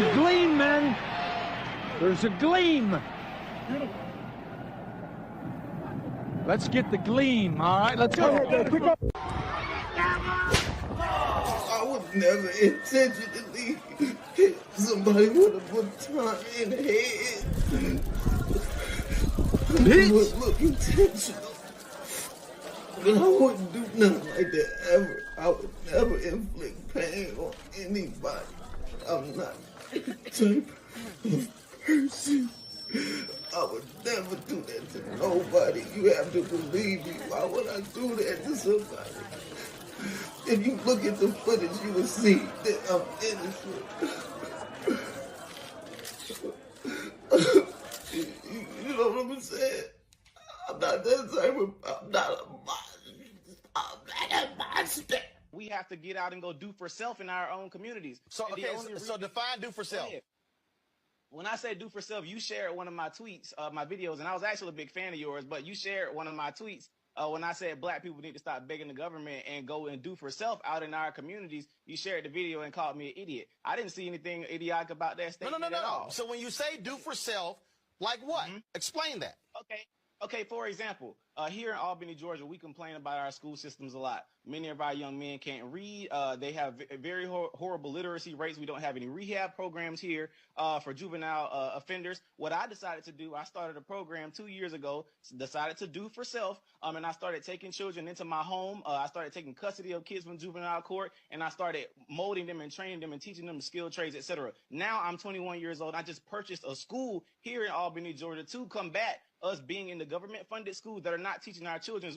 a gleam, men. There's a gleam. Let's get the gleam, all right? Let's go. I would never intentionally hit somebody with a baton in the head. It would look intentional. But I wouldn't do nothing like that ever. I would never inflict pain on anybody. I'm not the type of person. I would never do that to nobody. You have to believe me. Why would I do that to somebody? If you look at the footage, you will see that I'm innocent. You know what I'm saying? I'm not that type of, I'm not a monster. We have to get out and go do for self in our own communities. So, okay, so define do for self. When I say do for self, you shared one of my tweets, my videos, and I was actually a big fan of yours, but you shared one of my tweets when I said black people need to stop begging the government and go and do for self out in our communities. You shared the video and called me an idiot. I didn't see anything idiotic about that statement at all. So when you say do for self, like what? Explain that. Okay, for example, here in Albany, Georgia, we complain about our school systems a lot. Many of our young men can't read. They have very horrible literacy rates. We don't have any rehab programs here for juvenile offenders. What I decided to do, I started a program 2 years ago, decided to do for self, and I started taking children into my home. I started taking custody of kids from juvenile court, and I started molding them and training them and teaching them skilled trades, etc. Now I'm 21 years old. I just purchased a school here in Albany, Georgia, to combat us being in the government-funded schools that are not teaching our children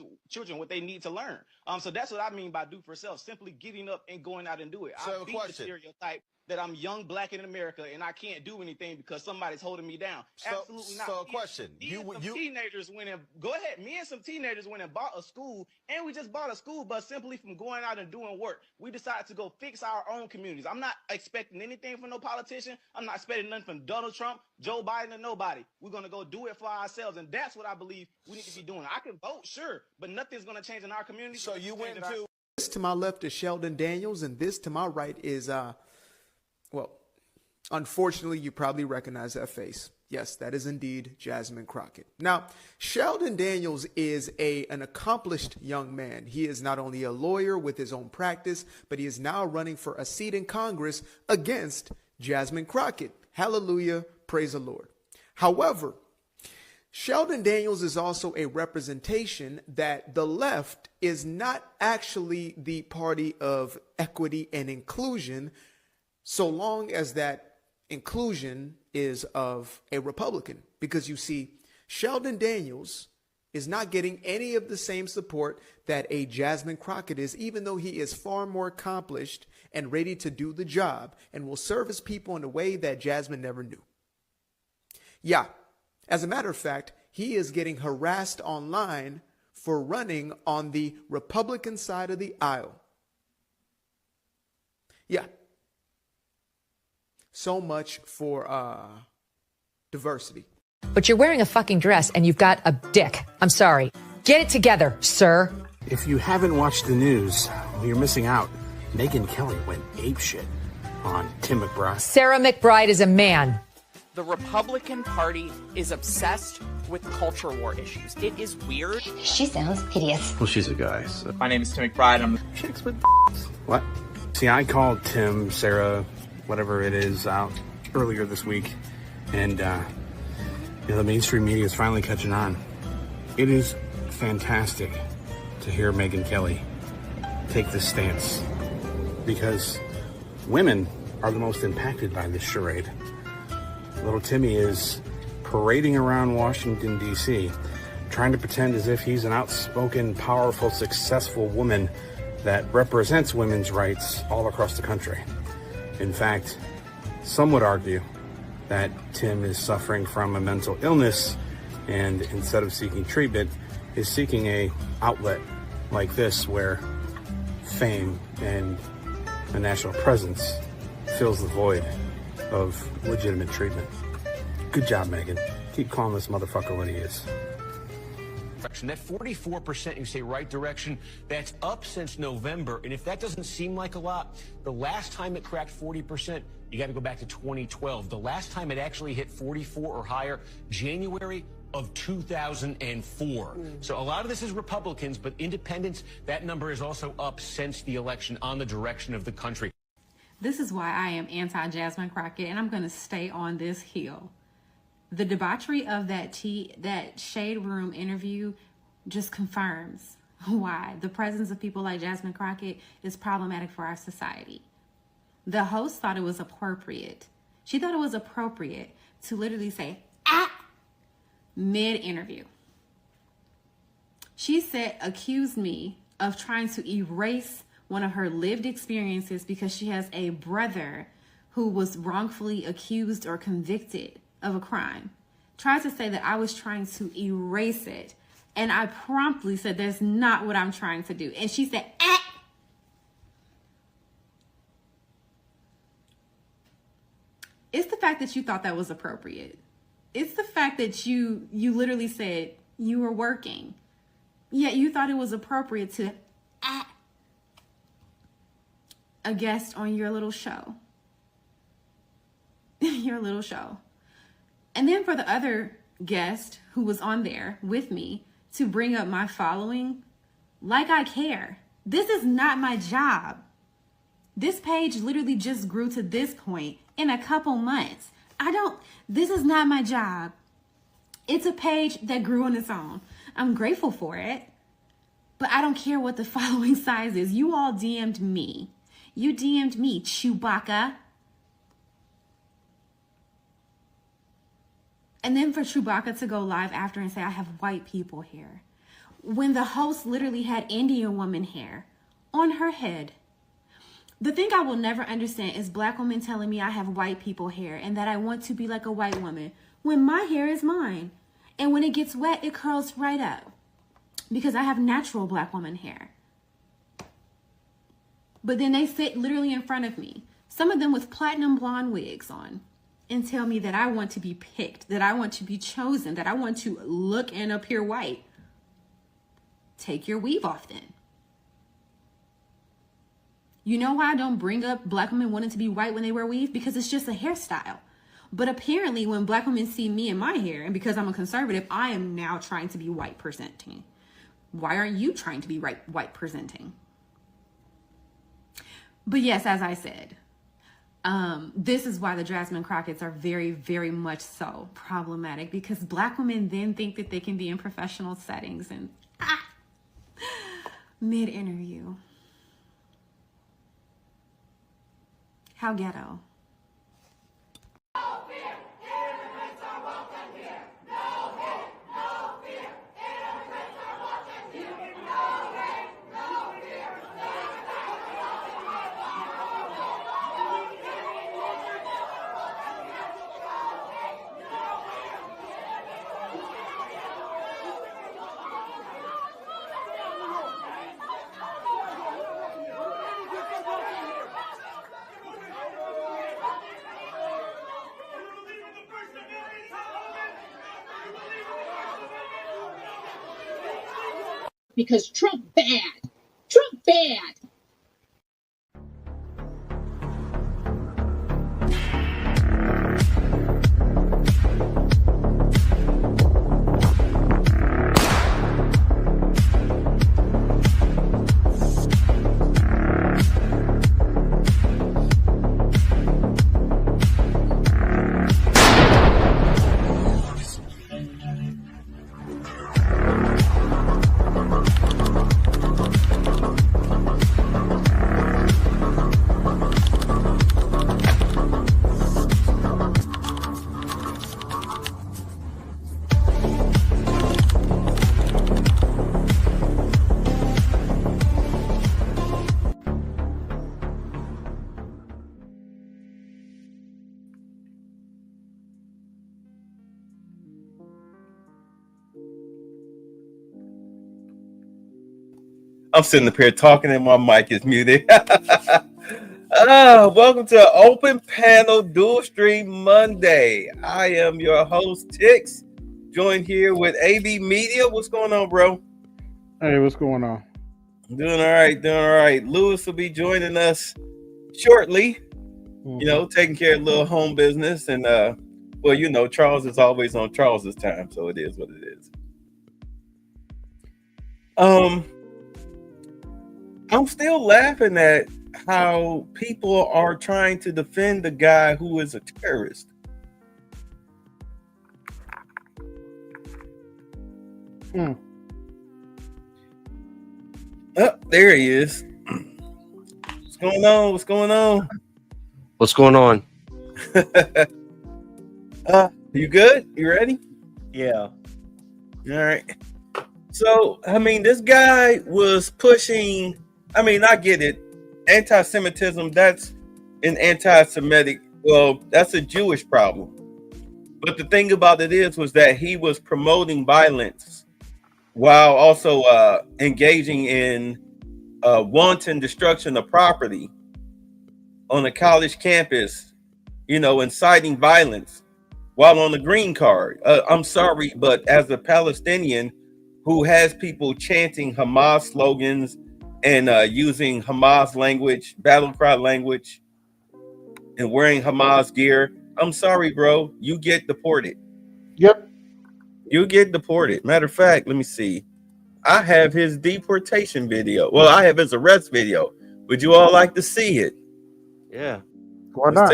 what they need to learn. So that's what I mean by do for self, simply getting up and going out and do it. So I beat the stereotype that I'm young, black in America, and I can't do anything because somebody's holding me down. Absolutely not. So a question. Teenagers went and go ahead. Me and some teenagers went and bought a school, and we just bought a school bus simply from going out and doing work. We decided to go fix our own communities. I'm not expecting anything from no politician. I'm not expecting nothing from Donald Trump, Joe Biden, or nobody. We're going to go do it for ourselves, and that's what I believe we need to be doing. I can vote, sure, but nothing's going to change in our community. So you went to... This to my left is Sheldon Daniels, and this to my right is, well, unfortunately, you probably recognize that face. Yes, that is indeed Jasmine Crockett. Now, Sheldon Daniels is an accomplished young man. He is not only a lawyer with his own practice, but he is now running for a seat in Congress against Jasmine Crockett. Hallelujah. Praise the Lord. However, Sheldon Daniels is also a representation that the left is not actually the party of equity and inclusion, so long as that inclusion is of a Republican. Because you see, Sheldon Daniels is not getting any of the same support that a Jasmine Crockett is, even though he is far more accomplished and ready to do the job and will serve his people in a way that Jasmine never knew. Yeah, as a matter of fact, he is getting harassed online for running on the Republican side of the aisle. Yeah. So much for diversity. But you're wearing a fucking dress and you've got a dick. I'm sorry. Get it together, sir. If you haven't watched the news, you're missing out. Megyn Kelly went apeshit on Tim McBride. Sarah McBride is a man. The Republican Party is obsessed with culture war issues. It is weird. She sounds hideous. Well, she's a guy, so. My name is Tim McBride. I'm chicks with What? See, I called Tim, Sarah, whatever it is, out earlier this week, and the mainstream media is finally catching on. It is fantastic to hear Megyn Kelly take this stance, because women are the most impacted by this charade. Little Timmy is parading around Washington, D.C., trying to pretend as if he's an outspoken, powerful, successful woman that represents women's rights all across the country. In fact, some would argue that Tim is suffering from a mental illness and instead of seeking treatment, is seeking a outlet like this where fame and a national presence fills the void of legitimate treatment. Good job, Megyn. Keep calling this motherfucker what he is. direction. That 44%, you say right direction, that's up since November. And if that doesn't seem like a lot, the last time it cracked 40%, you got to go back to 2012. The last time it actually hit 44 or higher, January of 2004. So a lot of this is Republicans, but independents, that number is also up since the election on the direction of the country. This is why I am anti-Jasmine Crockett, and I'm going to stay on this hill. The debauchery of that Shade Room interview just confirms why the presence of people like Jasmine Crockett is problematic for our society. The host thought it was appropriate. She thought it was appropriate to literally say, ah, mid-interview. She said, accused me of trying to erase one of her lived experiences because she has a brother who was wrongfully accused or convicted of a crime. Tried to say that I was trying to erase it. And I promptly said, that's not what I'm trying to do. And she said, ah. It's the fact that you thought that was appropriate. It's the fact that you literally said you were working. Yet you thought it was appropriate to a guest on your little show. Your little show. And then for the other guest who was on there with me to bring up my following, like I care. This is not my job. This page literally just grew to this point in a couple months. This is not my job. It's a page that grew on its own. I'm grateful for it, but I don't care what the following size is. You all DM'd me. You DM'd me, Chewbacca. And then for Chewbacca to go live after and say, I have white people hair. When the host literally had Indian woman hair on her head. The thing I will never understand is black women telling me I have white people hair and that I want to be like a white woman when my hair is mine. And when it gets wet, it curls right up because I have natural black woman hair. But then they sit literally in front of me, some of them with platinum blonde wigs on, and tell me that I want to be picked, that I want to be chosen, that I want to look and appear white. Take your weave off then. You know why I don't bring up black women wanting to be white when they wear weave? Because it's just a hairstyle. But apparently when black women see me and my hair, and because I'm a conservative, I am now trying to be white presenting. Why aren't you trying to be white presenting? But yes, as I said, this is why the Jasmine Crockett's are very, very much so problematic, because black women then think that they can be in professional settings and mid-interview. How ghetto. Because Trump bad. Trump bad. I'm sitting up here talking and my mic is muted. Welcome to Open Panel Dual Stream Monday. I am your host, Tix, Joined here with AB Media. What's going on, bro? Hey, what's going on? Doing all right, doing all right. Lewis will be joining us shortly. You know, taking care of a little home business. And, well, you know, Charles is always on Charles's time, so it is what it is. I'm still laughing at how people are trying to defend the guy who is a terrorist. Oh, there he is. What's going on? What's going on? What's going on? You good? You ready? Yeah. All right. So, I mean, this guy was pushing, I mean, I get it. Anti-Semitism, that's an anti-Semitic, well, that's a Jewish problem. But the thing about it was that he was promoting violence while also engaging in wanton destruction of property on a college campus, you know, inciting violence while on the green card. I'm sorry, but as a Palestinian who has people chanting Hamas slogans and using Hamas language, battle cry language, and wearing Hamas gear, I'm sorry, bro, you get deported. Yep. You get deported. Matter of fact, let me see. I have his deportation video. Well, I have his arrest video. Would you all like to see it? Yeah. Why not?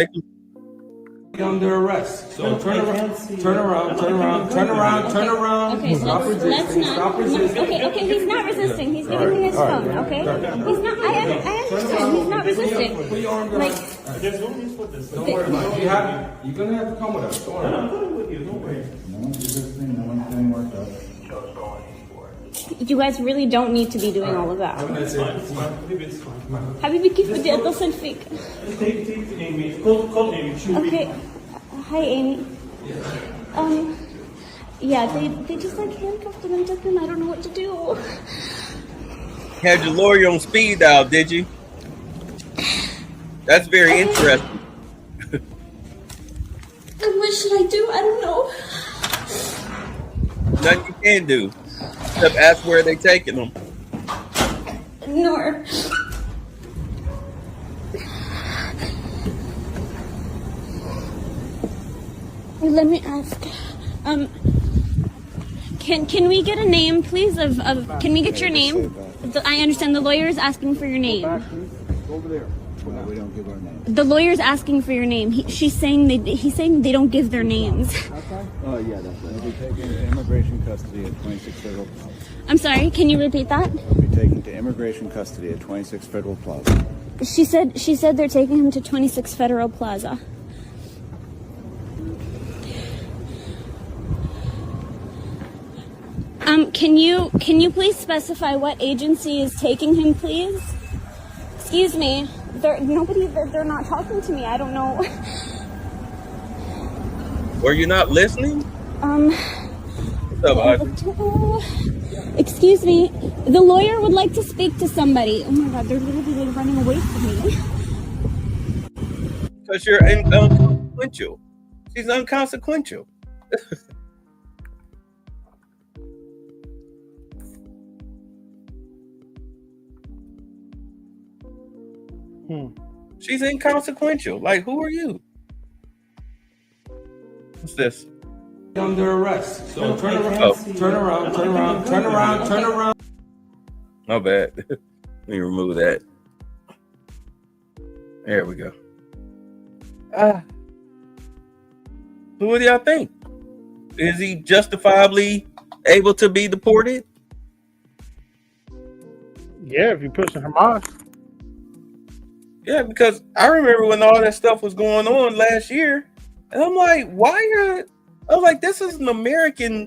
Under arrest. So turn around, turn around, turn around, turn around, turn around. Okay, Stop resisting, stop resisting. Okay, he's not resisting. He's giving me his phone, okay? He's not, I understand, he's not resisting. Put your arm down. Don't worry about it. You're going to have to come with us. Don't worry. I'm coming with you. Don't worry. No one's resisting. No one's getting worked up. You guys really don't need to be doing all of that. It's fine. حبيبي كيف بدي اتصل فيك؟ Okay. Hi, Amy. Yeah, they just like handcuffed him and took him. I don't know what to do. Had your lawyer on speed dial, did you? That's very interesting. And what should I do? I don't know. Nothing you can do. Except ask where they taking them. Nor. Let me ask. Can we get a name, please? Of can we get your name? I understand the lawyer is asking for your name. Over there. No, we don't give our name. The lawyer's asking for your name. He's saying they don't give their names. Oh, yeah, that's right. They'll be taken to immigration custody at 26 Federal Plaza. I'm sorry, can you repeat that? They'll be taken to immigration custody at 26 Federal Plaza. She said they're taking him to 26 Federal Plaza. Can you please specify what agency is taking him, please? Excuse me. They're not talking to me. I don't know. Were you not listening? What's up, Audrey? Excuse me. The lawyer would like to speak to somebody. Oh my God, they're literally running away from me. Because you're inconsequential. She's inconsequential. She's inconsequential. Like, who are you? What's this? Under arrest. So turn around, turn around, turn around, turn around, turn around. My bad. Let me remove that. There we go. Who do y'all think? Is he justifiably able to be deported? Yeah, if you're pushing Hamas. Yeah, because I remember when all that stuff was going on last year, and I'm like, I was like, this is an American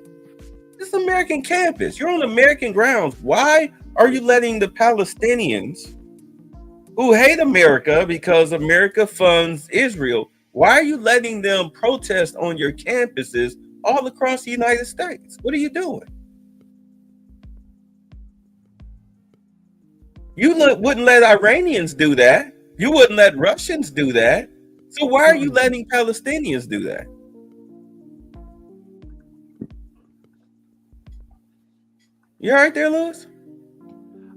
campus. You're on American grounds. Why are you letting the Palestinians who hate America because America funds Israel, why are you letting them protest on your campuses all across the United States? What are you doing? You wouldn't let Iranians do that. You wouldn't let Russians do that. So why are you letting Palestinians do that? You all right there, Lewis?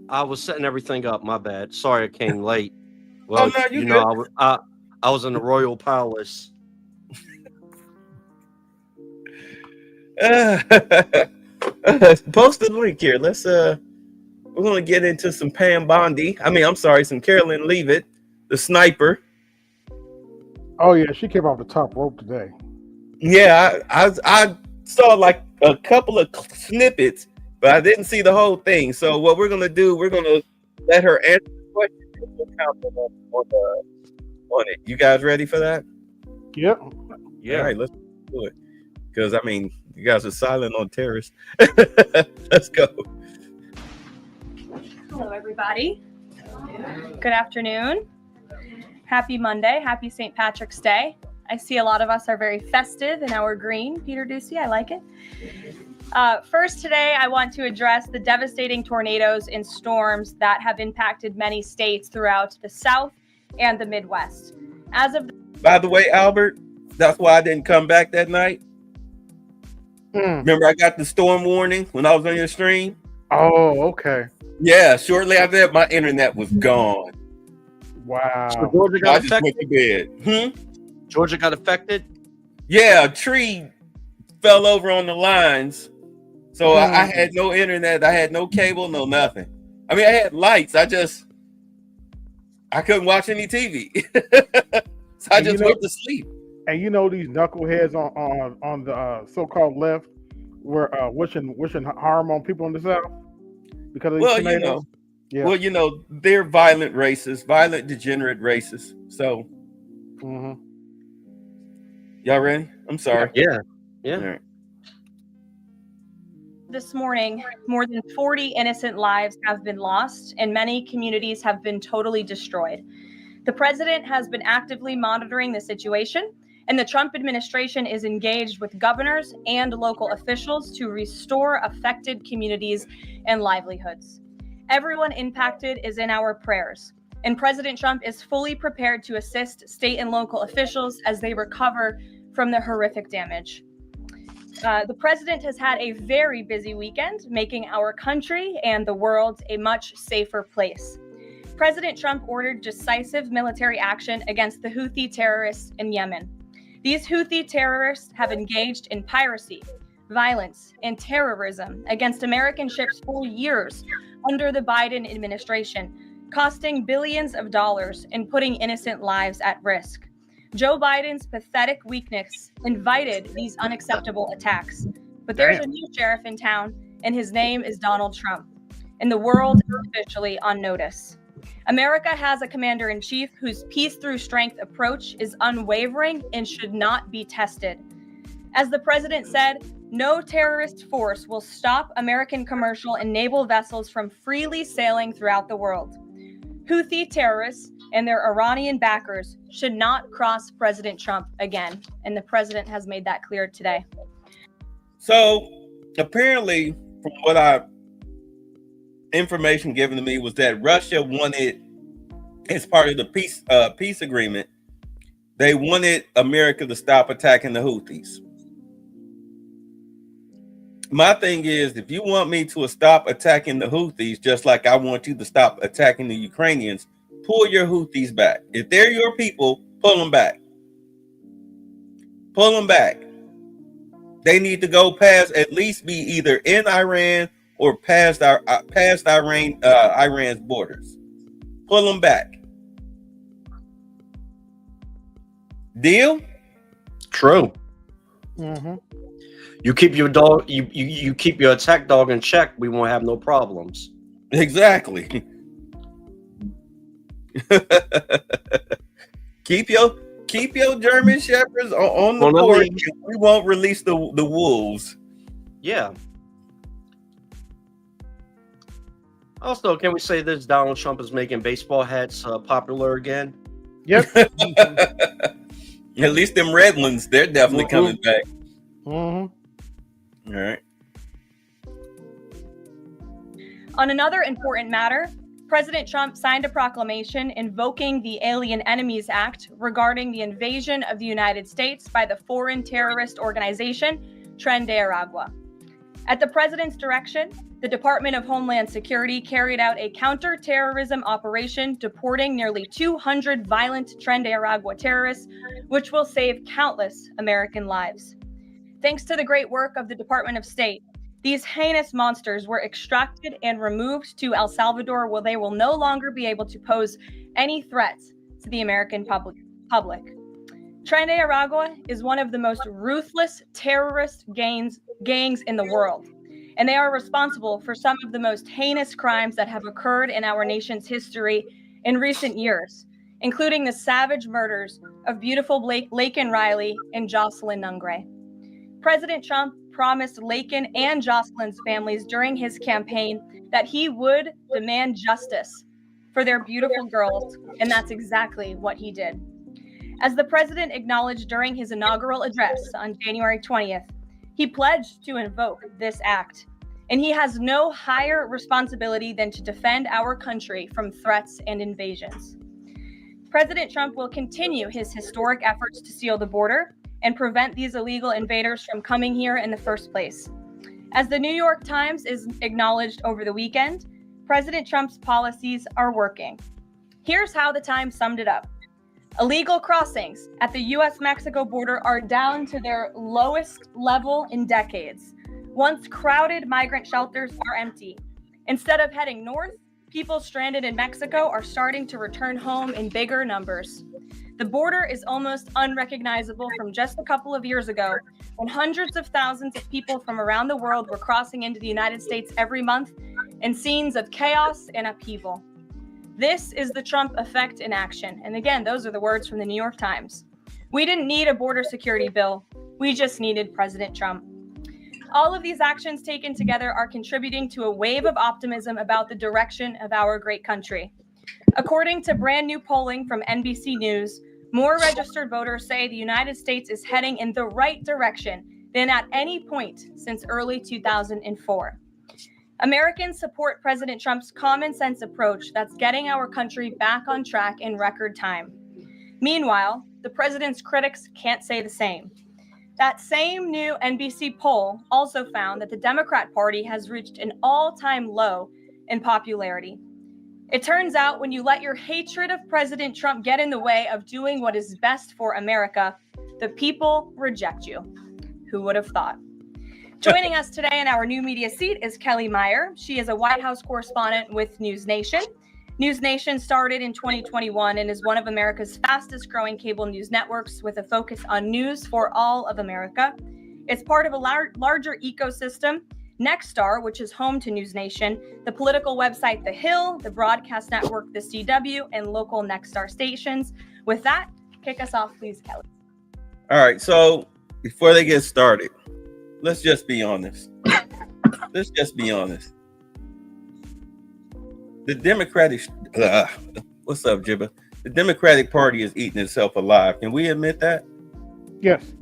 I was setting everything up. My bad. Sorry I came late. Well, No, you know, I was in the Royal Palace. Post the link here. Let's we're gonna get into some Pam Bondi. Some Caroline Leavitt, the sniper. Oh yeah, she came off the top rope today. Yeah, I saw like a couple of snippets, but I didn't see the whole thing. So what we're gonna do, we're gonna let her answer the question and we'll comment on it. You guys ready for that? Yep. Yeah. All right, let's do it. Because you guys are silent on terrorists. Let's go. Hello, everybody. Good afternoon. Happy Monday. Happy St. Patrick's Day. I see a lot of us are very festive in our green. Peter Ducey, I like it. First today, I want to address the devastating tornadoes and storms that have impacted many states throughout the South and the Midwest. By the way, Albert, that's why I didn't come back that night. Remember, I got the storm warning when I was on your stream? Oh, okay. Yeah, shortly after that, my internet was gone. Wow. So Georgia got I just went to bed. Georgia got affected? Yeah, a tree fell over on the lines. So I had no internet. I had no cable, no nothing. I had lights. I couldn't watch any TV. So I just went to sleep. And these knuckleheads on the so-called left were wishing harm on people in the South because of these tornadoes. Yeah. Well, they're violent racists, violent degenerate racists. So, y'all ready? I'm sorry. Yeah. All right. This morning, more than 40 innocent lives have been lost and many communities have been totally destroyed. The president has been actively monitoring the situation, and the Trump administration is engaged with governors and local officials to restore affected communities and livelihoods. Everyone impacted is in our prayers, and President Trump is fully prepared to assist state and local officials as they recover from the horrific damage. The president has had a very busy weekend, making our country and the world a much safer place. President Trump ordered decisive military action against the Houthi terrorists in Yemen. These Houthi terrorists have engaged in piracy, violence, and terrorism against American ships for years under the Biden administration, costing billions of dollars and putting innocent lives at risk. Joe Biden's pathetic weakness invited these unacceptable attacks. But there's a new sheriff in town, and his name is Donald Trump. And the world is officially on notice. America has a commander-in-chief whose peace through strength approach is unwavering and should not be tested. As the president said, no terrorist force will stop American commercial and naval vessels from freely sailing throughout the world. Houthi terrorists and their Iranian backers should not cross President Trump again, and the president has made that clear today. So apparently, from what information given to me was that Russia wanted, as part of the peace agreement, they wanted America to stop attacking the Houthis. My thing is, if you want me to stop attacking the Houthis, just like I want you to stop attacking the Ukrainians, pull your Houthis back. If they're your people, pull them back. Pull them back. They need to go past, at least be either in Iran or past Iran's borders. Pull them back. Deal? True. Mm-hmm. You keep your dog, you keep your attack dog in check, we won't have no problems. Exactly. keep your German shepherds on the board. We won't release the wolves. Yeah. Also, can we say this? Donald Trump is making baseball hats popular again. Yep. At least them red ones, they're definitely coming back. Mm-hmm. All right. On another important matter, President Trump signed a proclamation invoking the Alien Enemies Act regarding the invasion of the United States by the foreign terrorist organization Tren de Aragua. At the president's direction, the Department of Homeland Security carried out a counter-terrorism operation deporting nearly 200 violent Tren de Aragua terrorists, which will save countless American lives. Thanks to the great work of the Department of State, these heinous monsters were extracted and removed to El Salvador, where they will no longer be able to pose any threats to the American public. Tren de Aragua is one of the most ruthless terrorist gangs in the world, and they are responsible for some of the most heinous crimes that have occurred in our nation's history in recent years, including the savage murders of beautiful Laken Riley and Jocelyn Nungre. President Trump promised Laken and Jocelyn's families during his campaign that he would demand justice for their beautiful girls, and that's exactly what he did. As the president acknowledged during his inaugural address on January 20th, he pledged to invoke this act, and he has no higher responsibility than to defend our country from threats and invasions. President Trump will continue his historic efforts to seal the border and prevent these illegal invaders from coming here in the first place. As the New York Times is acknowledged over the weekend, President Trump's policies are working. Here's how the Times summed it up. Illegal crossings at the U.S.-Mexico border are down to their lowest level in decades. Once crowded migrant shelters are empty. Instead of heading north, people stranded in Mexico are starting to return home in bigger numbers. The border is almost unrecognizable from just a couple of years ago, when hundreds of thousands of people from around the world were crossing into the United States every month in scenes of chaos and upheaval. This is the Trump effect in action. And again, those are the words from the New York Times. We didn't need a border security bill. We just needed President Trump. All of these actions taken together are contributing to a wave of optimism about the direction of our great country. According to brand new polling from NBC News, more registered voters say the United States is heading in the right direction than at any point since early 2004. Americans support President Trump's common sense approach that's getting our country back on track in record time. Meanwhile, the president's critics can't say the same. That same new NBC poll also found that the Democrat Party has reached an all-time low in popularity. It turns out when you let your hatred of President Trump get in the way of doing what is best for America, the people reject you. Who would have thought? Joining us today in our new media seat is Kelly Meyer. She is a White House correspondent with News Nation. News Nation started in 2021 and is one of America's fastest growing cable news networks with a focus on news for all of America. It's part of a larger ecosystem, Nexstar, which is home to News Nation, the political website The Hill, the broadcast network The CW, and local Nexstar stations. With that, kick us off, please, Kelly. All right, so before they get started, let's just be honest. Let's just be honest. The Democratic, what's up, Jibba? The Democratic Party is eating itself alive. Can we admit that? Yes.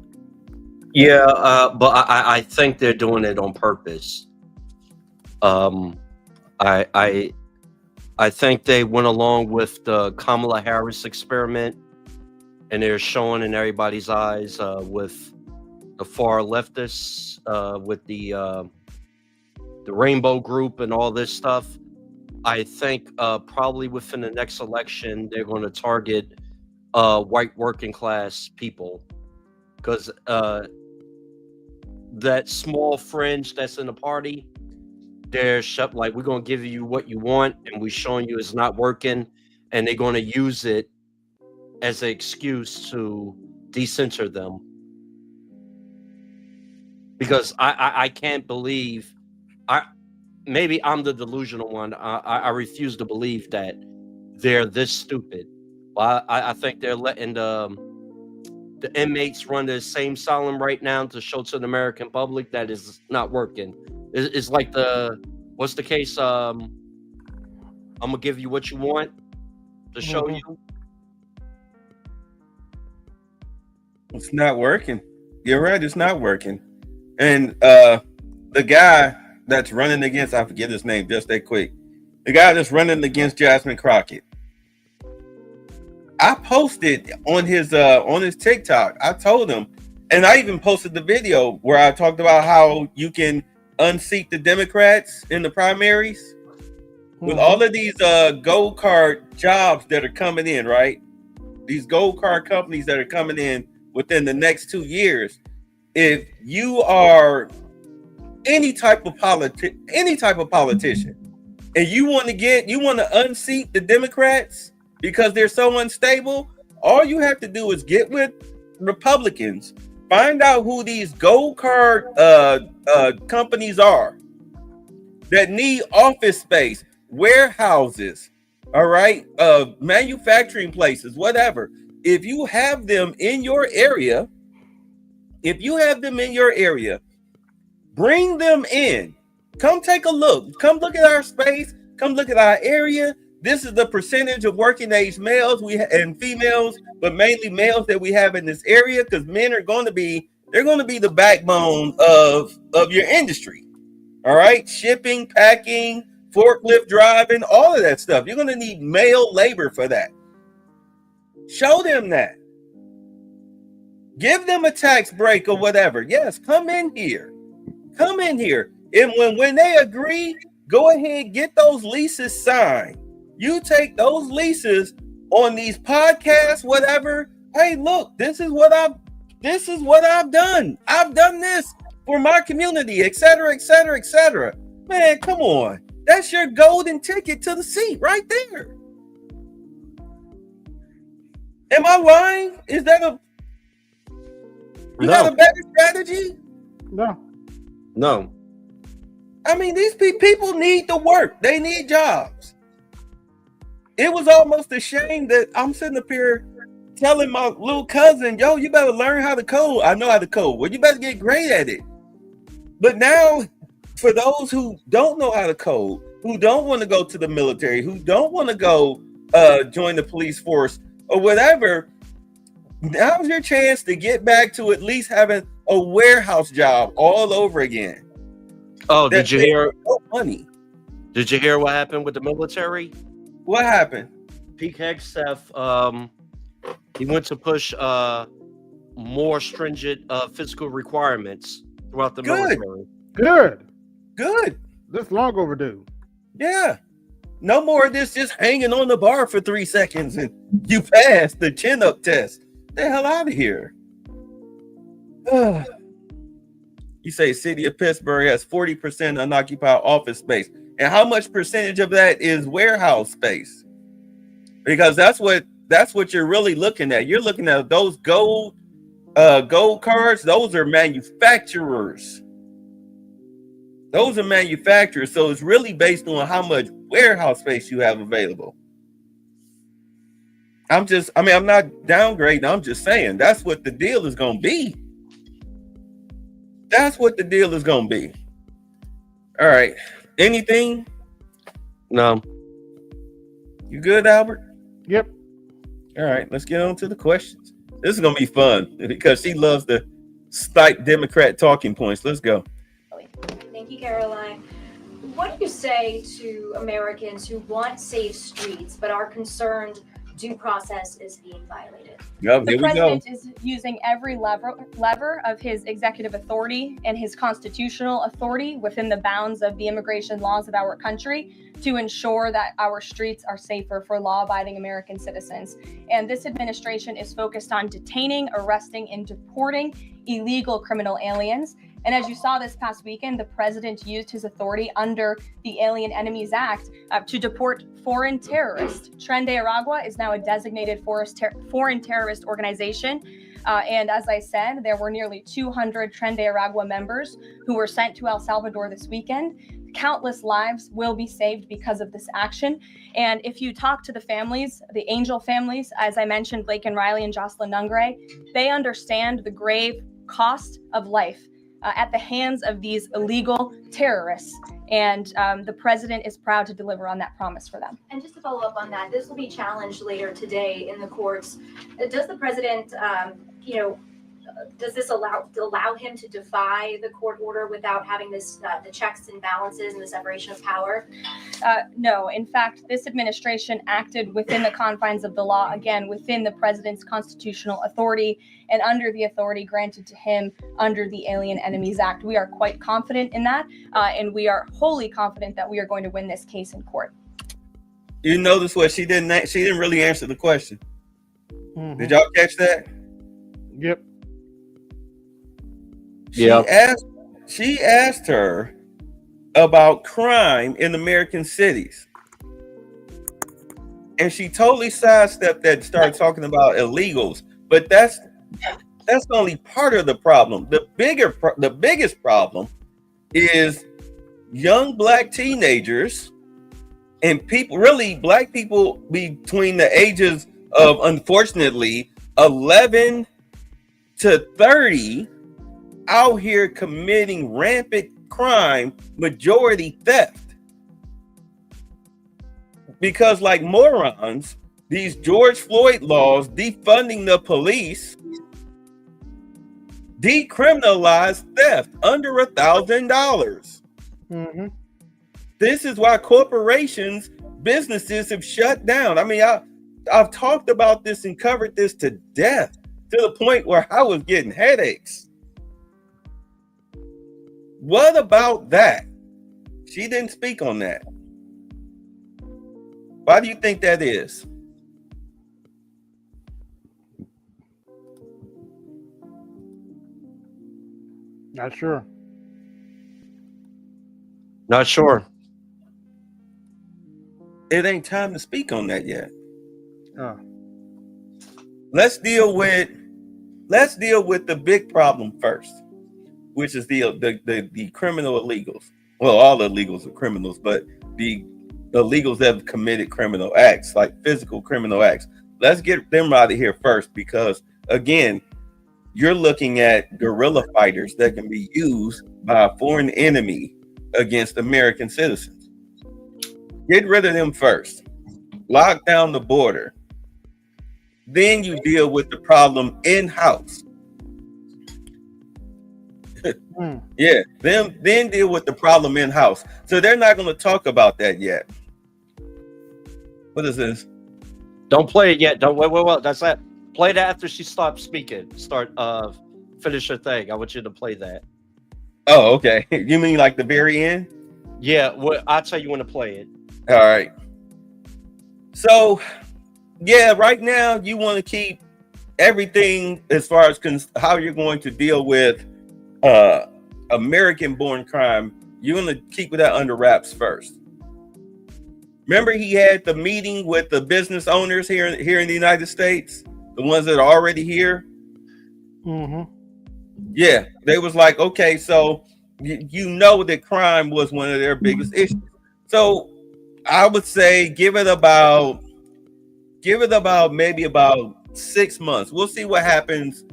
Yeah, but I think they're doing it on purpose. I think they went along with the Kamala Harris experiment, and they're showing in everybody's eyes with the far leftists, with the Rainbow Group and all this stuff. I think probably within the next election, they're going to target white working class people, because that small fringe that's in the party, they're like, we're going to give you what you want, and we're showing you it's not working, and they're going to use it as an excuse to decenter them. Because I can't believe, maybe I'm the delusional one. I refuse to believe that they're this stupid. Well, I think they're letting the inmates run the same asylum right now to show to the American public that is not working. It's like what's the case? I'm gonna give you what you want to show you. It's not working. You're right. It's not working. And the guy that's running against, I forget his name just that quick. The guy that's running against Jasmine Crockett. I posted on his TikTok. I told him, and I even posted the video where I talked about how you can unseat the Democrats in the primaries, with all of these gold card jobs that are coming in, right? These gold card companies that are coming in within the next 2 years. If you are any type of politician, and you want to unseat the Democrats because they're so unstable, all you have to do is get with Republicans, find out who these gold card companies are that need office space, warehouses, all right, manufacturing places, whatever. If you have them in your area, bring them in. Come take a look. Come look at our space. Come look at our area. This is the percentage of working age males and females, but mainly males that we have in this area, because men are going to be the backbone of your industry. All right, shipping, packing, forklift driving, all of that stuff. You're going to need male labor for that. Show them that. Give them a tax break or whatever. Yes, come in here. And when they agree, go ahead, get those leases signed. You take those leases on these podcasts, whatever. Hey, look, this is what I've done. I've done this for my community, et cetera, et cetera, et cetera. Man, come on. That's your golden ticket to the seat right there. Am I lying? Is that a better strategy? No. I mean, these people need to work. They need jobs. It was almost a shame that I'm sitting up here telling my little cousin, yo, you better learn how to code. I know how to code. Well, you better get great at it. But now, for those who don't know how to code, who don't want to go to the military, who don't want to go join the police force or whatever, now's your chance to get back to at least having a warehouse job all over again. Oh, did you hear? Money. Did you hear what happened with the military? What happened? Pete Hegseth, he went to push more stringent physical requirements throughout the military. Good. That's long overdue. Yeah. No more of this just hanging on the bar for 3 seconds and you pass the chin-up test. The hell out of here. You say city of Pittsburgh has 40% unoccupied office space. And how much percentage of that is warehouse space? Because that's what you're really looking at. You're looking at those gold cards. Those are manufacturers. So it's really based on how much warehouse space you have available. I'm not downgrading. I'm just saying that's what the deal is going to be. All right. Anything? No. You good, Albert? Yep. All right. Let's get on to the questions. This is going to be fun because she loves the spike Democrat talking points. Let's go. Thank you, Caroline. What do you say to Americans who want safe streets but are concerned due process is being violated? The president is using every lever of his executive authority and his constitutional authority within the bounds of the immigration laws of our country to ensure that our streets are safer for law-abiding American citizens. And this administration is focused on detaining, arresting, and deporting illegal criminal aliens. And as you saw this past weekend, the president used his authority under the Alien Enemies Act to deport foreign terrorists. Tren de Aragua is now a designated foreign terrorist organization. And as I said, there were nearly 200 Tren de Aragua members who were sent to El Salvador this weekend. Countless lives will be saved because of this action. And if you talk to the families, the Angel families, as I mentioned, Blake and Riley and Jocelyn Nungre, they understand the grave cost of life at the hands of these illegal terrorists. And the president is proud to deliver on that promise for them. And just to follow up on that, this will be challenged later today in the courts. Does the president, does this allow him to defy the court order without having this the checks and balances and the separation of power? No. In fact, this administration acted within the confines of the law, again, within the president's constitutional authority and under the authority granted to him under the Alien Enemies Act. We are quite confident in that, and we are wholly confident that we are going to win this case in court. You notice what she didn't really answer the question. Mm-hmm. Did y'all catch that? Yep. She asked her about crime in American cities. And she totally sidestepped that and started talking about illegals. But that's only part of the problem. The biggest problem is young black teenagers and black people between the ages of, unfortunately, 11 to 30 out here committing rampant crime, majority theft. Because like morons, these George Floyd laws defunding the police decriminalize theft under $1,000. Mm-hmm. This is why corporations, businesses have shut down. I mean, I've talked about this and covered this to death, to the point where I was getting headaches. What about that? She didn't speak on that. Why do you think that is? Not sure. Not sure. It ain't time to speak on that yet. Let's deal with the big problem first, which is the criminal illegals. Well, all illegals are criminals, but the illegals that have committed criminal acts, like physical criminal acts. Let's get them out of here first, because again, you're looking at guerrilla fighters that can be used by a foreign enemy against American citizens. Get rid of them first. Lock down the border. Then you deal with the problem in-house. Yeah, then deal with the problem in-house. So they're not going to talk about that yet. What is this? Don't play it yet. Don't wait. That's that. Play that after she stops speaking. Finish her thing. I want you to play that. Oh, okay. You mean like the very end? Yeah, well, I'll tell you when to play it. All right. So, yeah, right now you want to keep everything as far as how you're going to deal with American-born crime. You're going to keep that under wraps first. Remember, he had the meeting with the business owners here in the United States, the ones that are already here. Mm-hmm. Yeah, they was like, okay, so you know that crime was one of their biggest issues. So I would say give it about maybe about 6 months. We'll see what happens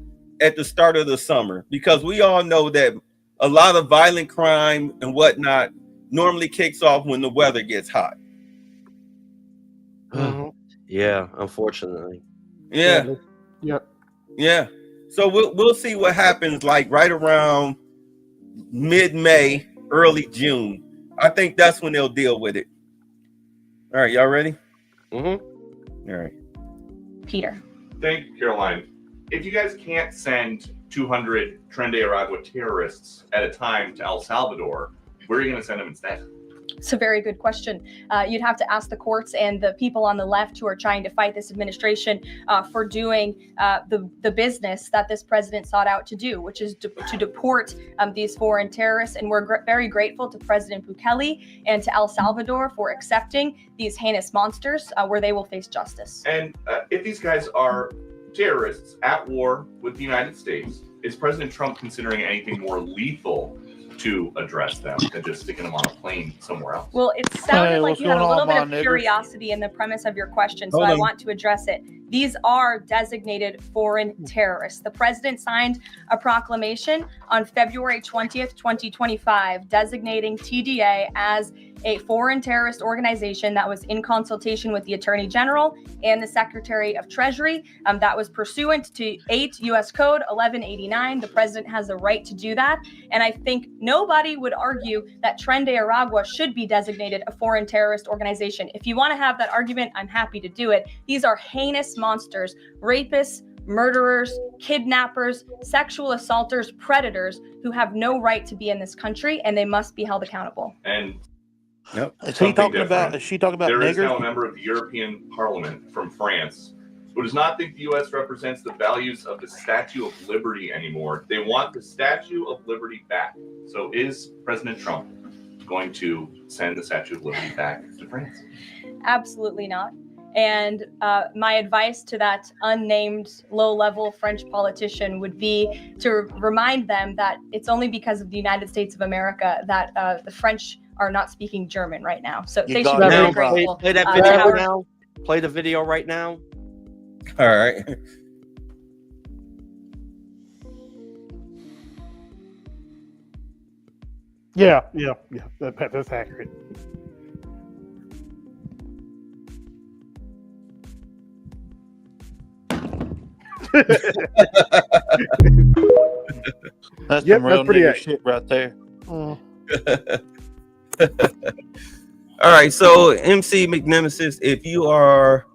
at the start of the summer, because we all know that a lot of violent crime and whatnot normally kicks off when the weather gets hot. Mm-hmm. Yeah, unfortunately. Yeah. Yep. Yeah. So we'll see what happens like right around mid-May, early June. I think that's when they'll deal with it. All right, y'all ready? Mm-hmm. All right. Peter. Thank you, Caroline. If you guys can't send 200 Tren de Aragua terrorists at a time to El Salvador, where are you going to send them instead? It's a very good question. You'd have to ask the courts and the people on the left who are trying to fight this administration for doing the business that this president sought out to do, which is to deport these foreign terrorists. And we're very grateful to President Bukele and to El Salvador for accepting these heinous monsters where they will face justice. And if these guys are terrorists at war with the United States, is President Trump considering anything more lethal to address them than just sticking them on a plane somewhere else? Well, it sounded like you had a little bit of curiosity in the premise of your question, so I want to address it. These are designated foreign terrorists. The president signed a proclamation on February 20th, 2025, designating TDA as a foreign terrorist organization that was in consultation with the Attorney General and the Secretary of Treasury. That was pursuant to 8 U.S. Code 1189. The president has the right to do that. And I think nobody would argue that Tren de Aragua should be designated a foreign terrorist organization. If you want to have that argument, I'm happy to do it. These are heinous monsters, rapists, murderers, kidnappers, sexual assaulters, predators who have no right to be in this country, and they must be held accountable. And Is she talking about there is now a niggers? member of the European Parliament from France who does not think the U.S. represents the values of the Statue of Liberty anymore. They want the Statue of Liberty back. So is President Trump going to send the Statue of Liberty back to France? Absolutely not. And my advice to that unnamed low-level French politician would be to remind them that it's only because of the United States of America that the French are not speaking German right now. So they should be very grateful. Play that video now. Play the video right now. All right. Yeah. That's accurate. That's Yep, some real that's pretty nigger accurate. shit right there. All right, so MC McNemesis, if you are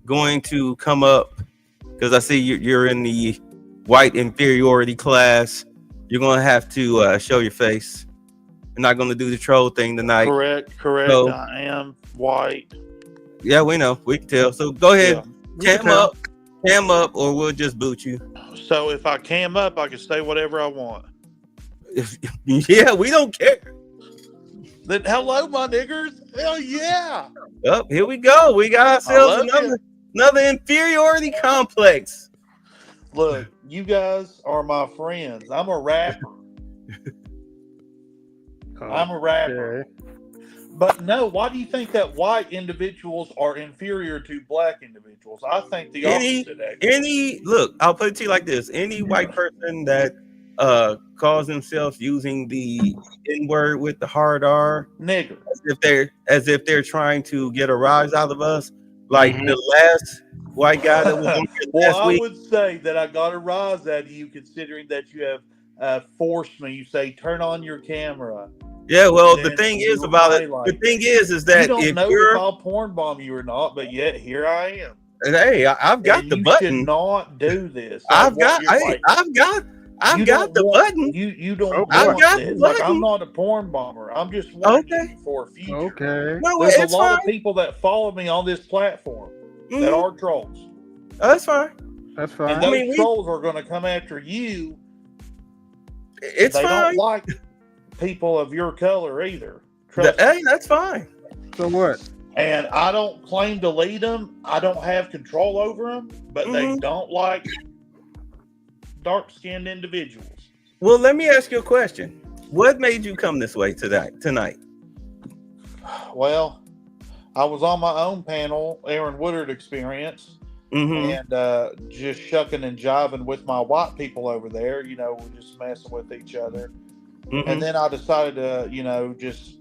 going to come up, because I see you're in the white inferiority class, you're going to have to show your face. You're not going to do the troll thing tonight. Correct. So, I am white. yeah, we know. We can tell. So go ahead, Yeah. cam up, or we'll just boot you. So if I cam up, I can say whatever I want. Yeah, we don't care. Then hello, my niggers. Hell yeah. Oh, here we go. We got ourselves I love another inferiority complex. Look, you guys are my friends. I'm a rapper. I'm a rapper. But no, why do you think that white individuals are inferior to black individuals? I think the opposite. Look, I'll put it to you like this: any white person that calls themselves using the N-word with the hard R, nigger, as if they're trying to get a rise out of us, like the last white guy that was on here well, last I week. would say that I got a rise out of you, considering that you have forced me. You say, "Turn on your camera." Yeah, well, the Then thing you is about it. highlight The thing is that you don't if know you're, if I'll porn bomb you or not, but yet here I am. hey, I've got And the you button. should not do this. I've got the button. You don't. I've want got this. the Like, button. I'm not a porn bomber. I'm just warning you for a future. Okay. No, There's it's a lot fine. of people that follow me on this platform that are trolls. That's fine. That's And fine. those trolls are going to come after you. It's they fine. don't like people of your color either. Hey, that's fine. So what? And I don't claim to lead them. I don't have control over them, but they don't like dark-skinned individuals. Well, let me ask you a question. What made you come this way tonight? Well, I was on my own panel, Aaron Woodard Experience, and just shucking and jiving with my white people over there. You know, we're just messing with each other. And then I decided to, you know, just,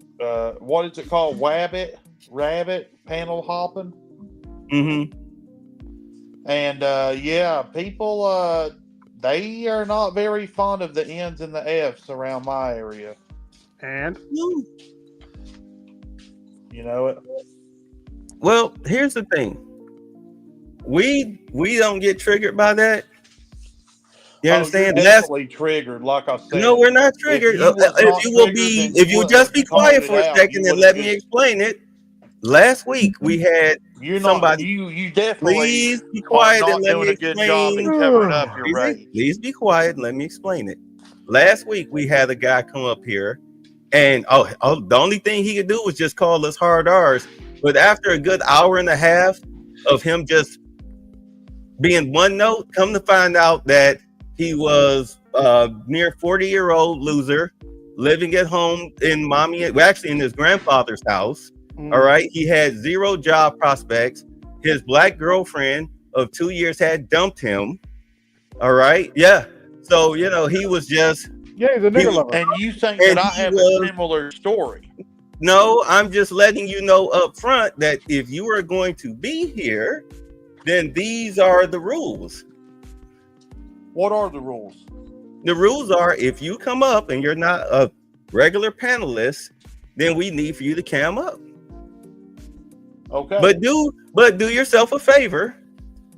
what is it called? Rabbit panel hopping. And yeah, people, they are not very fond of the N's and the F's around my area. And you know it. Well, here's the thing. We don't get triggered by that. You understand? You're definitely triggered, like I said. No, we're not triggered. If you just be quiet for a second and let me explain it. Last week we had somebody. You definitely please be quiet and let me doing a good job in covering up your rage. Please be quiet and let me explain it. Last week we had a guy come up here, and the only thing he could do was just call us hard R's. But after a good hour and a half of him just being one note, come to find out that he was near 40-year-old loser living at home in in his grandfather's house. All right. He had zero job prospects. His black girlfriend of 2 years had dumped him. All right. Yeah. So, he was just. Yeah, he's a nigga lover. And you think that I have a similar story? No, I'm just letting you know up front that if you are going to be here, then these are the rules. What are the rules? The rules are if you come up and you're not a regular panelist, then we need for you to cam up. Okay. But do yourself a favor.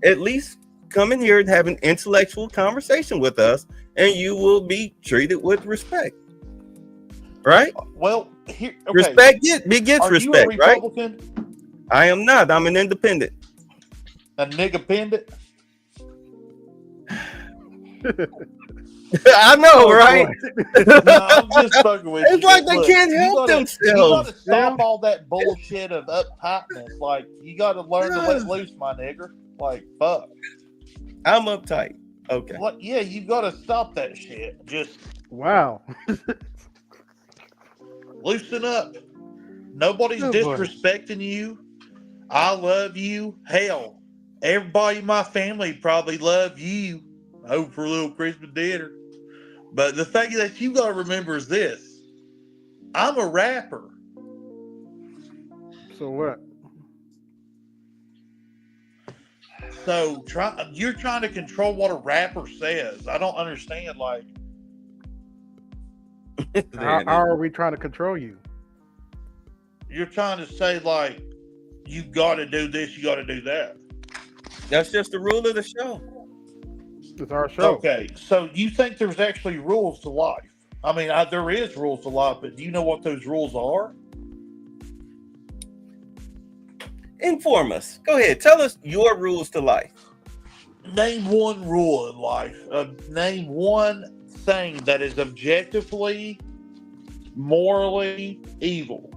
At least come in here and have an intellectual conversation with us, and you will be treated with respect. Right? Well, here, okay. Respect begets Are respect, you a right? Republican? I am not. I'm an independent. A nigga-pendant? I know, right? No, I'm just fucking with you. It's like they Look, can't you help gotta- themselves. You gotta stop all that bullshit of uptightness. Like, you gotta learn to let loose, my nigger. Like, fuck. I'm uptight. Okay. Like, yeah, you gotta stop that shit. Just wow. Loosen up. Nobody's disrespecting you. I love you. Hell, everybody in my family probably love you. I hope for a little Christmas dinner. But the thing that you gotta remember is this: I'm a rapper. So what? So you're trying to control what a rapper says. I don't understand. Like, How are we trying to control you? you're trying to say like, you got to do this, you got to do that. That's just the rule of the show. It's our show. Okay, so you think there's actually rules to life? I mean, there is rules to life, but do you know what those rules are? Inform us. Go ahead. Tell us your rules to life. Name one rule in life. Name one thing that is objectively, morally evil.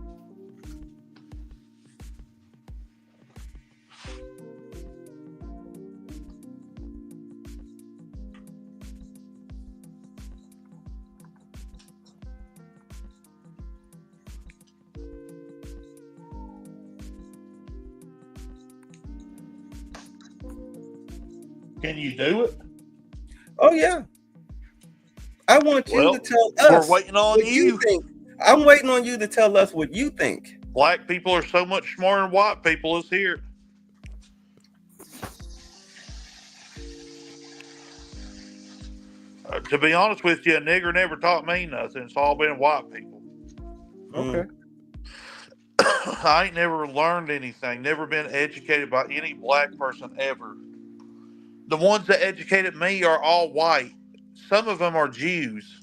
Can you do it? Oh yeah. I want you to tell us. We're waiting on what you think. I'm waiting on you to tell us what you think. Black people are so much smarter than white people is here. To be honest with you, a nigger never taught me nothing. It's all been white people. Okay. I ain't never learned anything. Never been educated by any black person ever. The ones that educated me are all white. Some of them are Jews.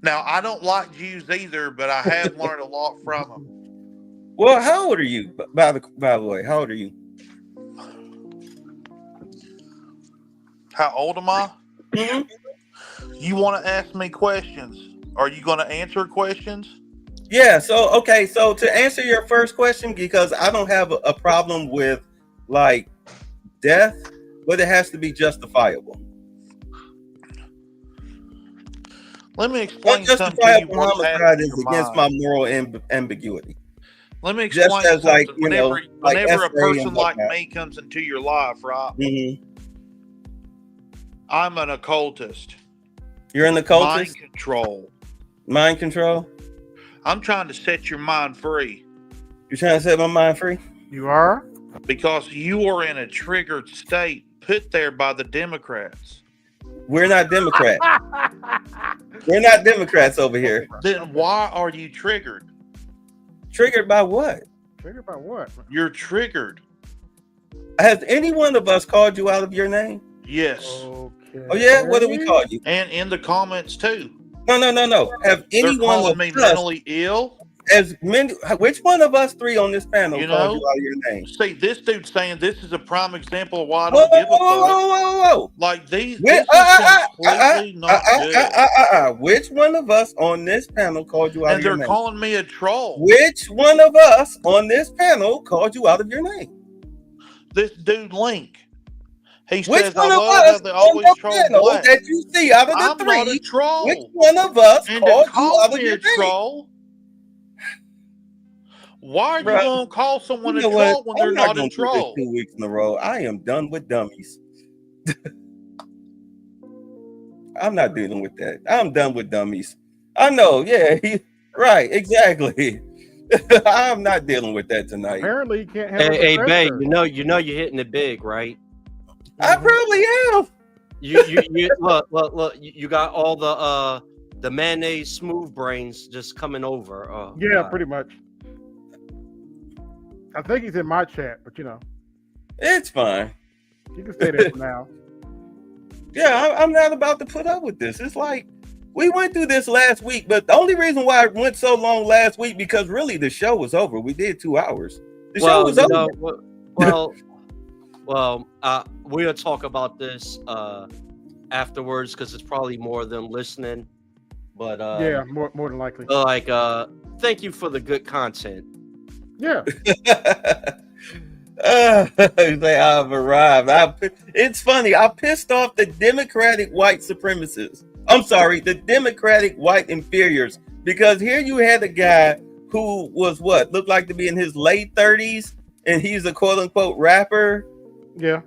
Now, I don't like Jews either, but I have learned a lot from them. Well, how old are you? By the way, how old are you? How old am I? Mm-hmm. You want to ask me questions? Are you going to answer questions? Yeah. So to answer your first question, because I don't have a problem with like death, but it has to be justifiable. Let me explain something to you. Unjustifiable homicide is against my moral ambiguity. Let me explain Just as something. like, Whenever a person and like whatnot. me comes into your life, right? Mm-hmm. I'm an occultist. You're an occultist? Mind control. Mind control? I'm trying to set your mind free. You're trying to set my mind free? You are? Because you are in a triggered state put there by the Democrats. We're not Democrats. We're not Democrats over here. Then why are you triggered? Triggered by what? Triggered by what? You're triggered. Has any one of us called you out of your name? Yes. Okay. Oh yeah? What did we call you? And in the comments too. No. Have They're anyone calling of me us, mentally ill? which one of us three on this panel You called know? you out of your name? See, this dude's saying this is a prime example of why I don't give a fuck. Whoa. Like this is completely not good. Which one of us on this panel called you out And of your they're name? calling me a troll. Which one of us on this panel called you out of your name? This dude Link. He Which says, one I of love us how they on always the troll panel black. that you see out of the I'm not three? a troll. Which one of us And called to you call out of me your a name? troll? Why are you Bruh, going to call someone you a know what? troll when they're I'm not gonna a do this troll? 2 weeks in a row. I am done with dummies. I'm not dealing with that. I'm done with dummies. I know, yeah, right, exactly. I'm not dealing with that tonight. Apparently, you can't handle Hey, the Bay, pressure. you know you're hitting it big, right? I probably am. You look, you got all the mayonnaise smooth brains just coming over. Oh, Yeah, God. pretty much. I think he's in my chat, but you know, It's fine. you can stay there for now. Yeah, I'm not about to put up with this. It's like we went through this last week, but the only reason why it went so long last week because really the show was over. We did 2 hours. The show was over. We'll talk about this afterwards because it's probably more of them listening. But yeah, more than likely. Like, thank you for the good content. Yeah. I've arrived. It's funny. I pissed off the Democratic white supremacists. I'm sorry, the Democratic white inferiors, because here you had a guy who was looked like to be in his late 30s, and he's a quote unquote rapper. Yeah.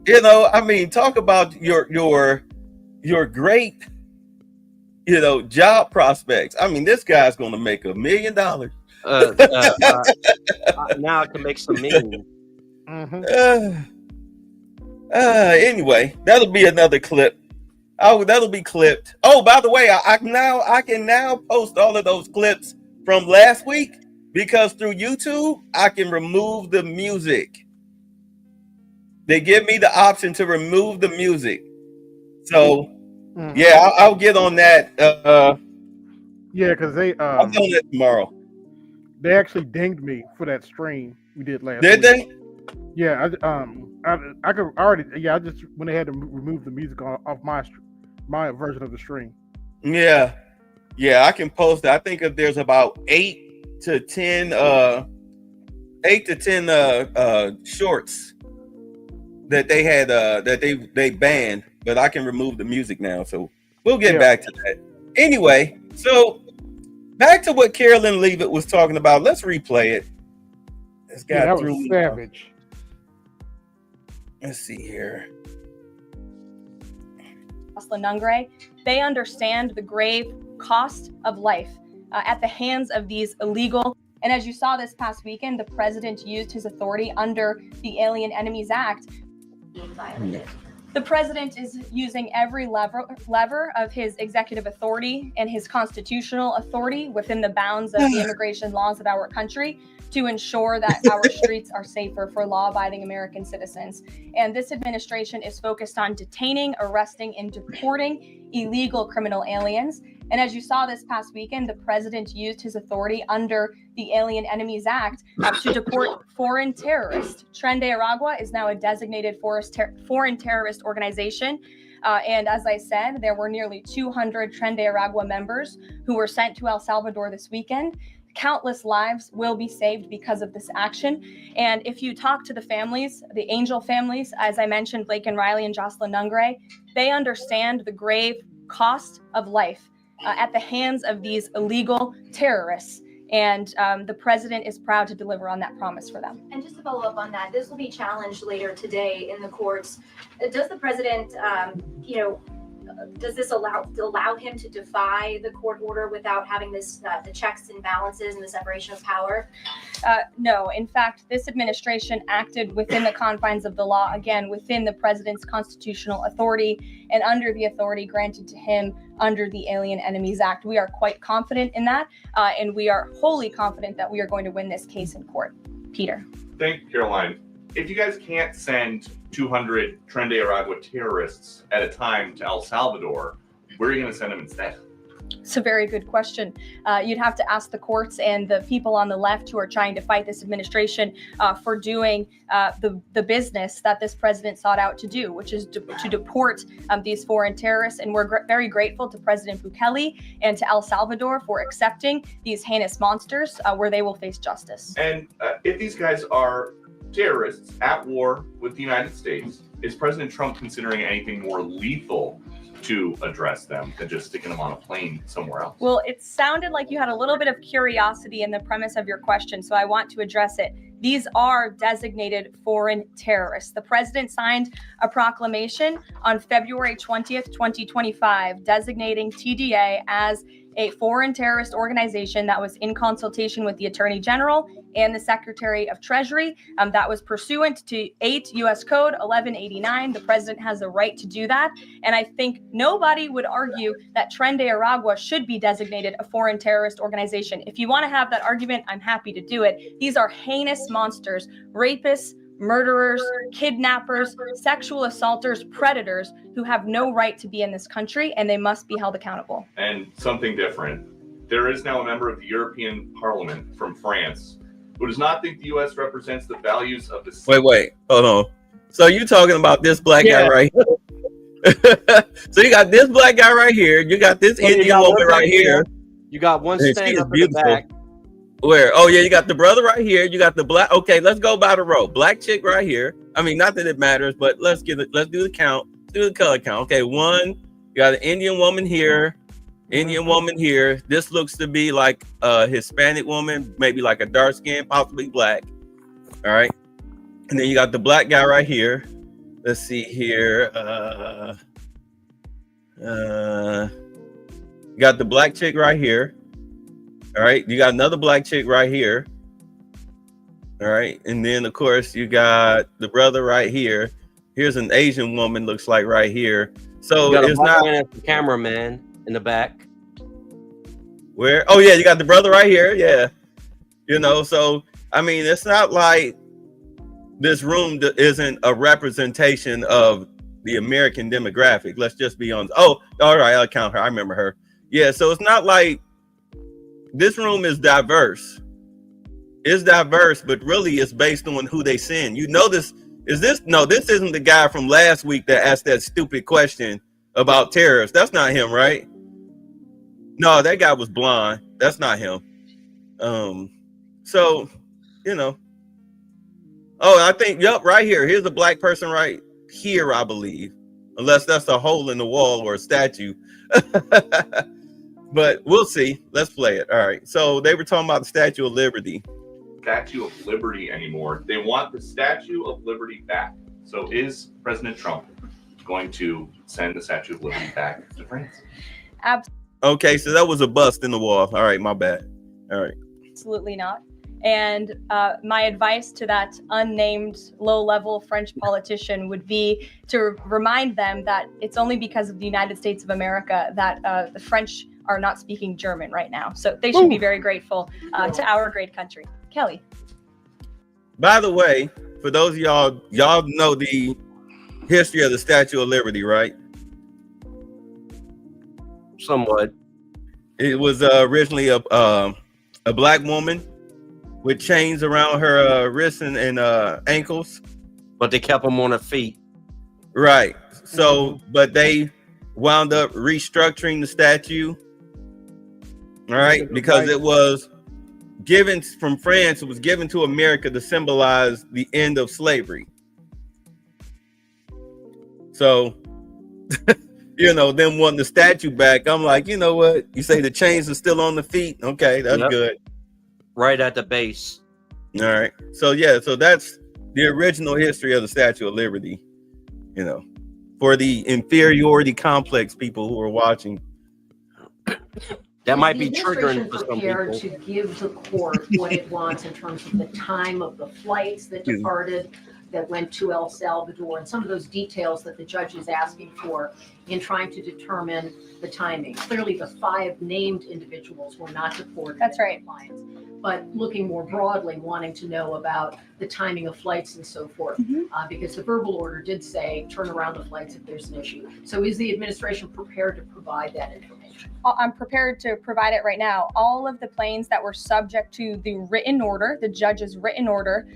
You know, I mean, talk about your great, job prospects. I mean, this guy's going to make $1 million. Now I can make some memes. Anyway, that'll be another clip. That'll be clipped. Oh, by the way, I can now post all of those clips from last week because through YouTube I can remove the music. They give me the option to remove the music. So yeah, I'll get on that. Yeah, because I'm doing it tomorrow. They actually dinged me for that stream we did last week. Did they? Yeah, I could already. Yeah, I just went ahead and removed the music off my version of the stream. Yeah, I can post it. I think if there's about 8 to 10 shorts that they had that they banned, but I can remove the music now. So we'll get back to that. Anyway, so back to what Karoline Leavitt was talking about. Let's replay it. This guy that threw was me savage. Let's see here. Nungre, they understand the grave cost of life at the hands of these illegal. And as you saw this past weekend, the president used his authority under the Alien Enemies Act. The president is using every lever of his executive authority and his constitutional authority within the bounds of the immigration laws of our country to ensure that our streets are safer for law-abiding American citizens. And this administration is focused on detaining, arresting, and deporting illegal criminal aliens. And as you saw this past weekend, the president used his authority under the Alien Enemies Act to deport foreign terrorists. Tren de Aragua is now a designated foreign terrorist organization. And as I said, there were nearly 200 Tren de Aragua members who were sent to El Salvador this weekend. Countless lives will be saved because of this action. And if you talk to the families, the Angel families, as I mentioned, Blake and Riley and Jocelyn Nungre, they understand the grave cost of life at the hands of these illegal terrorists. And the president is proud to deliver on that promise for them. And just to follow up on that, this will be challenged later today in the courts. Does the president, does this allow him to defy the court order without having this the checks and balances and the separation of power? No. In fact, this administration acted within the confines of the law, again, within the president's constitutional authority and under the authority granted to him under the Alien Enemies Act. We are quite confident in that, and we are wholly confident that we are going to win this case in court. Peter. Thank you, Caroline. If you guys can't send 200 Tren de Aragua terrorists at a time to El Salvador, where are you going to send them instead? It's a very good question. You'd have to ask the courts and the people on the left who are trying to fight this administration for doing the business that this president sought out to do, which is to deport these foreign terrorists. And we're very grateful to President Bukele and to El Salvador for accepting these heinous monsters where they will face justice. And if these guys are terrorists at war with the United States, is President Trump considering anything more lethal to address them than just sticking them on a plane somewhere else. Well, it sounded like you had a little bit of curiosity in the premise of your question, so I want to address it. These are designated foreign terrorists. The president signed a proclamation on February 20th, 2025, designating TDA as a foreign terrorist organization that was in consultation with the Attorney General and the Secretary of Treasury. That was pursuant to 8 U.S. Code 1189. The president has the right to do that. And I think nobody would argue that Tren de Aragua should be designated a foreign terrorist organization. If you want to have that argument, I'm happy to do it. These are heinous monsters, rapists, murderers, kidnappers, sexual assaulters, predators who have no right to be in this country, and they must be held accountable. And something different. There is now a member of the European Parliament from France who does not think the U.S. represents the values of the... Wait, hold on. So you talking about this black guy right here? So you got this black guy right here. You got this Indian woman right here. You got one stand up in the back. Where? Oh yeah, you got the brother right here. You got the black. Okay, let's go by the row. Black chick right here. I mean, not that it matters, but let's do the count. Do the color count. Okay, one. You got an Indian woman here. Indian woman here. This looks to be like a Hispanic woman, maybe like a dark skin, possibly black. All right. And then you got the black guy right here. Let's see here. You got the black chick right here. All right, you got another black chick right here. All right, and then of course you got the brother right here. Here's an Asian woman, looks like right here. So it's not the cameraman in the back. Where? Oh yeah, you got the brother right here. Yeah, you know. So I mean, it's not like this room isn't a representation of the American demographic. Let's just be honest. Oh, all right, I'll count her. I remember her. Yeah, so it's not like this room is diverse. It's diverse, but really it's based on who they send. You know this. Is this? No, this isn't the guy from last week that asked that stupid question about terrorists. That's not him, right? No, that guy was blonde. That's not him. So, you know. Oh, I think, yep, right here. Here's a black person right here, I believe. Unless that's a hole in the wall or a statue. But we'll see. Let's play it. All right. So they were talking about the Statue of Liberty. Statue of Liberty anymore. They want the Statue of Liberty back. So is President Trump going to send the Statue of Liberty back to France? Okay, so that was a bust in the wall. All right, my bad. All right. Absolutely not. And my advice to that unnamed low-level French politician would be to remind them that it's only because of the United States of America that the French are not speaking German right now. So they should be very grateful to our great country. Kelly. By the way, for those of y'all know the history of the Statue of Liberty, right? Somewhat. It was originally a black woman with chains around her wrists and ankles. But they kept them on her feet. Right. So, but they wound up restructuring the statue. All right. Because it was given from France. It was given to America to symbolize the end of slavery. So, you know, them wanting the statue back. I'm like, you know what? You say the chains are still on the feet. Okay, that's good. Right at the base. All right. So yeah, so that's the original history of the Statue of Liberty. You know, for the inferiority complex people who are watching. That might be triggering for some prepared people. to give the court what it wants in terms of the time of the flights that departed, that went to El Salvador, and some of those details that the judge is asking for in trying to determine the timing. Clearly, the 5 named individuals were not deported. That's right. But looking more broadly, wanting to know about the timing of flights and so forth, because the verbal order did say turn around the flights if there's an issue. So is the administration prepared to provide that information? I'm prepared to provide it right now. All of the planes that were subject to the written order, the judge's written order,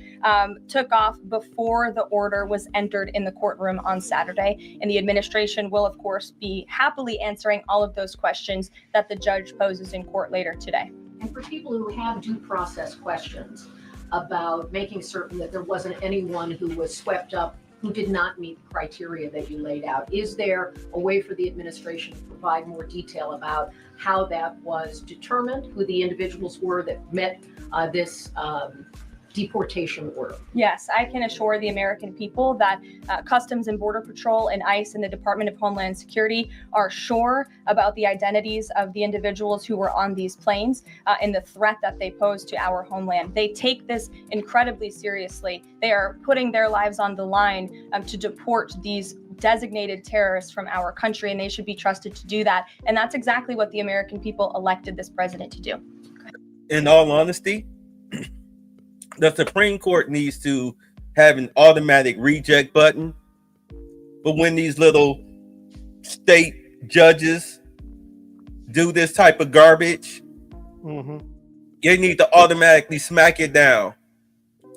took off before the order was entered in the courtroom on Saturday. And the administration will, of course, be happily answering all of those questions that the judge poses in court later today. And for people who have due process questions about making certain that there wasn't anyone who was swept up who did not meet the criteria that you laid out. Is there a way for the administration to provide more detail about how that was determined, who the individuals were that met this deportation order? Yes, I can assure the American people that Customs and Border Patrol and ICE and the Department of Homeland Security are sure about the identities of the individuals who were on these planes and the threat that they pose to our homeland. They take this incredibly seriously. They are putting their lives on the line to deport these designated terrorists from our country, and they should be trusted to do that. And that's exactly what the American people elected this president to do. In all honesty, the Supreme Court needs to have an automatic reject button. But when these little state judges do this type of garbage, they need to automatically smack it down.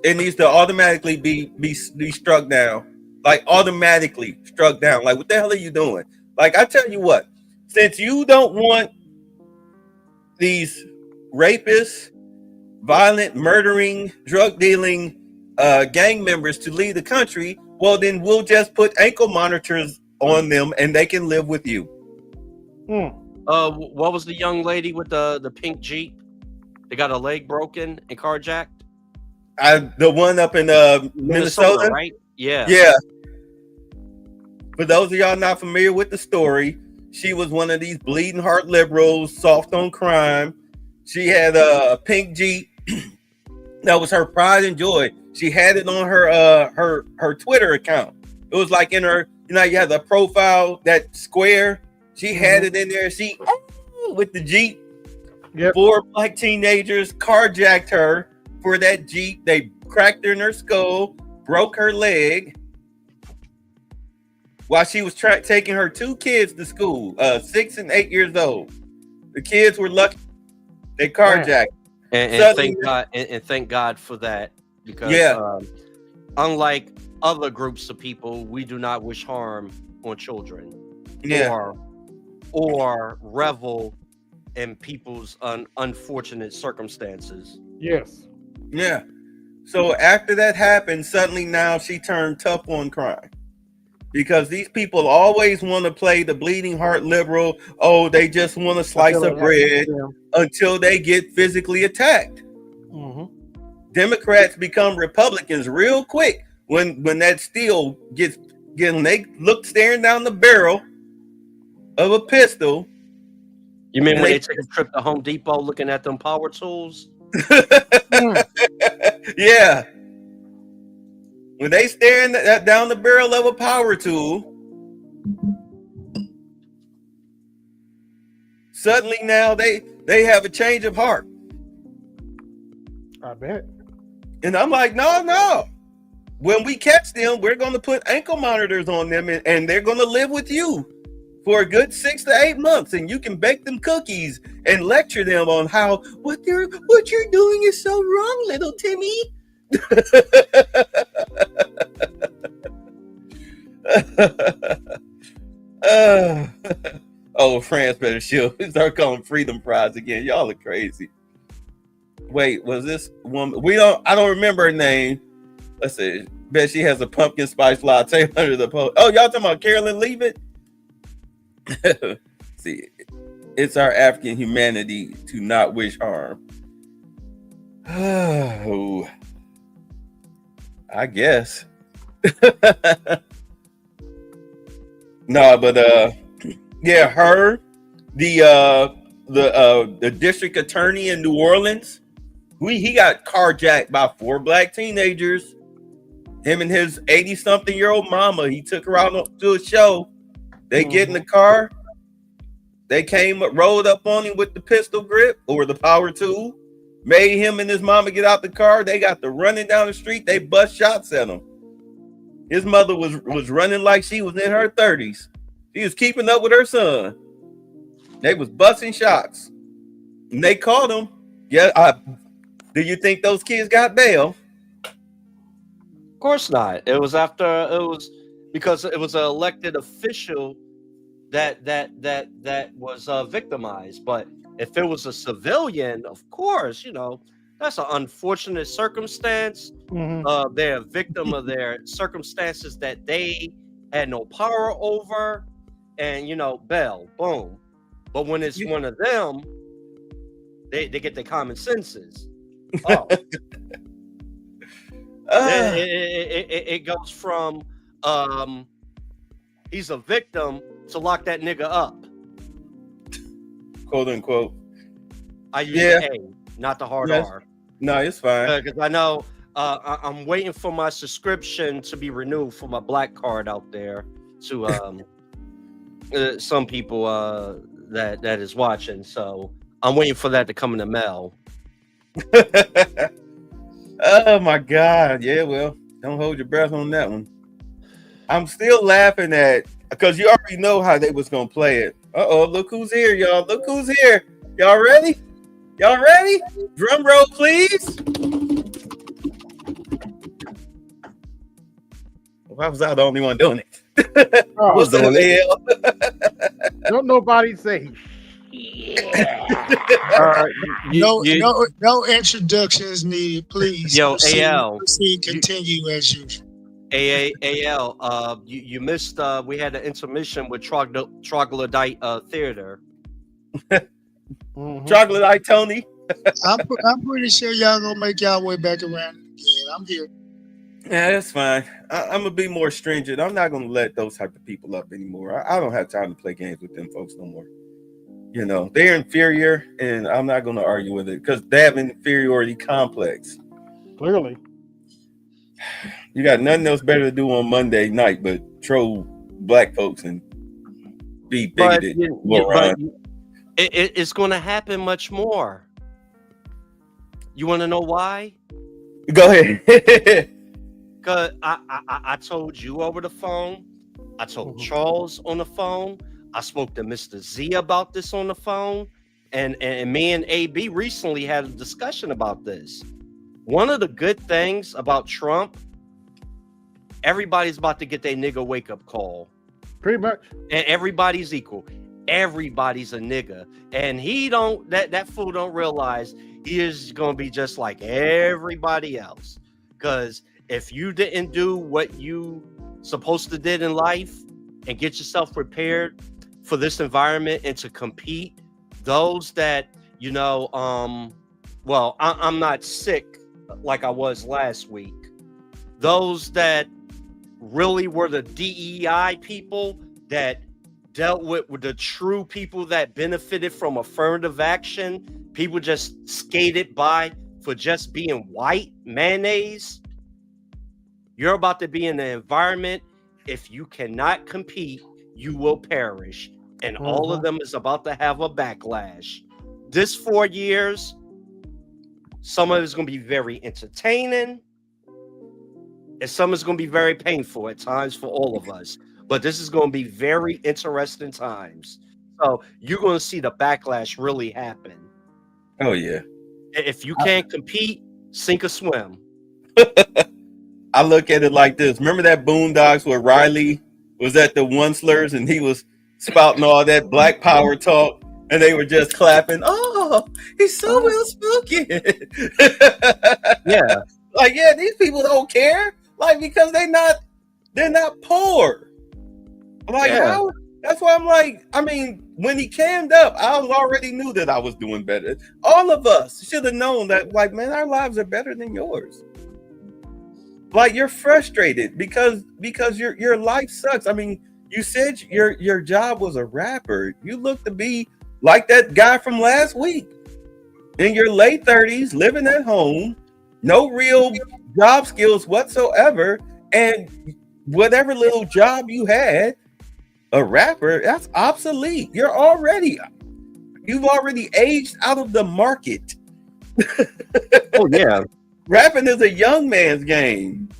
It needs to automatically be struck down. Like automatically struck down. Like, what the hell are you doing? Like, I tell you what, since you don't want these rapists, violent, murdering, drug dealing gang members to leave the country, well, then we'll just put ankle monitors on them and they can live with you. What was the young lady with the pink Jeep? They got a leg broken and carjacked? The one up in Minnesota, right? Yeah. Yeah. For those of y'all not familiar with the story, she was one of these bleeding heart liberals, soft on crime. She had a pink Jeep. That was her pride and joy. She had it on her Twitter account. It was like in her, you have the profile, that square. She had it in there. She with the Jeep. Yep. 4 black teenagers carjacked her for that Jeep. They cracked her in her skull, broke her leg, while she was taking her 2 kids to school, 6 and 8 years old. The kids were lucky. They carjacked. And thank God for that, because unlike other groups of people, we do not wish harm on children, or revel in people's unfortunate circumstances. Yes. Yeah. So after that happened, suddenly now she turned tough on crime. Because these people always want to play the bleeding heart liberal. Oh, they just want a slice of bread until they get physically attacked. Democrats become Republicans real quick when that steel gets they look staring down the barrel of a pistol. You mean when they take a trip to Home Depot looking at them power tools? Yeah. When they staring down the barrel of a power tool, suddenly now they have a change of heart. I bet. And I'm like, no. When we catch them, we're going to put ankle monitors on them, and they're going to live with you for a good 6 to 8 months, and you can bake them cookies and lecture them on how what you're doing is so wrong, little Timmy. France better start calling Freedom Prize again. Y'all are crazy. Wait, was this woman? I don't remember her name. Let's see. Bet she has a pumpkin spice latte under the post. Oh, y'all talking about Karoline Leavitt? See, it's our African humanity to not wish harm. Oh, I guess. No, but yeah, her, the district attorney in New Orleans, he got carjacked by 4 black teenagers. Him and his 80-something-year-old mama. He took her out to a show. They get in the car. They rolled up on him with the pistol grip or the power tool. Made him and his mama get out the car. They got to running down the street. They bust shots at him. His mother was running like she was in her 30s. She was keeping up with her son. They was busting shots. And they caught him. Yeah. Do you think those kids got bail? Of course not. It was because it was an elected official that was victimized. But if it was a civilian, of course, That's an unfortunate circumstance. They're a victim of their circumstances that they had no power over, and bell, boom. But when it's one of them, they get their common senses. Oh, it goes from he's a victim to lock that nigga up, quote unquote. I use the A, not the hard R. No, it's fine. Because I know I'm waiting for my subscription to be renewed for my black card out there to some people that is watching. So I'm waiting for that to come in the mail. Oh my God. Yeah, well, don't hold your breath on that one. I'm still laughing at, because you already know how they was gonna play it. Look who's here, y'all. Look who's here. Y'all ready? Y'all ready? Drum roll, please. Why was I the only one doing it? Oh, doing it? Don't nobody say. No introductions needed, please. Yo, AL. Continue as usual. AL, you missed. We had an intermission with Troglodyte Theater. Troglodyte Tony. I'm pretty sure y'all gonna make y'all way back around again. I'm here. Yeah, that's fine. I'm gonna be more stringent. I'm not gonna let those type of people up anymore. I don't have time to play games with them folks no more. They're inferior, and I'm not gonna argue with it because they have an inferiority complex. Clearly. You got nothing else better to do on Monday night but troll black folks and be bigoted. It's going to happen much more. You want to know why? Go ahead. Because I told you over the phone. I told Charles on the phone. I spoke to Mr. Z about this on the phone. And me and AB recently had a discussion about this. One of the good things about Trump, everybody's about to get their nigga wake-up call. Pretty much. And everybody's equal. Everybody's a nigga. And that fool don't realize he is going to be just like everybody else. Because if you didn't do what you supposed to did in life and get yourself prepared for this environment and to compete, those that, I'm not sick like I was last week. Those that really were the DEI people that dealt with the true people that benefited from affirmative action, people just skated by for just being white mayonnaise. You're about to be in an environment, if you cannot compete, you will perish. And all of them is about to have a backlash. This 4 years, some of it's going to be very entertaining, and some is going to be very painful at times for all of us. But this is going to be very interesting times. So you're going to see the backlash really happen. Oh, yeah. If you can't compete, sink or swim. I look at it like this. Remember that Boondocks where Riley was at the Oncelers and he was spouting all that black power talk and they were just clapping. Oh, he's so well spoken. Yeah. Like, yeah, these people don't care. Like, because they're not poor. Like, how? That's why I'm like, when he cammed up, I already knew that I was doing better. All of us should have known that, like, man, our lives are better than yours. Like, you're frustrated because your life sucks. You said your job was a rapper. You look to be like that guy from last week. In your late 30s, living at home, no real job skills whatsoever, and whatever little job you had, a rapper, that's obsolete. You've already aged out of the market. Oh yeah. Rapping is a young man's game.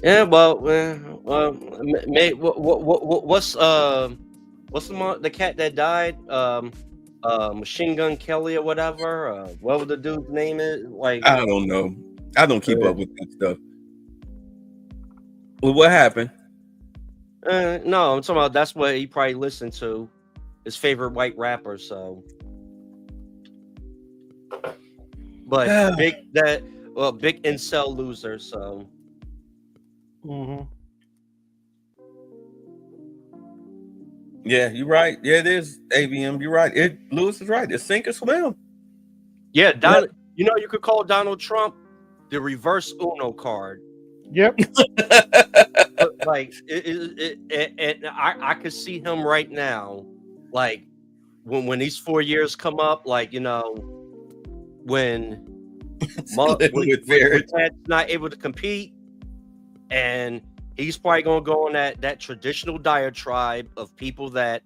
Yeah, well, what's the cat that died? Machine Gun Kelly or whatever. What was the dude's name? Like, I don't know. I don't keep up with that stuff. Well, what happened? No, I'm talking about that's what he probably listened to, his favorite white rapper. So But big incel loser. So. Yeah, you're right. Yeah, it is ABM. You're right. Lewis is right. It's sink or swim. Yeah, you know, you could call Donald Trump the reverse Uno card. Yep. Like, I could see him right now, like when these 4 years come up, like, you know, when Ted's not able to compete, and he's probably gonna go on that traditional diatribe of people that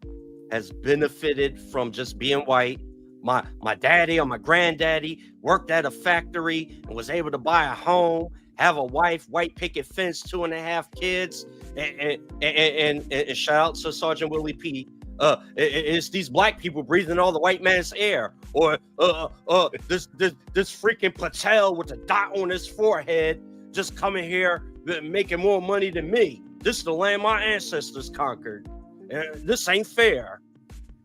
has benefited from just being white. My daddy or my granddaddy worked at a factory and was able to buy a home, have a wife, white picket fence, 2.5 kids, and shout out to Sergeant Willie P. It's these black people breathing all the white man's air, or this freaking Patel with a dot on his forehead just coming here making more money than me. This is the land my ancestors conquered. This ain't fair.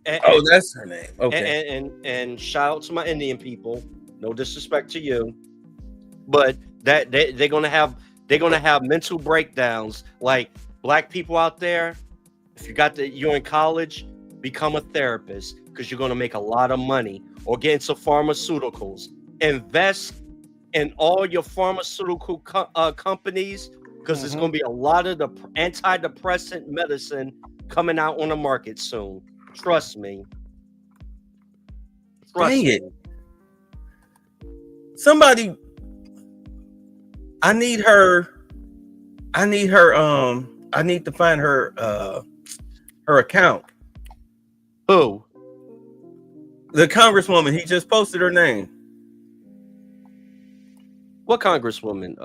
That's her name. Okay. And shout out to my Indian people. No disrespect to you, but that they're gonna have mental breakdowns. Like, black people out there, if you're in college, become a therapist, because you're gonna make a lot of money, or get into pharmaceuticals. Invest in all your pharmaceutical companies, because there's gonna be a lot of the antidepressant medicine coming out on the market soon. Trust me. Dang it. Somebody, I need to find her account. Who? The congresswoman. He just posted her name. What congresswoman?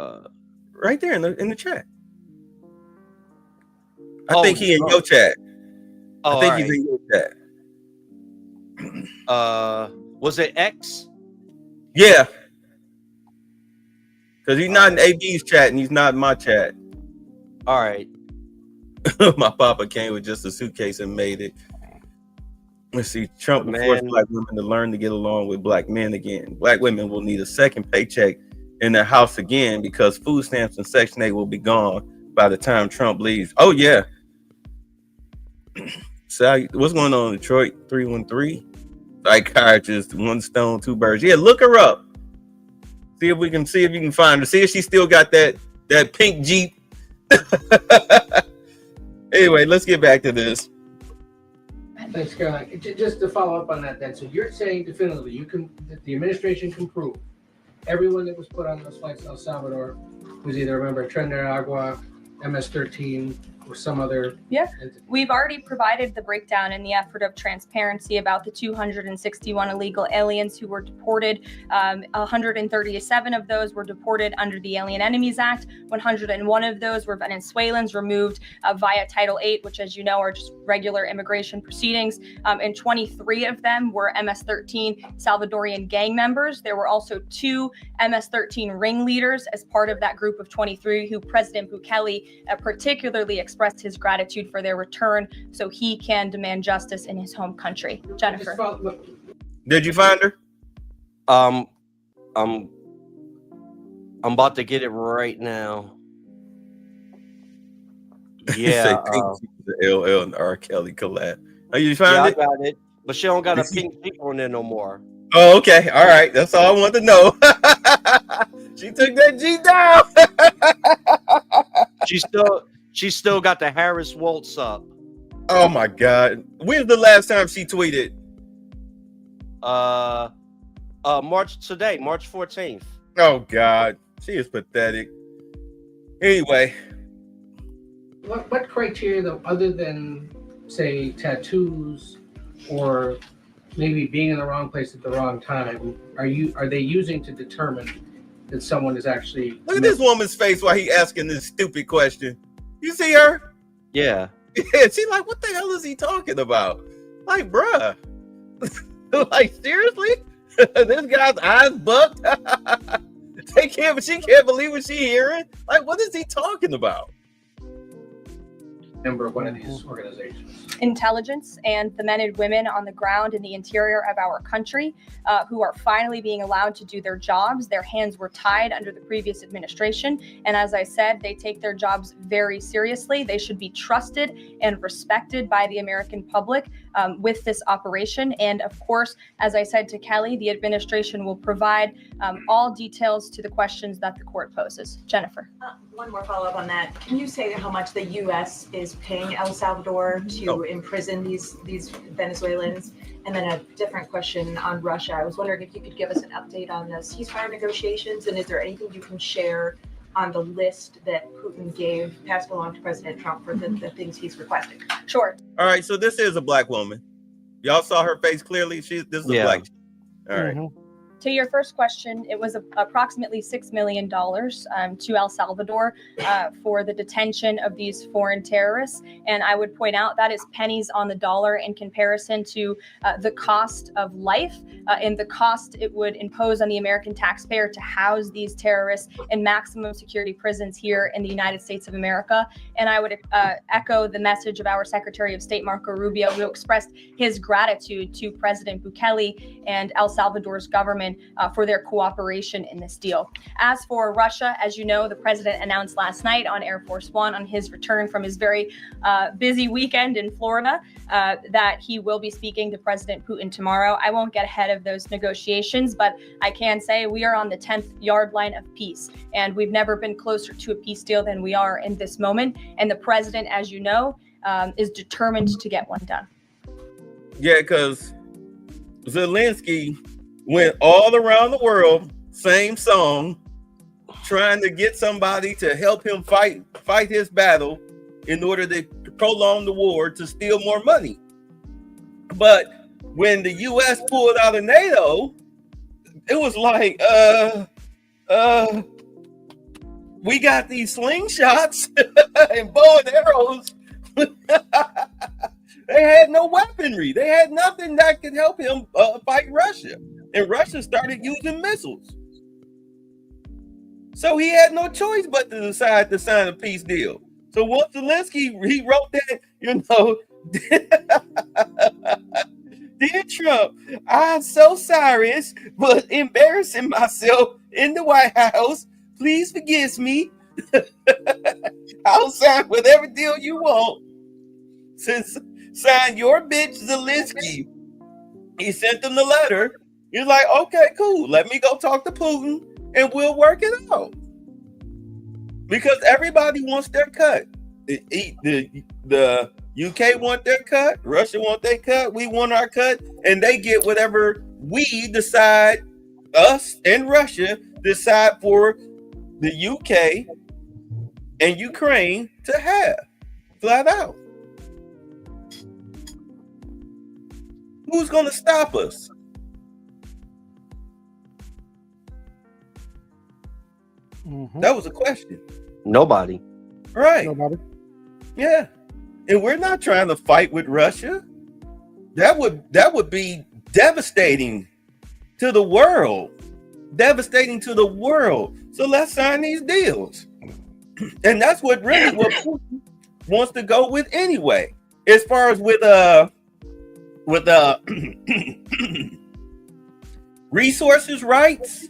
Right there in the chat. I think he in your chat. I think he's in your chat. Was it X? Yeah. Because he's not in AB's chat and he's not in my chat. All right. My papa came with just a suitcase and made it. Let's see. Trump will force black women to learn to get along with black men again. Black women will need a second paycheck in their house again, because food stamps and Section 8 will be gone by the time Trump leaves. Oh, yeah. So what's going on in Detroit? 313? Psychiatrist, 1 stone, 2 birds. Yeah, look her up. See if you can find her. See if she still got that pink Jeep. Anyway, let's get back to this. Thanks, Caroline. Just to follow up on that, then. So you're saying definitively the administration can prove everyone that was put on those flights to El Salvador was either a member of Trinidad Agua, MS-13, or some other entity. We've already provided the breakdown in the effort of transparency about the 261 illegal aliens who were deported. 137 of those were deported under the Alien Enemies Act. 101 of those were Venezuelans removed via Title 8, which, as you know, are just regular immigration proceedings. And 23 of them were MS-13 Salvadorian gang members. There were also 2 MS-13 ringleaders as part of that group of 23 who President Bukele particularly expressed his gratitude for their return so he can demand justice in his home country. Jennifer. Did you find her? I'm about to get it right now. Yeah. The LL and R. Kelly collab. Oh, you found it? I got it. But she don't got a pink Jeep on there no more. Oh, okay. All right. That's all I want to know. She took that Jeep down. She still got the Harris Waltz up. Oh my God. When's the last time she tweeted? March 14th. Oh God. She is pathetic. Anyway. What criteria, though, other than, say, tattoos or maybe being in the wrong place at the wrong time, are they using to determine that someone is actually... Look at this woman's face while he asking this stupid question. You see her? Yeah. Yeah, she's like, what the hell is he talking about? Like, bruh. Like, seriously? This guy's eyes bucked? She can't believe what she's hearing? Like, what is he talking about? member of one of these organizations? Intelligence and the men and women on the ground in the interior of our country who are finally being allowed to do their jobs. Their hands were tied under the previous administration. And as I said, they take their jobs very seriously. They should be trusted and respected by the American public with this operation. And of course, as I said to Kelly, the administration will provide all details to the questions that the court poses. Jennifer. One more follow-up on that. Can you say how much the U.S. is paying El Salvador to imprison these Venezuelans? And then a different question on Russia. I was wondering if you could give us an update on the ceasefire negotiations, and is there anything you can share on the list that Putin passed along to President Trump for the things he's requesting? Sure. All right, so this is a black woman. Y'all saw her face clearly. This is a black. All right. To your first question, it was approximately $6 million to El Salvador for the detention of these foreign terrorists. And I would point out that is pennies on the dollar in comparison to the cost of life and the cost it would impose on the American taxpayer to house these terrorists in maximum security prisons here in the United States of America. And I would echo the message of our Secretary of State, Marco Rubio, who expressed his gratitude to President Bukele and El Salvador's government for their cooperation in this deal. As for Russia, as you know, the president announced last night on Air Force One on his return from his very busy weekend in Florida that he will be speaking to President Putin tomorrow. I won't get ahead of those negotiations, but I can say we are on the 10th yard line of peace, and we've never been closer to a peace deal than we are in this moment. And the president, as you know, is determined to get one done. Yeah, because Zelensky went all around the world, same song, trying to get somebody to help him fight his battle in order to prolong the war to steal more money. But when the U.S. pulled out of NATO, it was like, we got these slingshots and bow and arrows. They had no weaponry. They had nothing that could help him fight Russia. And Russia started using missiles. So he had no choice but to decide to sign a peace deal. So once Zelensky, he wrote that, Dear Trump, I'm so sorry, but embarrassing myself in the White House. Please forgive me. I'll sign whatever deal you want. Sign your bitch Zelensky. He sent them the letter. He's like, okay, cool. Let me go talk to Putin and we'll work it out. Because everybody wants their cut. The UK want their cut. Russia want their cut. We want our cut. And they get whatever we decide, us and Russia decide for the UK and Ukraine to have. Flat out. Who's going to stop us? That was a question. Nobody. Right. Nobody. Yeah. And we're not trying to fight with Russia. That would be devastating to the world. Devastating to the world. So let's sign these deals. And that's what Putin wants to go with anyway. As far as with resources rights,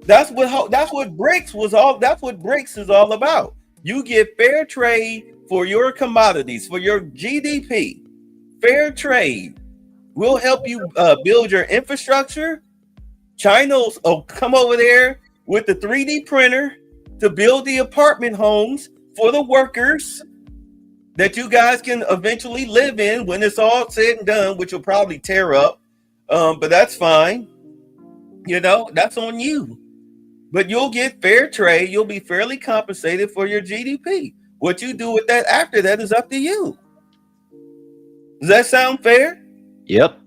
that's what BRICS was all. That's what BRICS is all about. You get fair trade for your commodities, for your GDP. Fair trade will help you build your infrastructure. China will come over there with the 3D printer to build the apartment homes for the workers that you guys can eventually live in when it's all said and done, which will probably tear up. But that's fine. That's on you. But you'll get fair trade. You'll be fairly compensated for your GDP. What you do with that after that is up to you. Does that sound fair? Yep.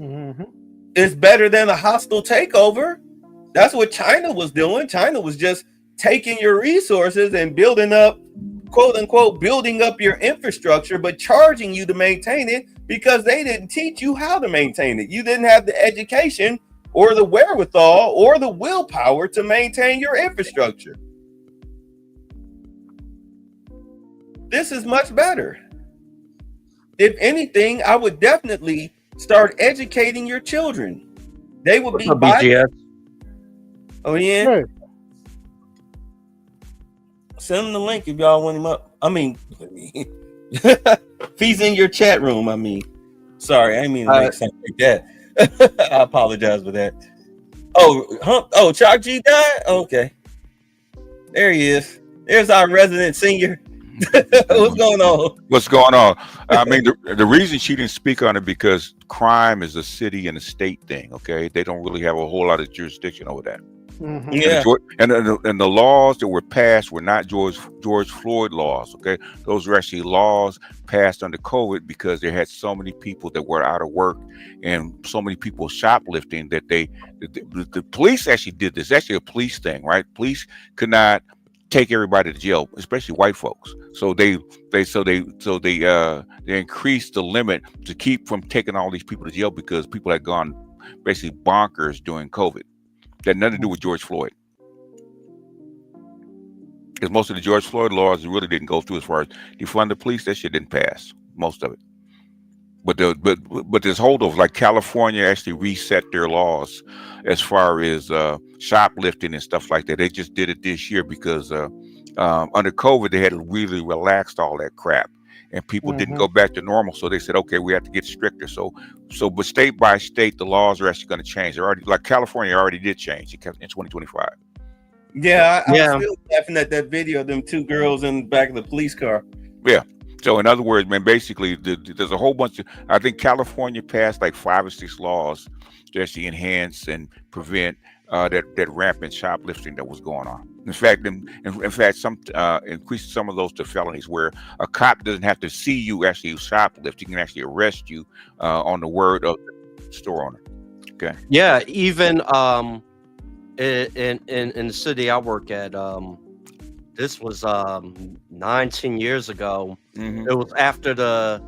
Mm-hmm. It's better than a hostile takeover. That's what China was doing. China was just taking your resources and building up, quote unquote, building up your infrastructure, but charging you to maintain it because they didn't teach you how to maintain it. You didn't have the education or the wherewithal or the willpower to maintain your infrastructure. This is much better. If anything, I would definitely start educating your children. They would be BGS. Oh yeah. Hey. Send him the link if y'all want him up. I mean, if he's in your chat room, I mean. Sorry, I didn't mean to make something like that. I apologize for that. Oh, Chalk G died? Okay. There he is. There's our resident senior. What's going on? What's going on? I mean, the reason she didn't speak on it because crime is a city and a state thing. Okay, they don't really have a whole lot of jurisdiction over that. Mm-hmm. Yeah, and the laws that were passed were not George Floyd laws. Okay, those were actually laws passed under COVID because they had so many people that were out of work and so many people shoplifting that the police actually did this. It's actually a police thing, right? Police could not take everybody to jail, especially white folks. So they increased the limit to keep from taking all these people to jail because people had gone basically bonkers during COVID. That had nothing to do with George Floyd. Because most of the George Floyd laws really didn't go through as far as defund the police. That shit didn't pass, most of it. But this holdover, like California actually reset their laws as far as shoplifting and stuff like that. They just did it this year because under COVID, they had really relaxed all that crap. And people didn't go back to normal. So they said, okay, we have to get stricter. But state by state, the laws are actually going to change. They're already, like California already did change in 2025. Yeah, I was still laughing at that video of them two girls in the back of the police car. Yeah. So in other words, man, basically there's a whole bunch of, I think California passed like 5 or 6 laws to actually enhance and prevent that rampant shoplifting that was going on. In fact, some increased some of those to felonies where a cop doesn't have to see you actually shoplift. He can actually arrest you on the word of the store owner. Okay. Yeah, even in the city I work at, this was 19 years ago. Mm-hmm. It was after the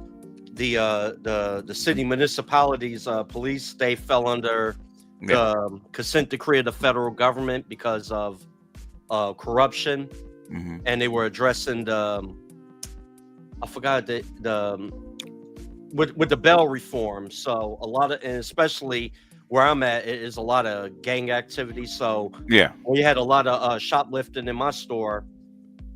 city municipalities police, they fell under the consent decree of the federal government because of corruption, and they were addressing the with the bail reform. So a lot of, and especially where I'm at, it is a lot of gang activity. So we had a lot of shoplifting in my store.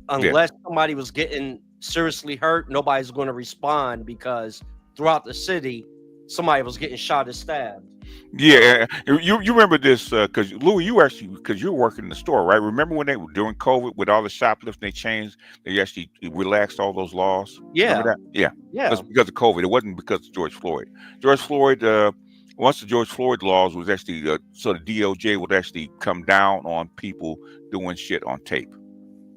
Unless somebody was getting seriously hurt, nobody's going to respond because throughout the city, somebody was getting shot and stabbed. Yeah, you remember this because Louis, because you were working in the store, right? Remember when they were during COVID with all the shoplifting, they actually relaxed all those laws. Yeah, remember that? Yeah. It was because of COVID. It wasn't because of George Floyd. Once the George Floyd laws was actually so the DOJ would actually come down on people doing shit on tape.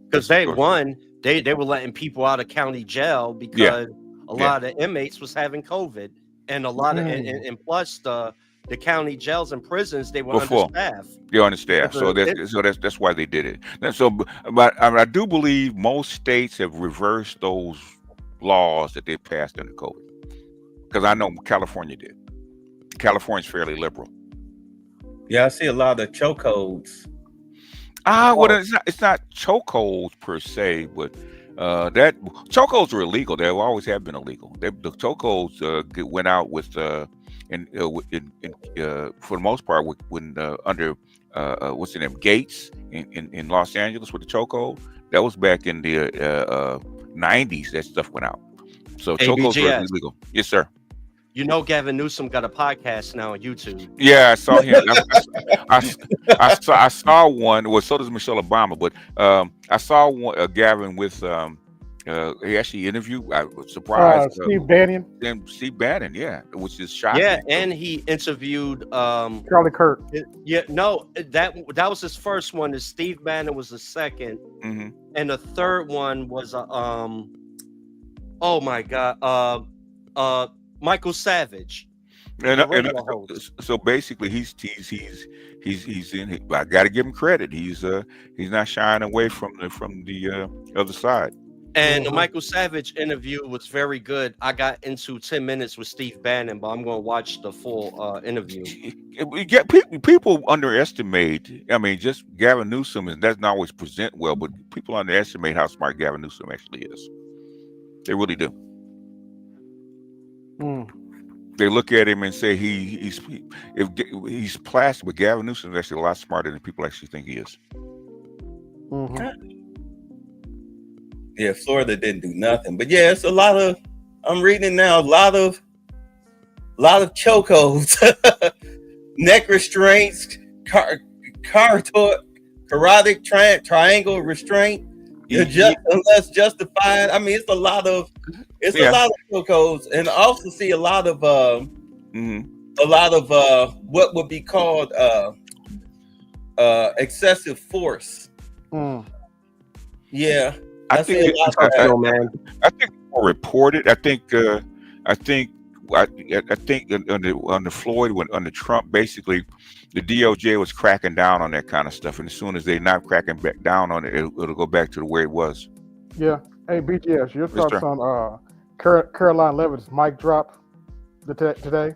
Because they were letting people out of county jail because a lot of the inmates was having COVID, and a lot of and plus the county jails and prisons, they were understaffed. They're understaffed, so that's why they did it. And so, but I do believe most states have reversed those laws that they passed under COVID, because I know California did. California's fairly liberal. Yeah, I see a lot of chokeholds. Well, it's not chokeholds per se, but that chokeholds are illegal. They always have been illegal. The chokeholds went out with for the most part when under what's the name, Gates in Los Angeles with the chokehold. That was back in the 90s. That stuff went out. So chokeholds are illegal. Yes, sir. You know, Gavin Newsom got a podcast now on YouTube. Yeah, I saw him. I saw one. Well, so does Michelle Obama. But I saw one, Gavin with. He actually interviewed. I was surprised. Steve Bannon. Steve Bannon, yeah, which is shocking. Yeah, and he interviewed Charlie Kirk. Yeah, no, that was his first one. And Steve Bannon was the second, and the third one was oh my God, Michael Savage. And so basically, he's in. I got to give him credit. He's not shying away from the other side. And the Michael Savage interview was very good. I got into 10 minutes with Steve Bannon, but I'm going to watch the full interview. People underestimate. I mean, just Gavin Newsom doesn't always present well, but people underestimate how smart Gavin Newsom actually is. They really do. Mm. They look at him and say he's plastic, but Gavin Newsom is actually a lot smarter than people actually think he is. Mm-hmm. Yeah, Florida didn't do nothing, but yeah, it's a lot of. I'm reading now, a lot of chokeholds, neck restraints, carotid triangle restraint, unless justified. I mean, it's a lot of chokeholds, and I also see a lot of what would be called excessive force. Yeah, I think more reported. I think under Floyd, under Trump, basically the DOJ was cracking down on that kind of stuff, and as soon as they're not cracking back down on it, it'll go back to the way it was. Yeah. Hey, BTS, your thoughts on Caroline Levitt's mic drop today?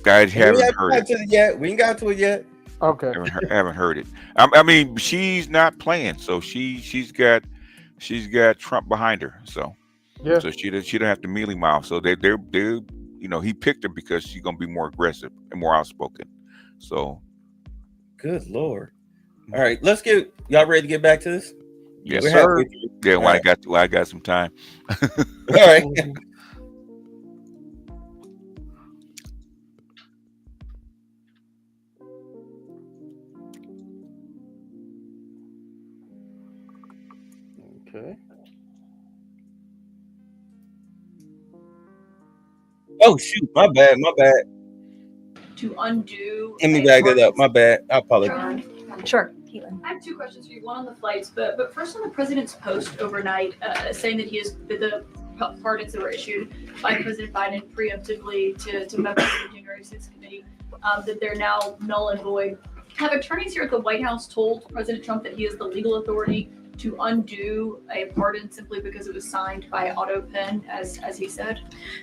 Guys, haven't heard it yet. We ain't got to it yet. Okay. Haven't heard it. I mean, she's not playing, so she's got Trump behind her, so yeah. So she don't have to mealy mouth. So they're he picked her because she's gonna be more aggressive and more outspoken. So, good Lord. All right, let's get y'all ready to get back to this. Yes, sir. Yeah, I got some time. All right. Okay. Oh shoot, my bad. To undo. Let me back it up. My bad. I apologize. Sure. I have two questions for you. One on the flights, but first on the president's post overnight, saying that the pardons that were issued by President Biden preemptively to members of the January 6th committee, that they're now null and void. Have attorneys here at the White House told President Trump that he has the legal authority to undo a pardon simply because it was signed by auto pen, as he said?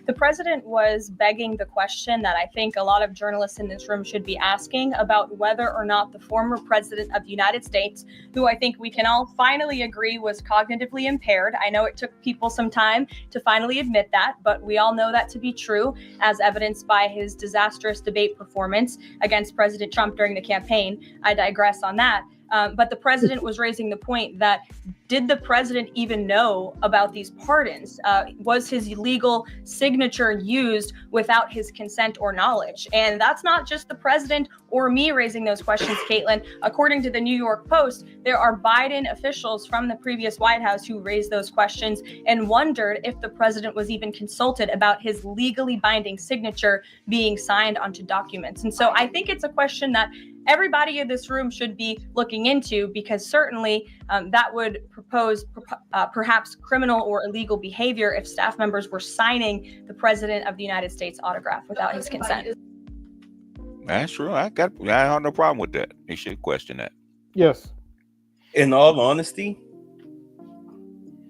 The president was begging the question that I think a lot of journalists in this room should be asking about whether or not the former president of the United States, who I think we can all finally agree was cognitively impaired. I know it took people some time to finally admit that, but we all know that to be true, as evidenced by his disastrous debate performance against President Trump during the campaign. I digress on that. But the president was raising the point that, did the president even know about these pardons? Was his legal signature used without his consent or knowledge? And that's not just the president or me raising those questions, Caitlin. According to the New York Post, there are Biden officials from the previous White House who raised those questions and wondered if the president was even consulted about his legally binding signature being signed onto documents. And so I think it's a question that everybody in this room should be looking into, because certainly that would propose perhaps criminal or illegal behavior if staff members were signing the president of the United States autograph without his consent. That's true. I have no problem with that. You should question that. Yes. In all honesty,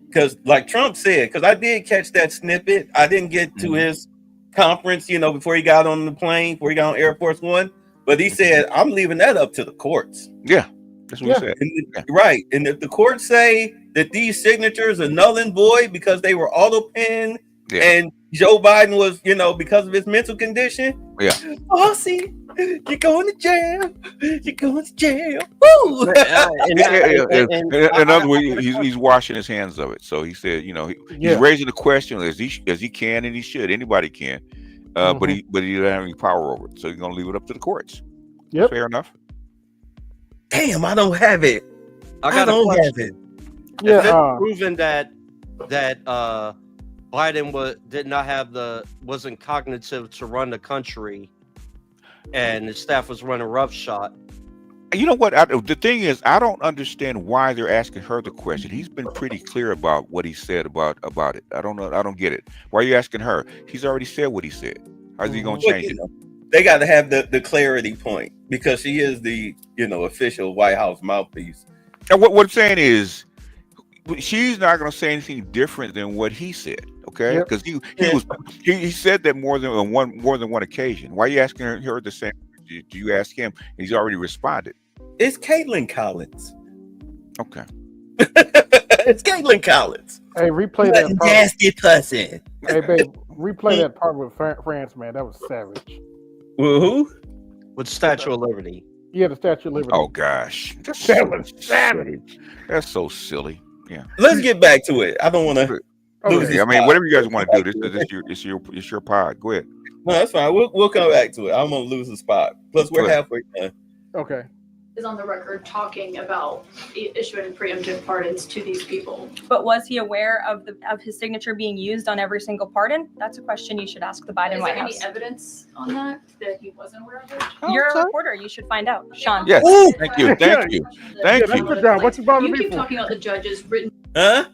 because like Trump said, because I did catch that snippet. I didn't get to his conference, before he got on the plane, before he got on Air Force One. But he said, I'm leaving that up to the courts. Yeah, that's what he said. Right. And if the courts say that these signatures are null and void because they were auto pen and Joe Biden was, because of his mental condition. Yeah. Oh, see, you're going to jail. You're going to jail. Woo! In other words, he's washing his hands of it. So he said, he's raising the question as he can and he should. Anybody can. But he doesn't have any power over it, so he's gonna leave it up to the courts. Yep. Fair enough. Damn, I don't have it. I don't have it. Yeah, if it's proven that Biden wasn't cognitive to run the country, and his staff was running roughshod. You know what? The thing is, I don't understand why they're asking her the question. He's been pretty clear about what he said about it. I don't know. I don't get it. Why are you asking her? He's already said what he said. How's he going to change it? They got to have the clarity point, because she is the official White House mouthpiece. And what I'm saying is, she's not going to say anything different than what he said. Okay, because he said that more than one occasion. Why are you asking her the same? Do you ask him? He's already responded. It's Caitlin Collins. Okay. It's Caitlin Collins. Hey, replay that part. Nasty pussy. Hey, babe, replay that part with France, man. That was savage. Who? With Statue of Liberty. Yeah, the Statue of Liberty. Oh gosh, That so was savage. silly. That's so silly. Yeah. Let's get back to it. I don't want to lose Okay, this I mean, pod. whatever you guys want to do, it's your pod. Go ahead. No, that's fine. We'll come back to it. I'm gonna lose the spot. Plus, we're Go ahead. halfway done. Okay. Is on the record talking about issuing preemptive pardons to these people. But was he aware of his signature being used on every single pardon? That's a question you should ask the Biden Is White there House. any evidence on that he wasn't aware of it? You're a reporter. You should find out, Sean. Yes. Ooh. Thank you. Thank you. Thank That's you. good job. What you bothering You me keep for? talking about the judge's written. Huh?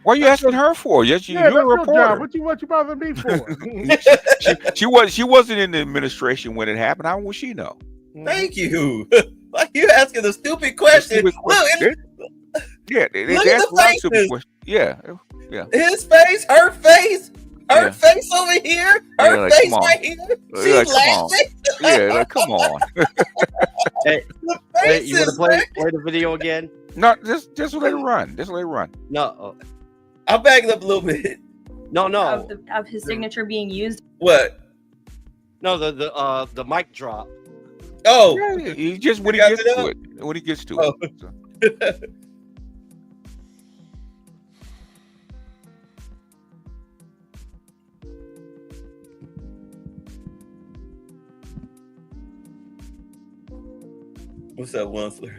What are you asking her for? Yes, Yeah, you're a that's your job. reporter. What you bothering me for? She wasn't in the administration when it happened. How would she know? Thank you. Like you asking a stupid question. Look, Yeah, Look they at asked the a lot of stupid faces. questions. Yeah, yeah. his face, her face, her Yeah. face over here, Yeah, her like, face come on. right here. Yeah, She's like, come on. laughing. Yeah, like, come on. Hey, The hey, you want to faces, play man. the video again? No, just let it run. Just let it run. No, I'll back it up a little bit. no. Of his signature being used. What? No, the mic drop. Oh, Yeah, he just when he got gets it to up? it. When he gets to Oh. it. So. What's up, Wensler?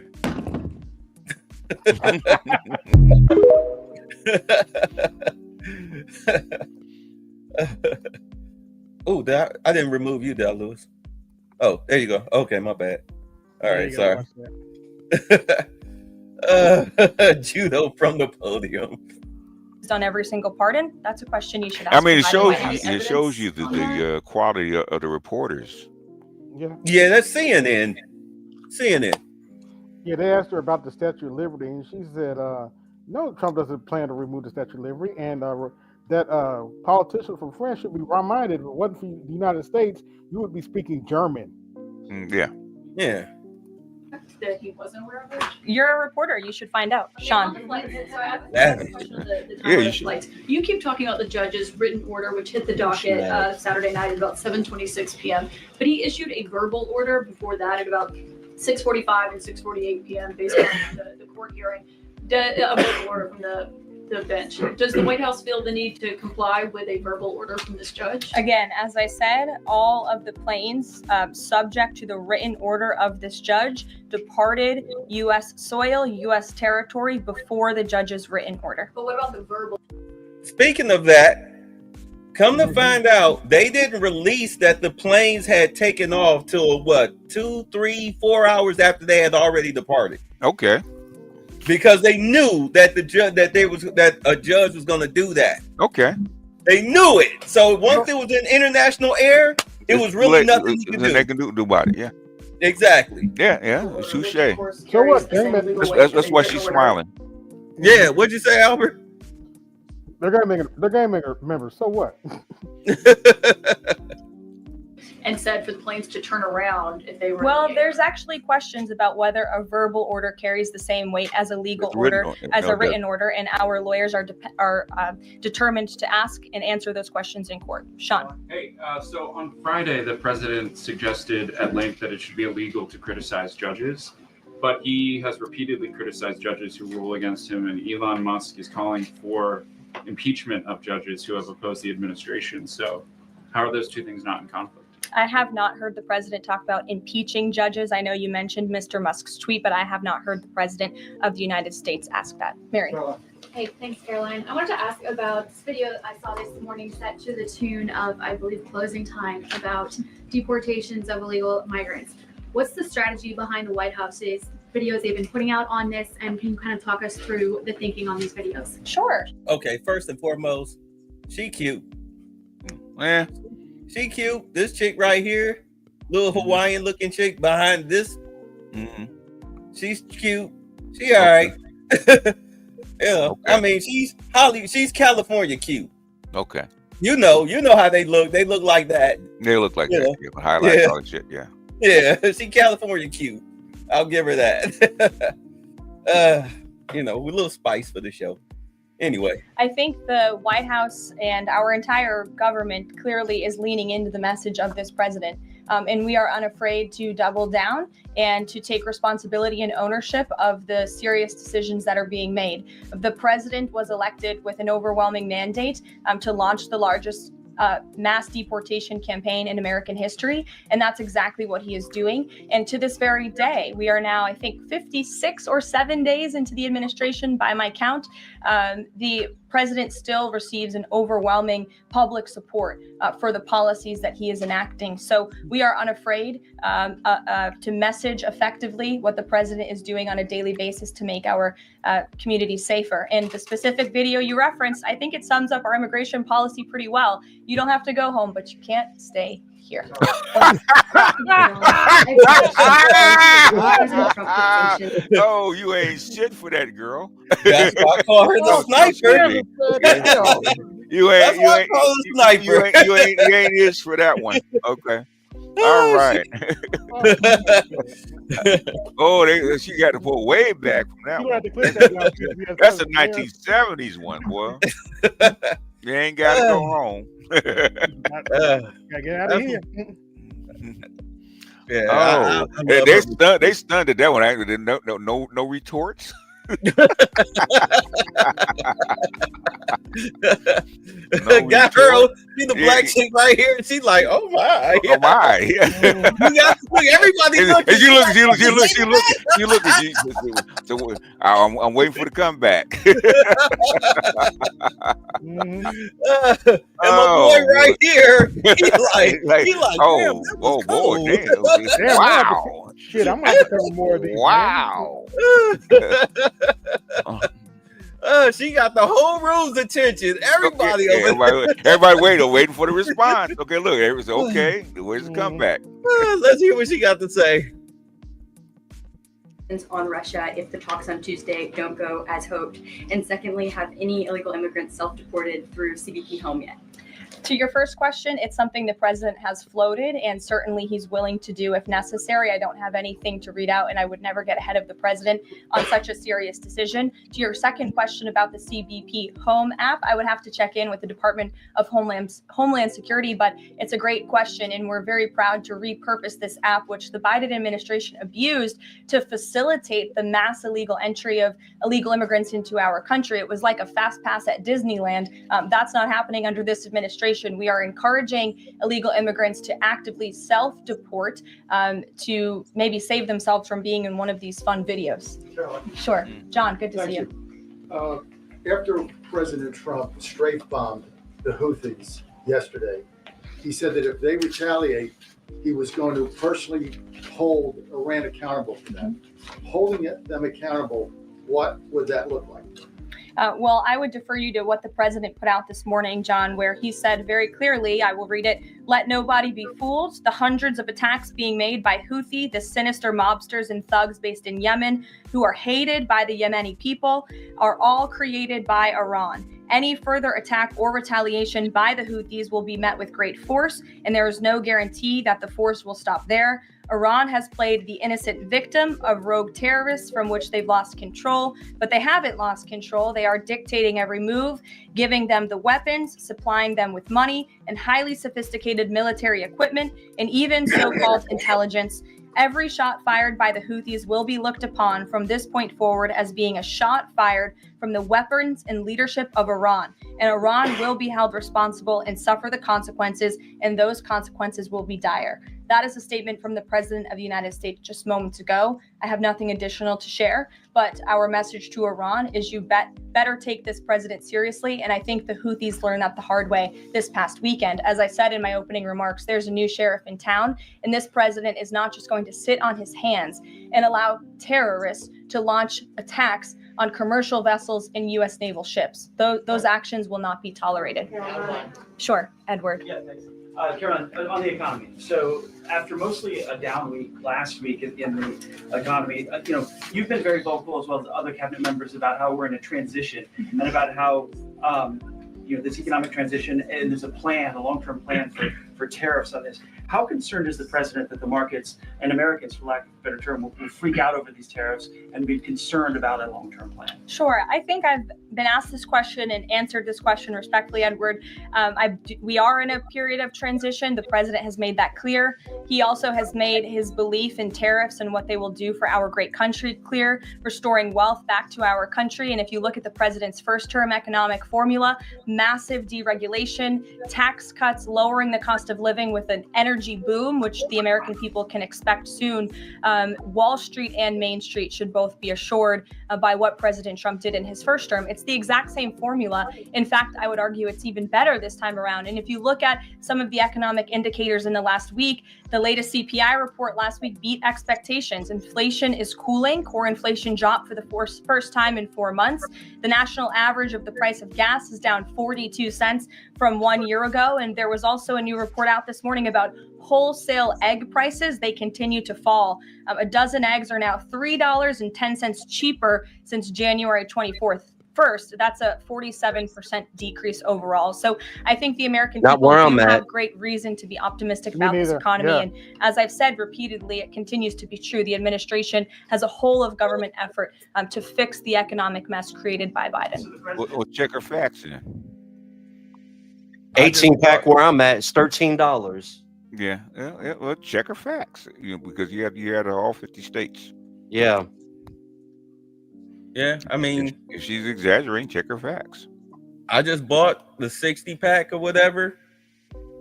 Oh, I didn't remove you, Del Lewis. Oh, there you go. Okay, my bad. All There right, you sorry. Judo from the podium. On every single pardon? That's a question you should ask. I mean, the it Biden shows White you. House. It shows you the quality of the reporters. Yeah, that's CNN. CNN. Yeah, they asked her about the Statue of Liberty, and she said, "No, Trump doesn't plan to remove the Statue of Liberty, and that politicians from France should be reminded, if it wasn't for the United States, you would be speaking German." Yeah. Yeah. That he wasn't aware of it. You're a reporter. You should find out, Sean. So I have a Savage. question on the Yeah, you time of should. flights. You keep talking about the judge's written order, which hit the docket Saturday night at about 7:26 p.m. But he issued a verbal order before that at about 6:45 and 6:48 p.m. based on the court hearing. A verbal order from the bench. Does the White House feel the need to comply with a verbal order from this judge? Again, as I said, all of the planes subject to the written order of this judge departed U.S. soil, U.S. territory before the judge's written order. But what about the verbal? Speaking of that, come to find out, they didn't release that the planes had taken off till what, 2, 3, 4 hours after they had already departed. Okay. Because they knew that a judge was going to do that. Okay. They knew it. So once it was in international air, it was really nothing you could They do. can do about it. Yeah. Exactly. Yeah. Yeah. Touche. So what? That's why she's smiling. Yeah. What'd you say, Albert? They're gonna make a member. So what? And said for the planes to turn around if they were. Well, there's actually questions about whether a verbal order carries the same weight as a legal order, as a written order, and our lawyers are determined to ask and answer those questions in court. Sean. Hey, so on Friday, the president suggested at length that it should be illegal to criticize judges, but he has repeatedly criticized judges who rule against him, and Elon Musk is calling for impeachment of judges who have opposed the administration. So how are those two things not in conflict? I have not heard the president talk about impeaching judges. I know you mentioned Mr. Musk's tweet, but I have not heard the president of the United States ask that. Mary. Hey, thanks, Caroline. I wanted to ask about this video I saw this morning set to the tune of, I believe, Closing Time about deportations of illegal migrants. What's the strategy behind the White House's videos they've been putting out on this? And can you kind of talk us through the thinking on these videos? Sure. Okay, first and foremost, she cute. Yeah. She cute. This chick right here, little Hawaiian looking chick behind this. She's cute. She all right. Yeah. I mean, she's Hollywood. She's California cute. Okay. You know how they look. They look like that. They look like You that. know. Yeah, highlights, Yeah. all that shit. Yeah. Yeah, she California cute. I'll give her that. With a little spice for the show. Anyway, I think the White House and our entire government clearly is leaning into the message of this president. And we are unafraid to double down and to take responsibility and ownership of the serious decisions that are being made. The president was elected with an overwhelming mandate to launch the largest mass deportation campaign in American history. And that's exactly what he is doing. And to this very day, we are now, I think, 56 or 7 days into the administration by my count. The president still receives an overwhelming public support for the policies that he is enacting. So we are unafraid to message effectively what the president is doing on a daily basis to make our community safer. And the specific video you referenced, I think it sums up our immigration policy pretty well. You don't have to go home, but you can't stay here. Oh, you ain't shit for that, girl. That's why I call her the sniper. You ain't ish for that one. Okay. All right. Oh, she got to pull way back from that one. That's a 1970s one, boy. You ain't got to go home. Gotta get out of here. Yeah. Oh, they stunned at that one. No retorts. Got her. See the black chick right here, and she's like, "Oh my, oh my!" Look, everybody looking. You look at you. So I'm waiting for the comeback. And my boy right here, he like, oh boy, damn, wow. Shit, I'm gonna have to cover more of these. Wow. She got the whole room's attention. Everybody over everybody waiting for the response. Okay, look, it was okay. Where's the comeback? Let's hear what she got to say. On Russia if the talks on Tuesday don't go as hoped? And secondly, have any illegal immigrants self-deported through CBP home yet? To your first question, it's something the president has floated, and certainly he's willing to do if necessary. I don't have anything to read out, and I would never get ahead of the president on such a serious decision. To your second question about the CBP Home app, I would have to check in with the Department of Homeland Security, but it's a great question, and we're very proud to repurpose this app, which the Biden administration abused to facilitate the mass illegal entry of illegal immigrants into our country. It was like a fast pass at Disneyland. That's not happening under this administration. We are encouraging illegal immigrants to actively self-deport to maybe save themselves from being in one of these fun videos. Caroline. Sure. John, good to see you. After President Trump strafe-bombed the Houthis yesterday, he said that if they retaliate, he was going to personally hold Iran accountable for that. Holding them accountable, what would that look like? Well, I would defer you to what the president put out this morning, John, where he said very clearly, I will read it, "Let nobody be fooled. The hundreds of attacks being made by Houthi, the sinister mobsters and thugs based in Yemen, who are hated by the Yemeni people, are all created by Iran. Any further attack or retaliation by the Houthis will be met with great force, and there is no guarantee that the force will stop there. Iran has played the innocent victim of rogue terrorists from which they've lost control, but they haven't lost control. They are dictating every move, giving them the weapons, supplying them with money and highly sophisticated military equipment, and even so-called intelligence. Every shot fired by the Houthis will be looked upon from this point forward as being a shot fired from the weapons and leadership of Iran. And Iran will be held responsible and suffer the consequences, and those consequences will be dire." That is a statement from the President of the United States just moments ago. I have nothing additional to share, but our message to Iran is you better take this president seriously. And I think the Houthis learned that the hard way this past weekend. As I said in my opening remarks, there's a new sheriff in town, and this president is not just going to sit on his hands and allow terrorists to launch attacks on commercial vessels and U.S. naval ships. Those actions will not be tolerated. Sure, Edward. Yeah, thanks. Caroline, on the economy. So after mostly a down week last week in the economy, you've been very vocal as well as other cabinet members about how we're in a transition and about how this economic transition, and there's a long-term plan for tariffs on this. How concerned is the president that the markets and Americans, for lack of a better term, will freak out over these tariffs and be concerned about a long-term plan? Sure. I think I've been asked this question and answered this question respectfully, Edward. We are in a period of transition. The president has made that clear. He also has made his belief in tariffs and what they will do for our great country clear, restoring wealth back to our country. And if you look at the president's first term economic formula, massive deregulation, tax cuts, lowering the cost of living with an energy boom, which the American people can expect soon. Wall Street and Main Street should both be assured by what President Trump did in his first term. It's the exact same formula. In fact, I would argue it's even better this time around. And if you look at some of the economic indicators in the last week, the latest CPI report last week beat expectations. Inflation is cooling. Core inflation dropped for the first time in 4 months. The national average of the price of gas is down 42 cents from 1 year ago. And there was also a new report out this morning about wholesale egg prices. They continue to fall. A dozen eggs are now $3.10 cheaper since January 24th. First, that's a 47% decrease overall. So I think the American people do have great reason to be optimistic about this economy. Yeah. And as I've said repeatedly, it continues to be true. The administration has a whole of government effort to fix the economic mess created by Biden. Well, check her facts in. 18 pack where I'm at is $13. Yeah, well, check her facts. Because you had all 50 states. Yeah. Yeah, I mean, if she's exaggerating, check her facts. I just bought the 60 pack or whatever.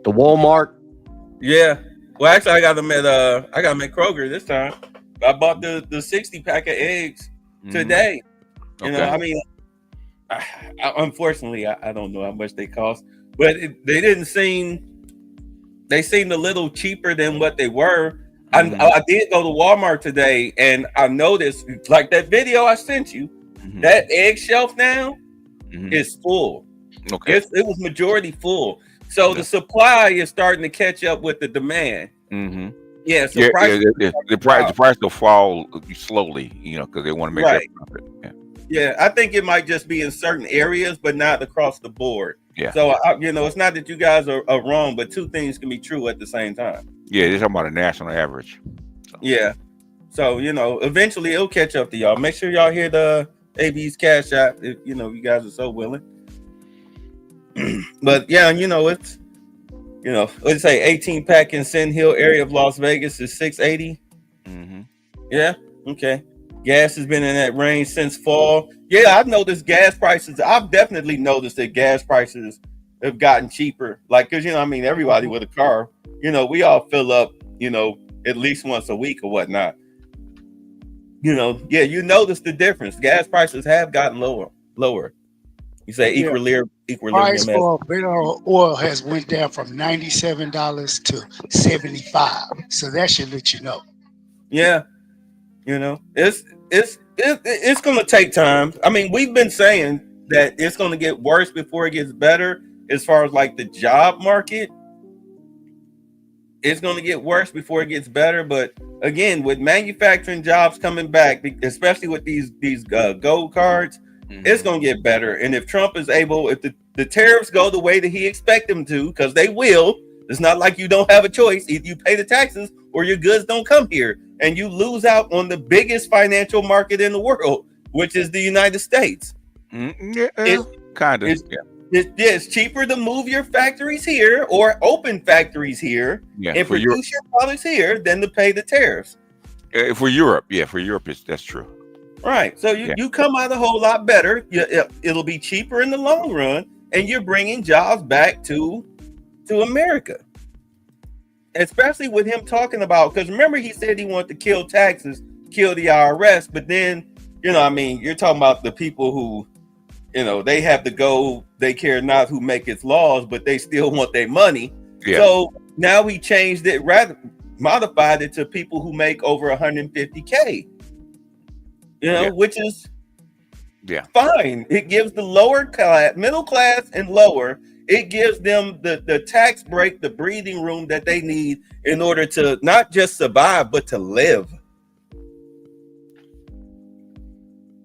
The Walmart. Yeah. Well, actually, I got them at Kroger this time. I bought the 60 pack of eggs today. You know, I mean, unfortunately, I don't know how much they cost, but they seemed a little cheaper than what they were. I did go to Walmart today, and I noticed, like that video I sent you, that egg shelf now is full. Okay, it was majority full, so the supply is starting to catch up with the demand. Yeah, so the price will fall slowly, because they want to make that profit. Yeah, I think it might just be in certain areas, but not across the board. Yeah. So it's not that you guys are wrong, but two things can be true at the same time. Yeah, they're talking about a national average. So. Yeah. So, eventually it'll catch up to y'all. Make sure y'all hear the AB's Cash App if, you guys are so willing. But yeah, it's, let's say 18 pack in Sin Hill area of Las Vegas is $6.80. Yeah. Okay. Gas has been in that range since fall. Yeah, I've noticed gas prices. I've definitely noticed that gas prices have gotten cheaper. Like, because, everybody with a car, we all fill up, at least once a week or whatnot. You notice the difference. Gas prices have gotten lower. You say equilibrium. Price for a barrel of oil has went down from $97 to $75. So that should let you know. Yeah. It's going to take time. I mean, we've been saying that it's going to get worse before it gets better as far as like the job market. It's going to get worse before it gets better. But again, with manufacturing jobs coming back, especially with these gold cards, it's going to get better. And if Trump is able, if the tariffs go the way that he expects them to, because they will, it's not like you don't have a choice. Either you pay the taxes or your goods don't come here. And you lose out on the biggest financial market in the world, which is the United States. It's cheaper to move your factories here or open factories here and produce your products here than to pay the tariffs. For Europe, that's true. Right. So you come out a whole lot better. It'll be cheaper in the long run, and you're bringing jobs back to America. Especially with him talking about, because remember he said he wanted to kill taxes, kill the IRS, but then, you're talking about the people who, they have to go, they care not who make its laws, but they still want their money. Yeah. So now he changed it, rather modified it to people who make over 150K, which is fine. It gives the lower class, middle class and lower, it gives them the tax break, the breathing room that they need in order to not just survive, but to live.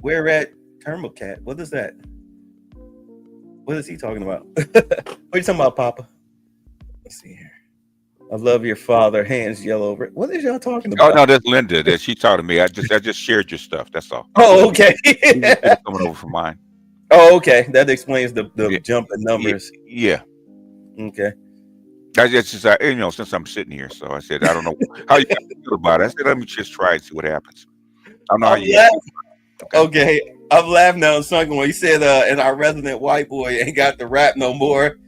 We're at Thermocat. What is that? What is he talking about? What are you talking about, Papa? Let's see here. I love your father. Hands yellow. What is y'all talking Oh about? no, that's Linda. That she talked to me. I just shared your stuff. That's all. Oh, okay. Coming over from mine. Oh, okay. That explains the jumping numbers. Yeah. Okay. I just since I'm sitting here, so I said I don't know how you feel about it. I said let me just try and see what happens. I don't know how you. Okay. I'm laughing now. Something when he said, "And our resident white boy ain't got the rap no more."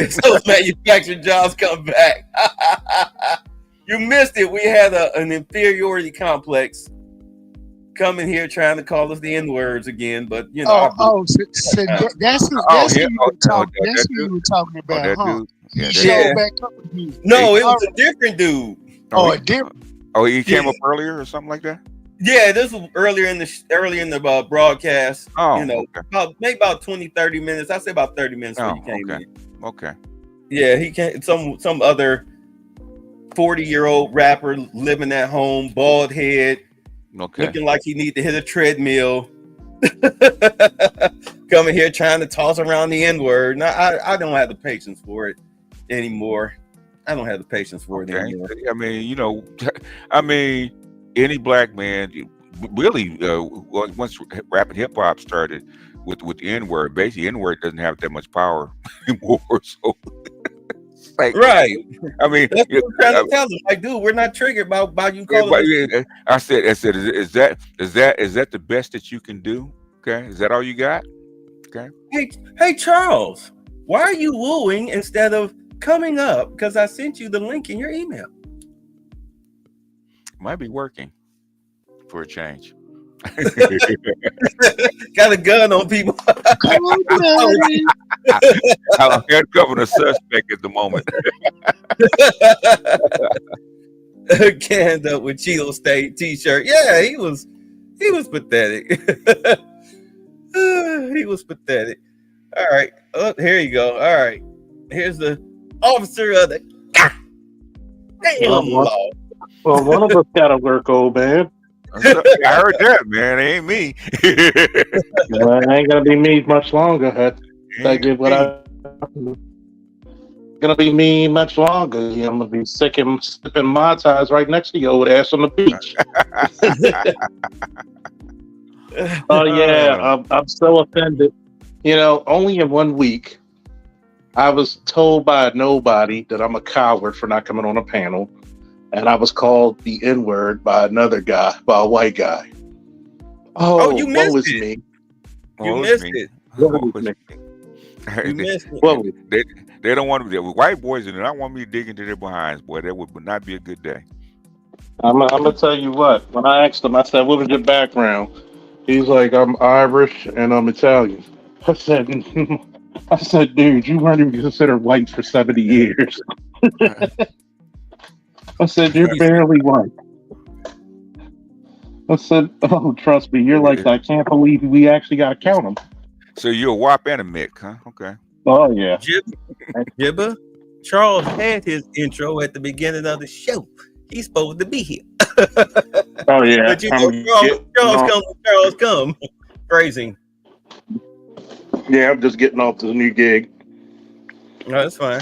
So manufacturing jobs come back. You missed it. We had an inferiority complex coming here trying to call us the N-words again, but you know. That's who you were talking about, that huh? dude. Yeah, He showed back up again. No, it was a different dude. Oh, a different. Oh, he came up earlier or something like that. Yeah, this was earlier in the broadcast. Oh, you know, okay. maybe about 20-30 minutes. I say about 30 minutes when he came in. Okay. Yeah, he came. Some other 40-year-old rapper living at home, bald head, looking like he need to hit a treadmill. Coming here trying to toss around the N-word. Now I don't have the patience for it anymore. I don't have the patience for it anymore. I mean, any black man, really, once rap and hip hop started with the N-word, basically N-word doesn't have that much power anymore. So, right. I mean, that's what I'm trying to tell them. Like, dude, we're not triggered by you calling us. I said, is that the best that you can do? Okay, is that all you got? Okay. Hey, Charles, why are you wooing instead of coming up? Because I sent you the link in your email. Might be working for a change. Got a gun on people. I'm handcuffing a suspect at the moment. Canned up with Cheeto State t-shirt. Yeah, he was pathetic. He was pathetic. All right. Oh, here you go. All right. Here's the officer of the damn law. Well, one of us gotta work, old man. I heard that, man. It ain't me. Well, it ain't gonna be me much longer. I get what gonna be me much longer. I'm gonna be sipping Mai Tais right next to your old ass on the beach. Oh yeah, I'm so offended. You know, only in 1 week, I was told by a nobody that I'm a coward for not coming on a panel, and I was called the N-word by another guy, by a white guy. Oh, you missed it. Me. You missed it. You missed it. They don't want to. White boys do not want me to dig into their behinds, boy. That would not be a good day. I'm gonna tell you what. When I asked him, I said, "What was your background?" He's like, "I'm Irish and I'm Italian." I said, "Dude, you weren't even considered white for 70 years." I said, "You're barely white." I said, "Oh, trust me, you're like, I can't believe we actually got to count them." So you're a WAP and a Mick, huh? Okay. Oh yeah. Jibba, Charles had his intro at the beginning of the show. He's supposed to be here. Oh yeah. But you know, Charles come. Phrasing. Yeah, I'm just getting off to the new gig. No, that's fine.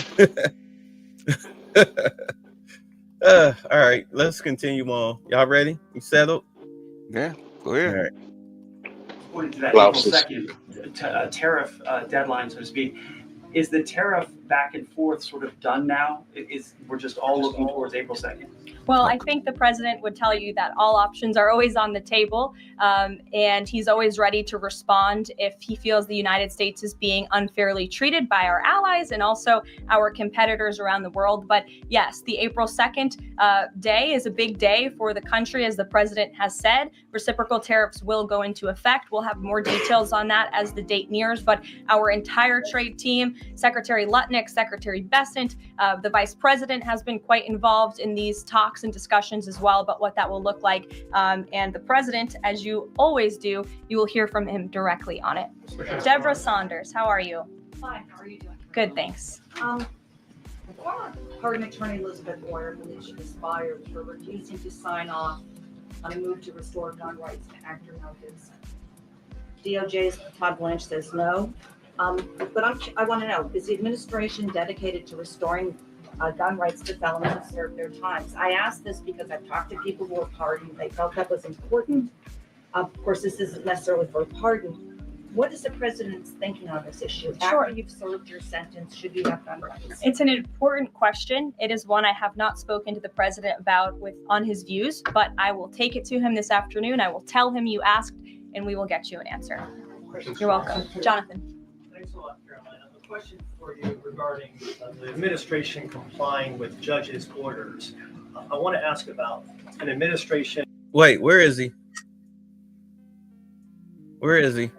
All right, let's continue on. Y'all ready? You settled? Yeah, go ahead. All right. According to that April 2nd tariff deadline, so to speak, is the tariff back and forth sort of done now? We're just all looking towards April 2nd? Well, I think the president would tell you that all options are always on the table, and he's always ready to respond if he feels the United States is being unfairly treated by our allies and also our competitors around the world. But yes, the April 2nd day is a big day for the country, as the president has said. Reciprocal tariffs will go into effect. We'll have more details on that as the date nears, but our entire trade team, Secretary Lutnick, Secretary Bessent, the vice president has been quite involved in these talks and discussions as well about what that will look like. And the president, as you always do, you will hear from him directly on it. Deborah Saunders, how are you? Fine, how are you doing? Good, thanks. Former Pardon Attorney Elizabeth Warren believes she was fired for refusing to sign off on a move to restore gun rights to actor Mel Gibson. DOJ's Todd Blanche says no. But I want to know, is the administration dedicated to restoring gun rights to felons who serve their times. I ask this because I've talked to people who were pardoned. They felt that was important. Of course, this isn't necessarily for a pardon. What is the president's thinking on this issue? Sure. After you've served your sentence, should you have gun rights? It's an important question. It is one I have not spoken to the president about on his views, but I will take it to him this afternoon. I will tell him you asked, and we will get you an answer. You're welcome. Jonathan. Thanks a lot, Caroline. A question for you regarding the administration complying with judges' orders. I want to ask about an administration. Wait, where is he? Where is he?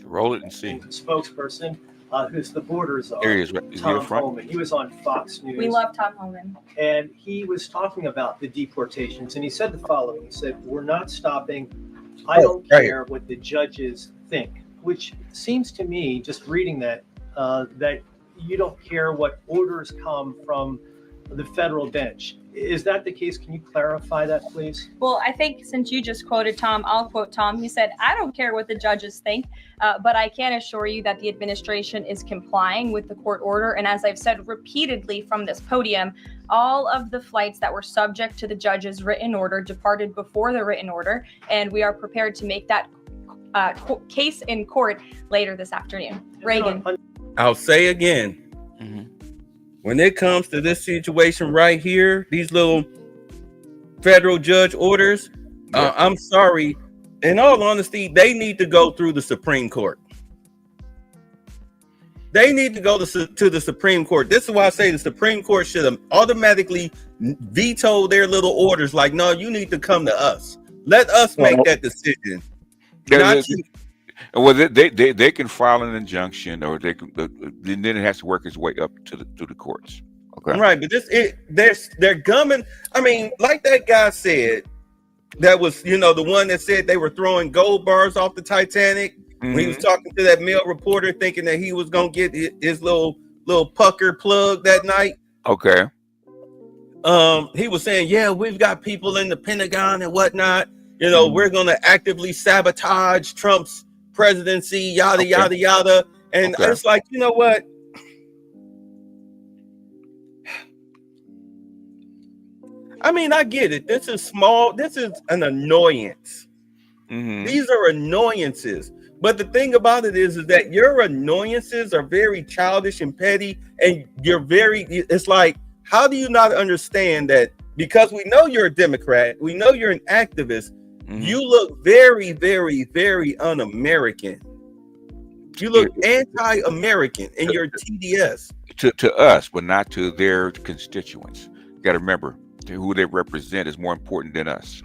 Roll it and see. Spokesperson, who's the border czar. There he is. Is he Tom up front? Homan. He was on Fox News. We love Tom Homan. And he was talking about the deportations, and he said the following. He said, "We're not stopping. I don't care what the judges think," which seems to me, just reading that, that you don't care what orders come from the federal bench. Is that the case? Can you clarify that, please? Well, I think since you just quoted Tom, I'll quote Tom. He said, I don't care what the judges think, but I can assure you that the administration is complying with the court order. And as I've said repeatedly from this podium, all of the flights that were subject to the judge's written order departed before the written order. And we are prepared to make that case in court later this afternoon. Reagan. I'll say again. When it comes to this situation right here, these little federal judge orders, I'm sorry. In all honesty, they need to go through the Supreme Court. They need to go to the Supreme Court. This is why I say the Supreme Court should have automatically vetoed their little orders. Like, no, you need to come to us. Let us make that decision. Well, they can file an injunction, or they can, then it has to work its way up to the courts. Okay, right? But they're gumming. I mean, like that guy said, that was the one that said they were throwing gold bars off the Titanic. When he was talking to that male reporter, thinking that he was gonna get his little pucker plug that night. Okay. He was saying, yeah, we've got people in the Pentagon and whatnot. We're gonna actively sabotage Trump's presidency, yada yada yada. And it's like, you know what? I mean, I get it. This is an annoyance. These are annoyances. But the thing about it is that your annoyances are very childish and petty, and it's like, how do you not understand that? Because we know you're a Democrat, we know you're an activist. You look very, very, very un-American. You look anti-American in your TDS. To us, but not to their constituents. You got to remember, who they represent is more important than us.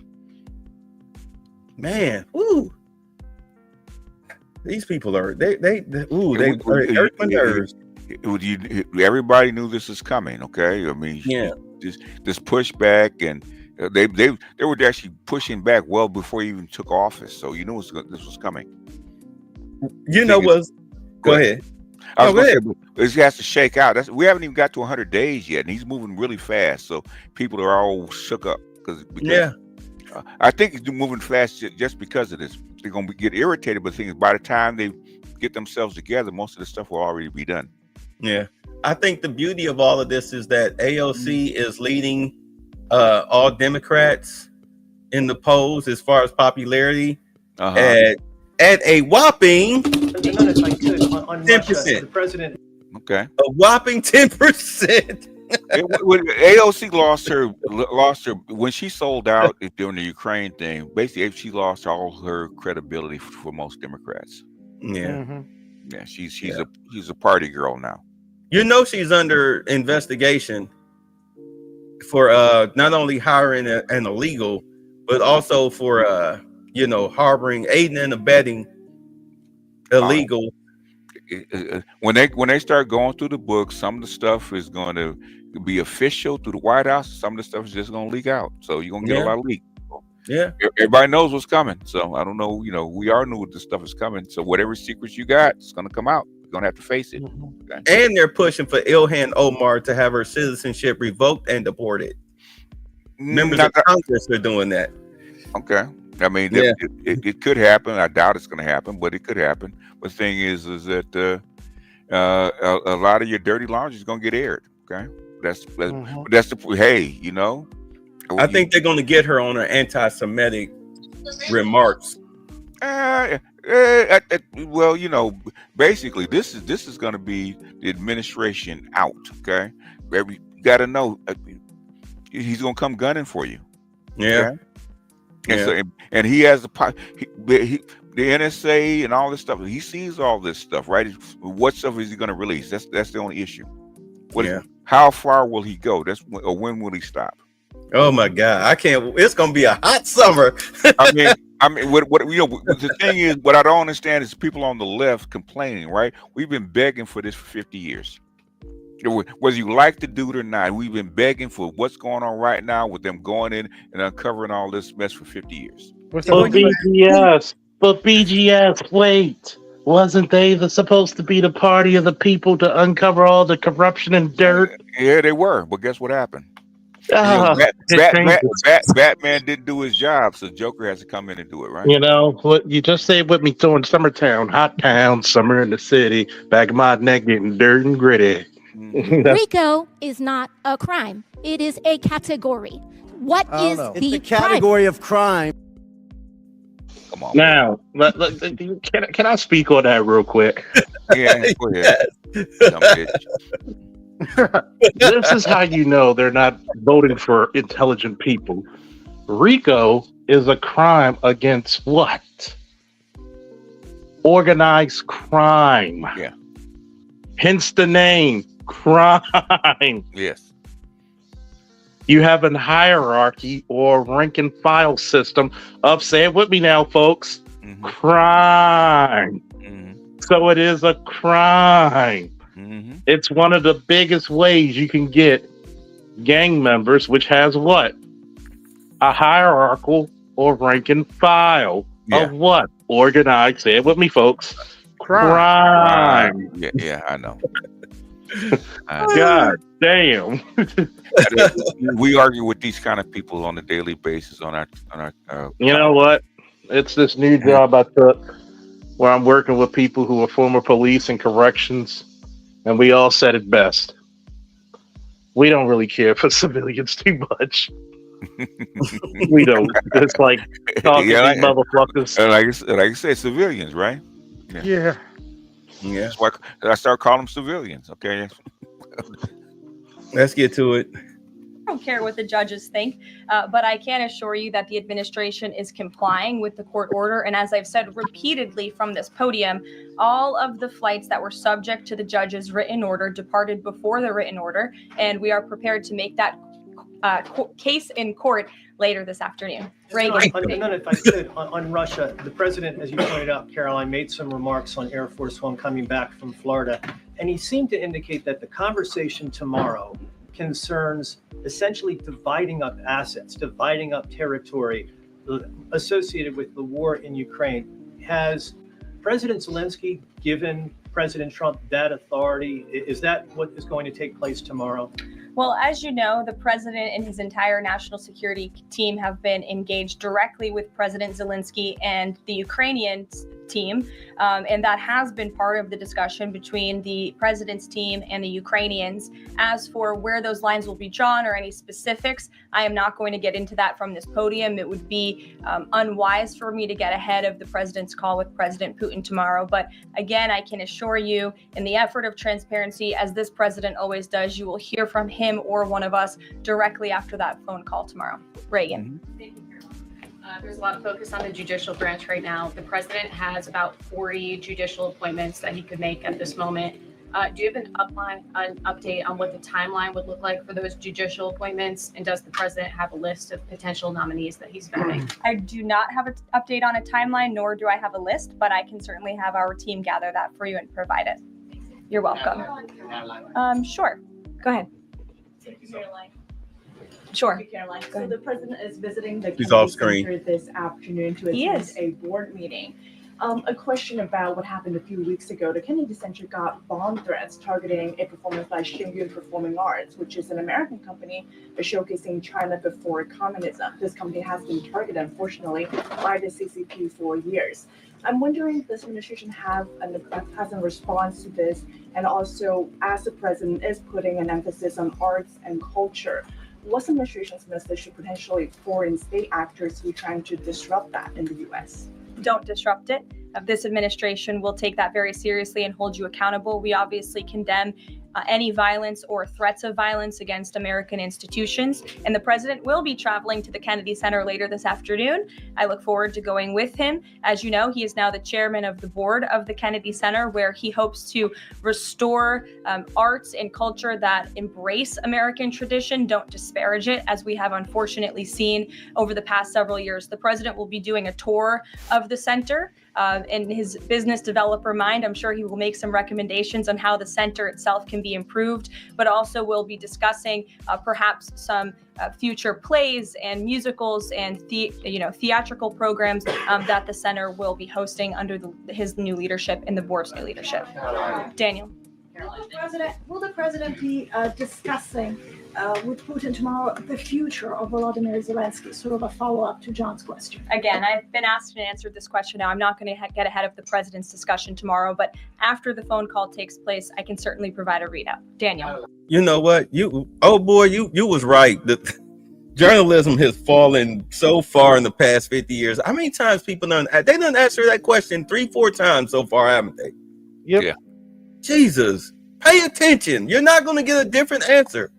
Man, ooh. These people are they hurt my nerves. Everybody knew this was coming. Okay, I mean, this pushback, and they were actually pushing back well before he even took office. So this was coming. Go ahead. I was going to say, this has to shake out. We haven't even got to 100 days yet, and he's moving really fast. So people are all shook up because I think he's moving fast just because of this. They're going to get irritated, but the thing is, by the time they get themselves together, most of the stuff will already be done. Yeah, I think the beauty of all of this is that AOC is leading all Democrats in the polls as far as popularity at a whopping 10%. The president. Okay. A whopping 10%. AOC lost her when she sold out during the Ukraine thing. Basically, she lost all her credibility for most Democrats. Yeah, she's a party girl now. She's under investigation for not only hiring an illegal, but also for harboring, aiding and abetting illegal. When they start going through the book, some of the stuff is going to be official through the White House. Some of the stuff is just going to leak out. So you're going to get a lot of leak. Yeah. Everybody knows what's coming. So I don't know. We all knew this stuff is coming. So whatever secrets you got, it's going to come out. You're going to have to face it. Okay? And they're pushing for Ilhan Omar to have her citizenship revoked and deported. Members of Congress are doing that. Okay. I mean, it could happen. I doubt it's going to happen, but it could happen. But the thing is that a lot of your dirty laundry is gonna get aired. Okay, that's Mhm. that's the hey, you know. I think they're going to get her on her anti-Semitic remarks. Well, you know, basically, this is going to be the administration out. Okay, you got to know he's going to come gunning for you. Yeah. Okay? And so, and he has the NSA and all this stuff. He sees all this stuff, right? What stuff is he going to release? That's the only issue. How far will he go? Or when will he stop? Oh my God, I can't. It's going to be a hot summer. I mean, what you know? The thing is, what I don't understand is people on the left complaining, right? We've been begging for this for 50 years. Whether you like the dude or not, we've been begging for what's going on right now with them going in and uncovering all this mess for 50 years. But BGS, wait. Wasn't they supposed to be the party of the people to uncover all the corruption and dirt? Yeah, they were. But guess what happened? Batman didn't do his job, so Joker has to come in and do it, right? You know, what you just say with me throwing Summertown, hot town, summer in the city, back of my neck getting dirt and gritty. RICO is not a crime. It is a category. What is the It's a category of crime. Come on. Now, can I speak on that real quick? Yeah, go ahead. This is how you know they're not voting for intelligent people. RICO is a crime against what? Organized crime. Yeah. Hence the name, crime. Yes. You have a hierarchy or rank and file system of, say it with me now, folks, crime. So it is a crime. It's one of the biggest ways you can get gang members, which has what? A hierarchical or rank and file of what? Organized, say it with me, folks. Crime. Yeah, I know. God damn. We argue with these kind of people on a daily basis on our You know what? It's this new job I took where I'm working with people who are former police and corrections, and we all said it best. We don't really care for civilians too much. We don't. It's like talking to these motherfuckers. Like I say, civilians, right? Yeah. That's why I start calling them civilians. Okay. Let's get to it. I don't care what the judges think, but I can assure you that the administration is complying with the court order. And as I've said repeatedly from this podium, all of the flights that were subject to the judge's written order departed before the written order, and we are prepared to make that case in court later this afternoon. Reagan. And then if I could, on Russia, the president, as you pointed out, Caroline, made some remarks on Air Force One coming back from Florida, and he seemed to indicate that the conversation tomorrow concerns essentially dividing up assets, dividing up territory associated with the war in Ukraine. Has President Zelensky given President Trump that authority? Is that what is going to take place tomorrow? Well, as you know, the president and his entire national security team have been engaged directly with President Zelensky and the Ukrainian team. And that has been part of the discussion between the president's team and the Ukrainians. As for where those lines will be drawn or any specifics, I am not going to get into that from this podium. It would be unwise for me to get ahead of the president's call with President Putin tomorrow. But again, I can assure you, in the effort of transparency, as this president always does, you will hear from him or one of us directly after that phone call tomorrow. Reagan. There's a lot of focus on the judicial branch right now. The president has about 40 judicial appointments that he could make at this moment. Do you have an update on what the timeline would look like for those judicial appointments? And does the president have a list of potential nominees that he's vetting? I do not have an update on a timeline, nor do I have a list, but I can certainly have our team gather that for you and provide it. You're welcome. Sure. Go ahead. Caroline. Sure. Caroline. So the president is visiting the He's off Kennedy screen Center this afternoon to He attend is. a board meeting. A question about what happened a few weeks ago. The Kennedy Center got bomb threats targeting a performance by Shingyun Performing Arts, which is an American company showcasing China before communism. This company has been targeted, unfortunately, by the CCP for years. I'm wondering if this administration has a response to this, and also as the president is putting an emphasis on arts and culture, what's the administration's message to potentially foreign state actors who are trying to disrupt that in the U.S.? Don't disrupt it. This administration will take that very seriously and hold you accountable. We obviously condemn any violence or threats of violence against American institutions. And the president will be traveling to the Kennedy Center later this afternoon. I look forward to going with him. As you know, he is now the chairman of the board of the Kennedy Center, where he hopes to restore arts and culture that embrace American tradition, don't disparage it, as we have unfortunately seen over the past several years. The president will be doing a tour of the center. In his business developer mind, I'm sure he will make some recommendations on how the center itself can be improved, but also will be discussing perhaps some future plays and musicals and theatrical programs that the center will be hosting under his new leadership and the board's new leadership. Daniel. Will the president be discussing with Putin tomorrow the future of Volodymyr Zelensky? Sort of a follow-up to John's question. Again, I've been asked and answered this question now. I'm not going to get ahead of the president's discussion tomorrow, but after the phone call takes place, I can certainly provide a readout. Daniel. You know what? You was right. The journalism has fallen so far in the past 50 years. How many times people done answer that question 3-4 times so far, haven't they? Yep. Yeah. Jesus, pay attention. You're not going to get a different answer.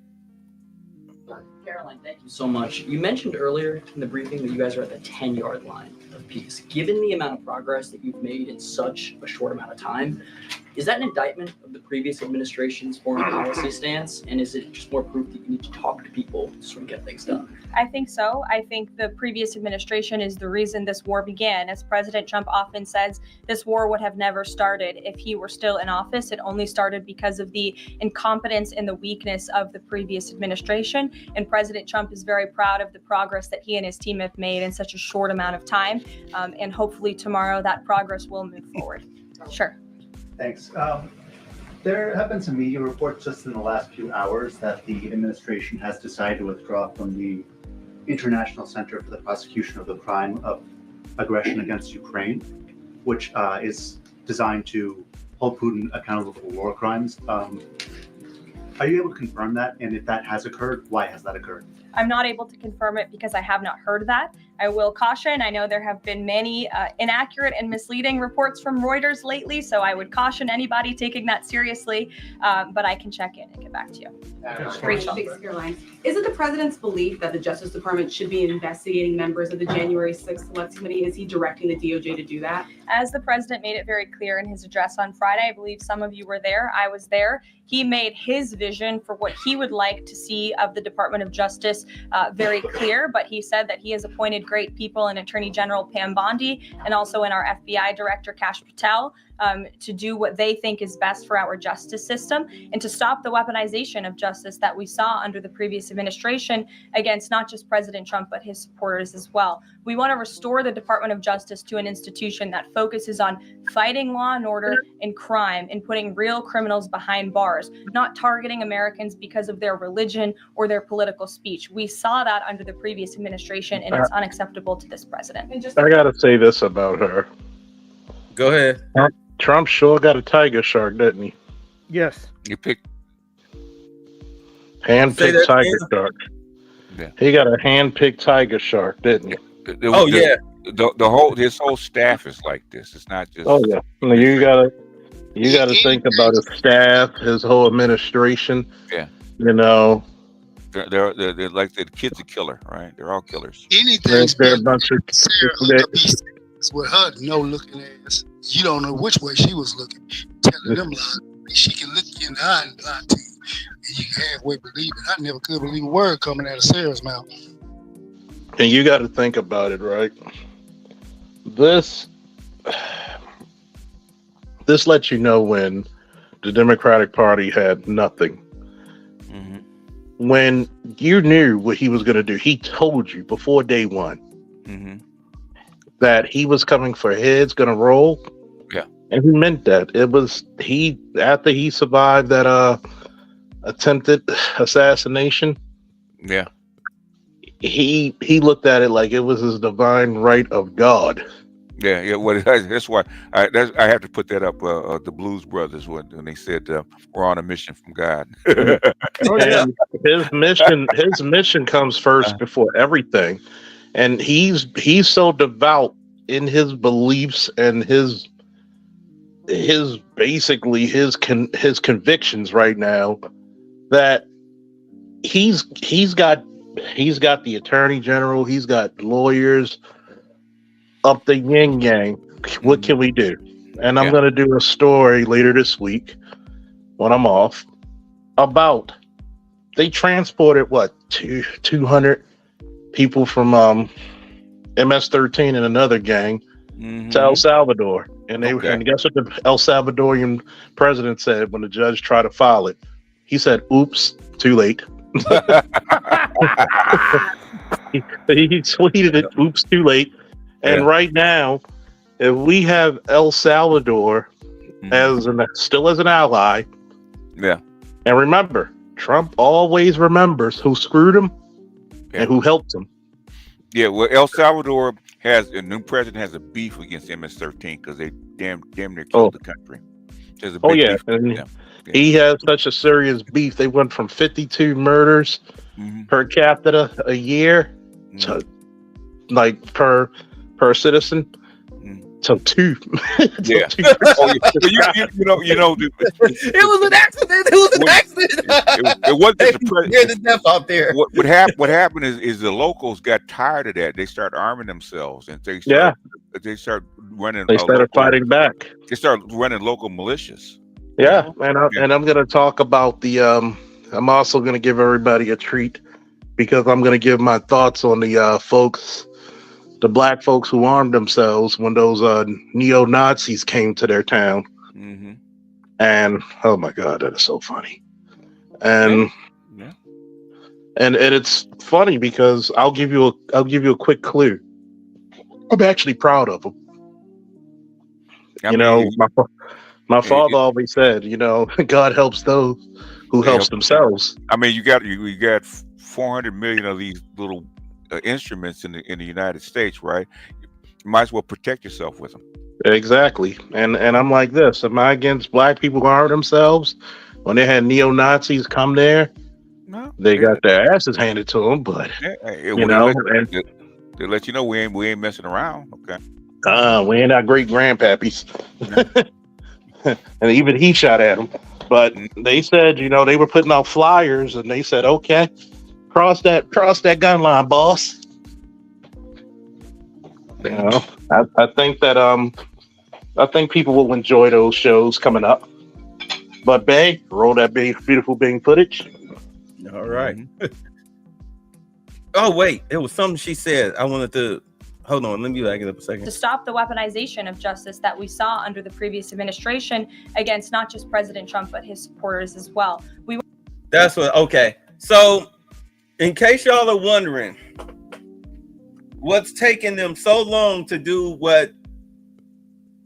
Karoline, thank you so much. You mentioned earlier in the briefing that you guys are at the 10-yard line of peace. Given the amount of progress that you've made in such a short amount of time, is that an indictment of the previous administration's foreign policy stance? And is it just more proof that you need to talk to people to sort of get things done? I think so. I think the previous administration is the reason this war began. As President Trump often says, this war would have never started if he were still in office. It only started because of the incompetence and the weakness of the previous administration. And President Trump is very proud of the progress that he and his team have made in such a short amount of time. And hopefully tomorrow that progress will move forward. Sure. Thanks. There have been some media reports just in the last few hours that the administration has decided to withdraw from the International Center for the Prosecution of the Crime of Aggression against Ukraine, which is designed to hold Putin accountable for war crimes. Are you able to confirm that? And if that has occurred, why has that occurred? I'm not able to confirm it because I have not heard that. I will caution. I know there have been many inaccurate and misleading reports from Reuters lately, so I would caution anybody taking that seriously. But I can check in and get back to you. Rachel. Thanks, Caroline. Is it the president's belief that the Justice Department should be investigating members of the January 6th Select Committee? Is he directing the DOJ to do that? As the president made it very clear in his address on Friday, I believe some of you were there, I was there. He made his vision for what he would like to see of the Department of Justice very clear, but he said that he has appointed great people in Attorney General Pam Bondi and also in our FBI Director Kash Patel to do what they think is best for our justice system and to stop the weaponization of justice that we saw under the previous administration against not just President Trump, but his supporters as well. We want to restore the Department of Justice to an institution that focuses on fighting law and order and crime and putting real criminals behind bars, not targeting Americans because of their religion or their political speech. We saw that under the previous administration, and it's unacceptable to this president. I got to say this about her. Go ahead. Trump sure got a tiger shark, didn't he? Yes. You picked hand-picked tiger shark. Yeah. He got a hand-picked tiger shark, didn't he? His whole staff is like this. It's not just. Oh yeah. You gotta think about his staff, his whole administration. Yeah. You know. They're like the kid's a killer, right? They're all killers. Anything's They're a bunch of with her no looking ass. You don't know which way she was looking. Telling them lies. She can look you in the eye and lie to you. And you can halfway believe it. I never could believe a word coming out of Sarah's mouth. And you got to think about it, right? This lets you know when the Democratic Party had nothing. Mm-hmm. When you knew what he was going to do, he told you before day one. Mm-hmm. that he was coming for heads, gonna roll. Yeah. And he meant that. It was after he survived that attempted assassination. Yeah. He looked at it like it was his divine right of God. Yeah. Well, that's why I have to put that up. The Blues Brothers when they said we're on a mission from God. And his mission comes first before everything, and he's so devout in his beliefs and his basically his convictions right now that he's got the attorney general, he's got lawyers up the yin yang. What can we do? And I'm gonna do a story later this week when I'm off about they transported 200 people from MS-13 and another gang to El Salvador, and and guess what the El Salvadorian president said when the judge tried to file it? He said, "Oops, too late." he tweeted it, "Oops, too late." And right now, if we have El Salvador still as an ally, and remember, Trump always remembers who screwed him and who helped him. Yeah, well, El Salvador the new president has a beef against MS-13 because they damn near killed the country. There's a big beef with them. He has such a serious beef. They went from 52 murders per capita a year to like per citizen to 2. Yeah. It was an accident. It wasn't the president. The death out there. What happened is the locals got tired of that. They start arming themselves and they start running. They started fighting back. They started running local militias. Yeah, and I'm going to talk about the. I'm also going to give everybody a treat because I'm going to give my thoughts on the folks, the black folks who armed themselves when those neo-Nazis came to their town. And oh my God, that is so funny. And and it's funny because I'll give you a quick clue. I'm actually proud of them. My father always said, God helps those who helps themselves. I mean, you got 400 million of these little instruments in the United States, right? You might as well protect yourself with them. Exactly. And I'm like this. Am I against black people who arm themselves? When they had neo-Nazis come there, they got their asses handed to them, but they let you know we ain't messing around. Okay. We ain't our great grandpappies. And even he shot at him. But they said, they were putting out flyers and they said, okay, cross that gun line, boss. I think that I think people will enjoy those shows coming up. But Bay, roll that beautiful Bing footage. All right. Oh wait, it was something she said. I wanted to hold on. Let me back it up a second. To stop the weaponization of justice that we saw under the previous administration against not just President Trump but his supporters as well. That's what. Okay. So, in case y'all are wondering, what's taking them so long to do what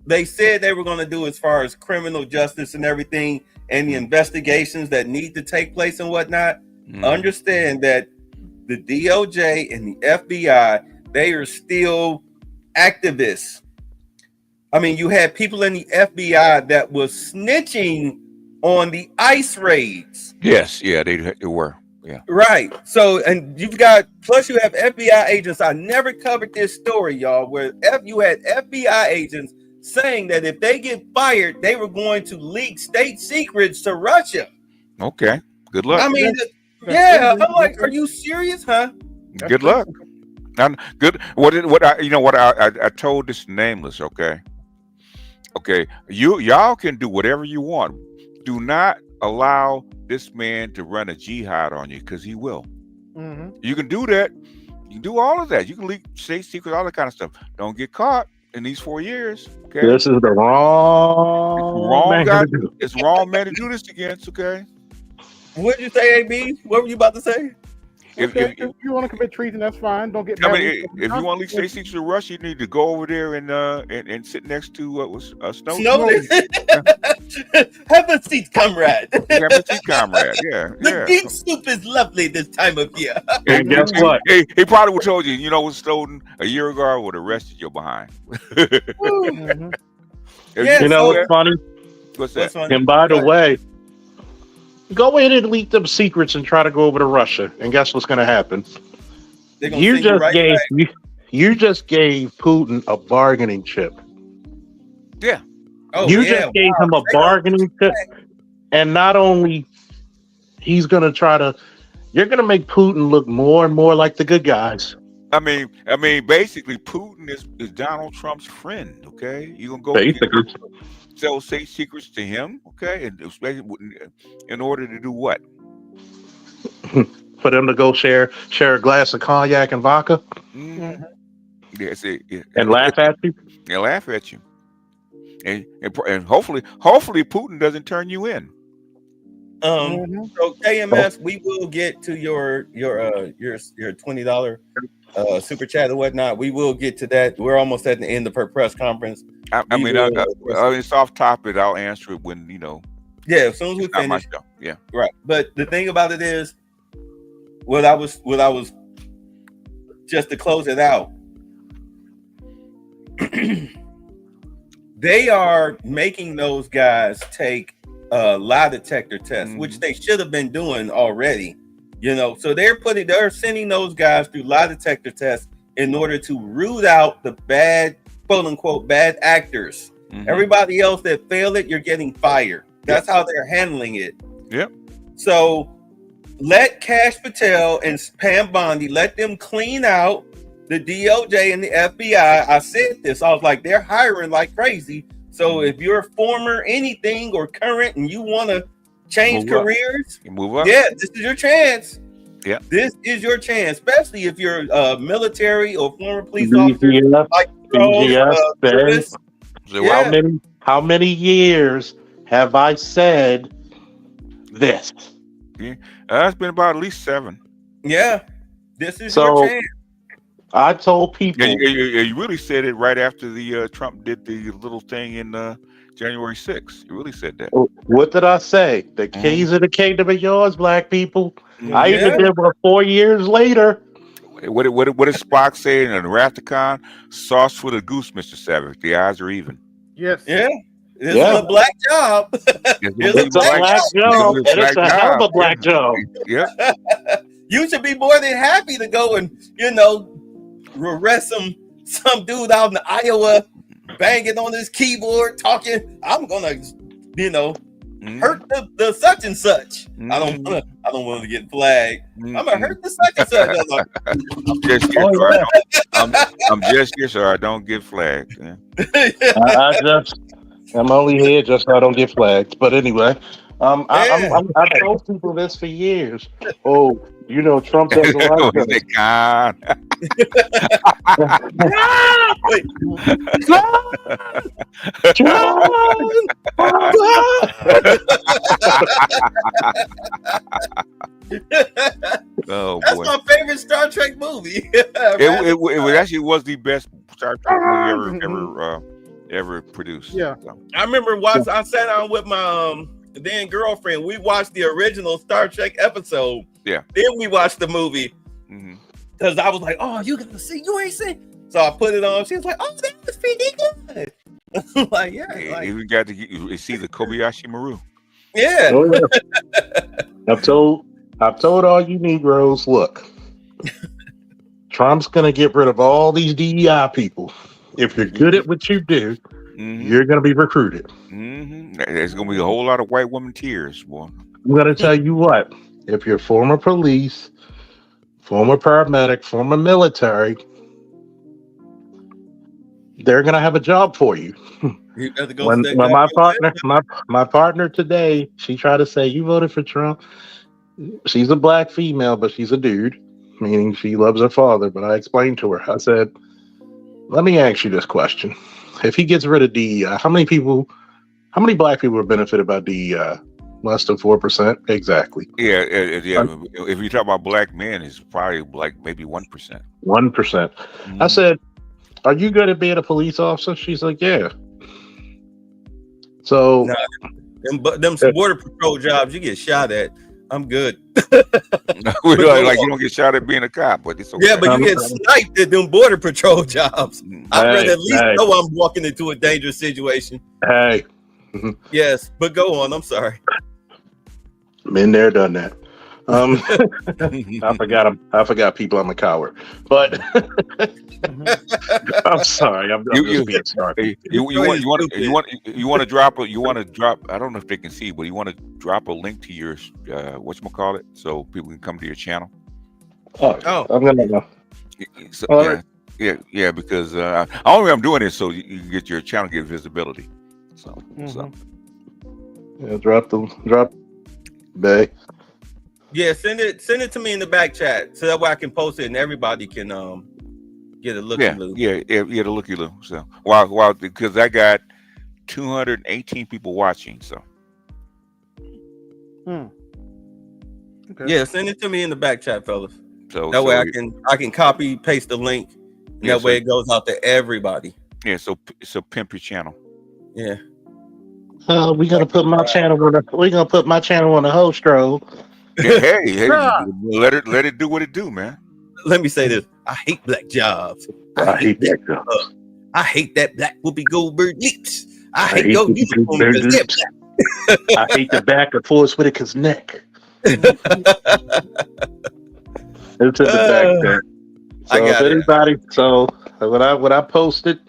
they said they were going to do as far as criminal justice and everything and the investigations that need to take place and whatnot, understand that the DOJ and the FBI, they are still activists. I mean, you had people in the FBI that was snitching on the ICE raids. Yes, yeah, they were. Yeah. Right. So, and you have FBI agents. I never covered this story, y'all, where you had FBI agents saying that if they get fired, they were going to leak state secrets to Russia. Okay. Good luck. I mean, yeah. I'm like, are you serious, huh? Good luck. Good. I told this nameless. Okay. Y'all can do whatever you want. Do not allow this man to run a jihad on you because he will. You can do that. You can do all of that. You can leak state secrets, all that kind of stuff. Don't get caught in these 4 years. Okay. This is the wrong guy. It's wrong man to do this against. Okay. What did you say, AB? What were you about to say? if, Okay, if you want to commit treason, that's fine. Don't get I mad. mean, if you want to leak state secrets to Russia, you need to go over there and sit next to what was Snowden. Snowden. Have a seat, comrade. Have a seat, comrade. Yeah, The yeah. geek soup is lovely this time of year. And guess what? He probably would have told you, you know what, Snowden, a year ago I would have arrested your behind. Mhm. Yeah, You know what's funny? What's that? And by the way, go in and leak them secrets and try to go over to Russia, and guess what's going to happen? They're gonna You send you just right gave back. you just gave Putin a bargaining chip. Yeah. Oh, You yeah, just gave wow. him a bargaining chip, and not only he's going to try to, you're going to make Putin look more and more like the good guys. I mean, basically, Putin is Donald Trump's friend. Okay, you gonna go Basically. sell state secrets to him? Okay, and especially in order to do what? For them to go share a glass of cognac and vodka Mm-hmm. Yeah, see, yeah. and laugh at you. They laugh at you, and hopefully Putin doesn't turn you in. So KMS, we will get to your $20 super chat or whatnot. We will get to that. We're almost at the end of her press conference. I mean, it's off topic. I'll answer it when Yeah, as soon as we it's not my finish. show. Yeah. Right. But the thing about it is, what I was just to close it out. They are making those guys take a lie detector test, which they should have been doing already. So they're sending those guys through lie detector tests in order to root out the bad, quote unquote, bad actors. Everybody else that failed it, you're getting fired. That's how they're handling it. Yep. So let Kash Patel and Pam Bondi, let them clean out the DOJ and the FBI. I said this. I was like, they're hiring like crazy. So if you're former anything or current and you want to change careers, move up. Yeah, this is your chance. Yeah. This is your chance, especially if you're military or former police BGS, officer. Like BGS, how many years have I said this? Yeah, it's been about at least 7. Yeah, this is So your chance. I told people. Yeah, you really said it right after the Trump did the little thing in January 6th. You really said that. What did I say? The keys of the kingdom are yours, black people. I even did one 4 years later. What did Spock say in Rathacon? Sauce for the goose, Mr. Savage. The odds are even. Yes. Yeah. This is a black job. It's a black job. And it's a hell of a black job. Yeah. You should be more than happy to go and, arrest some dude out in Iowa banging on his keyboard, talking. I'm gonna, hurt the such and such. I don't want to get flagged. I'm gonna hurt the such and such. I'm just here so I don't get flagged. Yeah. I'm only here just so I don't get flagged. But anyway, I've told people this for years. Oh, Trump doesn't like us. Oh, that's boy. my favorite Star Trek movie. It actually was the best Star Trek movie ever produced. Yeah. So. I remember I sat down with my then girlfriend. We watched the original Star Trek episode. Yeah. Then we watched the movie. Because I was like, oh, you gotta see, you ain't seen. So I put it on. She was like, oh, that was pretty good. I'm like, yeah. You got to see the Kobayashi Maru. Yeah. Oh, yeah. I've told all you Negroes, look, Trump's gonna get rid of all these DEI people. If you're good at what you do, you're gonna be recruited. There's gonna be a whole lot of white woman tears, boy. I'm gonna tell you what, if you're former police, former paramedic, former military, they're gonna have a job for you. You got to go When my partner today, she tried to say, you voted for Trump. She's a black female, but she's a dude, meaning she loves her father. But I explained to her, I said, let me ask you this question. If he gets rid of DEI, how many black people are benefited by DEI? Less than 4%. Exactly. Yeah, if you talk about black men, it's probably like maybe 1%. 1%. I said, "Are you good at being a police officer?" She's like, "Yeah." So, them border patrol jobs you get shot at, I'm good. like you don't get shot at being a cop, but it's okay. Yeah, but you get sniped at them border patrol jobs. I'd rather at least know I'm walking into a dangerous situation. Hey. Yes, but go on. I'm sorry. Been there, done that. I forgot people. I'm a coward, but I'm sorry. I'm just being snarky. You want to drop? I don't know if they can see, but you want to drop a link to your whatchamacallit so people can come to your channel. Oh, I'm gonna know. So, yeah, because only I'm doing this so you can get your channel get visibility. So, yeah, drop Bay. Yeah, send it to me in the back chat so that way I can post it and everybody can get a looky loo. Yeah, the looky loo. So wow, because I got 218 people watching. So okay. Yeah, send it to me in the back chat, fellas. So that way I can copy paste the link. And that way it goes out to everybody. Yeah, so pimp your channel. Yeah. We gonna put my channel on the host roll. Hey, let it do what it do, man. Let me say this: I hate black jobs. I hate that jobs. I hate that black Whoopi Goldberg lips. I hate your uniform. I hate the back of Forrest Whitaker's neck. It's in the back there. So when I post it,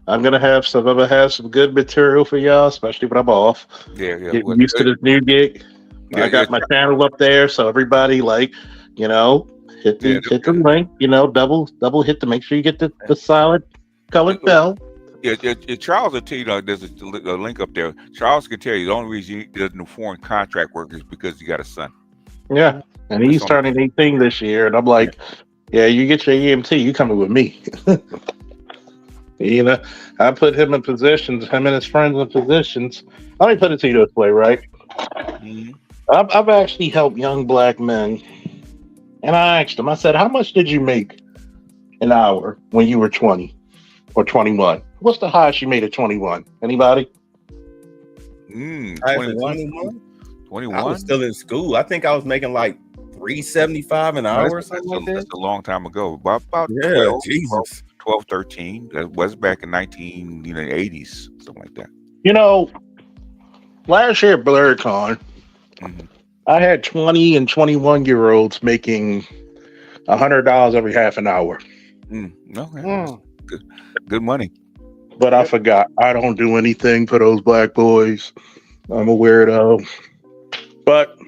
I'm gonna have some good material for y'all, especially when I'm off. Yeah. Getting used to this new gig. I got my channel up there, so everybody hit the link, double hit to make sure you get the solid colored bell. Yeah, Charles will tell you, there's a link up there. Charles can tell you the only reason he doesn't do foreign contract work is because you got a son. Yeah, and he's turning 18 this year, and I'm like, yeah, you get your EMT, you coming with me. I put him in positions, him and his friends in positions. Let me put it to you this way, right? Mm-hmm. I've actually helped young black men, and I asked them, I said, how much did you make an hour when you were 20 or 21? What's the highest you made at 21? Anybody? 21? 21? I was still in school. I think I was making like $3.75 an hour or something like that. That's a long time ago. About 12, 13. That was back in 1980s, something like that. Last year at BlurCon, I had 20 and 21-year-olds making $100 every half an hour. Good money. But I forgot. I don't do anything for those black boys. I'm a weirdo. But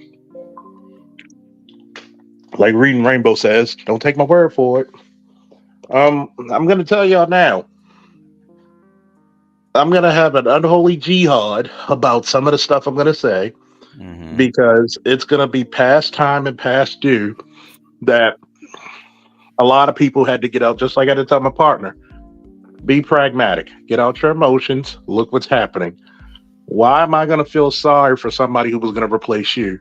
like Reading Rainbow says, don't take my word for it. I'm going to tell y'all now. I'm going to have an unholy jihad about some of the stuff I'm going to say because it's going to be past time and past due that a lot of people had to get out, just like I had to tell my partner. Be pragmatic. Get out your emotions. Look what's happening. Why am I going to feel sorry for somebody who was going to replace you?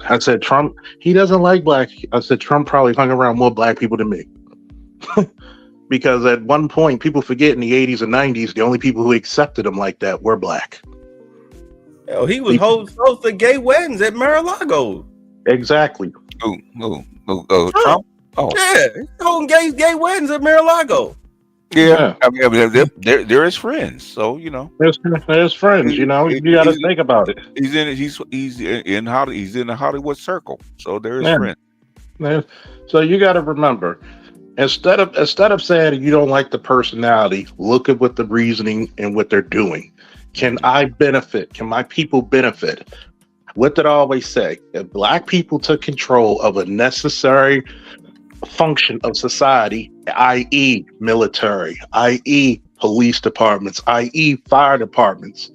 I said, Trump, he doesn't like black. I said, Trump probably hung around more black people than me. Because at one point, people forget in the 80s and 90s, the only people who accepted him like that were black. Hell, he was hosting gay weddings at Mar-a-Lago. Exactly. Trump? Oh. Yeah, he's holding gay weddings at Mar-a-Lago. Yeah. I mean, they're his friends, so there's friends. You got to think about it. He's in the Hollywood circle, so they're his friends. So you got to remember, instead of saying you don't like the personality, look at what the reasoning and what they're doing. Can I benefit? Can my people benefit? What did I always say? If black people took control of a necessary function of society, i.e. military, i.e. police departments, i.e. fire departments,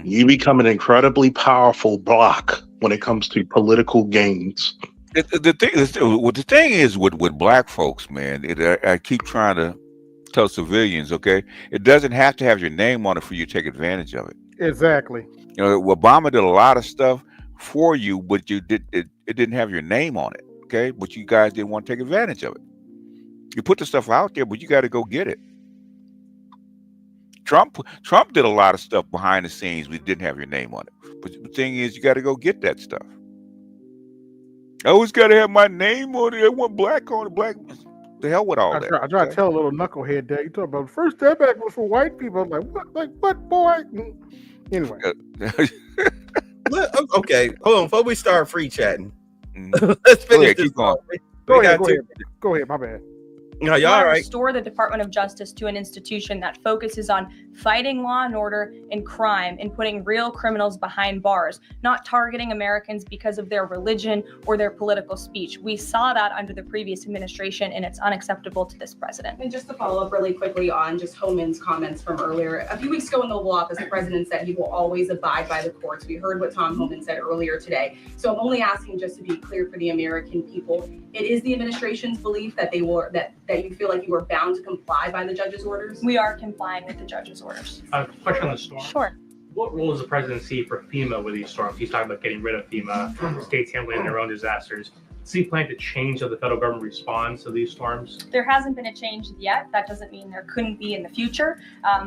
you become an incredibly powerful bloc when it comes to political gains. The thing is with black folks, man, I keep trying to tell civilians, okay, it doesn't have to have your name on it for you to take advantage of it. Exactly. You know, Obama did a lot of stuff for you, but it didn't have your name on it. Okay, but you guys didn't want to take advantage of it. You put the stuff out there, but you got to go get it. Trump did a lot of stuff behind the scenes, but it didn't have your name on it. But the thing is, you got to go get that stuff. I always got to have my name on it. I want black on it. Black. The hell with all that. I try to tell a little knucklehead that you talk about the first step back was for white people. I'm like, what? Like what, boy? Anyway. Okay, hold on. Before we start free chatting, Mm-hmm. let's finish ahead, this. keep going. Go ahead. My bad. No, We y'all all want to right? restore the Department of Justice to an institution that focuses on fighting law and order and crime and putting real criminals behind bars, not targeting Americans because of their religion or their political speech. We saw that under the previous administration, and it's unacceptable to this president. And just to follow up really quickly on just Homan's comments from earlier, a few weeks ago in the Oval Office, the president said he will always abide by the courts. We heard what Tom Homan said earlier today. So I'm only asking just to be clear for the American people. It is the administration's belief that they will that you feel like you are bound to comply by the judge's orders? We are complying with the judge's orders. Question on the storm. Sure. What role does the president see for FEMA with these storms? He's talking about getting rid of FEMA, states handling their own disasters. Does he plan to change how the federal government responds to these storms? There hasn't been a change yet. That doesn't mean there couldn't be in the future.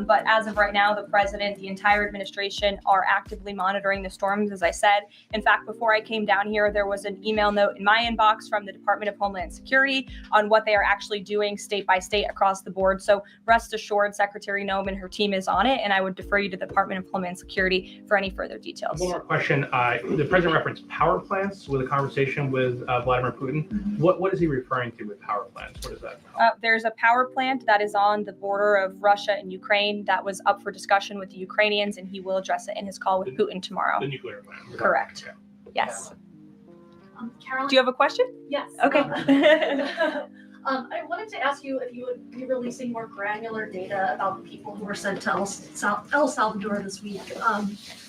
But as of right now, the president, the entire administration are actively monitoring the storms, as I said. In fact, before I came down here, there was an email note in my inbox from the Department of Homeland Security on what they are actually doing state by state across the board. So rest assured, Secretary Noem and her team is on it, and I would defer you to the Department of Homeland Security for any further details. One more question. The president referenced power plants with a conversation with Vladimir Putin. What is he referring to with power plants? What is that? There's a power plant that is on the border of Russia and Ukraine that was up for discussion with the Ukrainians, and he will address it in his call with Putin tomorrow. The nuclear plant. Correct. Yes. Caroline? Do you have a question? Yes. Okay. I wanted to ask you if you would be releasing more granular data about the people who were sent to El Salvador this week.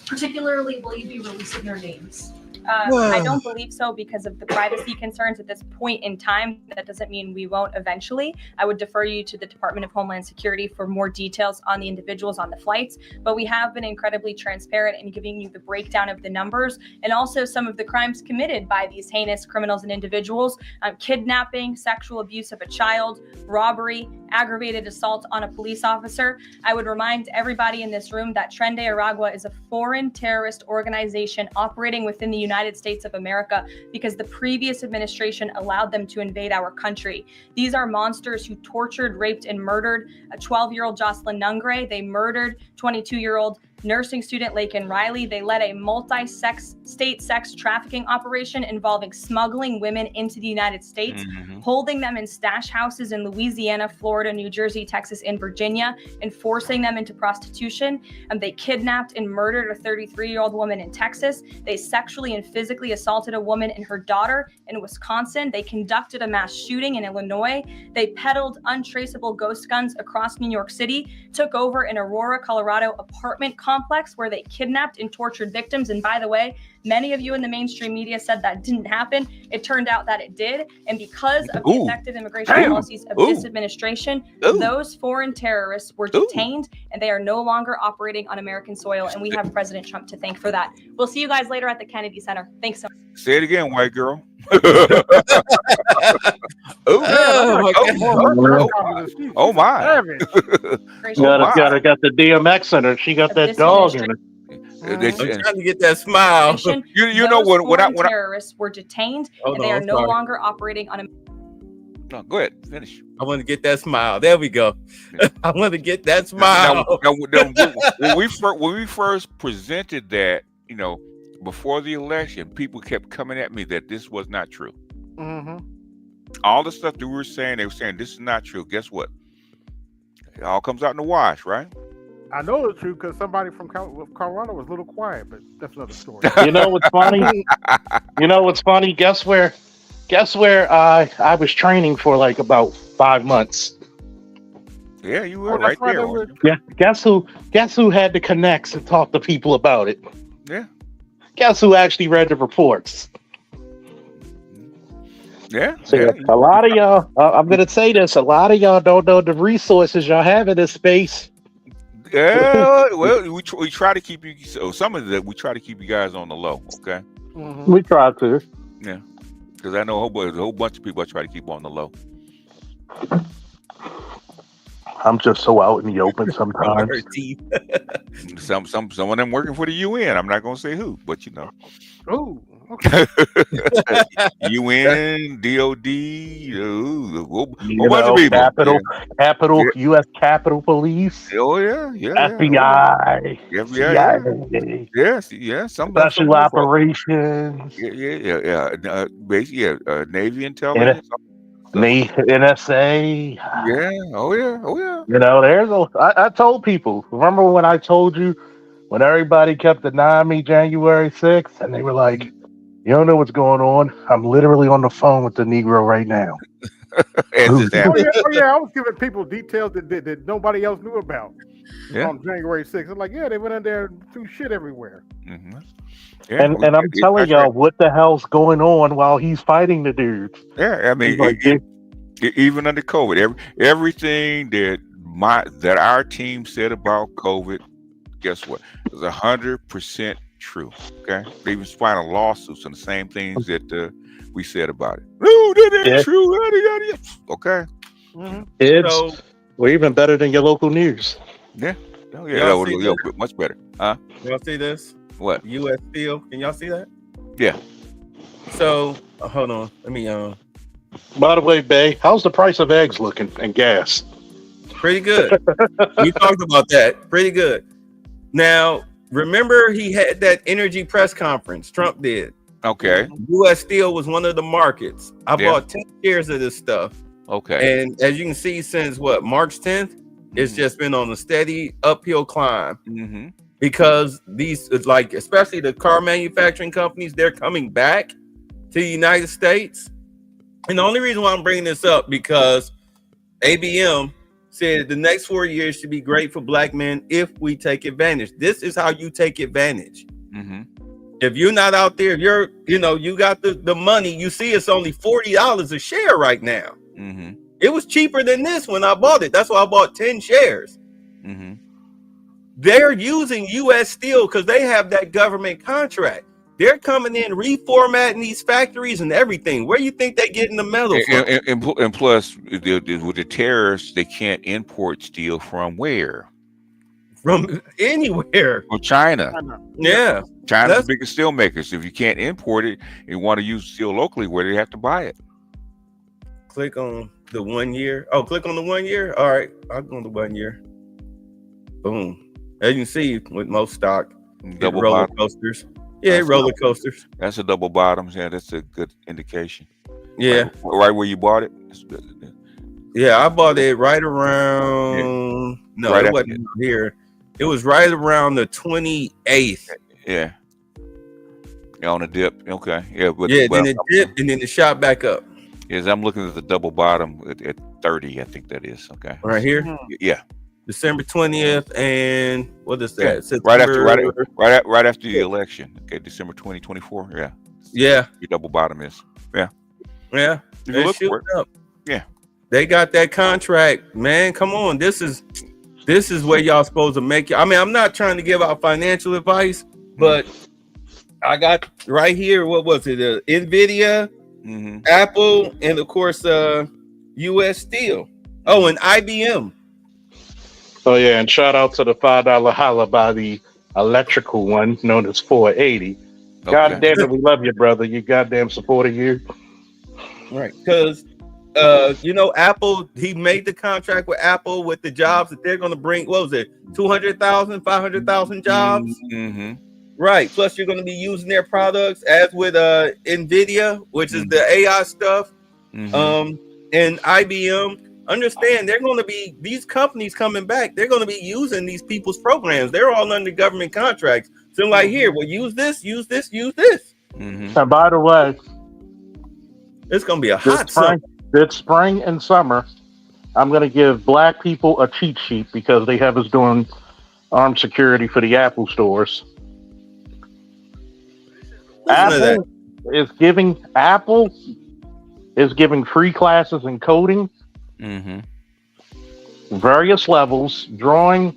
Particularly, will you be releasing their names? I don't believe so because of the privacy concerns at this point in time. That doesn't mean we won't eventually. I would defer you to the Department of Homeland Security for more details on the individuals on the flights. But we have been incredibly transparent in giving you the breakdown of the numbers and also some of the crimes committed by these heinous criminals and individuals: kidnapping, sexual abuse of a child, robbery, aggravated assault on a police officer. I would remind everybody in this room that Tren de Aragua is a foreign terrorist organization operating within the United States of America because the previous administration allowed them to invade our country. These are monsters who tortured, raped, and murdered a 12-year-old Jocelyn Nungre. They murdered 22-year-old nursing student Laken Riley. They led a multi-state sex trafficking operation involving smuggling women into the United States, holding them in stash houses in Louisiana, Florida, New Jersey, Texas, and Virginia, and forcing them into prostitution. They kidnapped and murdered a 33-year-old woman in Texas. They sexually and physically assaulted a woman and her daughter in Wisconsin. They conducted a mass shooting in Illinois. They peddled untraceable ghost guns across New York City, took over an Aurora, Colorado apartment complex where they kidnapped and tortured victims. And by the way, many of you in the mainstream media said that didn't happen. It turned out that it did. And because of the effective immigration policies of this administration, those foreign terrorists were detained and they are no longer operating on American soil. And we have President Trump to thank for that. We'll see you guys later at the Kennedy Center. Thanks so much. Say it again, white girl. Oh my! Got the DMX in her. She got that dog in her. I'm trying to get that smile. You know what? Terrorists were detained and they are no longer operating on. No, go ahead, finish. I want to get that smile. There we go. I want to get that smile. When we first presented that, before the election, people kept coming at me that this was not true. All the stuff that we were saying, they were saying this is not true. Guess what? It all comes out in the wash, right? I know it's true because somebody from Colorado was a little quiet, but that's another story. You know what's funny? Guess where I was training for like about 5 months. Yeah, you were right there. Yeah, guess who had the connects and talk to people about it? Yeah. Guess who actually read the reports? Yeah. A lot of y'all, I'm going to say this, a lot of y'all don't know the resources y'all have in this space. Yeah, well, we try to keep you. So some of that we try to keep you guys on the low. Okay. We try to. Yeah, because I know a whole bunch of people I try to keep on the low. I'm just so out in the open sometimes. Some of them working for the UN. I'm not gonna say who, but you know. Oh, okay. UN, DOD, You know, Capitol, Yeah. U.S. Capitol Police. Oh yeah, FBI, FBI, yes, some Special Operations, Navy intelligence, NSA. yeah, oh yeah. You know, I told people. Remember when I told you when everybody kept denying me January 6th, and they were like, "You don't know what's going on." I'm literally on the phone with the Negro right now. I was giving people details that nobody else knew about on January 6th. I'm like, yeah, they went in there and threw shit everywhere. Mm-hmm. And I'm telling y'all what the hell's going on while he's fighting the dudes. Yeah, I mean, even under COVID, everything that our team said about COVID, guess what? It was 100% true. Okay, they even filed lawsuits on the same things that we said about it. No, that ain't true. Okay. It's we're even better than your local news. Yeah. Oh, Y'all see yeah, much better. Huh? Y'all see this? What? U.S. Steel. Can y'all see that? Yeah. So hold on. Let me. By the way, Bay, how's the price of eggs looking and gas? Pretty good. We talked about that. Pretty good. Now, remember he had that energy press conference. Trump did. Okay. U.S. Steel was one of the markets. I bought 10 shares of this stuff. Okay. And as you can see, since March 10th, it's just been on a steady uphill climb. Mm-hmm. Because these, especially the car manufacturing companies, they're coming back to the United States. And the only reason why I'm bringing this up because ABM said the next 4 years should be great for black men if we take advantage. This is how you take advantage. Mm-hmm. If you're not out there, if you're, you got the money, you see it's only $40 a share right now. Mm-hmm. It was cheaper than this when I bought it. That's why I bought 10 shares. Mm-hmm. They're using U.S. Steel because they have that government contract. They're coming in, reformatting these factories and everything. Where you think they getting the metal from? And plus, with the tariffs, they can't import steel from where? From anywhere. From China. Yeah. China's the biggest steel makers. If you can't import it and want to use steel locally, where do they have to buy it? Click on the 1 year. Oh, click on the 1 year. All right. I'll go on the 1 year. Boom. As you can see with most stock, Double roller bottom. coasters. Yeah, roller coasters. That's a double bottom. Yeah, that's a good indication. Yeah. Right where you bought it? Yeah, I bought it right around. No, Right it after wasn't here. It was right around the 28th. Yeah. On a dip. Okay. Yeah. But, Then it dipped and then it shot back up. Yes, I'm looking at the double bottom at 30. I think that is. Okay. Right here? Yeah. December 20th and what is that? Yeah. September, Right after the election. Okay, December 2024. Yeah. Yeah. Your double bottom is. Yeah. Yeah. You They look shoot for it. up. Yeah. They got that contract, man. Come on. This is where y'all supposed to make it. I mean, I'm not trying to give out financial advice, but I got right here, what was it? NVIDIA, Apple, and of course, U.S. Steel. Oh, and IBM. Oh yeah, and shout out to the $5 holla by the electrical one known as 480. God damn it, we love you, brother. You goddamn support of you. Right, because Apple, he made the contract with Apple with the jobs that they're going to bring. What was it? 200,000, 500,000 jobs. Mm-hmm. Right. Plus, you're going to be using their products, as with NVIDIA, which is the AI stuff, and IBM. Understand, they're going to be, these companies coming back, they're going to be using these people's programs. They're all under government contracts. So, like, here, well, use this, use this, use this. Mm-hmm. And by the way, it's going to be a hot spring. This spring and summer, I'm going to give black people a cheat sheet because they have us doing armed security for the Apple stores. Apple is giving free classes in coding, various levels, drawing,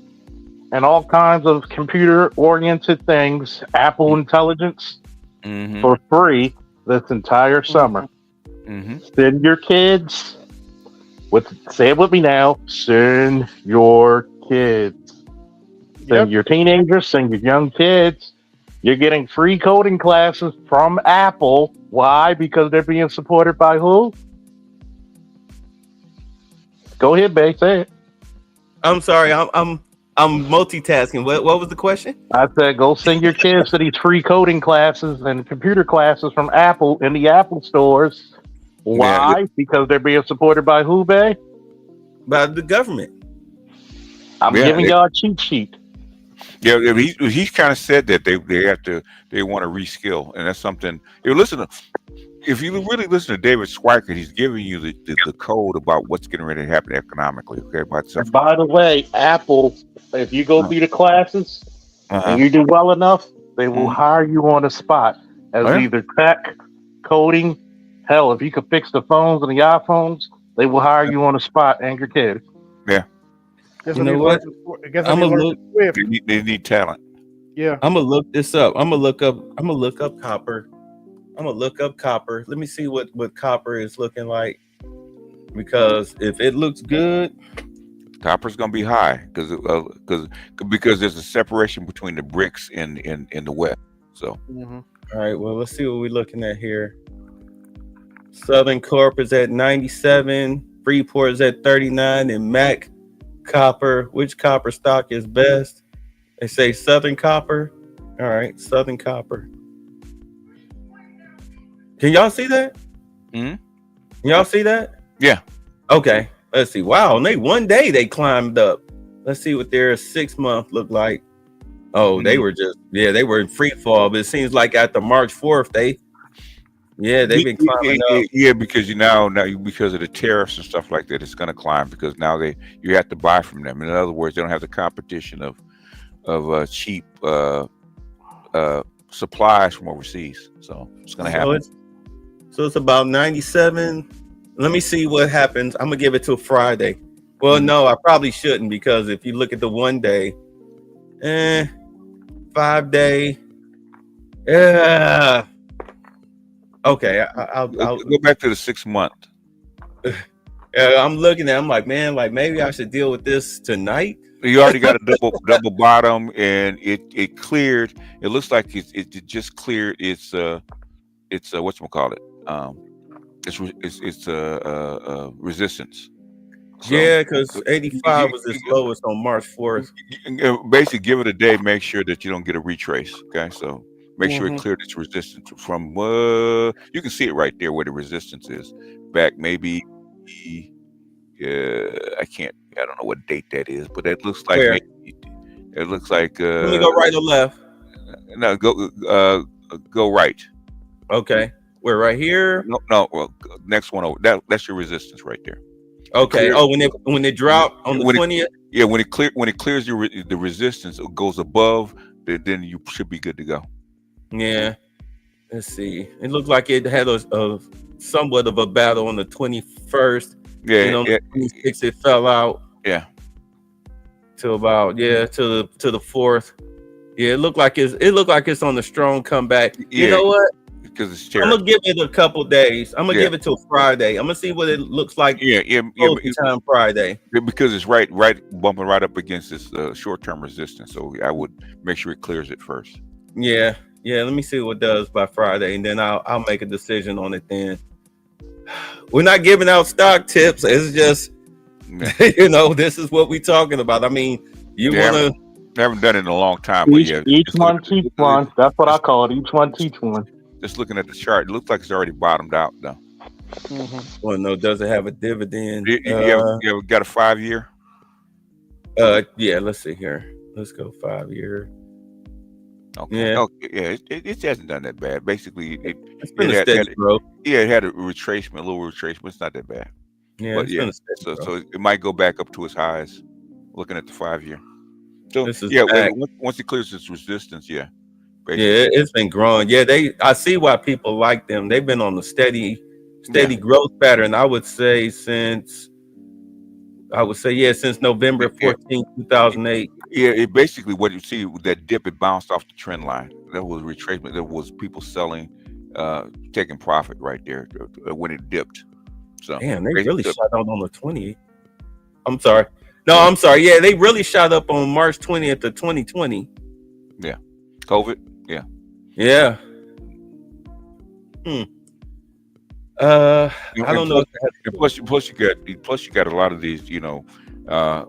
and all kinds of computer-oriented things, Apple Intelligence, for free this entire summer. Send your kids. Say it with me now. Send your kids. Send your teenagers. Send your young kids. You're getting free coding classes from Apple. Why? Because they're being supported by who? Go ahead, Bay. Say it. I'm sorry. I'm multitasking. What was the question? I said go send your kids to these free coding classes and computer classes from Apple in the Apple stores. Why? Because they're being supported by who, Bay? By the government. I'm giving y'all a cheat sheet. Yeah, he's kind of said that they want to reskill, and that's something. If you really listen to David Schweiker, he's giving you the code about what's getting ready to happen economically. Okay, about stuff. By the way, Apple, if you go through the classes and you do well enough, they will hire you on the spot as either tech, coding. Hell, if you could fix the phones and the iPhones, they will hire you on the spot and your kids. Yeah. You know what? They need talent. Yeah. I'm gonna look this up. I'm gonna look up copper. Let me see what copper is looking like. Because if it looks good, copper's gonna be high because there's a separation between the BRICS and the West. So all right, well, let's see what we're looking at here. Southern Corp is at 97, Freeport is at 39, and Mac Copper. Which copper stock is best? They say Southern Copper. All right, Southern Copper. Can y'all see that? Can y'all see that? Yeah. Okay. Let's see. Wow. And one day they climbed up. Let's see what their 6 month looked like. Oh, they were they were in free fall. But it seems like after March 4th, they've been climbing up. Yeah, because now because of the tariffs and stuff like that, it's going to climb because now you have to buy from them. In other words, they don't have the competition of cheap supplies from overseas. So it's going to happen. So it's about 97. Let me see what happens. I'm gonna give it till Friday. Well, no, I probably shouldn't because if you look at the 1 day, 5 day, okay, I'll go back to the 6 month. I'm looking at. I'm like, man, like maybe I should deal with this tonight. You already got a double bottom, and it cleared. It looks like it just cleared its whatchamacallit. It's resistance. So, yeah, because 85 was its lowest on March 4th. Basically, give it a day. Make sure that you don't get a retrace. Okay, so make sure it cleared its resistance from. You can see it right there where the resistance is. Back maybe. I don't know what date that is, but it looks like. It looks like. Let me go right or left. No, go right. Okay. We're right here. No. Well, next one over. That's your resistance right there. Okay. When it drop on the 20th. Yeah, when it clears the resistance, it goes above. Then you should be good to go. Yeah. Let's see. It looked like it had a somewhat of a battle on the 21st. Yeah. And on the 26th, it fell out. Yeah. To about to the 4th. Yeah, it looked like it's on the strong comeback. Yeah. You know what? Because it's I'm gonna give it a couple days. I'm gonna give it till Friday. I'm gonna see what it looks like. Yeah. Time Friday. Because it's right bumping right up against this short-term resistance. So I would make sure it clears it first. Yeah. Let me see what it does by Friday, and then I'll make a decision on it then. We're not giving out stock tips. It's just this is what we're talking about. I mean, I haven't done it in a long time. But each one teach one. That's what I call it. Each one teach one. Just looking at the chart, it looks like it's already bottomed out though. Well, no, does it have a dividend? You ever got a 5 year? Yeah, let's see here. Let's go 5 year. Okay. Yeah. Okay. Yeah, it hasn't done that bad. Basically, it's been a steady growth. Yeah, it had a little retracement. It's not that bad. Yeah, but so it might go back up to its highs. Looking at the 5 year. So once it clears its resistance, basically. Yeah, it's been growing. Yeah, I see why people like them. They've been on a steady growth pattern. I would say since I would say, yeah, since November 14, 2008. Yeah, it basically what you see with that dip, it bounced off the trend line. That was retracement. There was people selling, taking profit right there when it dipped. So damn, they really shot out on the 20th. I'm sorry. No, I'm sorry. Yeah, they really shot up on March 20th of 2020. Yeah, COVID. Yeah. Yeah. I don't know. Plus you got a lot of these,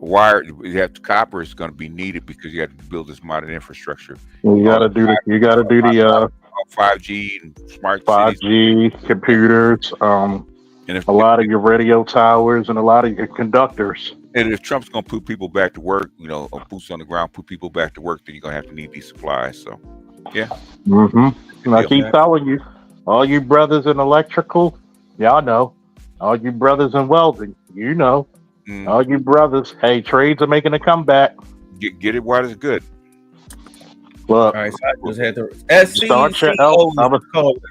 wire. You have copper is going to be needed because you have to build this modern infrastructure. You got to do the 5G and smart 5G computers. And if, a lot of your radio towers and a lot of your conductors. And if Trump's going to put people back to work, boots on the ground, put people back to work, then you're going to have to need these supplies. So, yeah. And I keep telling you, all you brothers in electrical, y'all know. All you brothers in welding, you know. All you brothers, hey, trades are making a comeback. Get it while it's good. Look, all right, so I just had to start your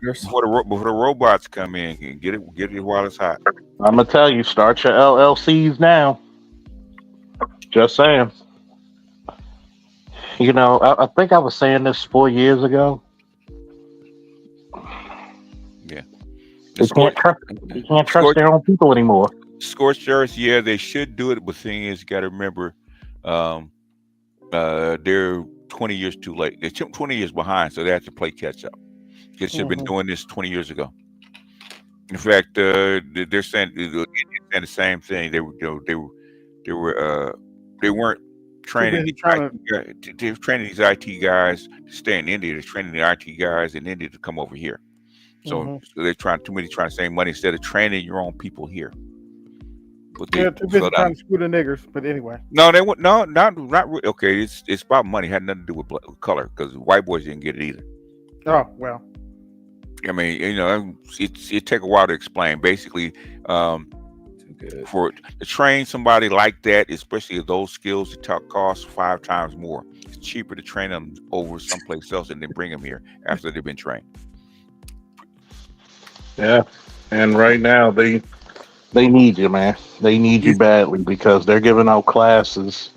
before the robots come in and get it while it's hot. I'm gonna tell you, start your LLCs now. Just saying. I think I was saying this 4 years ago. Yeah. You can't trust their own people anymore. Scorched earth, yeah, they should do it, but the thing is, you got to remember, they're 20 years too late. They're 20 years behind, so they have to play catch up. They should have been doing this 20 years ago. In fact, they're saying the same thing. They weren't training. They were training these IT guys to stay in India. They're training the IT guys in India to come over here. So they're trying to save money instead of training your own people here. But too busy trying to screw the niggers. But anyway, no, they went not really. Okay, it's about money. It had nothing to do with color because white boys didn't get it either. Oh well. I mean, it take a while to explain. Basically, for to train somebody like that, especially those skills, it costs 5 times more. It's cheaper to train them over someplace else and then bring them here after they've been trained. Yeah, and right now they need you, man. They need you badly because they're giving out classes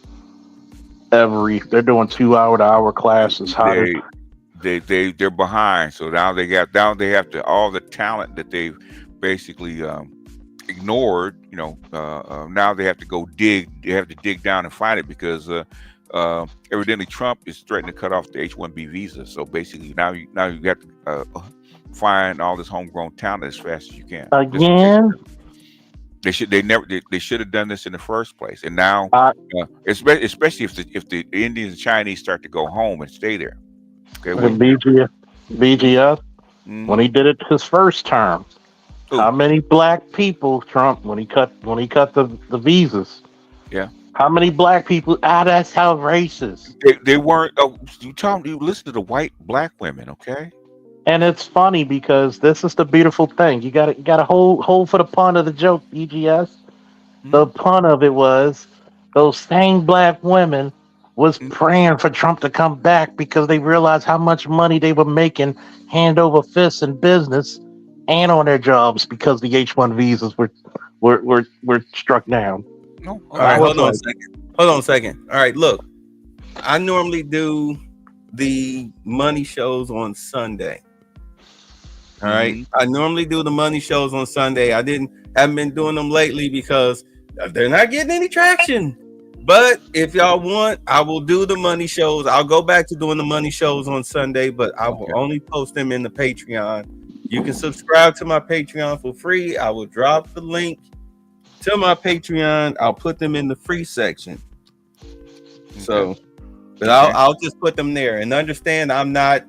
they're doing 2-hour classes. They're behind, so now they have to all the talent that they've basically ignored. Now they have to go dig. They have to dig down and find it because evidently Trump is threatening to cut off the H-1B visa. So basically now you got to find all this homegrown talent as fast as you can. Again. They should have done this in the first place, and now, especially if the Indians and Chinese start to go home and stay there. Okay, BGS when he did it his first term, how many black people Trump when he cut the visas? Yeah, how many black people? That's how racist. They weren't. You listen to the white black women, okay? And it's funny because this is the beautiful thing. You got to hold for the pun of the joke, EGS. The pun of it was those same black women was praying for Trump to come back because they realized how much money they were making hand over fist in business and on their jobs because the H-1 visas were struck down. No. All right, hold on a second. All right, look, I normally do the money shows on Sunday. All right. I normally do the money shows on Sunday. Haven't been doing them lately because they're not getting any traction. But if y'all want, I will do the money shows. I'll go back to doing the money shows on Sunday, but I will only post them in the Patreon. You can subscribe to my Patreon for free. I will drop the link to my Patreon. I'll put them in the free section. So, but I'll just put them there and understand I'm not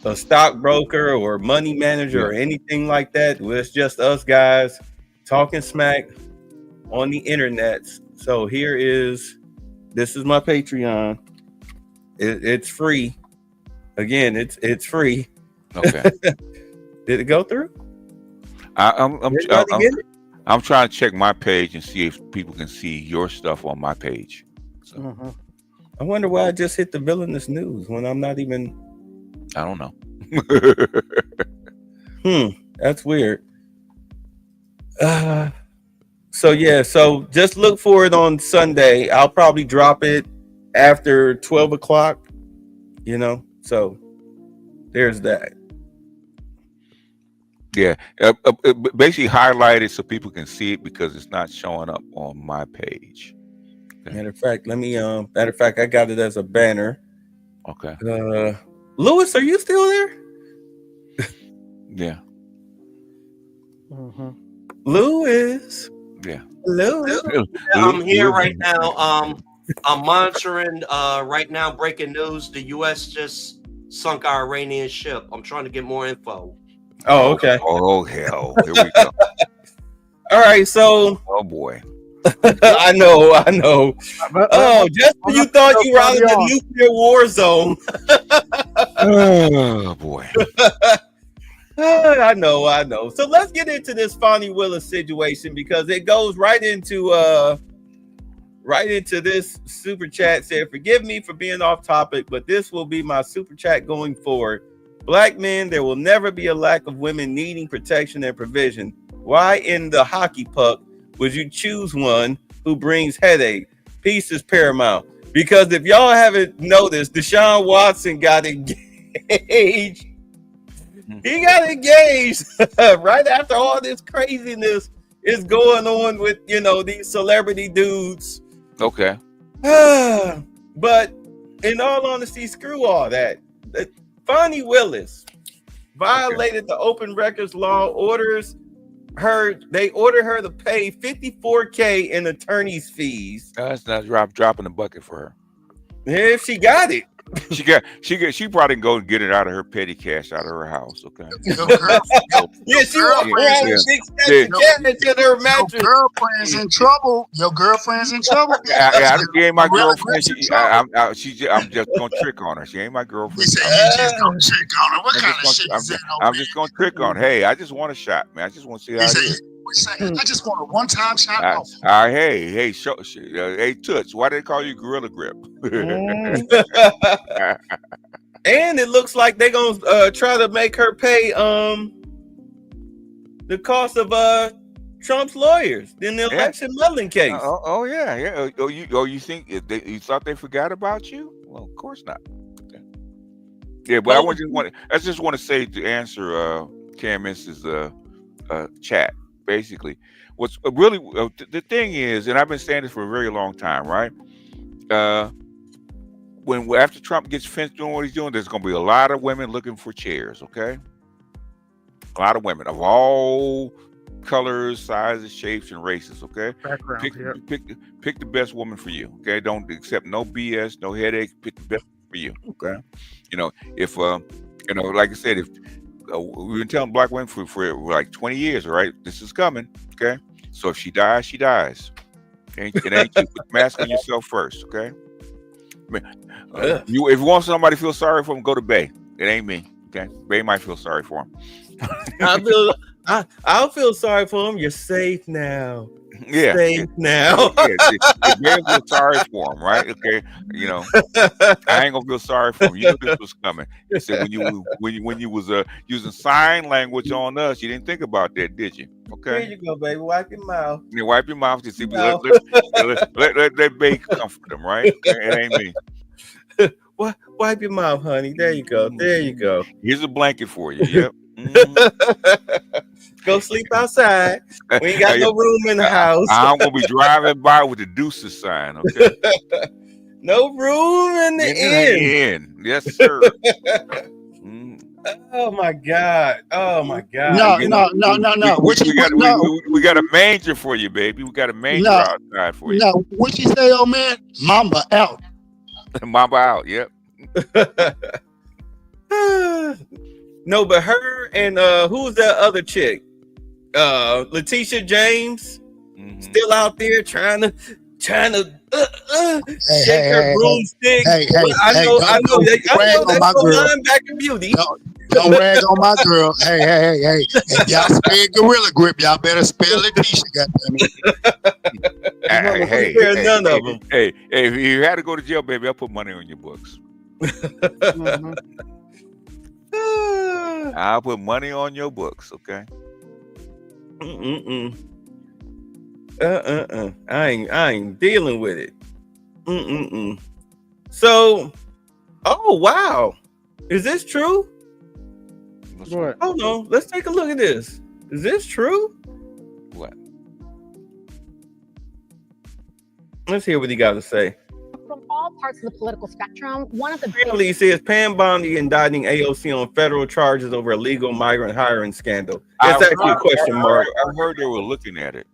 a stockbroker or money manager or anything like that. It's just us guys talking smack on the internet. So this is my Patreon. It's free. Again, it's free. Okay. Did it go through? I'm trying to check my page and see if people can see your stuff on my page. So. I wonder why I just hit the villainous news when I'm not even. I don't know. That's weird. So yeah, so just look for it on Sunday. I'll probably drop it after 12 o'clock. You know, so there's that. Yeah, basically highlight it so people can see it because it's not showing up on my page. Okay. Matter of fact, I got it as a banner. Okay. Lewis, are you still there? Yeah. Mm-hmm. Lewis. Yeah. Lewis. I'm here right now. I'm monitoring right now. Breaking news: the U.S. just sunk our Iranian ship. I'm trying to get more info. Oh, okay. Oh hell! Here we go. All right, so. Oh boy. I know. Oh, just when you thought you were out of the nuclear war zone. Oh boy. I know. So let's get into this Fonnie Willis situation because it goes right into this super chat. Said, forgive me for being off topic, but this will be my super chat going forward. Black men, there will never be a lack of women needing protection and provision. Why in the hockey puck would you choose one who brings headache? Peace is paramount. Because if y'all haven't noticed, Deshaun Watson got engaged. He got engaged right after all this craziness is going on with, these celebrity dudes. Okay. But in all honesty, screw all that. Fonnie Willis violated the open records law. They ordered her to pay $54K in attorney's fees. That's not dropping the bucket for her. If she got it. She probably go and get it out of her petty cash out of her house. Okay. Yeah, she walked around with big stacks of cash in her mattress. Your girlfriend's in trouble. Your girlfriend's in trouble. I ain't my girlfriend. I'm just gonna trick on her. She ain't my girlfriend. You say you just gonna trick on her. What kind of shit is that? I'm just gonna trick on her. Hey, I just want a shot, man. I just want to see how it is. I just want a one-time shot. Hey, hey, Toots, why do they call you Gorilla Grip? And it looks like they're gonna try to make her pay the cost of Trump's lawyers in the election meddling case. Yeah. You think you thought they forgot about you? Well, of course not. Okay. Yeah, but I just want to say to answer Candace's chat. Basically, what's really the thing is, and I've been saying this for a very long time, right? When after Trump gets finished doing what he's doing, there's going to be a lot of women looking for chairs. Okay, a lot of women of all colors, sizes, shapes, and races. Okay, pick the best woman for you. Okay, don't accept no BS, no headaches. Pick the best for you. Okay, if like I said, if we've been telling black women for like 20 years, all right? This is coming, okay? So if she dies, she dies. It ain't you. Put the mask on yourself first, okay? If you want somebody to feel sorry for him, go to Bay. It ain't me, okay? Bay might feel sorry for him. I'll feel sorry for him. You're safe now. Yeah. Safe now. Bay feel sorry for him, right? Okay. I ain't gonna feel sorry for him. You knew this was coming. You said when you was using sign language on us, you didn't think about that, did you? Okay. Here you go, baby. Wipe your mouth. You wipe your mouth to see. Let that Bay comfort them, right? Okay? It ain't me. Wipe your mouth, honey. There you go. There you go. Here's a blanket for you. Yep. Mm-hmm. Go sleep outside. We ain't got no room in the house. I'm gonna be driving by with the deuces sign. Okay. No room in the inn. Yes, sir. Oh my God. Oh my God. No. We got a manger for you, baby. We got a manger outside for you. No, what you say, old man? Mamba out. Mamba out. Yep. No, but her and who's that other chick? Letitia James, still out there trying to shake her broomstick. I know that's the line back in beauty. Don't rag on my girl. Hey. If y'all spell Gorilla Grip, y'all better spell Letitia. None of them. Hey, if you had to go to jail, baby, I'll put money on your books. I'll put money on your books, okay? I ain't dealing with it. So, oh wow, is this true? What? Hold on, let's take a look at this. Is this true? What? Let's hear what he got to say. From all parts of the political spectrum, one of the Apparently, he says Pam Bondi indicting AOC on federal charges over illegal migrant hiring scandal. It's actually a question mark. I heard they were looking at it.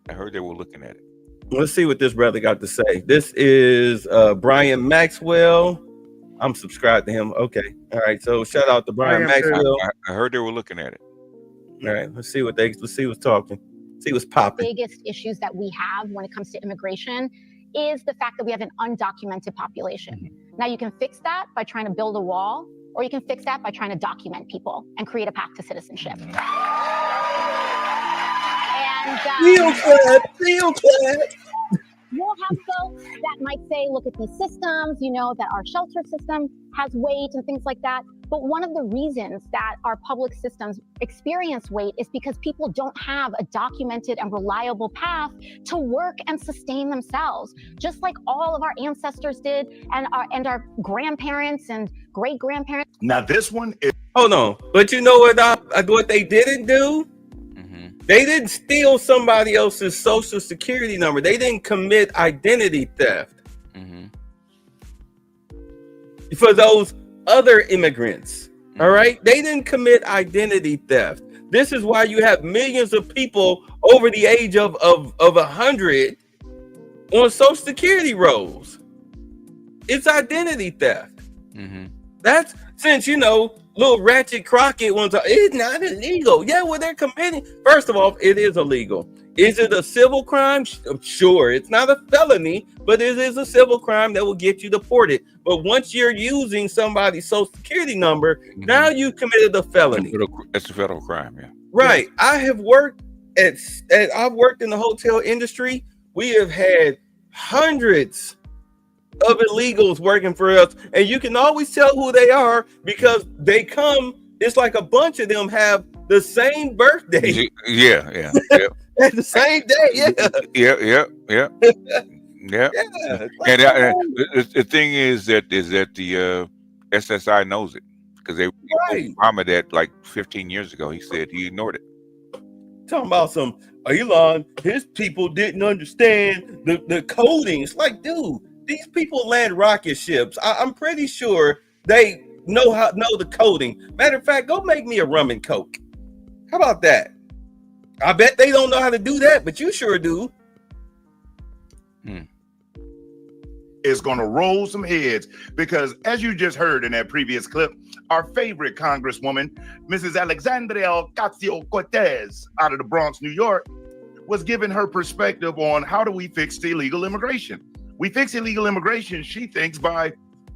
Let's see what this brother got to say. This is Brian Maxwell. I'm subscribed to him. Okay. All right. So shout out to Brian Maxwell. I heard they were looking at it. All right. Let's see what's talking. See what's popping. biggest issues that we have when it comes to immigration is the fact that we have an undocumented population. Now you can fix that by trying to build a wall, or you can fix that by trying to document people and create a path to citizenship. And feel clap. We'll have folks that might say, look at these systems, that our shelter system has weight and things like that. But one of the reasons that our public systems experience weight is because people don't have a documented and reliable path to work and sustain themselves, just like all of our ancestors did, and our grandparents and great-grandparents. Now this one is... Hold on. But you know what they didn't do? They didn't steal somebody else's social security number. They didn't commit identity theft. For those other immigrants, all right? They didn't commit identity theft. This is why you have millions of people over the age of 100 on social security rolls. It's identity theft. That's, since, little Ratchet Crockett ones are, it's not illegal. Yeah, well, they're committing. First of all, it is illegal. Is it a civil crime? Sure. It's not a felony, but it is a civil crime that will get you deported. But once you're using somebody's social security number, now you committed a felony. It's a federal crime, yeah. Right. I have worked I've worked in the hotel industry. We have had hundreds of illegals working for us, and you can always tell who they are because they come. It's like a bunch of them have the same birthday. Yeah. At the same day. Yeah. And the thing is that the SSI knows it because they Obama that like 15 years ago. He said he ignored it. Talking about some Elon, his people didn't understand the coding. It's like, dude, these people land rocket ships. I'm pretty sure they know the coding. Matter of fact, go make me a rum and coke. How about that? I bet they don't know how to do that, but you sure do. Is going to roll some heads because, as you just heard in that previous clip, our favorite Congresswoman, Mrs. Alexandria Ocasio-Cortez, out of the Bronx, New York, was giving her perspective on how do we fix the illegal immigration. We fix illegal immigration, she thinks, by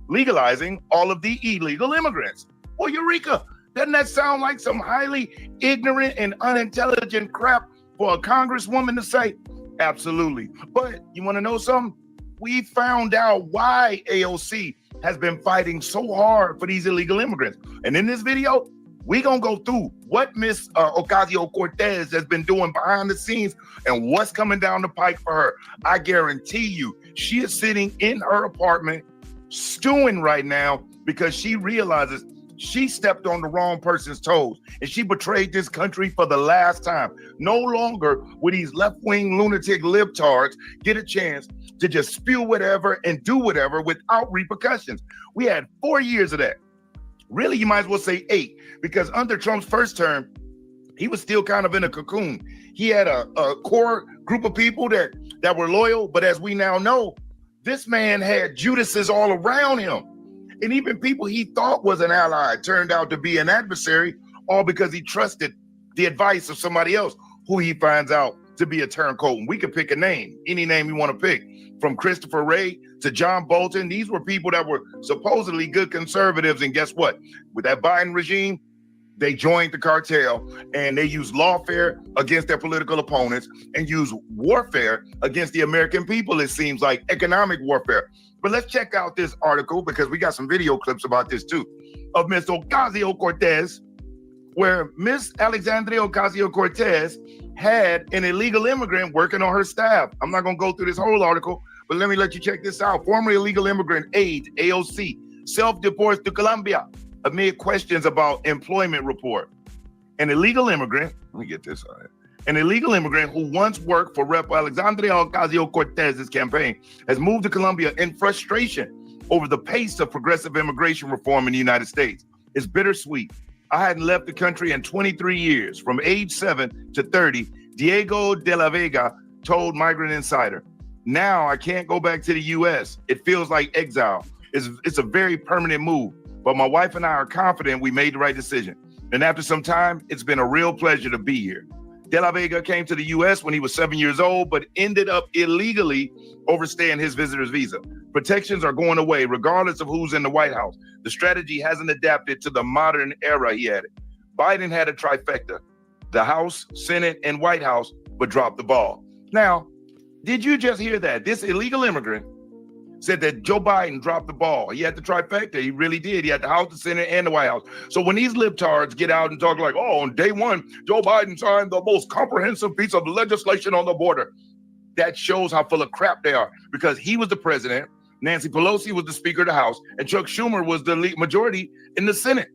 legalizing all of the illegal immigrants. Well, Eureka, doesn't that sound like some highly ignorant and unintelligent crap for a Congresswoman to say? Absolutely. But you want to know something? We found out why AOC has been fighting so hard for these illegal immigrants. And in this video, we're going to go through what Miss Ocasio-Cortez has been doing behind the scenes and what's coming down the pike for her. I guarantee you, she is sitting in her apartment stewing right now because she realizes she stepped on the wrong person's toes and she betrayed this country for the last time. No longer will these left-wing lunatic libtards get a chance to just spew whatever and do whatever without repercussions. We had 4 years of that. Really, you might as well say 8, because under Trump's first term, he was still kind of in a cocoon. He had a core group of people that were loyal, but as we now know, this man had Judases all around him. And even people he thought was an ally turned out to be an adversary, all because he trusted the advice of somebody else who he finds out to be a turncoat. And we could pick a name, any name you want to pick, from Christopher Wray to John Bolton. These were people that were supposedly good conservatives. And guess what? With that Biden regime, they joined the cartel and they used lawfare against their political opponents and used warfare against the American people, it seems like, economic warfare. But let's check out this article because we got some video clips about this too, of Miss Ocasio-Cortez where Miss Alexandria Ocasio-Cortez had an illegal immigrant working on her staff. I'm not going to go through this whole article, but let me let you check this out. Former illegal immigrant aide, AOC, self-deports to Colombia amid questions about employment report. An illegal immigrant, let me get this on it. An illegal immigrant who once worked for Rep. Alexandria Ocasio-Cortez's campaign has moved to Colombia in frustration over the pace of progressive immigration reform in the United States. It's bittersweet. I hadn't left the country in 23 years. From age 7 to 30, Diego de la Vega told Migrant Insider. Now I can't go back to the U.S. It feels like exile. It's a very permanent move, but my wife and I are confident we made the right decision. And after some time, it's been a real pleasure to be here. De la Vega came to the U.S. when he was 7 years old, but ended up illegally overstaying his visitor's visa. Protections are going away regardless of who's in the White House. The strategy hasn't adapted to the modern era, he added. Biden had a trifecta, the House, Senate, and White House, but dropped the ball. Now, did you just hear that? This illegal immigrant said that Joe Biden dropped the ball. He had the trifecta. He really did. He had the House, the Senate, and the White House. So when these libtards get out and talk like, oh, on day one, Joe Biden signed the most comprehensive piece of legislation on the border, that shows how full of crap they are, because he was the president, Nancy Pelosi was the Speaker of the House, and Chuck Schumer was the majority in the Senate.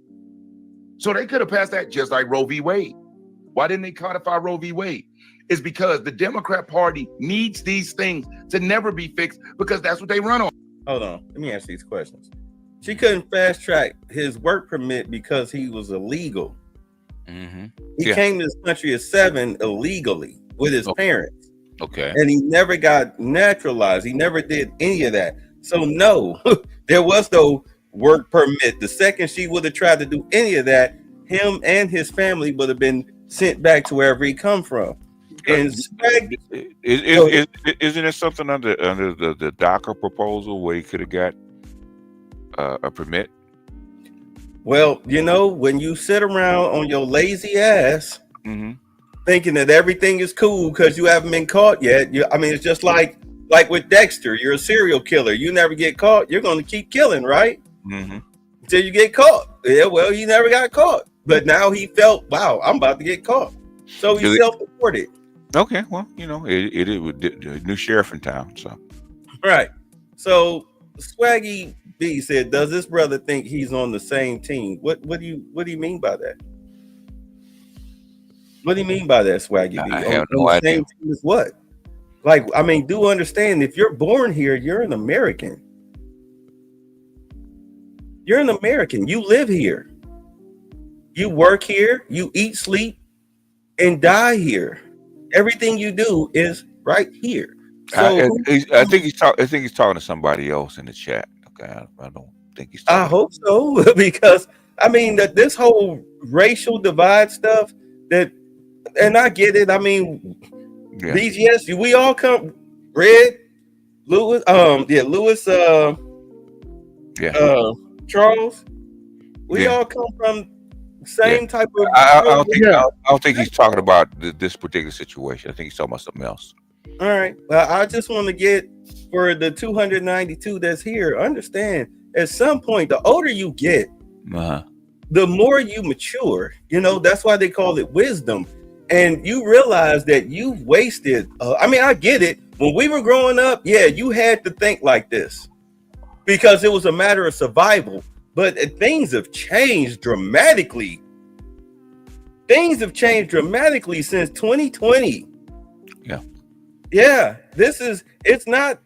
So they could have passed that just like Roe v. Wade. Why didn't they codify Roe v. Wade? It's because the Democrat Party needs these things to never be fixed because that's what they run on. Hold on. Let me ask these questions. She couldn't fast track his work permit because he was illegal. He came to this country at 7 illegally with his parents. Okay. And he never got naturalized. He never did any of that. So no, there was no work permit. The second she would have tried to do any of that, him and his family would have been sent back to wherever he come from. And isn't there something under the DACA proposal where he could have got a permit? Well, you know, when you sit around on your lazy ass thinking that everything is cool because you haven't been caught yet, I mean, it's just like with Dexter. You're a serial killer. You never get caught. You're going to keep killing, right? Until you get caught. Yeah, well, he never got caught. But now he felt, wow, I'm about to get caught. So he self-reported. Okay, well, you know, it was the new sheriff in town, so. Right. So Swaggy B said, does this brother think he's on the same team? What do you mean by that? What do you mean by that, Swaggy B? I have no idea. Same team as what? Like, I mean, do understand, if you're born here, you're an American. You're an American. You live here. You work here. You eat, sleep, and die here. Everything you do is right here. So I think he's talking to somebody else in the chat. Okay, I don't think he's talking. I hope so, because I mean that this whole racial divide stuff, and I get it. I mean, these we all come Red, Lewis, Charles. We all come from same type of. I don't think he's talking about this particular situation. I think he's talking about something else. All right. Well, I just want to get for the 292 that's here. Understand, at some point, the older you get, the more you mature. You know, that's why they call it wisdom. And you realize that you wasted. I mean, I get it. When we were growing up, yeah, you had to think like this because it was a matter of survival. But things have changed dramatically. Things have changed dramatically since 2020. Yeah, it's not,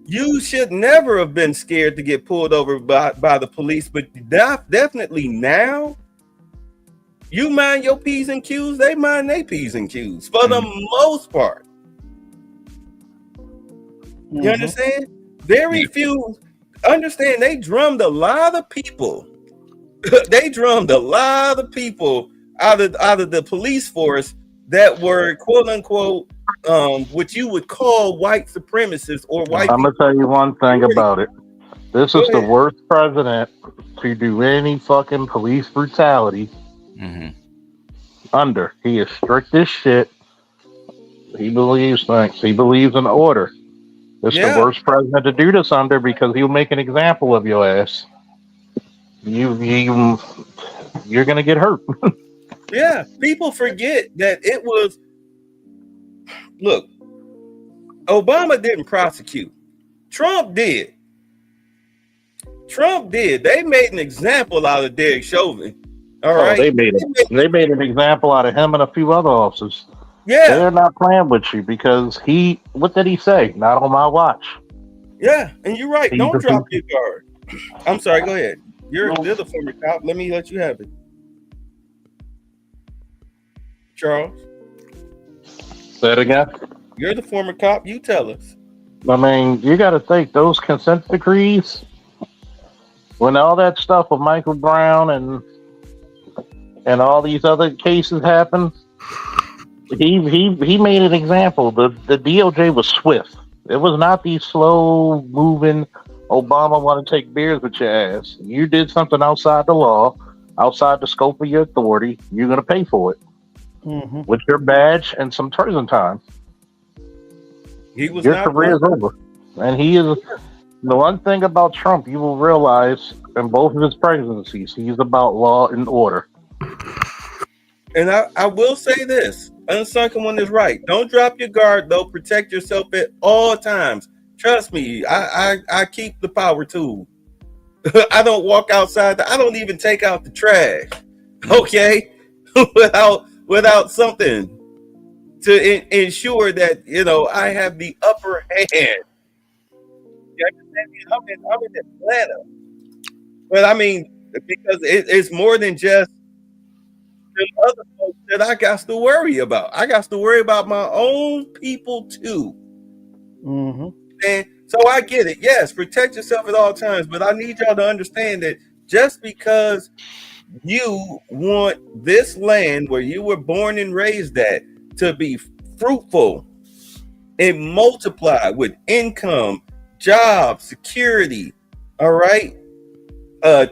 you should never have been scared to get pulled over by the police, but definitely now, you mind your P's and Q's, they mind their P's and Q's for the most part. You understand? Very few understand. They drummed a lot of people. They drummed a lot of people out of the police force that were quote unquote what you would call white supremacists or white. I'm gonna tell you one thing about it. This is the worst president to do any fucking police brutality under. He is strict as shit. He believes things. He believes in order. This is the worst president to do this under because he'll make an example of your ass. you're gonna get hurt. Yeah, people forget that it was. Look, Obama didn't prosecute. Trump did. They made an example out of Derek Chauvin. All right. They made an example out of him and a few other officers. Yeah. They're not playing with you because what did he say? Not on my watch. Yeah, and you're right. Don't drop your guard. I'm sorry, go ahead. You're the former cop. Let you have it. Charles. Say it again. You're the former cop. You tell us. I mean, you got to think those consent decrees, when all that stuff with Michael Brown and all these other cases happened, he made an example. The DOJ was swift. It was not these slow moving. Obama want to take beers with your ass. You did something outside the law, outside the scope of your authority. You're gonna pay for it with your badge and some prison time. Your career is over. And he is the one thing about Trump you will realize in both of his presidencies, he's about law and order. And I will say this, Unsunken One is right. Don't drop your guard though. Protect yourself at all times. Trust me, I keep the power tool. I don't walk outside. I don't even take out the trash. Okay, without something to ensure that I have the upper hand. You understand me? I'm in Atlanta, but I mean because it's more than just the other folks that I got to worry about. I got to worry about my own people too. And so I get it. Yes, protect yourself at all times. But I need y'all to understand that just because you want this land where you were born and raised at to be fruitful and multiply with income, jobs, security, all right,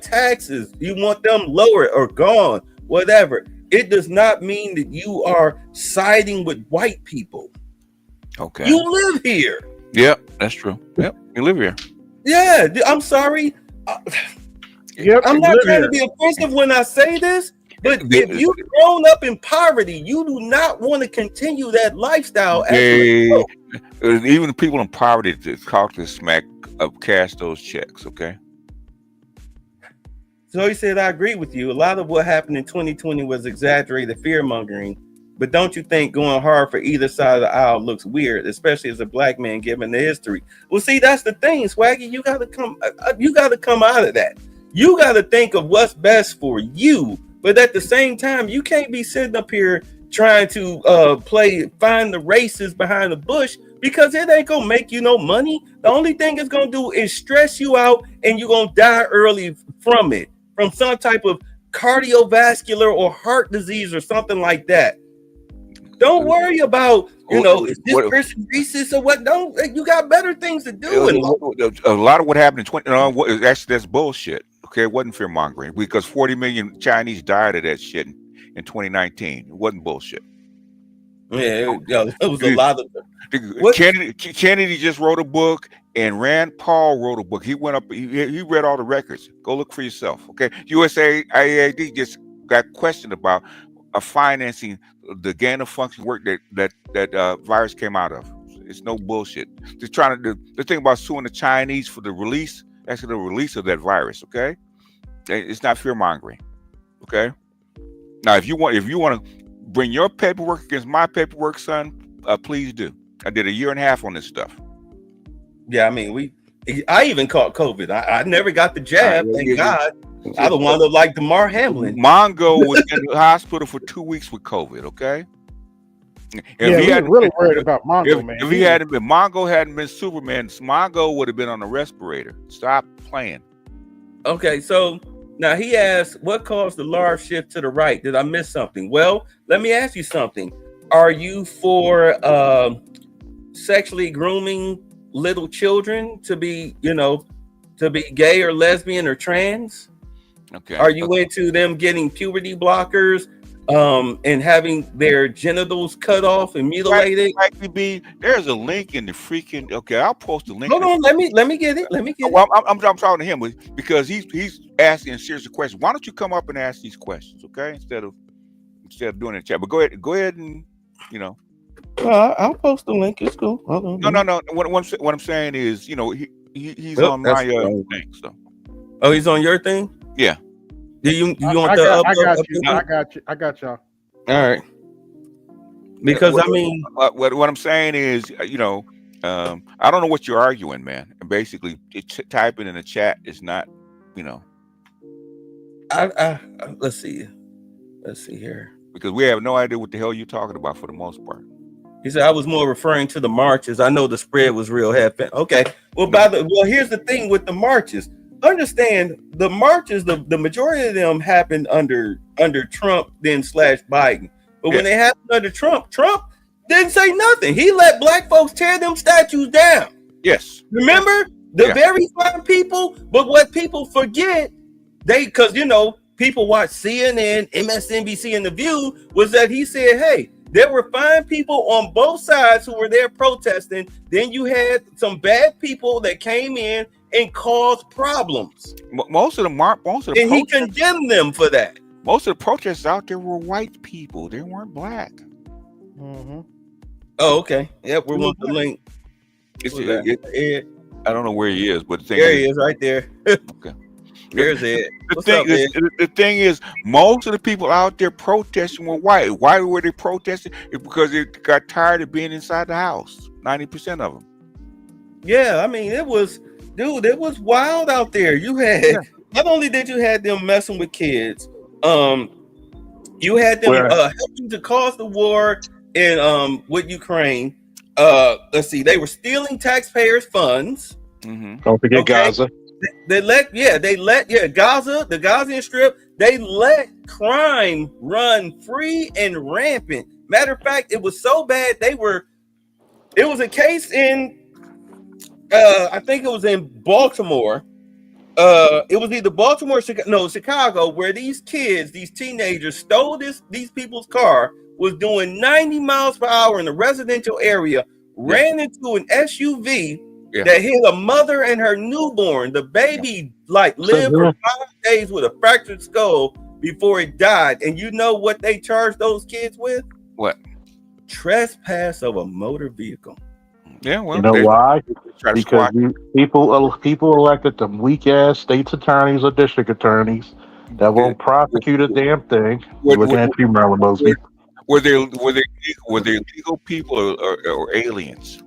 taxes, you want them lower or gone, whatever. It does not mean that you are siding with white people. Okay. You live here. Yep, that's true. Yep, you live here. Yeah, I'm sorry. I'm not trying to be offensive when I say this, but if you've grown up in poverty, you do not want to continue that lifestyle. Even the people in poverty that talk to smack cash those checks, okay? So he said, I agree with you. A lot of what happened in 2020 was exaggerated fear mongering. But don't you think going hard for either side of the aisle looks weird, especially as a black man given the history? Well, see, that's the thing, Swaggy. You got to come out of that. You got to think of what's best for you. But at the same time, you can't be sitting up here trying to find the races behind the bush, because it ain't gonna make you no money. The only thing it's gonna do is stress you out, and you're gonna die early from it, from some type of cardiovascular or heart disease or something like that. Don't worry about, is this person racist or what? Don't, you got better things to do. A lot of what happened in 20, actually, that's bullshit. Okay, it wasn't fear mongering because 40 million Chinese died of that shit in 2019. It wasn't bullshit. Yeah, it was a lot of Kennedy just wrote a book, and Rand Paul wrote a book. He went up, he read all the records. Go look for yourself. Okay, USAID just got questioned about financing the gain of function work that virus came out of. It's no bullshit. They're the thing about suing the Chinese for the release, actually the release of that virus. Okay, it's not fear mongering. Okay, now if you want to bring your paperwork against my paperwork, son, please do. I did 1.5 years on this stuff. Yeah, I mean, I even caught COVID. I never got the jab, thank God. I don't want to like DeMar Hamlin. Mongo was in the hospital for 2 weeks with COVID, okay? He was really worried about Mongo, man. If Mongo hadn't been Superman, Mongo would have been on a respirator. Stop playing. Okay, so now he asked, what caused the large shift to the right? Did I miss something? Well, let me ask you something. Are you for sexually grooming little children to be, to be gay or lesbian or trans? Okay. Are you into them getting puberty blockers, and having their genitals cut off and mutilated. There's a link in the freaking. Okay, I'll post the link. Hold on, let me get it. Let me get well, I'm talking to him because he's asking serious questions. Why don't you come up and ask these questions, okay? Instead of doing it in chat. But go ahead, and I'll post the link. It's cool. Hold on. No. What I'm saying is, he's on my thing. So. Oh, he's on your thing? Yeah. Do you want I the? I got y'all. All right. Because what I'm saying is, I don't know what you're arguing, man. And basically, typing in the chat is not, Let's see here. Because we have no idea what the hell you're talking about for the most part. He said I was more referring to the marches. I know the spread was real heavy. Okay. Well, here's the thing with the marches. Understand the marches, the majority of them happened under Trump, then / Biden. But when they happened under Trump didn't say nothing. He let black folks tear them statues down. Yes. Remember the very fine people, but what people forget, because people watch CNN, MSNBC, and The View, was that he said, hey, there were fine people on both sides who were there protesting. Then you had some bad people that came in and caused problems. Most of the and he condemned them for that. Most of the protests out there were white people. They weren't black. Mm-hmm. Oh, okay. Yep, we want the link. I don't know where he is, but there he is, right there. Okay. There's Ed. The thing is, most of the people out there protesting were white. Why were they protesting? It's because they got tired of being inside the house. 90% of them. Yeah, I mean, it was wild out there. You had not only did you had them messing with kids, you had them helping to cause the war in with Ukraine. Let's see, they were stealing taxpayers' funds. Mm-hmm. Don't forget Gaza. They let Gaza, the Gazian Strip, they let crime run free and rampant. Matter of fact, it was so bad it was a case in I think it was in Baltimore. It was either Baltimore or Chicago, where these teenagers stole these people's car, was doing 90 miles per hour in a residential area, ran into an SUV that hit a mother and her newborn. The baby lived for 5 days with a fractured skull before it died. And you know what they charged those kids with? What? Trespass of a motor vehicle. Yeah, well, you know why? Because people elected them weak ass state's attorneys or district attorneys that won't prosecute a damn thing. Looking at you, Marilyn Mosby. Were they legal people or aliens?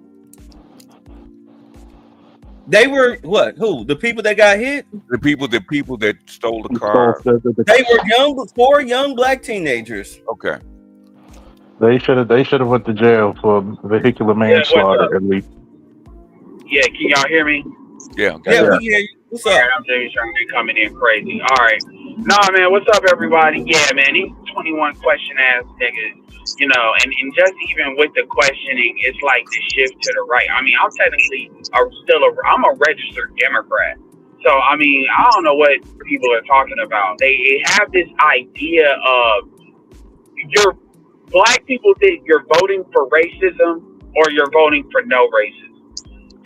They were what? Who? The people that got hit? The people that stole the car. They were 4 young black teenagers. Okay. They should have went to jail for vehicular manslaughter at least. Yeah, can y'all hear me? Yeah. We can hear you. What's up? I'm telling you, they coming in crazy. All right. Nah, man, what's up, everybody? Yeah, man, these 21 question ass niggas, and just even with the questioning, it's like the shift to the right. I mean, I'm technically I'm a registered Democrat. So, I mean, I don't know what people are talking about. They have this idea of black people think you're voting for racism or you're voting for no racism.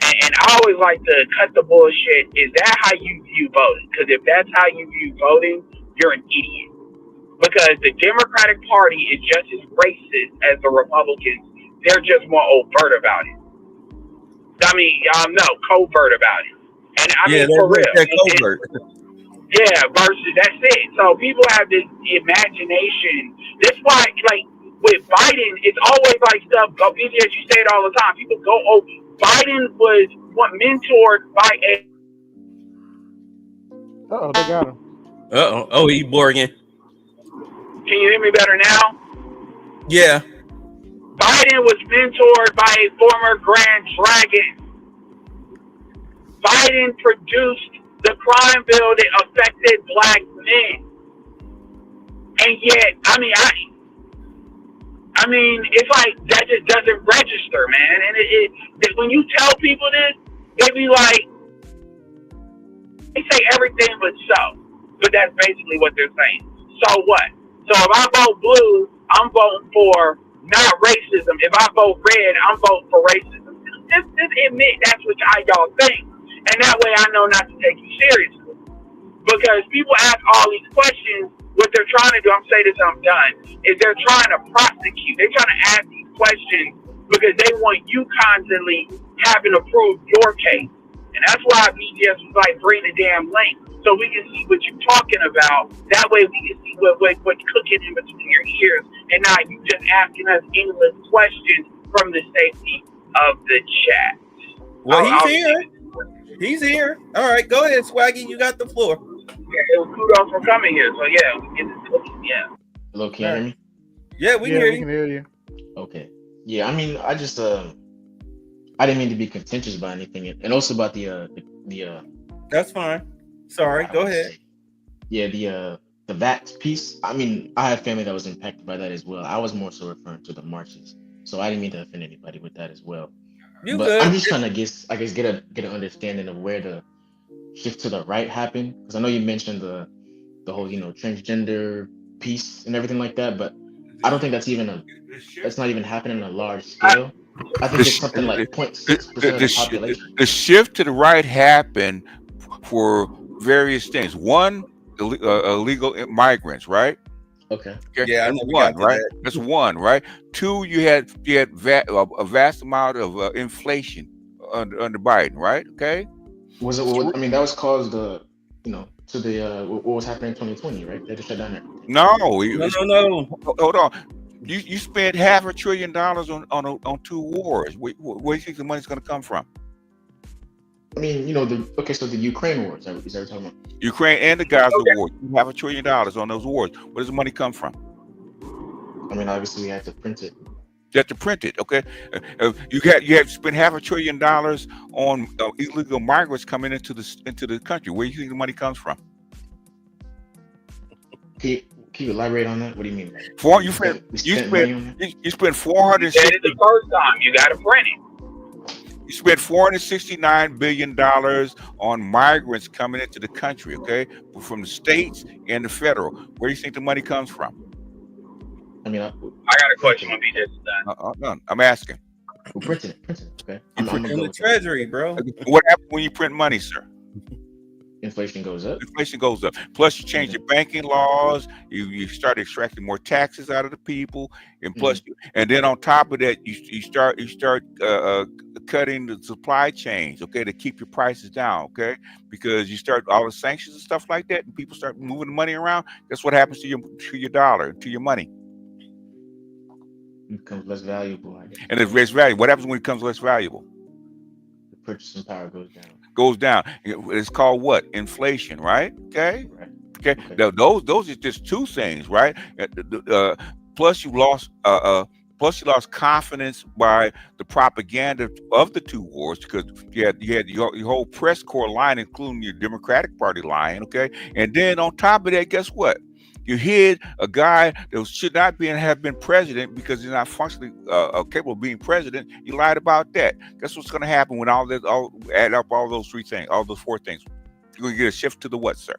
And I always like to cut the bullshit. Is that how you view voting? Because if that's how you view voting, you're an idiot. Because the Democratic Party is just as racist as the Republicans. They're just more overt about it. I mean, covert about it. And I mean, for real. Covert. Versus that's it. So people have this imagination. That's why, with Biden, it's always stuff. BJ, as you say it all the time. People go, "Oh, Biden was mentored by a." They got him. Oh, he Morgan. Can you hear me better now? Yeah. Biden was mentored by a former Grand Dragon. Biden produced the crime bill that affected black men, and yet, I mean, it's like that just doesn't register, man. And when you tell people this, they be like, they say everything but so. But that's basically what they're saying. So what? So if I vote blue, I'm voting for not racism. If I vote red, I'm voting for racism. Just admit that's what y'all think, and that way I know not to take you seriously. Because people ask all these questions, what they're trying to do, I'm saying this, I'm done, is they're trying to prosecute. They're trying to ask these questions because they want you constantly having to prove your case. And that's why BGS was like, bring the damn link so we can see what you're talking about. That way we can see what's cooking in between your ears and not you just asking us endless questions from the safety of the chat. Well, he's here. He's here. All right, go ahead, Swaggy. You got the floor. Yeah, kudos for coming here. So yeah, we get this cooking. Yeah. Hello, can you hear me? Yeah, we can hear you. Okay. Yeah, I mean, I just I didn't mean to be contentious about anything, and also about the That's fine. Sorry, go ahead. Yeah, the VAT piece. I mean, I have family that was impacted by that as well. I was more so referring to the marches, so I didn't mean to offend anybody with that as well. You but good. I'm just trying to get an understanding of where the shift to the right happened, because I know you mentioned the whole transgender piece and everything like that, but I don't think that's not even happening on a large scale. I think it's something like 0.6% of the population. The shift to the right happened for various things. One, illegal migrants, right? Okay. Yeah, I that's know we one, got to right? that. That's one, right? Two, you had a vast amount of inflation under Biden, right? Okay. Was it? I mean, that was caused to the what was happening in 2020, right? They just shut down everything. No. Hold on. You spent $500 billion on two wars. Where do you think the money's going to come from? I mean, so the Ukraine war, is that what you're talking about? Ukraine and the Gaza war. You have $1 trillion on those wars. Where does the money come from? I mean, obviously we have to print it. You have to print it, okay? You have to spend $500 billion on illegal migrants coming into the country. Where do you think the money comes from? Can you elaborate on that? What do you mean? You spent 400. You said it the first time. You got to print it. You spent $469 billion on migrants coming into the country, okay? From the states and the federal. Where do you think the money comes from? I mean, I got a question when BJ is done. No, I'm asking. We're printing it, okay? In the treasury, bro. What happens when you print money, sir? Inflation goes up. Inflation goes up. Plus, you change your banking laws. You start extracting more taxes out of the people, and plus, and then on top of that, you start cutting the supply chains, okay, to keep your prices down, okay, because you start all the sanctions and stuff like that, and people start moving the money around. That's what happens to your dollar, to your money. It becomes less valuable, I guess. And it's less valuable. What happens when it becomes less valuable? The purchasing power goes down. It's called what? Inflation, right? Okay. Right. Okay. Now, those are just two things, right? Plus you lost confidence by the propaganda of the two wars, because you had your whole press corps line, including your Democratic Party line, okay? And then on top of that, guess what? You hid a guy that should not have been president because he's not functionally capable of being president. You lied about that. Guess what's going to happen when add up all those four things? You're going to get a shift to the what, sir?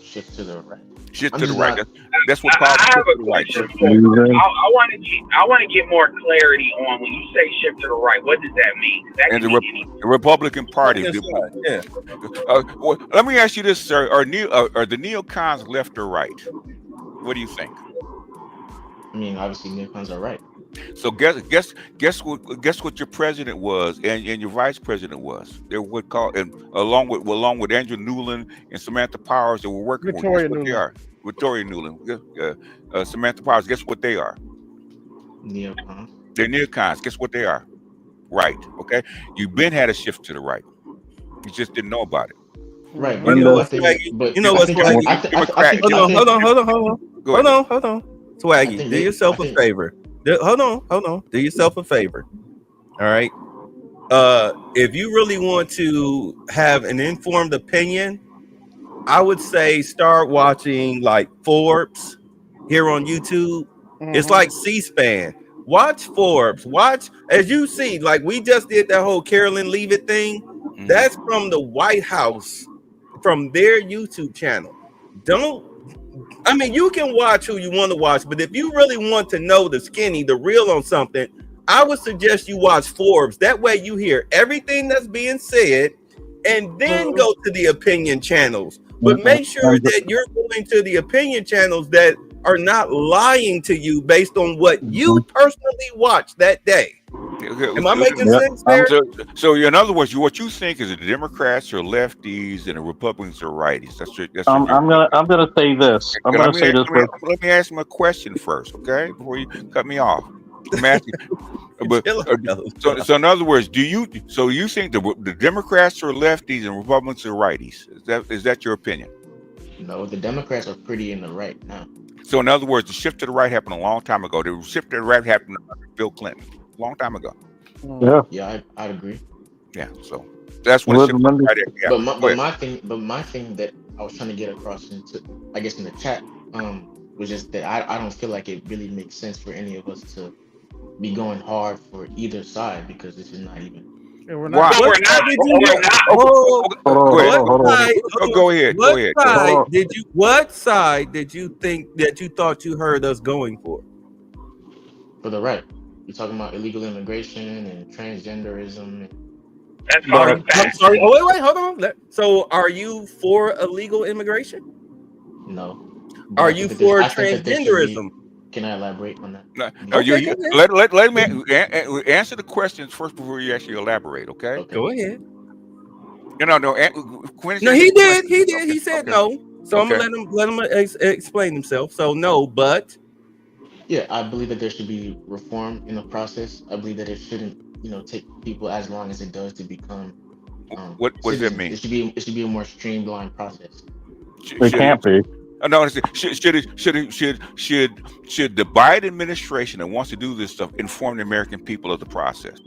Shift to the right. Shift to the right. That's what causes I have shift a to the right. question. I want to get more clarity on when you say shift to the right. What does that mean? Does that And mean the Republican Party. Yeah. Well, let me ask you this, sir: Are the neocons left or right? What do you think? I mean, obviously neocons are right. So guess what your president was and your vice president was. They were called, and along with Andrew Newland and Samantha Powers, they were working with. Guess what they are? Victoria Newland, Samantha Powers. Guess what they are? Neocons. They're neocons. Guess what they are? Right. Okay. You've been had a shift to the right. You just didn't know about it. Right. But you know what's Swaggy? Hold on. Swaggy, do yourself a favor. Hold on. Do yourself a favor. All right. If you really want to have an informed opinion, I would say start watching like Forbes here on YouTube. It's like C-SPAN. Watch Forbes. Watch, as you see, like we just did that whole Karoline Leavitt thing. That's from the White House, from their YouTube channel. Don't I mean, you can watch who you want to watch, but if you really want to know the skinny, the real on something, I would suggest you watch Forbes. That way you hear everything that's being said and then go to the opinion channels. But make sure that you're going to the opinion channels that are not lying to you based on what you personally watched that day. Am I making sense there? So in other words, what you think is the Democrats are lefties and the Republicans are righties. I'm gonna say this. Let me ask him a question first, okay? Before you cut me off. I'm asking. But so in other words, do you think the Democrats are lefties and Republicans are righties? Is that your opinion? No, the Democrats are pretty in the right now. So in other words, the shift to the right happened a long time ago. The shift to the right happened under Bill Clinton a long time ago. Yeah, I'd agree. Yeah, so that's what. But my thing that I was trying to get across into, I guess, in the chat, was just that I don't feel like it really makes sense for any of us to be going hard for either side, because this is not even. We're not. Go ahead. What side did you think that you thought you heard us going for? For the right. You're talking about illegal immigration and transgenderism. I'm sorry. Oh, wait, hold on. So, are you for illegal immigration? No. Are you for transgenderism? Can I elaborate on that? No, let me answer the questions first before you actually elaborate. Okay. Go ahead. No. He did. He said no. So I'm gonna let him explain himself. So no, but. Yeah, I believe that there should be reform in the process. I believe that it shouldn't, take people as long as it does to become. What does that mean? It should be a more streamlined process. It can't be. No, should the Biden administration that wants to do this stuff inform the American people of the process?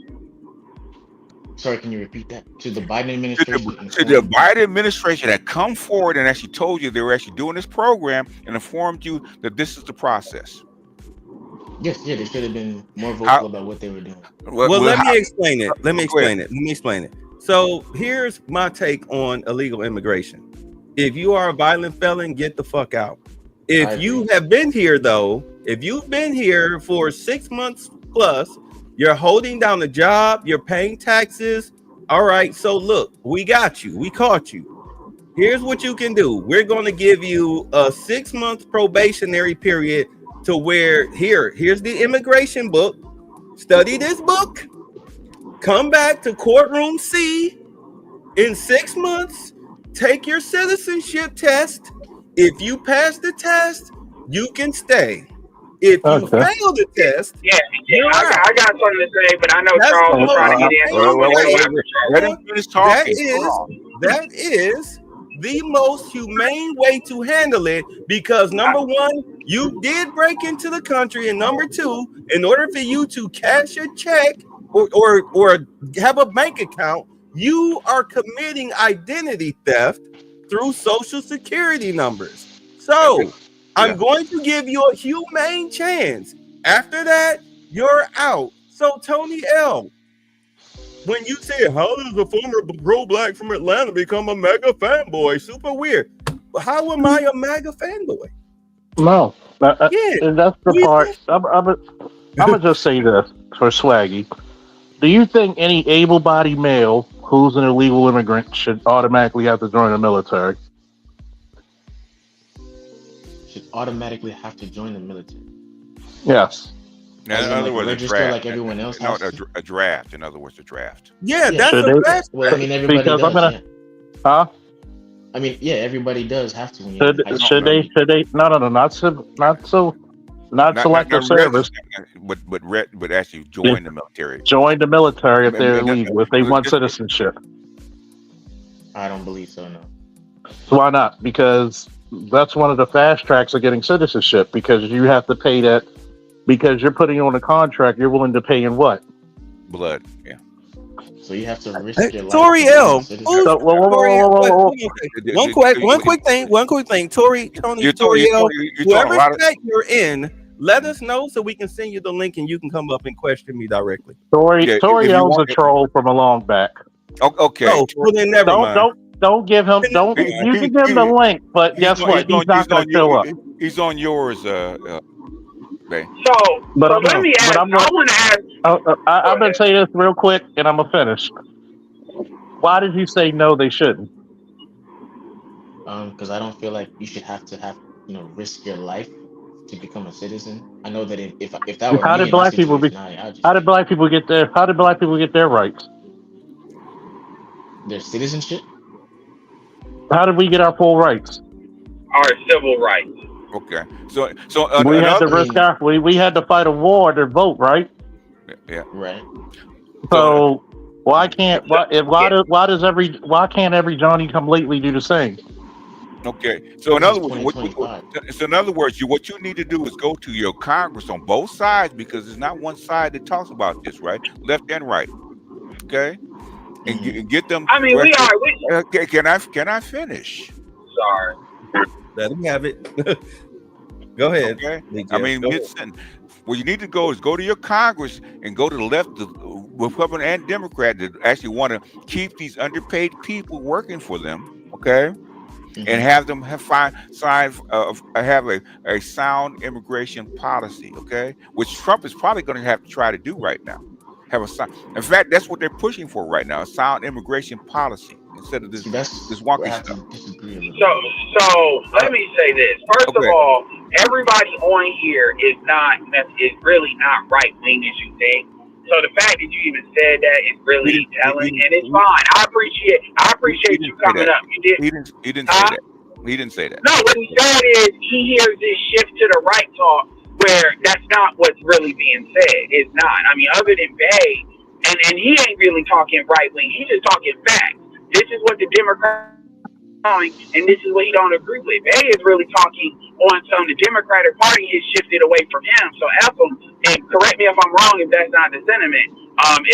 Sorry, can you repeat that? To the Biden administration? To the Biden administration that come forward and actually told you they were actually doing this program and informed you that this is the process. Yes, they should have been more vocal about what they were doing. Well, let me explain it. So here's my take on illegal immigration. If you are a violent felon, get the fuck out. If you have been here, though, if you've been here for 6 months plus, you're holding down a job, you're paying taxes. All right, so look, we got you. We caught you. Here's what you can do. We're going to give you a 6-month probationary period to where here's the immigration book. Study this book. Come back to courtroom C in 6 months. Take your citizenship test. If you pass the test, you can stay. If you fail the test, I got something to say, but I know Charles is trying to get in. That is the most humane way to handle it, because number one, you did break into the country, and number two, in order for you to cash a check or have a bank account, you are committing identity theft through social security numbers. So I'm going to give you a humane chance. After that, you're out. So Tony L., when you say, how does a former pro-black from Atlanta become a MAGA fanboy? Super weird. How am I a MAGA fanboy? No. That's the part. I'm going to just say this for Swaggy. Do you think any able-bodied male who's an illegal immigrant should automatically have to join the military? Should automatically have to join the military? Yes. Now, in other words, register like everyone else. A draft. In other words, a draft. Yeah, that's a draft. Well, I mean, everybody because does. Huh? I mean, yeah, everybody does have to. Should they? No, not selective service. But actually join the military. Join the military if they're illegal, if they want citizenship. I don't believe so, no. So why not? Because that's one of the fast tracks of getting citizenship, because you have to pay that, because you're putting on a contract, you're willing to pay in what? Blood, yeah. So you have to risk your life. Tori L. One quick thing. Tori L. Whoever state you're in, let us know so we can send you the link and you can come up and question me directly. Tori L's a troll from a long back. Okay. Oh, well then never mind. Don't give him. You can give him the link, but guess what? He's not going to show up. He's on yours, Bay. But So let me ask. I want to ask. I'm gonna say this real quick, and I'm gonna finish. Why did you say no? They shouldn't. Because I don't feel like you should have to risk your life to become a citizen. I know that if that were How me did in that black people situation, I'd just How did black people get their How did black people get their rights? their citizenship. How did we get our full rights? Our civil rights. Okay. So We had to another. risk our we had to fight a war to vote, right? Yeah. Right. So why can't why can't every Johnny come lately do the same? Okay. So in other words, 2025. what you need to do is go to your Congress on both sides, because there's not one side that talks about this, right? Left and right. Okay. And get them. I mean, we are. Okay. Can I finish? Sorry. Let him have it. Go ahead. Okay. Jeff, I mean, go ahead. where you need to go is go to your Congress and go to the left, the Republican and Democrat, that actually want to keep these underpaid people working for them. Okay. And have them have a sound immigration policy, okay? Which Trump is probably going to have to try to do right now. In fact, that's what they're pushing for right now: a sound immigration policy instead of this wonky stuff. So let me say this. First of all, everybody on here is really not right wing as you think. So the fact that you even said that is really telling, and it's fine. I appreciate you coming up. You did. He didn't say that. He didn't say that. No, what he said is he hears this shift to the right talk where that's not what's really being said. It's not. I mean, other than Bay, and he ain't really talking right wing. He's just talking facts. This is what the Democrats are doing, and this is what he don't agree with. Bay is really talking on some. The Democratic Party has shifted away from him. So F him, and correct me if I'm wrong if that's not the sentiment.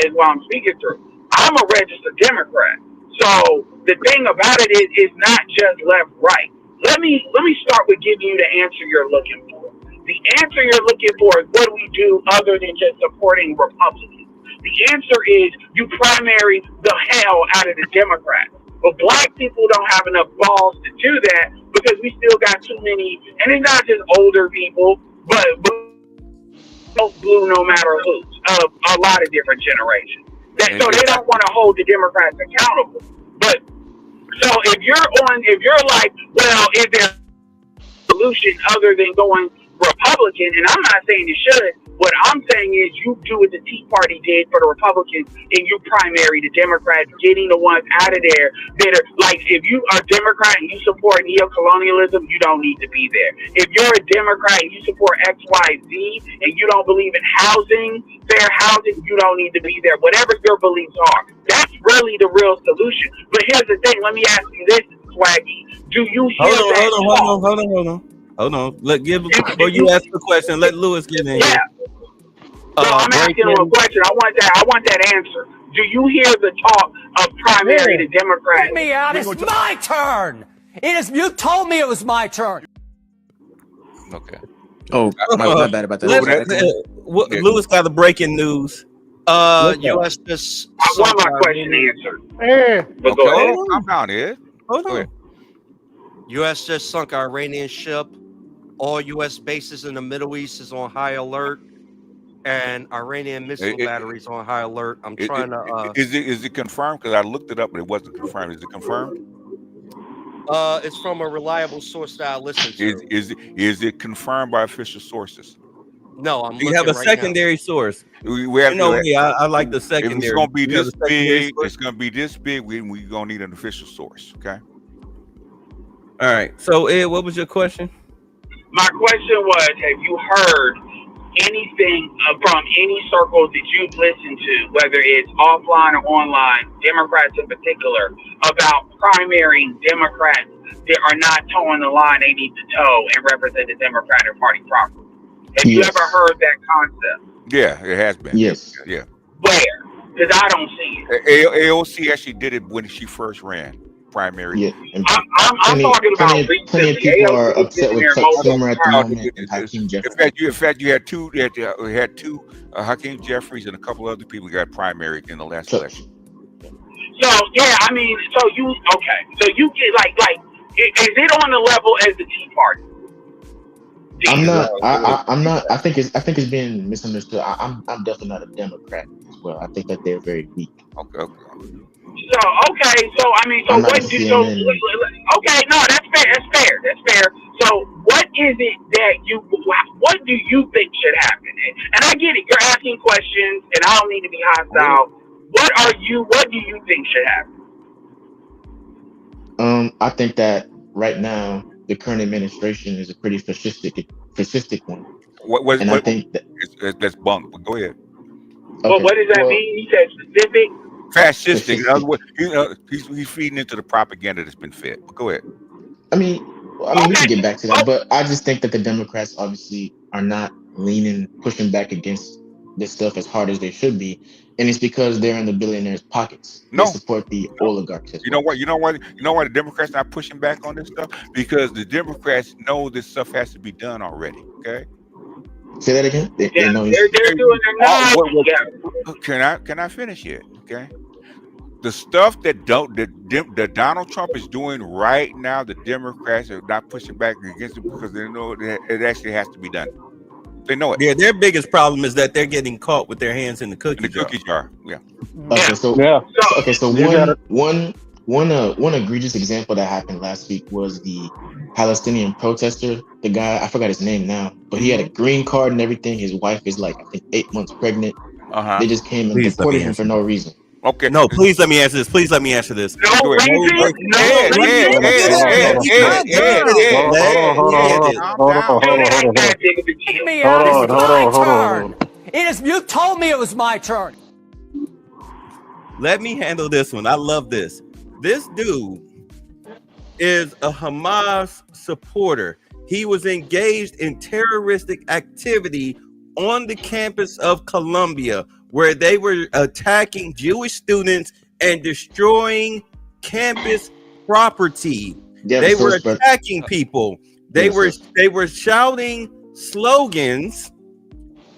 Is what I'm speaking through. I'm a registered Democrat. So the thing about it is not just left right. Let me start with giving you the answer you're looking for. The answer you're looking for is what do we do other than just supporting Republicans? The answer is you primary the hell out of the Democrats. But black people don't have enough balls to do that because we still got too many, and it's not just older people, but blue no matter who, of a lot of different generations. So they don't want to hold the Democrats accountable. But so if you're like, well, is there a solution other than going Republican? And I'm not saying you should. What I'm saying is you do what the Tea Party did for the Republicans, and you primary the Democrats, getting the ones out of there that are like, if you are a Democrat and you support neo-colonialism, you don't need to be there. If you're a Democrat and you support XYZ and you don't believe in housing, fair housing, you don't need to be there. Whatever your beliefs are, that's really the real solution. But here's the thing. Let me ask you this, Swaggy. Do you hear Hold on. Before you ask the question, let Lewis get in here. So I'm asking him a question. I want that answer. Do you hear the talk of primary to Democrats? Get me out. It's my turn. You told me it was my turn. Okay. Oh, my bad about that. Lewis got the breaking news. U.S. just. I want my question answered. But go ahead. I'm down here. Hold on. U.S. just sunk our Iranian ship. All U.S. bases in the Middle East is on high alert, and Iranian missile batteries on high alert. I'm trying to. Is it confirmed? Because I looked it up, but it wasn't confirmed. Is it confirmed? It's from a reliable source that I listen to. Is it confirmed by official sources? No, I'm. You have a secondary source. We have I like the secondary. If it's going to be this big, it's going to be this big. We're going to need an official source. Okay. All right. So, Ed, what was your question? My question was, have you heard anything from any circles that you've listened to, whether it's offline or online, Democrats in particular, about primarying Democrats that are not towing the line they need to tow and represent the Democratic Party properly? Have you ever heard that concept? Yeah, it has been. Yes. Yeah. Where? Because I don't see it. AOC actually did it when she first ran primary. Yeah. I'm talking about plenty of people are upset with Chuck Schumer at the moment and Hakeem Jeffries. In fact, you had two Hakeem Jeffries and a couple other people got primary in the last election. So yeah, I mean, so you get like, is it on the level as the Tea Party? I'm not. I'm not. I think it's being misunderstood. I'm definitely not a Democrat as well. I think that they're very weak. Okay. So I mean, so I'm not what a do so? CNN. Okay, no, that's fair. So what is it that what do you think should happen? And I get it, you're asking questions, and I don't need to be hostile. What do you think should happen? I think that right now the current administration is a pretty fascistic one. I think that that's bunk. But go ahead. Well, what does that mean? He said specific. Fascistic. In other words, he's feeding into the propaganda that's been fed. But go ahead. I mean, we can get back to that, but I just think that the Democrats obviously are not pushing back against this stuff as hard as they should be, and it's because they're in the billionaires' pockets. No. They support the oligarchs. You know why the Democrats not pushing back on this stuff? Because the Democrats know this stuff has to be done already. Okay. Say that again. They know They're doing Can I finish it? Okay. The stuff that Donald Trump is doing right now, the Democrats are not pushing back against it because they know that it actually has to be done. They know it. Yeah, their biggest problem is that they're getting caught with their hands in the cookie jar. Yeah. Okay, so one egregious example that happened last week was the Palestinian protester. The guy, I forgot his name now, but he had a green card and everything. His wife is like, I think, 8 months pregnant. They just came and deported him for no reason. Okay. No, please let me answer this. Please let me answer this. Hold on. You told me it was my turn. Let me handle this one. I love this. This dude is a Hamas supporter. He was engaged in terroristic activity on the campus of Columbia, where they were attacking Jewish students and destroying campus property. They were attacking people. They were shouting slogans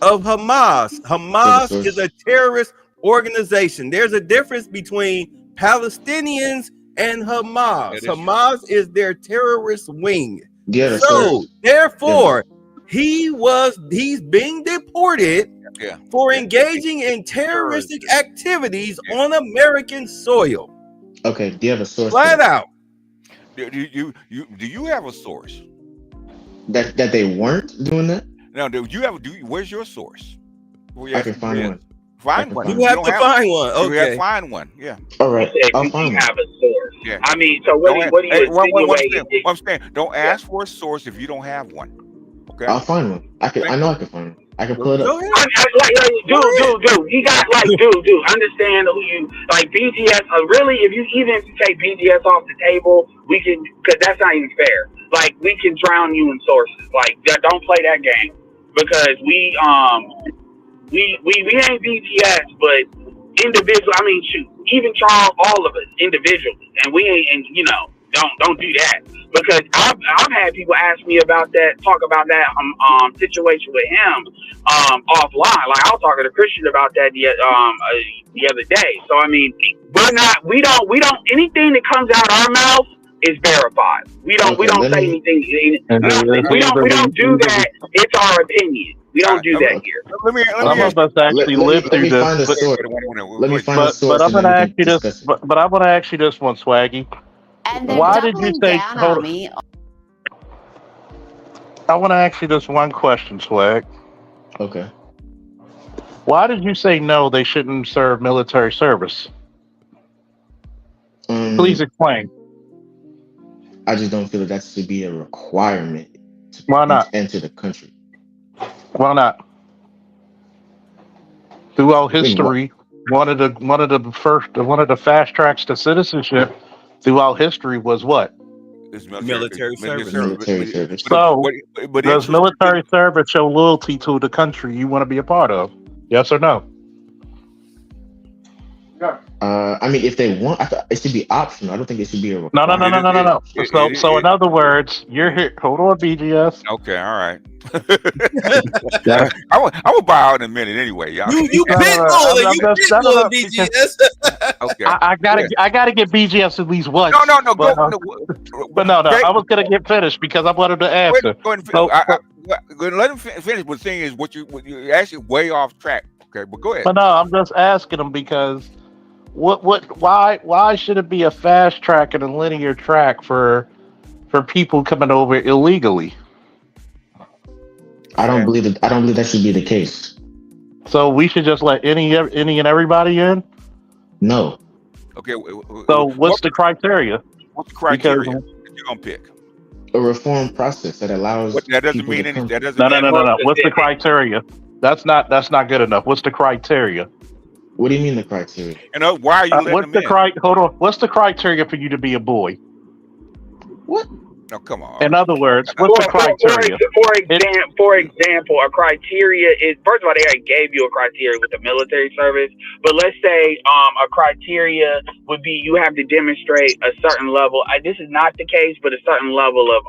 of Hamas. Hamas is a terrorist organization. There's a difference between Palestinians and Hamas. Hamas is their terrorist wing. So therefore, he's being deported for engaging in terroristic activities on American soil. Okay, do you have a source? Flat out. Do you have a source that they weren't doing that? No, where's your source? I can find one. Find one. You have to find one. Okay. You have to find one. Yeah. All right. I'll find one. Have a source. Yeah. I mean, so what do you I'm saying, don't ask for a source if you don't have one. Okay. I'll find one. I know I can find one. I can pull it up. Dude, he got dude. Understand who you like. BGS. Really, if you even take BGS off the table, we can, because that's not even fair. Like, we can drown you in sources. Like, don't play that game, because we ain't BGS, but individual. I mean, shoot, even Charles, all of us individually, and we ain't. And don't do that, because I've had people ask me about that, talk about that situation with him offline. Like, I was talking to Christian about that the other day. So I mean, we don't anything that comes out our mouth is verified. We don't say anything. We don't do that. It's our opinion. We don't do that here. I'm about to actually live through this. Let me find a source. But I'm going to ask you this. But I want to ask you this one, Swaggy. Why did you say? I want to ask you this one question, Swag. Okay. Why did you say no? They shouldn't serve military service. Please explain. I just don't feel that should be a requirement to enter the country. Why not? Throughout history, one of the fast tracks to citizenship throughout history was what? Military service. So, does military service show loyalty to the country you want to be a part of? Yes or no? I mean, if they want, it should be optional. I don't think it should be a requirement. No. So in other words, you're here. Hold on, BGS. Okay, all right. I will buy out in a minute anyway, y'all. You pitbull, BGS. this guy. I gotta get BGS at least once. No. But no. I was gonna get finished because I wanted to answer. Go ahead and finish. Go ahead and let him finish. But the thing is, what you actually way off track. Okay, but go ahead. But no, I'm just asking him because why should it be a fast track and a linear track for people coming over illegally? I don't believe that should be the case. So we should just let any and everybody in? No. Okay. So what's the criteria? What's the criteria that you're gonna pick? A reform process that allows. That doesn't people mean to any. come. That doesn't. No. What's the criteria? That's not good enough. What's the criteria? What do you mean the criteria? Why are you letting what's them the in? Hold on. What's the criteria for you to be a boy? What? No, come on. In other words, what's the criteria? For example, a criteria is, first of all, they already gave you a criteria with the military service. But let's say a criteria would be you have to demonstrate a certain level. This is not the case, but a certain level of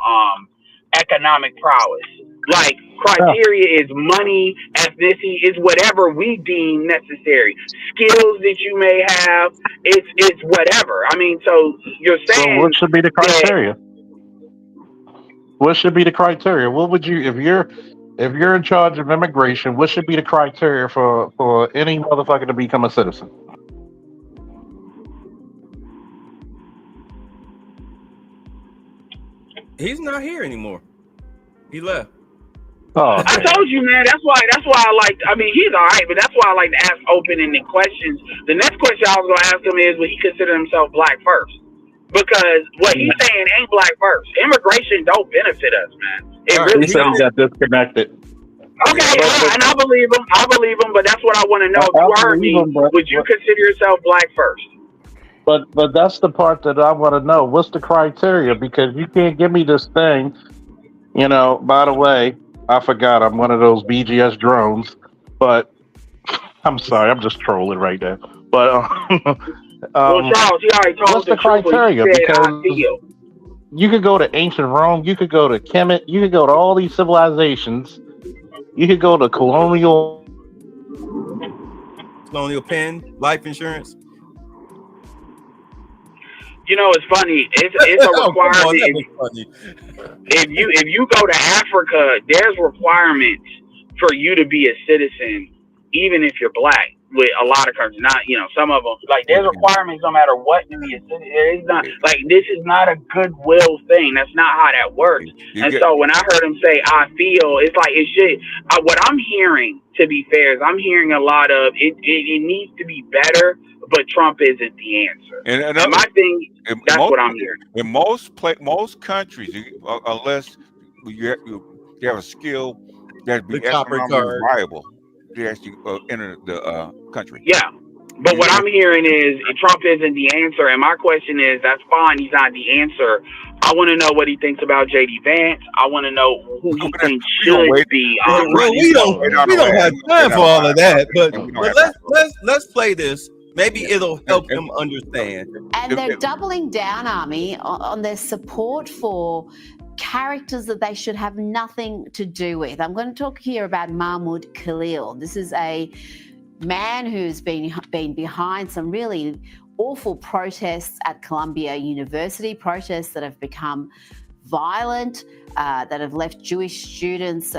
economic prowess. Like criteria is money, ethnicity, is whatever we deem necessary. Skills that you may have, it's whatever. I mean, so you're saying. So what should be the criteria? What should be the criteria? What would you, if you're in charge of immigration, what should be the criteria for any motherfucker to become a citizen? He's not here anymore. He left. Oh, I told you, man. That's why I like. I mean, he's all right, but that's why I like to ask open-ended questions. The next question I was gonna ask him is, would he consider himself black first? Because what he's saying ain't black first. Immigration don't benefit us, man. It really he said he got disconnected. Okay, and I believe him. But that's what I want to know. If you heard me, would you consider yourself black first? But that's the part that I want to know. What's the criteria? Because you can't give me this thing. By the way, I forgot I'm one of those BGS drones. But I'm sorry, I'm just trolling right now. But Well, Charles, he already told what's the criteria? Because you could go to ancient Rome, you could go to Kemet, you could go to all these civilizations, you could go to colonial pen, life insurance. It's funny. It's a requirement. If you go to Africa, there's requirements for you to be a citizen, even if you're black. With a lot of countries, not some of them. Like there's requirements no matter what to be a citizen. It's not like this is not a goodwill thing. That's not how that works. So when I heard him say "I feel," it's like it should. What I'm hearing, to be fair, is I'm hearing a lot of it needs to be better, but Trump isn't the answer. And my thing, that's what I'm hearing. In most countries, unless you have a skill that be economically viable, they actually enter the country. Yeah. But what I'm hearing is Trump isn't the answer. And my question is, that's fine. He's not the answer. I want to know what he thinks about J.D. Vance. I want to know who he thinks should be. We don't have time for all of that. But let's play this. Maybe it'll help him understand. And they're doubling down, Army, on their support for characters that they should have nothing to do with. I'm going to talk here about Mahmoud Khalil. This is a man who's been behind some really awful protests at Columbia University, protests that have become violent, that have left Jewish students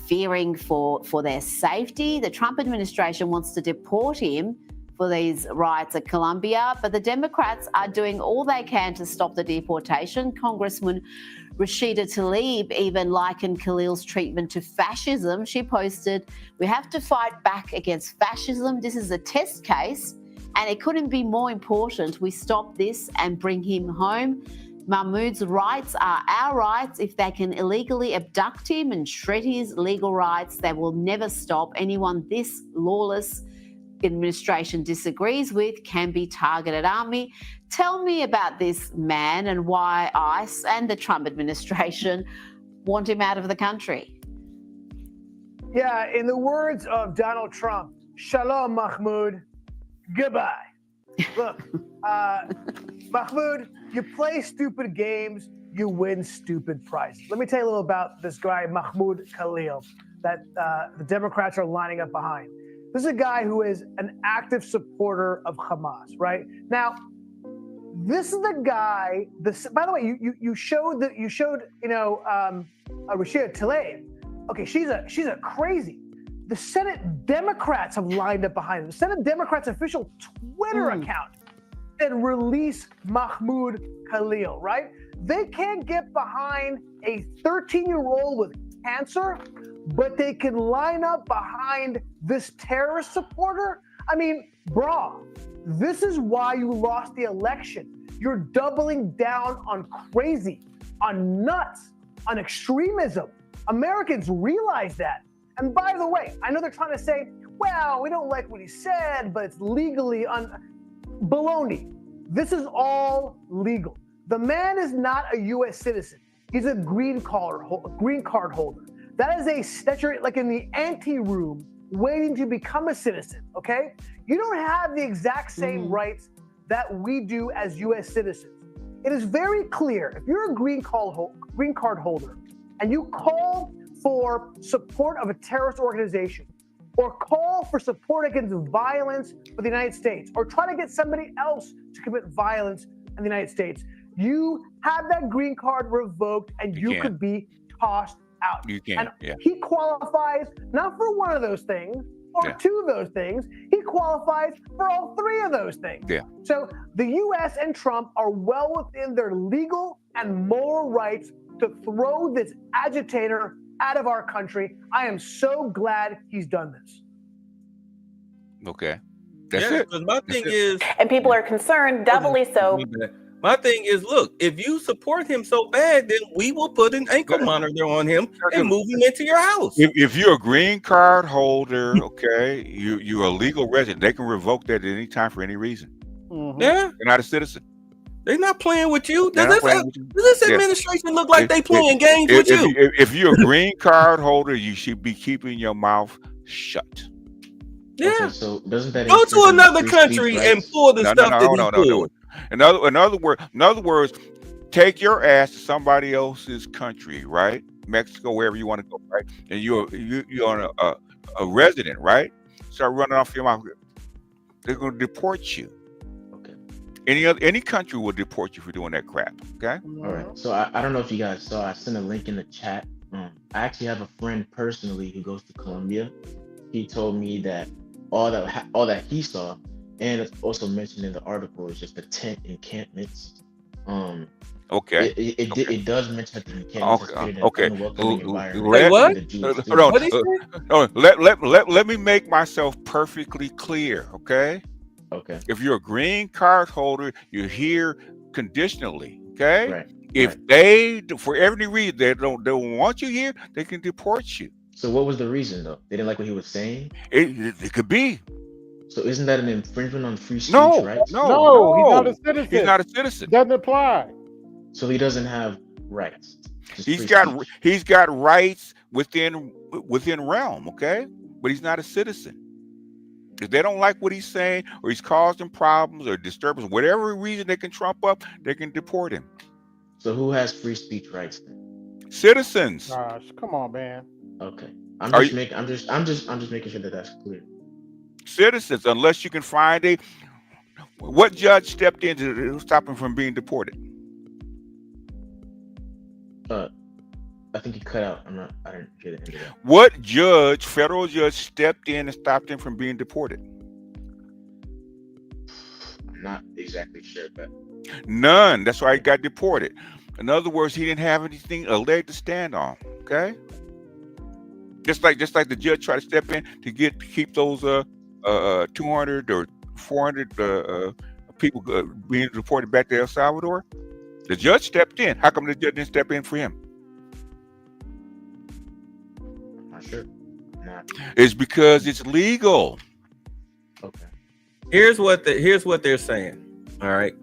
fearing for their safety. The Trump administration wants to deport him for these riots at Columbia, but the Democrats are doing all they can to stop the deportation. Congressman Rashida Tlaib even likened Khalil's treatment to fascism. She posted, "We have to fight back against fascism. This is a test case, and it couldn't be more important we stop this and bring him home. Mahmoud's rights are our rights. If they can illegally abduct him and shred his legal rights, they will never stop. Anyone this lawless administration disagrees with can be targeted." Army, tell me about this man and why ICE and the Trump administration want him out of the country. Yeah, in the words of Donald Trump, shalom, Mahmoud, goodbye. Look, Mahmoud, you play stupid games, you win stupid prizes. Let me tell you a little about this guy, Mahmoud Khalil, that the Democrats are lining up behind. This is a guy who is an active supporter of Hamas, right? Now, this is the guy. By the way, you showed Rashida Tlaib. Okay, she's a crazy. The Senate Democrats have lined up behind him. The Senate Democrats' official Twitter account said release Mahmoud Khalil, right? They can't get behind a 13-year-old with cancer, but they can line up behind this terrorist supporter? I mean, brah, this is why you lost the election. You're doubling down on crazy, on nuts, on extremism. Americans realize that. And by the way, I know they're trying to say, well, we don't like what he said, but it's legally baloney. This is all legal. The man is not a U.S. citizen. He's a green card holder. That's you're like in the ante room waiting to become a citizen, okay? You don't have the exact same rights that we do as U.S. citizens. It is very clear, if you're a green card holder and you call for support of a terrorist organization or call for support against violence for the United States or try to get somebody else to commit violence in the United States, you have that green card revoked and you could be tossed out. You can, and he qualifies not for one of those things or two of those things. He qualifies for all three of those things. Yeah. So the U.S. and Trump are well within their legal and moral rights to throw this agitator out of our country. I am so glad he's done this. Okay. That's it. Because my thing is, and people are concerned, doubly so. My thing is, look, if you support him so bad, then we will put an ankle monitor on him and move him into your house. If you're a green card holder, okay, you're a legal resident, they can revoke that at any time for any reason. Yeah. You're not a citizen. They're not playing with you. Does this administration look like they playing games with you? If you're a green card holder, you should be keeping your mouth shut. Yeah. Okay, so doesn't that go to another country and pull the stuff that he pulled? In other words, take your ass to somebody else's country, right? Mexico, wherever you want to go, right? And you're a resident, right? Start running off your mouth. They're going to deport you. Okay. Any country will deport you for doing that crap. Okay. All right. So I don't know if you guys saw. I sent a link in the chat. I actually have a friend personally who goes to Colombia. He told me that all that he saw. And it's also mentioned in the article is just the tent encampments. Okay. It does mention that the encampments okay. What? Let me make myself perfectly clear. Okay. Okay. If you're a green card holder, you're here conditionally. Okay. Right. If they, for every reason, they don't want you here, they can deport you. So what was the reason though? They didn't like what he was saying? It could be. So isn't that an infringement on free speech rights? No, he's not a citizen. He's not a citizen. Doesn't apply. So he doesn't have rights. He's got rights within realm, okay? But he's not a citizen. If they don't like what he's saying, or he's causing problems or disturbance, whatever reason they can trump up, they can deport him. So who has free speech rights then? Citizens. Gosh, come on, man. Okay. I'm just making sure that that's clear. Citizens, unless you can find what judge stepped in to stop him from being deported? I think he cut out. I didn't hear the end of that. What federal judge stepped in and stopped him from being deported? I'm not exactly sure, but none. That's why he got deported. In other words, he didn't have anything, a leg to stand on. Okay. Just like the judge tried to step in to keep those 200 or 400 people being deported back to El Salvador. The judge stepped in. How come the judge didn't step in for him? I'm not sure. It's because it's legal. Okay. Here's what they're saying. All right.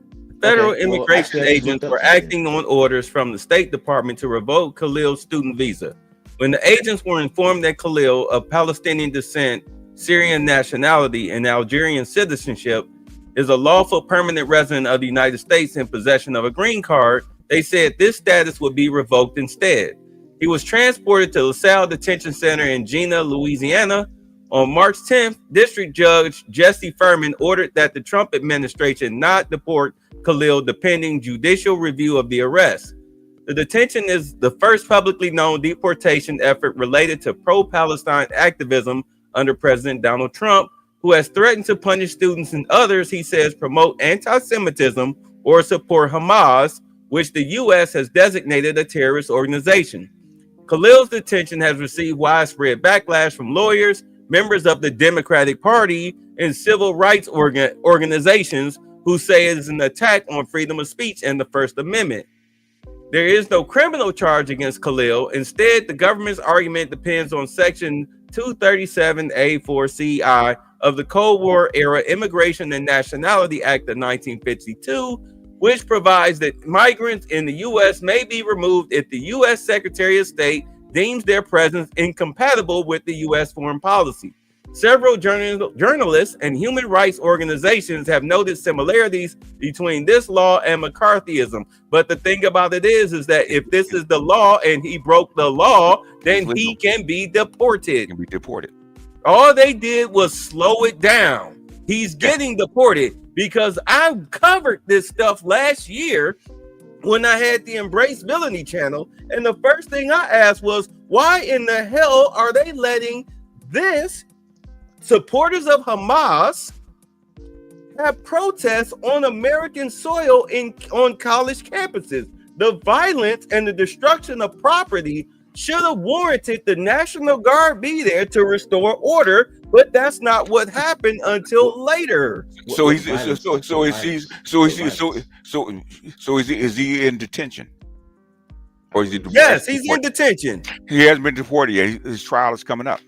Federal immigration agents were acting on orders from the State Department to revoke Khalil's student visa. When the agents were informed that Khalil, of Palestinian descent, Syrian nationality, and Algerian citizenship, is a lawful permanent resident of the United States in possession of a green card, they said this status would be revoked instead. He was transported to LaSalle Detention Center in Jena, Louisiana, On March 10th, District Judge Jesse Furman ordered that the Trump administration not deport Khalil pending judicial review of the arrest. The detention is the first publicly known deportation effort related to pro-Palestine activism under President Donald Trump, who has threatened to punish students and others he says promote anti-Semitism or support Hamas, which the U.S. has designated a terrorist organization. Khalil's detention has received widespread backlash from lawyers, members of the Democratic Party, and civil rights organizations who say it is an attack on freedom of speech and the First Amendment. There is no criminal charge against Khalil. Instead, the government's argument depends on Section 237A4CI of the Cold War era Immigration and Nationality Act of 1952, which provides that migrants in the U.S. may be removed if the U.S. Secretary of State deems their presence incompatible with the U.S. foreign policy. Several journalists and human rights organizations have noted similarities between this law and McCarthyism. But the thing about it is that if this is the law and he broke the law, then he can be deported. All they did was slow it down. He's getting deported because I covered this stuff last year when I had the Embrace Villainy channel. And the first thing I asked was, why in the hell are they letting this supporters of Hamas have protests on American soil on college campuses? The violence and the destruction of property should have warranted the National Guard be there to restore order, but that's not what happened until later. So is he in detention? Or is he deported? Yes, he's in detention. He hasn't been deported yet. His trial is coming up.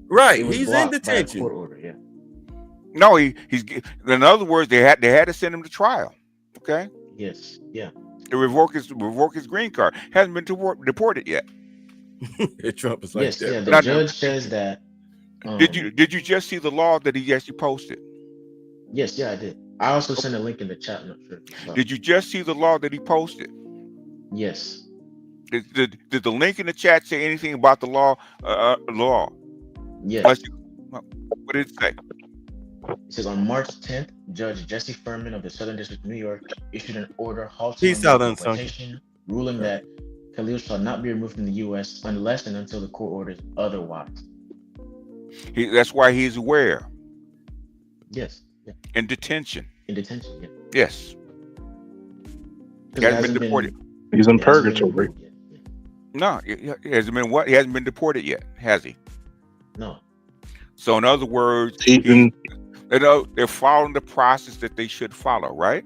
Right, he's in detention. No, he's in other words, they had to send him to trial. Okay. Yes. Yeah. To revoke his green card. Hasn't been deported yet. Trump is like yes, that. Yeah, the judge says that. Did you just see the law that he actually posted? Yes, yeah, I did. I also sent a link in the chat. I'm not sure. Did you just see the law that he posted? Yes. Did the link in the chat say anything about the law? Law. Yes. What did it say? It says on March 10th, Judge Jesse Furman of the Southern District of New York issued an order halting deportation, ruling that Khalil shall not be removed from the U.S. unless and until the court orders otherwise. That's why he's aware. Yes. Yeah. In detention. In detention, yeah. Yes. He hasn't been deported. He's in purgatory. No, he hasn't been what? He hasn't been deported yet, has he? No. So in other words, they're following the process that they should follow, right?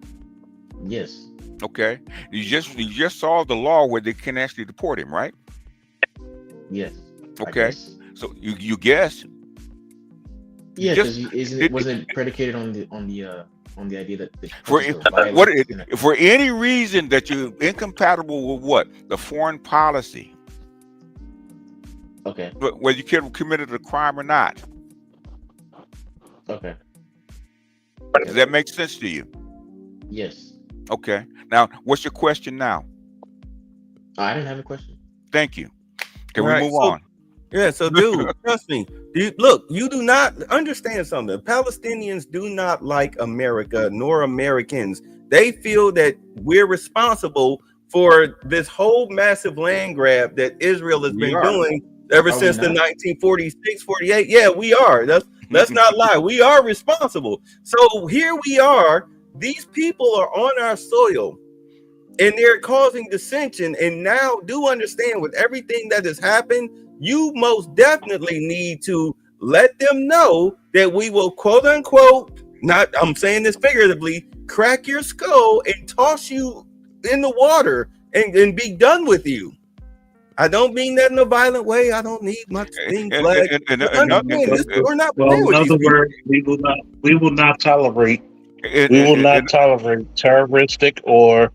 Yes. Okay. You just saw the law where they can actually deport him, right? Yes. Okay. So you guess. Yeah, because it wasn't predicated on the idea that for any reason that you're incompatible with what? The foreign policy. Okay. Whether you committed a crime or not. Okay. Does that make sense to you? Yes. Okay. Now, what's your question now? I didn't have a question. Thank you. Can we move on? Yeah, so dude, trust me. Look, you do not understand something. Palestinians do not like America nor Americans. They feel that we're responsible for this whole massive land grab that Israel has been doing ever since the 1946, 48. Yeah, we are. Let's not lie. We are responsible. So here we are. These people are on our soil and they're causing dissension. And now do understand with everything that has happened, you most definitely need to let them know that we will, quote unquote, not, I'm saying this figuratively, crack your skull and toss you in the water and be done with you. I don't mean that in a violent way. I don't need my thing flagged. We're not playing with these people. We will not tolerate terroristic or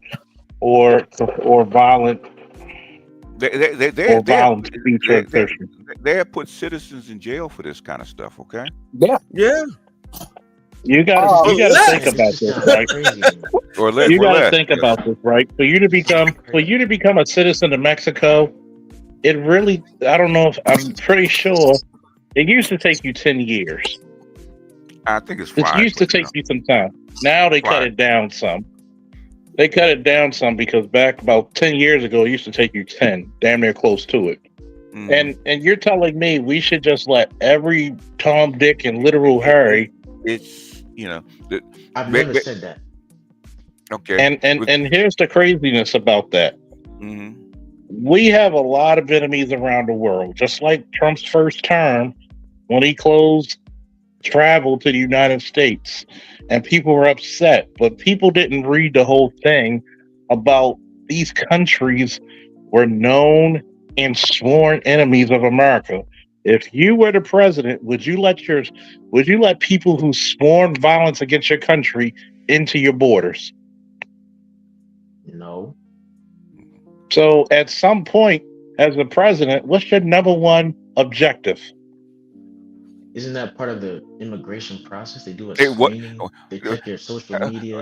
violent speech or expression. They have put citizens in jail for this kind of stuff. Okay. Yeah. You got to think about this, right? You got to think about this, right? For you to become a citizen of Mexico, it really, I don't know if, I'm pretty sure It used to take you 10 years. I think it's It 5. used to take you some time. Now they cut it down some. They cut it down some because back about 10 years ago, it used to take you 10, damn near close to it. And you're telling me we should just let every Tom, Dick, and literal Harry. It's I've never said that. Okay. And here's the craziness about that. We have a lot of enemies around the world, just like Trump's first term when he closed travel to the United States, and people were upset, but people didn't read the whole thing about these countries were known and sworn enemies of America. If you were the president, would you let people who sworn violence against your country into your borders? No. So at some point, as the president, what's your number one objective? Isn't that part of the immigration process? They do a screening. They check your social media.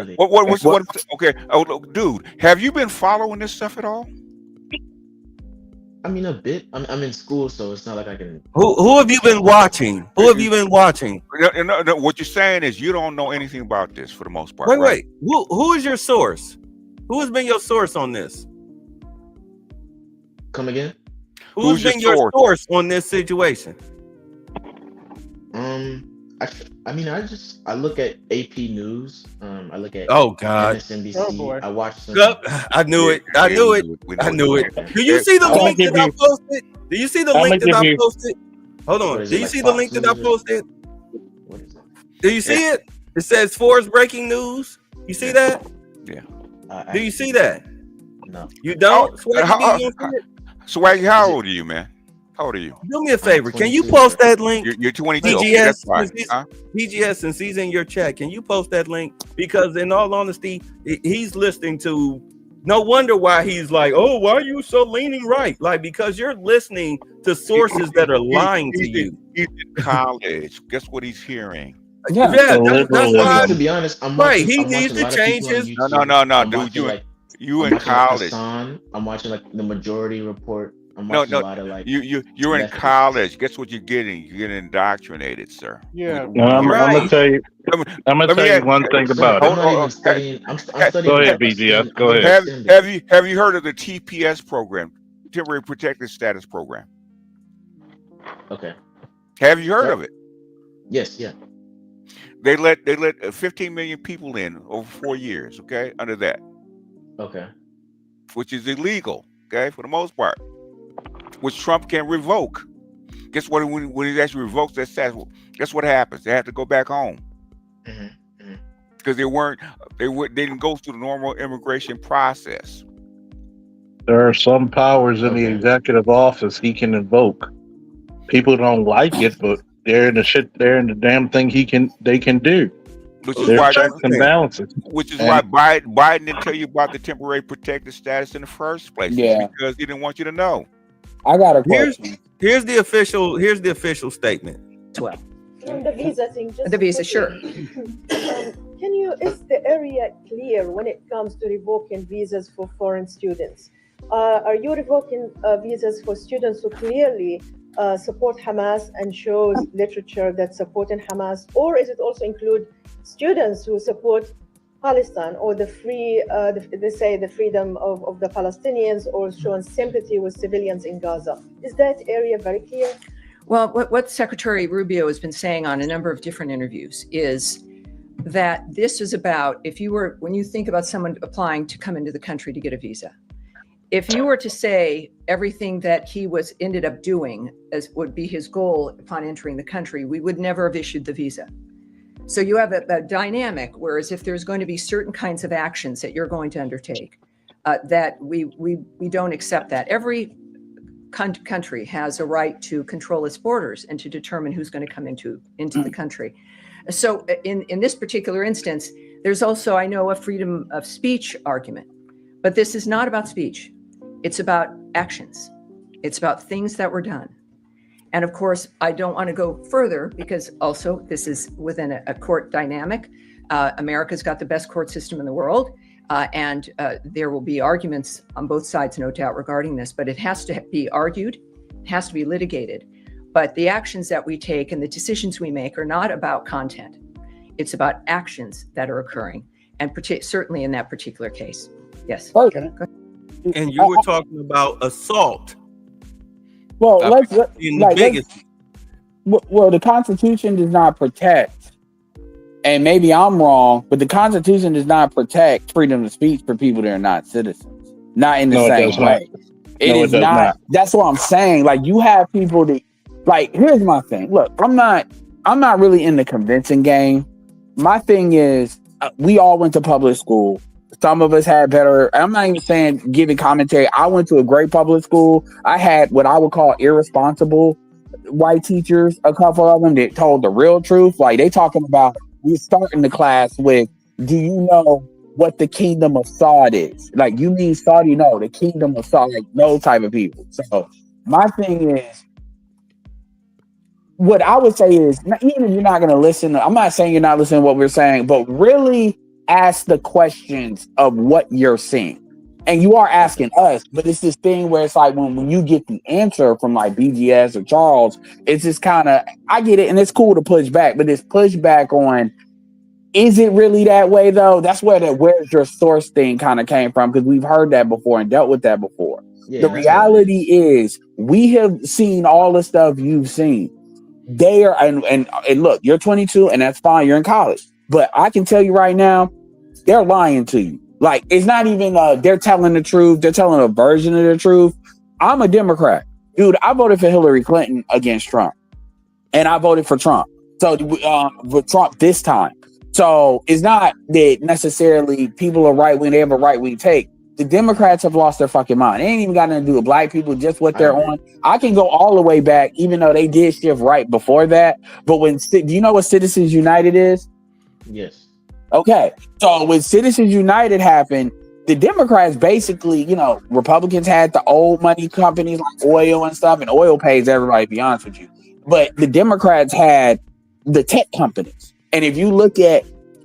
Okay. Oh, dude, have you been following this stuff at all? I mean, a bit. I'm in school, so it's not like I can. Who have you been watching? Who have you been watching? No, what you're saying is you don't know anything about this for the most part. Wait. Who is your source? Who has been your source on this? Come again? Who's been your source on this situation? I look at AP News. I look at MSNBC. Oh boy. I watch some. I knew it. Do you see the link that I posted? Do you see the link that I posted? Hold on. Do you see the link that I posted? What is it? Do you see it? It says Forbes breaking news. You see that? Yeah. Do you see that? No. You don't? Swaggy, how old are you, man? How old are you? Do me a favor. Can you post that link? You're 22. BGS, Okay, that's fine. BGS, since he's in your chat, can you post that link? Because in all honesty, he's listening to. No wonder why he's like, oh, why are you so leaning right? Like, because you're listening to sources that are lying to you. He's in college. Guess what he's hearing? Yeah, that's why. To be honest, He needs to change his. No, dude. You in college? I'm watching like the Majority Report. I'm watching a lot of like. You're in college. Guess what you're getting? You're getting indoctrinated, sir. Yeah. I'm gonna tell you. I'm gonna tell you one thing about it. Go ahead, BGS. Go ahead. Have you heard of the TPS program, Temporary Protected Status Program? Okay. Have you heard of it? Yes. Yeah. They let 15 million people in over 4 years. Okay, under that. Okay. Which is illegal. Okay, for the most part. Which Trump can revoke. Guess what? When he actually revokes that status, guess what happens? They have to go back home because they didn't go through the normal immigration process. There are some powers in the executive office he can invoke. People don't like it, but they're in the damn thing they can do. Which is There's why checks and balances. Which is why Biden didn't tell you about the temporary protected status in the first place. Yeah. Because he didn't want you to know. I got a question. Here's the official statement. 12. On the visa thing, just The visa, sure. Is the area clear when it comes to revoking visas for foreign students? Are you revoking visas for students who clearly support Hamas and shows literature that's supporting Hamas, or is it also include students who support Palestine or the freedom of the Palestinians, or showing sympathy with civilians in Gaza? Is that area very clear? Well, what Secretary Rubio has been saying on a number of different interviews is that this is about, when you think about someone applying to come into the country to get a visa, if you were to say everything that he ended up doing as would be his goal upon entering the country, we would never have issued the visa. So you have a dynamic, whereas if there's going to be certain kinds of actions that you're going to undertake, that we don't accept that. Every country has a right to control its borders and to determine who's going to come into the country. So in this particular instance, there's also, I know, a freedom of speech argument, but this is not about speech. It's about actions. It's about things that were done. And of course, I don't want to go further because also this is within a court dynamic. America's got the best court system in the world. And there will be arguments on both sides, no doubt, regarding this, but it has to be argued, it has to be litigated. But the actions that we take and the decisions we make are not about content. It's about actions that are occurring, and certainly in that particular case. Yes. Okay. And you were talking about assault. Well, let's being the biggest. Well, the Constitution does not protect, and maybe I'm wrong, but the Constitution does not protect freedom of speech for people that are not citizens. Not in the same way. It is not. That's what I'm saying. Like, you have people that, like, here's my thing. Look, I'm not really in the convincing game. My thing is, we all went to public school. Some of us had better. I'm not even saying giving commentary. I went to a great public school. I had what I would call irresponsible white teachers. A couple of them that told the real truth. Like, they talking about, we starting the class with, do you know what the kingdom of Saud is? Like, you mean Saudi? No, the kingdom of Saud. Like, those type of people. So my thing is, what I would say is, even if you're not going to listen, I'm not saying you're not listening to what we're saying, but really ask the questions of what you're seeing. And you are asking us, but it's this thing where it's like when you get the answer from like BGS or Charles, it's just kind of, I get it, and it's cool to push back, but it's pushback on, is it really that way though? That's where the where's your source thing kind of came from, because we've heard that before and dealt with that before. Yeah, the reality is, we have seen all the stuff you've seen. They are, and look, you're 22 and that's fine, you're in college. But I can tell you right now, they're lying to you. Like, it's not even they're telling the truth, they're telling a version of the truth. I'm a Democrat. Dude, I voted for Hillary Clinton against Trump. And I voted for Trump. So with Trump this time. So it's not that necessarily people are right when they have a right wing take. The Democrats have lost their fucking mind. It ain't even got nothing to do with black people, just what they're on. I can go all the way back, even though they did shift right before that. But do you know what Citizens United is? Yes. Okay. So when Citizens United happened, the Democrats basically, Republicans had the old money companies like oil and stuff, and oil pays everybody, to be honest with you. But the Democrats had the tech companies. And if you look at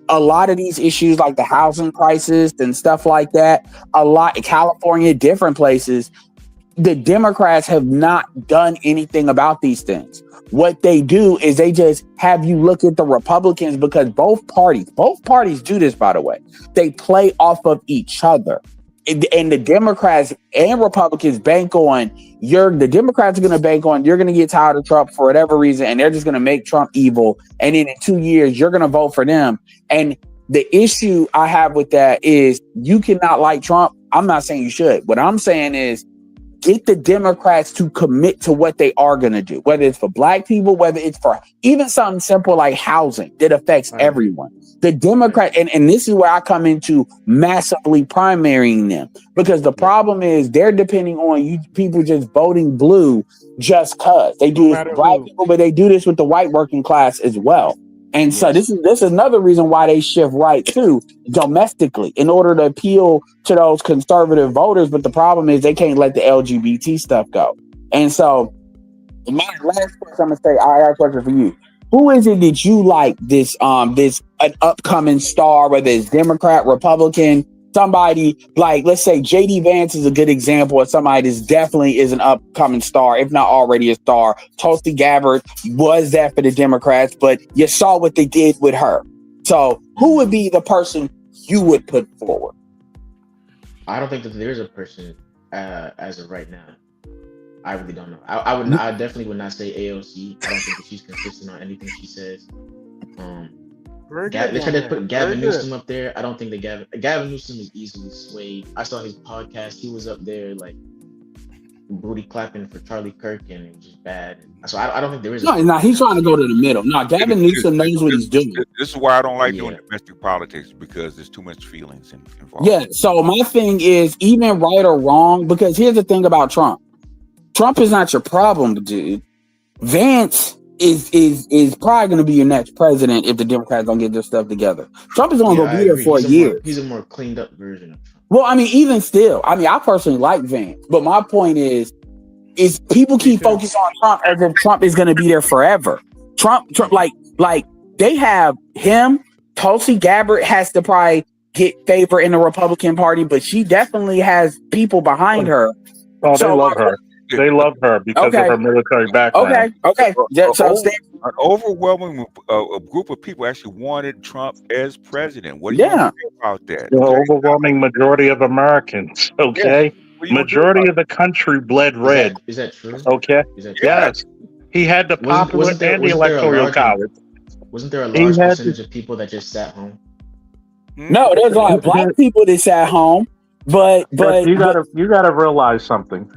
a lot of these issues like the housing crisis and stuff like that, a lot in California, different places, the Democrats have not done anything about these things. What they do is they just have you look at the Republicans, because both parties do this, by the way. They play off of each other. And the Democrats and Republicans bank on the Democrats are going to bank on you're going to get tired of Trump for whatever reason, and they're just going to make Trump evil. And then in 2 years, you're going to vote for them. And the issue I have with that is you cannot like Trump. I'm not saying you should. What I'm saying is get the Democrats to commit to what they are going to do, whether it's for black people, whether it's for even something simple like housing that affects everyone. The Democrat, and this is where I come into massively primarying them, because the problem is they're depending on you people just voting blue just cause. They do this with black people, but they do this with the white working class as well. And so this is another reason why they shift right too, domestically, in order to appeal to those conservative voters. But the problem is they can't let the LGBT stuff go. And so my last question, I'm gonna say, I got a question for you. Who is it that you like this an upcoming star, whether it's Democrat, Republican, somebody like, let's say JD Vance is a good example of somebody that definitely is an upcoming star, if not already a star. Tulsi Gabbard was that for the Democrats, but you saw what they did with her. So who would be the person you would put forward? I don't think that there's a person as of right now. I really don't know. I definitely would not say AOC. I don't think that she's consistent on anything she says. They tried to put Gavin Newsom up there. I don't think that Gavin Newsom is easily swayed. I saw his podcast. He was up there like booty clapping for Charlie Kirk, and it was just bad. So I don't think there is. No, he's trying to go to the middle. No, Gavin Newsom knows what he's doing. This is why I don't like doing domestic politics, because there's too much feelings involved. Yeah. So my thing is, even right or wrong, because here's the thing about Trump. Trump is not your problem, dude. Vance is probably going to be your next president if the Democrats don't get their stuff together. Trump is only going to be there for a year. He's a more cleaned up version of Trump. Well, I mean, even still, I personally like Vance, but my point is people keep focusing on Trump as if Trump is going to be there forever. Trump, like they have him. Tulsi Gabbard has to probably get favor in the Republican Party, but she definitely has people behind her. Oh, they love her. They love her because of her military background. Okay. Yeah, so An overwhelming group of people actually wanted Trump as president. What do you say about that? The overwhelming majority of Americans. Okay. Majority of the country bled red. Is that true? Okay. Is that true? Yes. He had the popular and the electoral college. Wasn't there a large percentage of people that just sat home? No, there's a lot of black people that sat home, but you gotta realize something.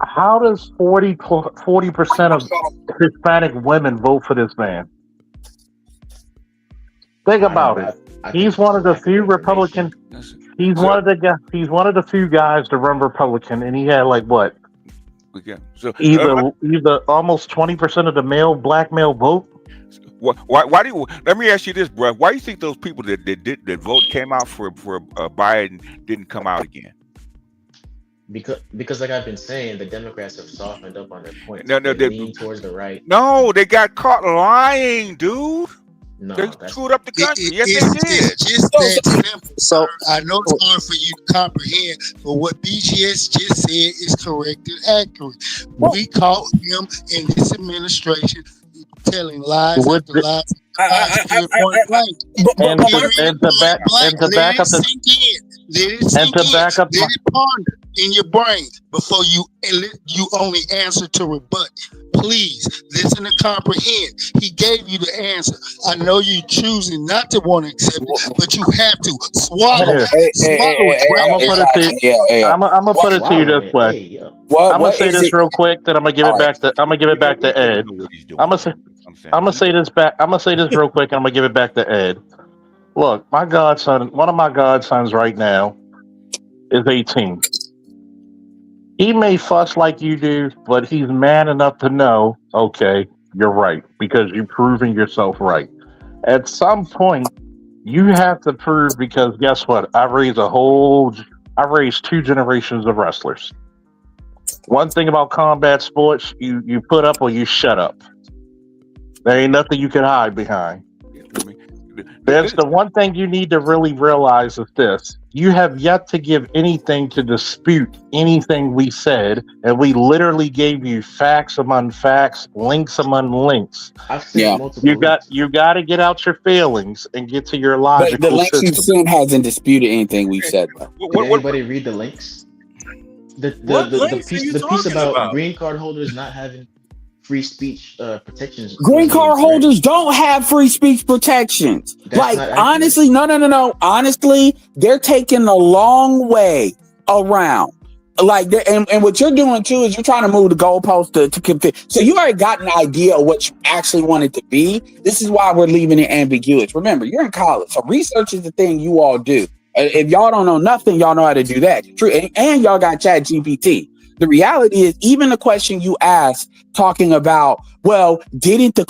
How does 40% of Hispanic women vote for this man? Think about it. He's one of the few Republican. He's one of the few guys to run Republican, and he had like what? Either almost 20% of the black male vote. Why do you? Let me ask you this, bro. Why do you think those people that vote came out for Biden didn't come out again? Because like I've been saying, the Democrats have softened up on their points. They lean towards the right. No, they got caught lying, dude. No, they screwed up the country. Yes, they did. It's just that simple. So I know it's hard for you to comprehend, but what BGS just said is correct and accurate. We caught him in this administration telling lies after lies. And to back up let it ponder in your brain before you only answer to rebut. Please listen to comprehend. He gave you the answer. I know you're choosing not to want to accept it, but you have to swallow it. I'm gonna put it to you this way. I'm gonna say this real quick. Then I'm gonna give it back to Ed. I'm gonna say this real quick, and I'm gonna give it back to Ed. Look, my godson, one of my godsons right now is 18. He may fuss like you do, but he's man enough to know, okay, you're right, because you're proving yourself right. At some point, you have to prove, because guess what? I raised 2 generations of wrestlers. One thing about combat sports, you put up or you shut up. There ain't nothing you can hide behind. That's the one thing you need to really realize is this. You have yet to give anything to dispute anything we said, and we literally gave you facts among facts, links among links. You got to get out your feelings and get to your logical the links you've seen hasn't disputed anything we've said. Did anybody read the links? The piece about green card holders not having free speech protections. Green card holders don't have free speech protections. Like, honestly, no. Honestly, they're taking a long way around. Like, and what you're doing too is you're trying to move the goalpost to config. So you already got an idea of what you actually want it to be. This is why we're leaving it ambiguous. Remember, you're in college, so research is the thing you all do. If y'all don't know nothing, y'all know how to do that. True, and y'all got Chat GPT. The reality is, even the question you asked, talking about, well, didn't the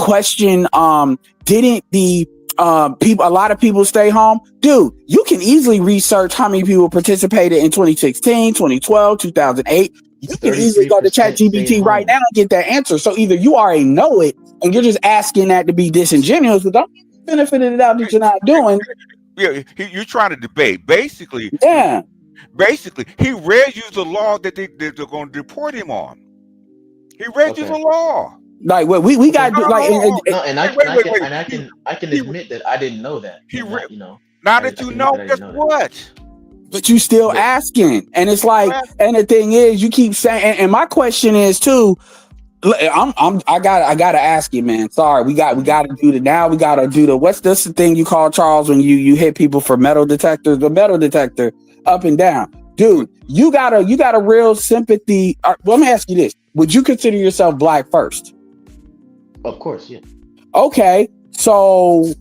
people, a lot of people stay home? Dude, you can easily research how many people participated in 2016, 2012, 2008. You can easily go to ChatGPT right now and get that answer. So either you already know it and you're just asking that to be disingenuous, but don't get the benefit of the doubt that you're not doing. Yeah, you're trying to debate. Basically, he read you the law that they're going to deport him on. He read you the law. Like what we got to do, like, I can admit that I didn't know that. Now that you know, guess what? But you still asking, and it's like, and the thing is, you keep saying, and my question is too. I gotta ask you, man. Sorry, we gotta do the what's this thing you call, Charles, when you hit people for metal detectors? The metal detector up and down, dude. You got a real sympathy. Let me ask you this: would you consider yourself black first? Of course, yeah. Okay, so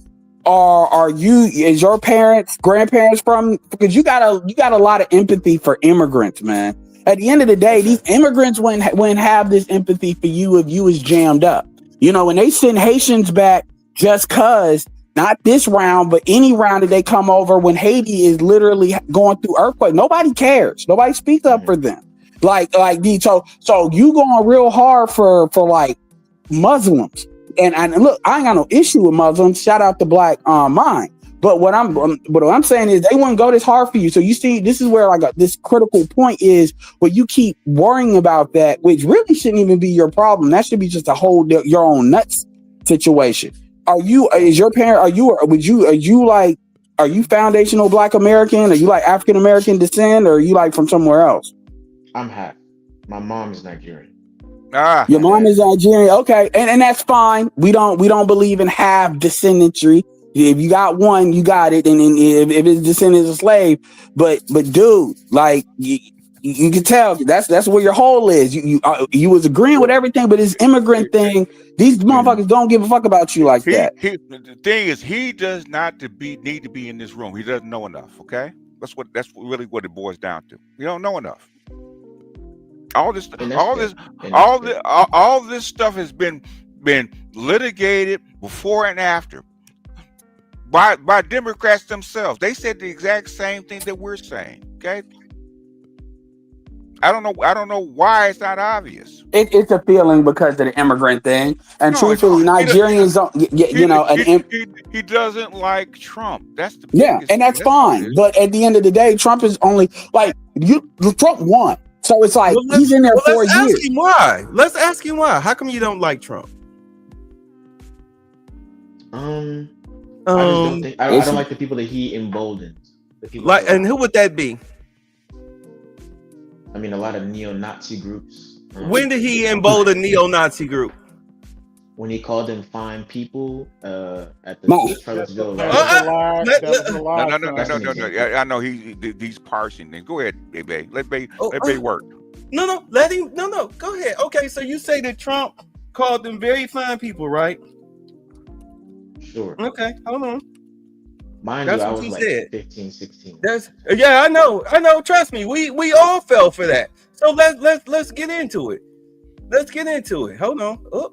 is your grandparents from? Because you got a lot of empathy for immigrants, man. At the end of the day, these immigrants wouldn't have this empathy for you if you was jammed up. You know, when they send Haitians back just cause, not this round, but any round that they come over when Haiti is literally going through earthquake, nobody cares. Nobody speaks up for them. So you going real hard for like Muslims. And look, I ain't got no issue with Muslims. Shout out to Black Mind. But what I'm saying is they wouldn't go this hard for you. So you see, this is where this critical point is where you keep worrying about that, which really shouldn't even be your problem. That should be just a whole your own nuts situation. Are you foundational Black American? Are you like African American descent, or are you like from somewhere else? I'm half. My mom is Nigerian. Your mom is Nigerian. Okay, and that's fine. We don't believe in half descendantry. If you got one, you got it, and then if it's descendants of slave, but dude, like you can tell that's where your hole is. You was agreeing with everything, but this immigrant thing, these motherfuckers don't give a fuck about you like that. The thing is, he does not need to be in this room. He doesn't know enough. Okay, that's really what it boils down to. You don't know enough. All this stuff has been litigated before and after by Democrats themselves. They said the exact same thing that we're saying. Okay, I don't know why it's not obvious. It's a feeling because of the immigrant thing, and truthfully, Nigerians don't. He doesn't like Trump. That's the and that's fine. But at the end of the day, Trump is only like Trump won. So it's like he's in there 4 years. Ask him why. Let's ask him why. How come you don't like Trump? I don't like the people that he emboldens. And who would that be? I mean, a lot of neo-Nazi groups. When did he embolden a neo-Nazi group? When he called them fine people at the Charlottesville. No. I know he's parsing things. Go ahead, baby. Let Bay work. No. Let him. No. Go ahead. Okay, so you say that Trump called them very fine people, right? Sure. Okay, hold on. Mind you, I was like 15, 16. I know. Trust me, we all fell for that. So let's get into it. Hold on. Oh.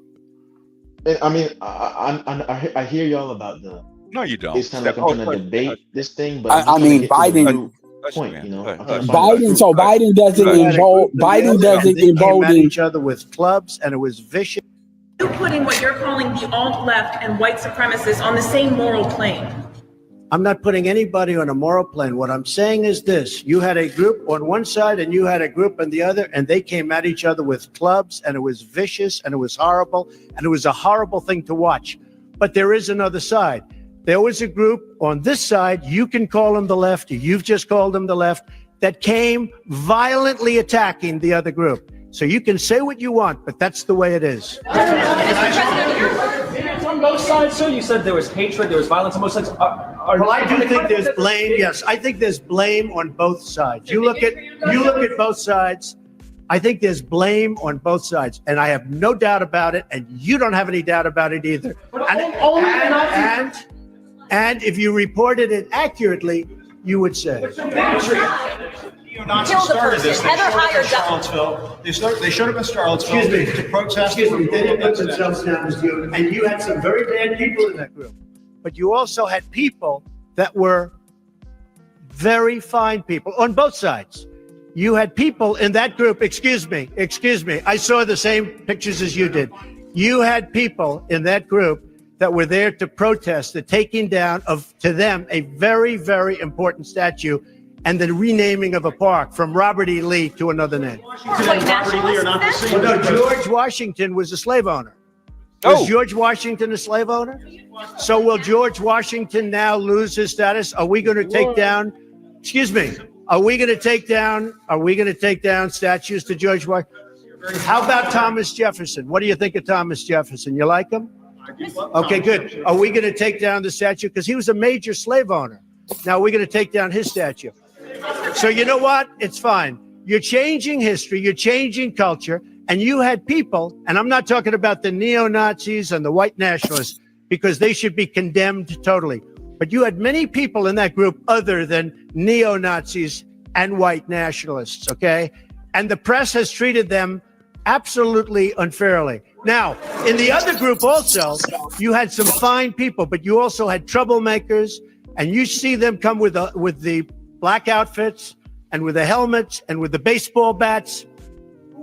I mean, I hear y'all about the. No, you don't. It's kind of like I'm trying to debate this thing, but I mean, Biden. Point, you know. Biden doesn't involve. Biden doesn't embolden each other with clubs, and it was vicious. You're putting what you're calling the alt-left and white supremacists on the same moral plane. I'm not putting anybody on a moral plane. What I'm saying is this: you had a group on one side and you had a group on the other, and they came at each other with clubs, and it was vicious, and it was horrible, and it was a horrible thing to watch. But there is another side. There was a group on this side, you can call them the left, you've just called them the left, that came violently attacking the other group. So you can say what you want, but that's the way it is. It's on both sides, sir. You said there was hatred, there was violence on both sides. Well, I do think there's blame. Yes, I think there's blame on both sides. You look at both sides. I think there's blame on both sides, and I have no doubt about it, and you don't have any doubt about it either. And if you reported it accurately, you would say. Kill the person. Heather hired Charlottesville. They showed up in Charlottesville to protest. They didn't put themselves down as you, and you had some very bad people in that group. But you also had people that were very fine people on both sides. You had people in that group, excuse me, I saw the same pictures as you did. You had people in that group that were there to protest the taking down of, to them, a very, very important statue and the renaming of a park from Robert E. Lee to another name. George Washington was a slave owner. Was George Washington a slave owner? So will George Washington now lose his status? Are we going to take down, are we going to take down statues to George Washington? How about Thomas Jefferson? What do you think of Thomas Jefferson? You like him? Okay, good. Are we going to take down the statue? Because he was a major slave owner. Now we're going to take down his statue. So you know what? It's fine. You're changing history. You're changing culture. And you had people, and I'm not talking about the neo-Nazis and the white nationalists, because they should be condemned totally. But you had many people in that group other than neo-Nazis and white nationalists, okay? And the press has treated them absolutely unfairly. Now, in the other group also, you had some fine people, but you also had troublemakers, and you see them come with the black outfits and with the helmets and with the baseball bats.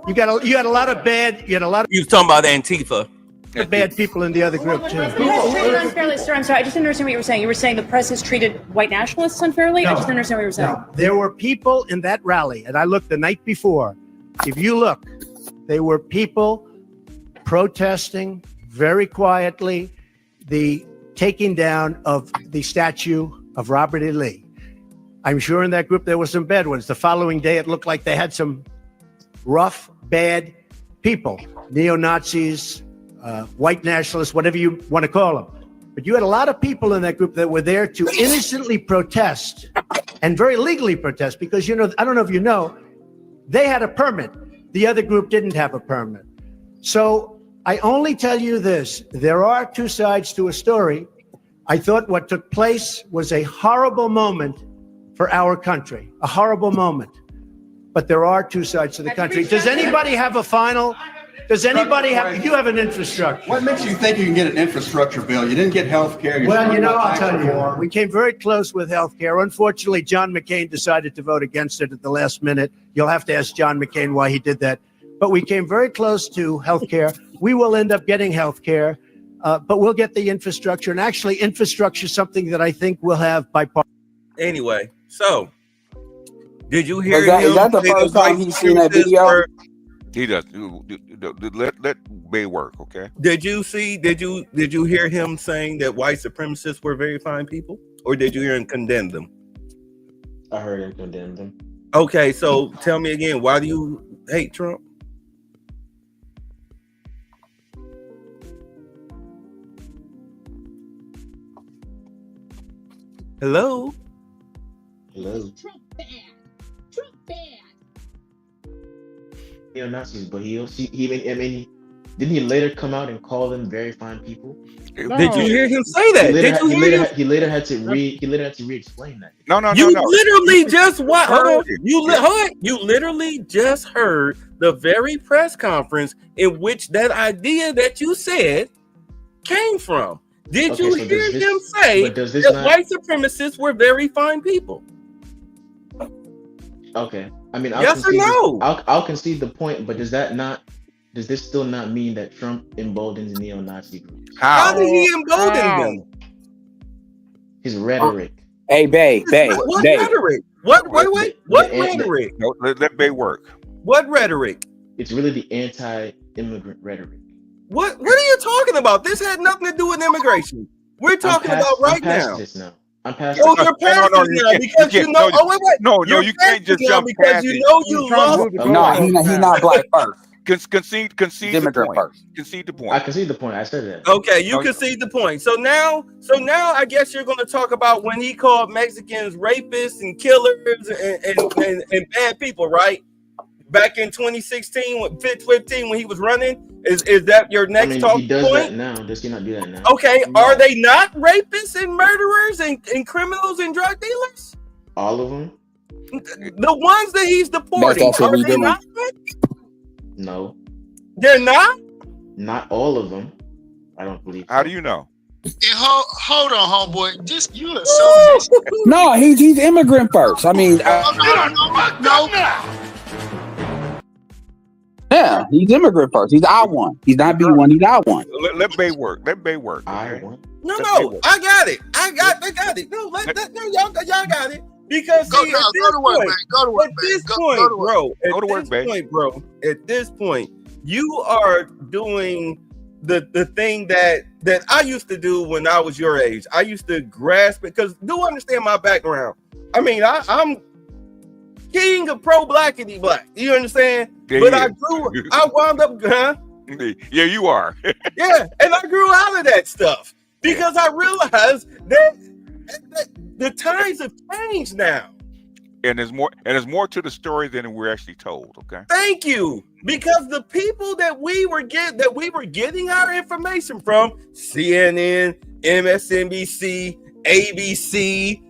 You had a lot of bad. You had a lot of. You was talking about Antifa. The bad people in the other group too. Treated unfairly, sir. I'm sorry. I just didn't understand what you were saying. You were saying the press has treated white nationalists unfairly. I just didn't understand what you were saying. No. There were people in that rally, and I looked the night before. If you look, there were people protesting very quietly the taking down of the statue of Robert E. Lee. I'm sure in that group there were some bad ones. The following day, it looked like they had some rough, bad people, neo-Nazis, white nationalists, whatever you want to call them. But you had a lot of people in that group that were there to innocently protest and very legally protest because, you know, I don't know if you know, they had a permit. The other group didn't have a permit. So I only tell you this. There are two sides to a story. I thought what took place was a horrible moment for our country, a horrible moment. But there are two sides to the country. Does anybody have a final? Does anybody have? You have an infrastructure. What makes you think you can get an infrastructure bill? You didn't get health care. Well, you know, I'll tell you, we came very close with health care. Unfortunately, John McCain decided to vote against it at the last minute. You'll have to ask John McCain why he did that. But we came very close to health care. We will end up getting health care, but we'll get the infrastructure. And actually, infrastructure is something that I think we'll have bipartisan. Anyway, so did you hear Is that the first time he's seen that video? He does. Let Bay work, okay? Did you hear him saying that white supremacists were very fine people, or did you hear him condemn them? I heard him condemn them. Okay, so tell me again, why do you hate Trump? Hello? Hello. Trump bad. Trump bad. Neo-Nazis, but didn't he later come out and call them very fine people? No. Did you hear him say that? He later had to re-explain that. No. You literally just what? Hold on. You literally just heard the very press conference in which that idea that you said came from. Did you hear him say that white supremacists were very fine people? Okay. I mean, yes or no? I'll concede the point, but does this still not mean that Trump emboldens neo-Nazi groups? How did he embolden them? His rhetoric. Hey, Bay. What rhetoric? What rhetoric? No, let Bay work. What rhetoric? It's really the anti-immigrant rhetoric. What are you talking about? This had nothing to do with immigration. We're talking about right now. I'm past oh, you're past it now because you know. Oh, wait. No, you can't just jump because you know you lost. No, he's not black first. Concede the point. Concede the point. I concede the point. I said that. Okay, you concede the point. So now, I guess you're going to talk about when he called Mexicans rapists and killers and bad people, right? Back in 2016, 15, when he was running, is that your next talk point? He does that now. Does he not do that now? Okay, are they not rapists and murderers and criminals and drug dealers? All of them. The ones that he's deporting, are they not? No, they're not. Not all of them. I don't believe. How do you know? Hold on, homeboy. Just you are so. No, he's immigrant first. I mean, no. Yeah, he's immigrant first. He's I1. He's not B1. He's I1. Let Bay work. Let Bay work. I1. No, I got it. I got it. No, y'all got it. Because go to work, man. Go to work, at this point, bro. At this point, you are doing the thing that I used to do when I was your age. I used to grasp it because do understand my background. I mean, I'm king of pro-blackity black. You understand? Yeah, but yeah. I wound up, Yeah, you are. Yeah, and I grew out of that stuff because I realized that the times have changed now. And there's more to the story than we're actually told. Okay. Thank you. Because the people that we were getting our information from, CNN, MSNBC, ABC,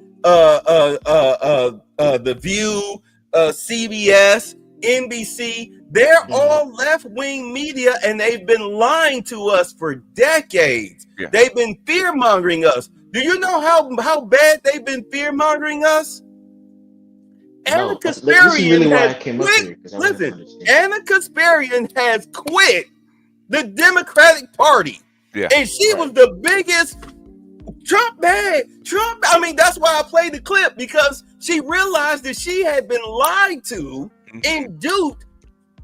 The View, CBS, NBC, they're all left-wing media, and they've been lying to us for decades. Yeah. They've been fear-mongering us. Do you know how bad they've been fear-mongering us? Anna Kasparian has quit. Listen, Anna Kasparian has quit the Democratic Party. Yeah. And she was the biggest Trump bad. Trump. I mean, that's why I played the clip, because she realized that she had been lied to and duped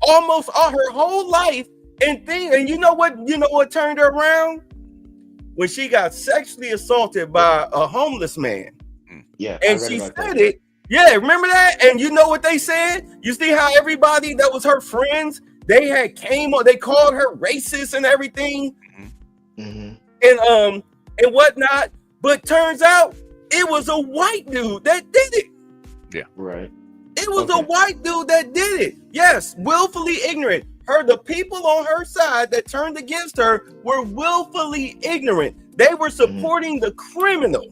almost all her whole life. And you know what turned her around? When she got sexually assaulted by a homeless man. Yeah. And she said it. Yeah, remember that? And you know what they said? You see how everybody that was her friends, they had came on, they called her racist and everything. And whatnot. But turns out it was a white dude that did it. Yeah. Right. It was a white dude that did it. Yes, willfully ignorant. The people on her side that turned against her were willfully ignorant. They were supporting the criminal.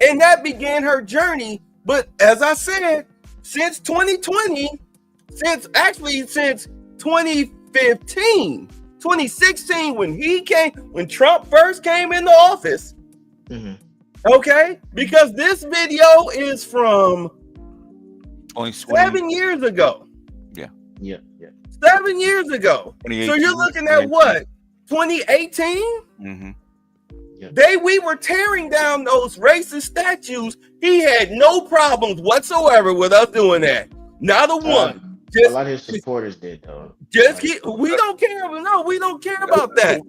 And that began her journey. But as I said, since 2020, since 2015, 2016, when Trump first came into office, okay, because this video is from only 7 years ago. Yeah. 7 years ago. So you're looking at what? 2018? We were tearing down those racist statues. He had no problems whatsoever with us doing that. Not a one. A lot of his supporters did, though. We don't care. No, we don't care about that.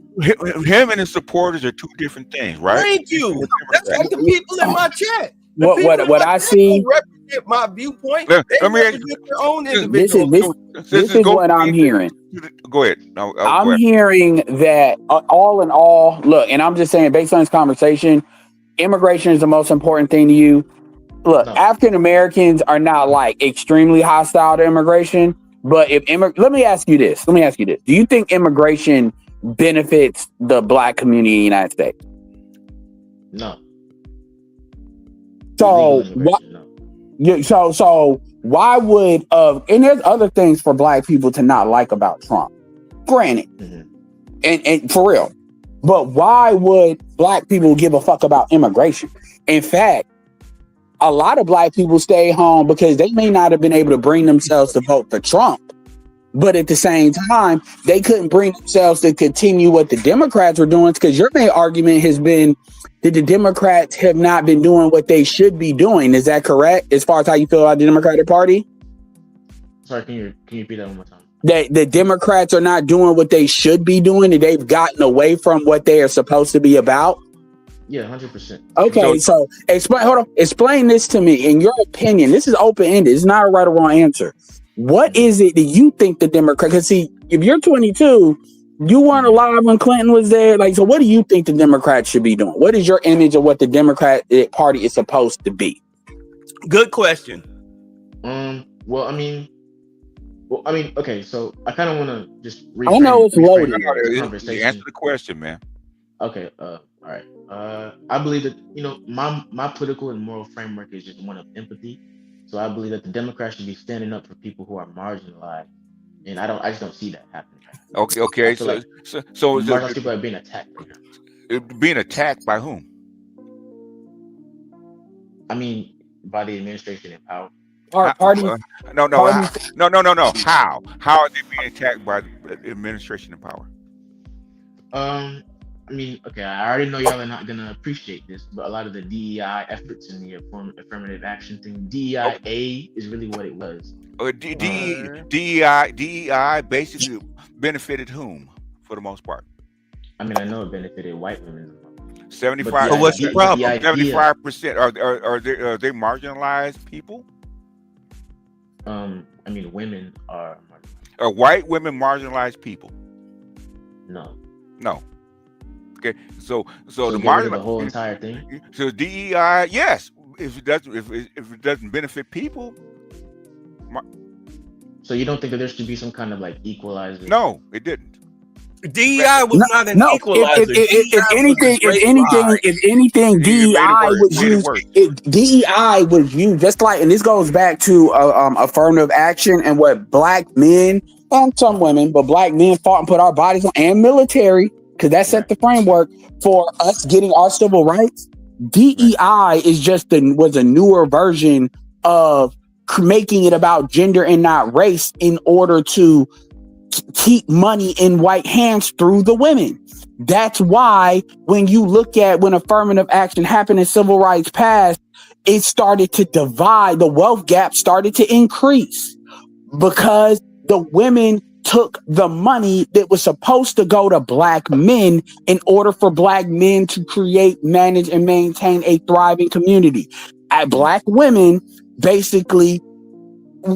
Him and his supporters are two different things, right? Thank you. That's like the people in my chat. What I see. Represent my viewpoint. Let me represent their own individual. This is what I'm hearing. Go ahead. I'm hearing that all in all, look, and I'm just saying, based on this conversation, immigration is the most important thing to you. Look, African Americans are not like extremely hostile to immigration, but let me ask you this. Do you think immigration benefits the Black community in the United States? No. So why would and there's other things for Black people to not like about Trump, granted, and for real, but why would Black people give a fuck about immigration? In fact, a lot of Black people stay home because they may not have been able to bring themselves to vote for Trump, but at the same time, they couldn't bring themselves to continue what the Democrats were doing, because your main argument has been that the Democrats have not been doing what they should be doing. Is that correct? As far as how you feel about the Democratic Party? Sorry, can you repeat that one more time? That the Democrats are not doing what they should be doing, and they've gotten away from what they are supposed to be about? Yeah, 100%. Okay, so explain this to me. In your opinion, this is open-ended. It's not a right or wrong answer. What is it that you think the Democrats, because see, if you're 22, you weren't alive when Clinton was there. So what do you think the Democrats should be doing? What is your image of what the Democratic Party is supposed to be? Good question. Okay, so I kind of want to just I know it's loaded. Answer the question, man. Okay, all right. I believe that, my political and moral framework is just one of empathy. So I believe that the Democrats should be standing up for people who are marginalized, and I just don't see that happening. Okay. So marginalized people are being attacked right now. Being attacked by whom? I mean, by the administration in power. Party. No. How? How are they being attacked by the administration in power? I mean, okay, I already know y'all are not gonna appreciate this, but a lot of the DEI efforts and the affirmative action thing, DEIA is really what it was. DEI basically benefited whom, for the most part? I mean, I know it benefited white women. 75. So what's the problem? 75% are they marginalized people? I mean, women are. Are white women marginalized people? No. Okay, so the the whole entire thing. So DEI, yes. If it doesn't benefit people. So you don't think that there should be some kind of like equalizer? No, it didn't. DEI was not an equalizer. If anything, DEI was used just like, and this goes back to affirmative action and what Black men and some women, but Black men fought and put our bodies on, and military, because that set the framework for us getting our civil rights. DEI is was a newer version of making it about gender and not race in order to keep money in white hands through the women. That's why when you look at when affirmative action happened and civil rights passed, it started to divide. The wealth gap started to increase because the women took the money that was supposed to go to black men in order for black men to create, manage, and maintain a thriving community. Black women basically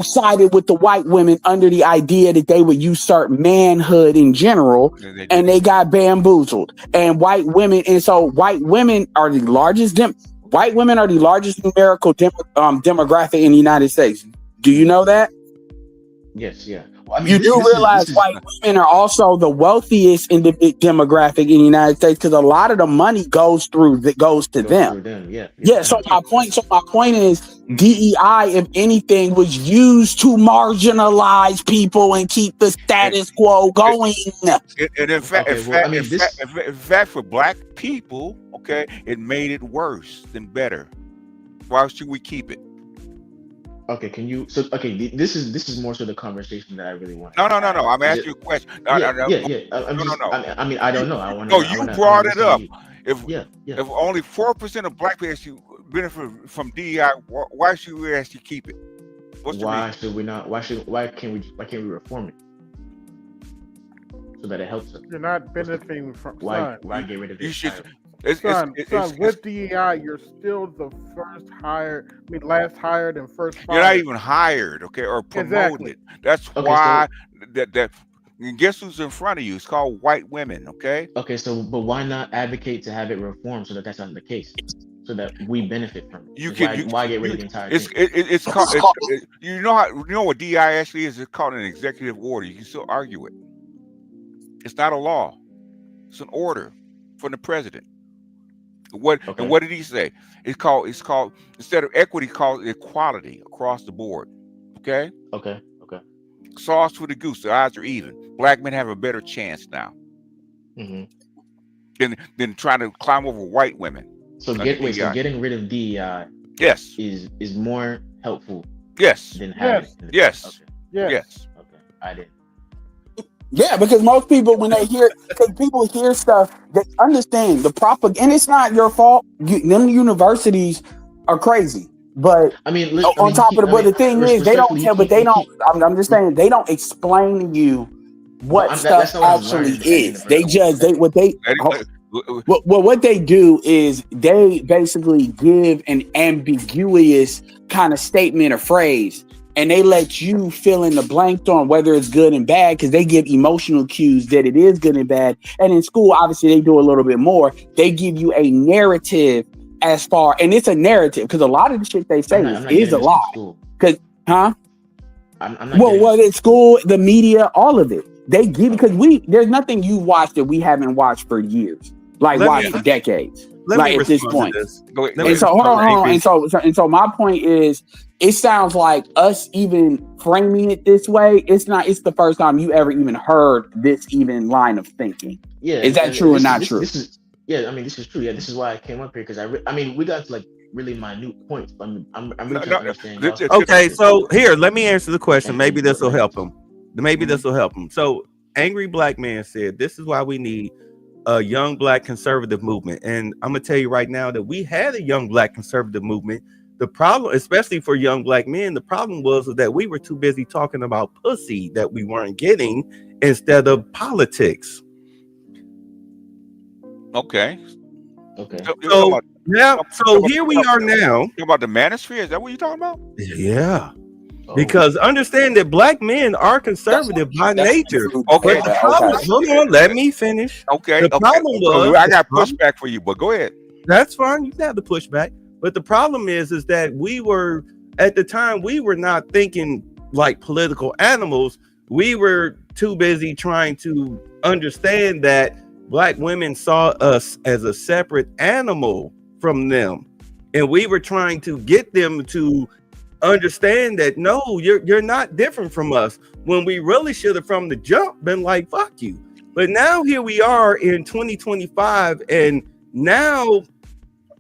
sided with the white women under the idea that they would usurp manhood in general, and they got bamboozled. And white women, and so white women are the largest numerical demographic in the United States. Do you know that? Yes, yeah. Well, I mean, you do realize white women are also the wealthiest in the demographic in the United States because a lot of the money goes to them. Yeah. So my point is, DEI, if anything, was used to marginalize people and keep the status quo going. And in fact, for black people, okay, it made it worse than better. Why should we keep it? Okay, this is more so the conversation that I really want. No. I'm asking you a question. No. I mean, I don't know. I want to. No, you brought it up. If only 4% of black people benefit from DEI, why should we actually keep it? Why should we not? Why can't we reform it so that it helps us? You're not benefiting from. Why get rid of it? You should. With DEI, you're still the last hired and first fired. You're not even hired, okay, or promoted. Exactly. That's why that guess who's in front of you? It's called white women, okay? Okay, so but why not advocate to have it reformed so that that's not the case, so that we benefit from it? Why get rid of the entire thing? It's called. You know what DEI actually is? It's called an executive order. You can still argue it. It's not a law. It's an order from the president. And what did he say? It's called instead of equity, called equality across the board. Okay. Sauce for the goose. The odds are even. Black men have a better chance now than trying to climb over white women. So getting rid of DEI, yes, is more helpful. Yes. Than having it. Yes. Yes. Okay. I did. Yeah, because most people, when they hear, people hear stuff, they understand the propaganda, and it's not your fault. Them universities are crazy, but I mean, the thing is, they don't tell, but they don't. I'm just saying, they don't explain to you what stuff actually is. What they do is they basically give an ambiguous kind of statement or phrase. And they let you fill in the blanks on whether it's good and bad because they give emotional cues that it is good and bad. And in school, obviously, they do a little bit more. They give you a narrative and it's a narrative because a lot of the shit they say is a lie. Because, well, it's school, the media, all of it. They give because there's nothing you watch that we haven't watched for years, for decades. At this point. And so hold on. And so my point is, it sounds like us even framing it this way. It's the first time you ever even heard this even line of thinking. Yeah, is that true or not true? This is true. Yeah, this is why I came up here because we got to really minute points. I'm really trying to understand. Okay, so here, let me answer the question. Maybe this will help him. So, Angry Black Man said, "This is why we need a young black conservative movement." And I'm gonna tell you right now that we had a young black conservative movement. The problem, especially for young black men, the problem was that we were too busy talking about pussy that we weren't getting instead of politics. Okay. So here we are now. About the manosphere? Is that what you're talking about? Yeah. Because understand that black men are conservative by nature. Okay. But the problem, hold on, let me finish. Okay. The problem was, I got pushback for you, but go ahead. That's fine. You can have the pushback. But the problem is that at the time, we were not thinking like political animals. We were too busy trying to understand that black women saw us as a separate animal from them. And we were trying to get them to understand that, no, you're not different from us, when we really should have from the jump been like, fuck you. But now here we are in 2025, and now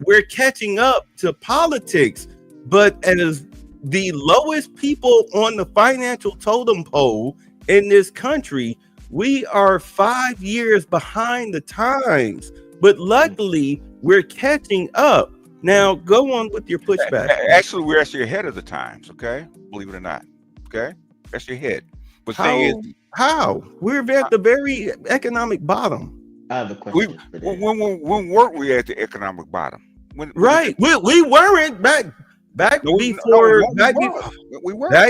we're catching up to politics, but as the lowest people on the financial totem pole in this country. We are 5 years behind the times, but luckily we're catching up. Now, go on with your pushback. Actually, we're actually ahead of the times, okay? Believe it or not, okay? Actually ahead. But How? We're at the very economic bottom. I have a question. When weren't we at the economic bottom? We weren't back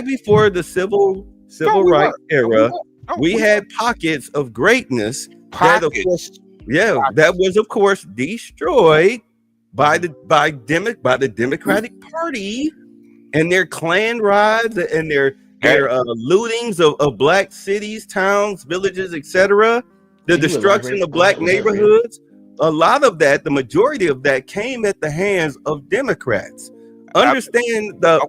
before the civil rights era. We had pockets of greatness. That was of course destroyed by the Democratic Party and their Klan rides and their lootings of black cities, towns, villages, etc. The destruction of black neighborhoods. A lot of that, the majority of that, came at the hands of Democrats. Understand the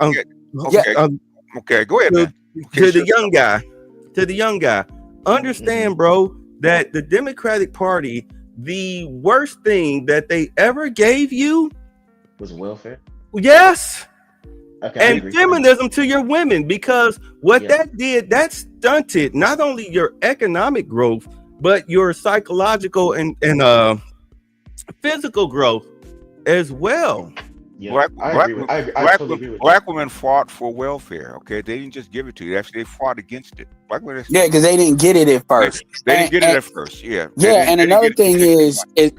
okay, go ahead, man. To the young guy, understand, bro, that the Democratic Party, the worst thing that they ever gave you was welfare. Yes. Okay, and feminism to your women, because what that did, that stunted not only your economic growth, but your psychological and physical growth as well. Black women fought for welfare. Okay, they didn't just give it to you. Actually, they fought against it. Because they didn't get it at first. They didn't get it at first. Yeah. And another thing is, as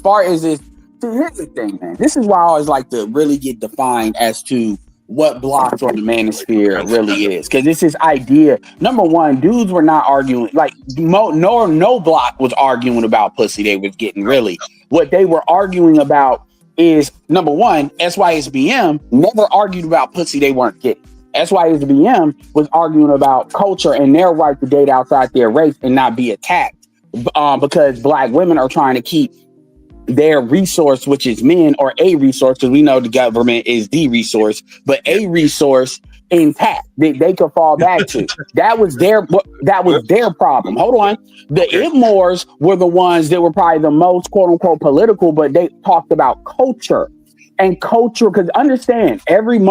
far as this, here's the thing, man. This is why I always like to really get defined as to what blocks or the manosphere really is. Because it's this idea. Number one, dudes were not arguing, like no block was arguing about pussy they was getting, really. What they were arguing about is, number one, SYSBM never argued about pussy they weren't getting. SYSBM was arguing about culture and their right to date outside their race and not be attacked because black women are trying to keep their resource, which is men, or a resource, because we know the government is the resource, but a resource intact that they could fall back to. That was their problem. Hold on. The Immoors were the ones that were probably the most quote unquote political, but they talked about culture. And culture, because understand, everybody in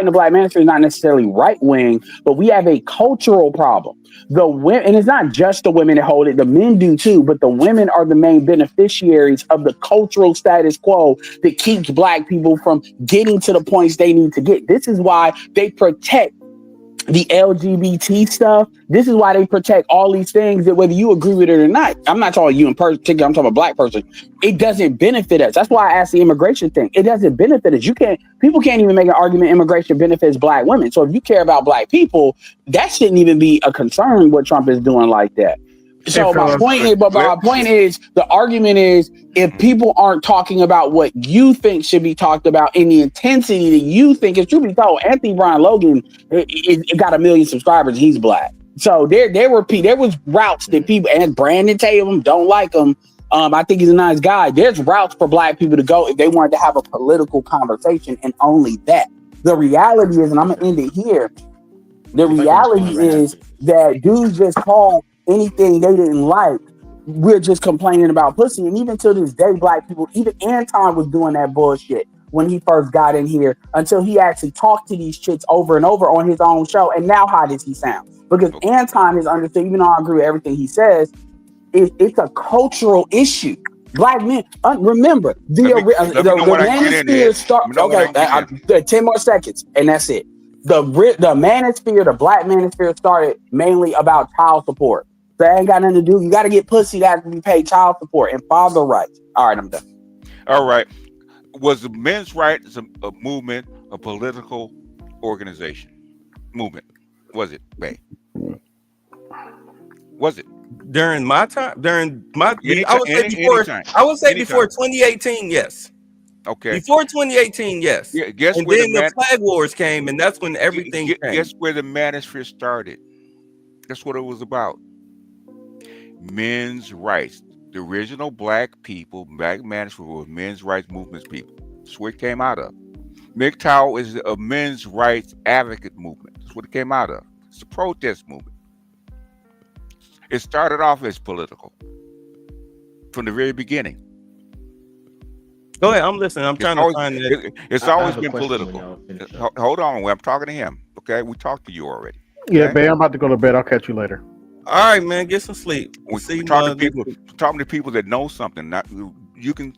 the black manosphere is not necessarily right wing, but we have a cultural problem. The women, and it's not just the women that hold it, the men do too, but the women are the main beneficiaries of the cultural status quo that keeps black people from getting to the points they need to get. This is why they protect the LGBT stuff. This is why they protect all these things that whether you agree with it or not, I'm not talking you in particular, I'm talking about a black person. It doesn't benefit us. That's why I asked the immigration thing. It doesn't benefit us. People can't even make an argument immigration benefits black women. So if you care about black people, that shouldn't even be a concern what Trump is doing like that. So my point is, the argument is, if people aren't talking about what you think should be talked about in the intensity that you think is, truth be told, Anthony Brian Logan it got 1 million subscribers. He's black. So there was routes that people, and Brandon Tatum don't like him. I think he's a nice guy. There's routes for black people to go if they wanted to have a political conversation, and only that. The reality is, and I'm gonna end it here. The reality is that dudes just call anything they didn't like. We're just complaining about pussy. And even to this day, black people, even Anton was doing that bullshit when he first got in here, until he actually talked to these chicks over and over on his own show. And now how does he sound? Because Anton is understood, even though I agree with everything he says, it's a cultural issue. Black men, remember, the manosphere started. Okay, 10 more seconds, and that's it. The manosphere, the black manosphere started mainly about child support. That ain't got nothing to do. You got to get pussy that to be paid child support and father rights. All right, I'm done. All right. Was the men's rights a movement, a political organization? Movement. Was it, Bay? Was it? During my time? I would say before 2018, yes. Okay. Before 2018, yes. Yeah, guess and where then the flag wars came, and that's when everything came. Guess where the manosphere started? That's what it was about. Men's rights. The original black people, black manosphere was men's rights movements people. That's where it came out of. MGTOW is a men's rights advocate movement. That's what it came out of. It's a protest movement. It started off as political from the very beginning. Go ahead, I'm listening. I'm trying to find it. It's always been political. Hold on, I'm talking to him. Okay, we talked to you already. Yeah, babe, I'm about to go to bed. I'll catch you later. All right, man, get some sleep. We're talking to people that know something. Not you can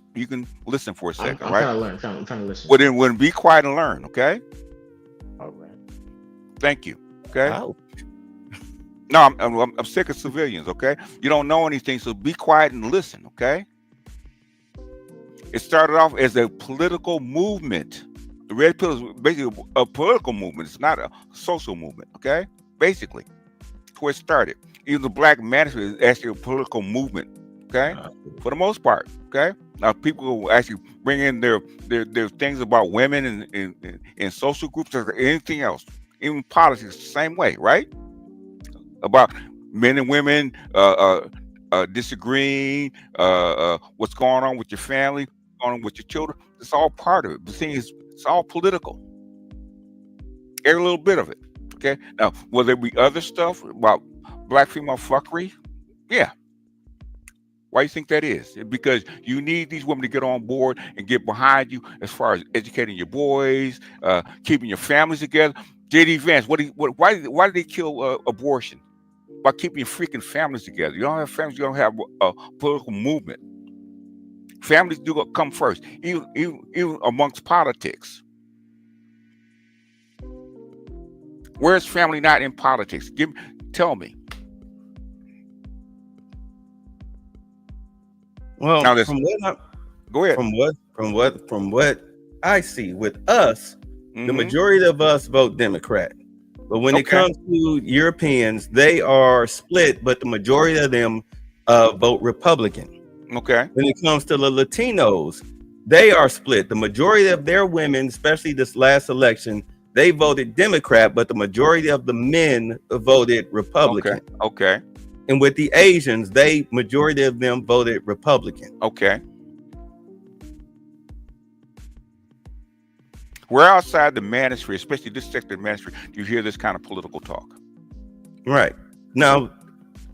listen for a second, I'm right? trying to learn. I'm trying to listen. Well, then be quiet and learn, okay? All right. Thank you. Okay. Wow. No, I'm sick of civilians. Okay, you don't know anything, so be quiet and listen. Okay. It started off as a political movement. The Red Pill is basically a political movement. It's not a social movement. Okay, basically, that's where it started. Even the Black Manosphere is actually a political movement. Okay, for the most part. Okay, now people will actually bring in their things about women and social groups or anything else, even politics, the same way, right? About men and women disagreeing, what's going on with your family, what's going on with your children. It's all part of it. The thing is, it's all political. Every little bit of it. Okay. Now, will there be other stuff about black female fuckery? Yeah. Why do you think that is? Because you need these women to get on board and get behind you as far as educating your boys, keeping your families together. J.D. Vance, why did they kill abortion? By keeping your freaking families together. You don't have families, you don't have a political movement. Families do come first, even amongst politics. Where's family not in politics? Tell me. Well, Now, go ahead. From what I see with us, the majority of us vote Democrat. But when it comes to Europeans, they are split, but the majority of them vote Republican. Okay. When it comes to the Latinos, they are split. The majority of their women, especially this last election, they voted Democrat, but the majority of the men voted Republican. Okay. And with the Asians, majority of them voted Republican. Okay. We're outside the manosphere, especially this sector of the manosphere. You hear this kind of political talk. Right. Now,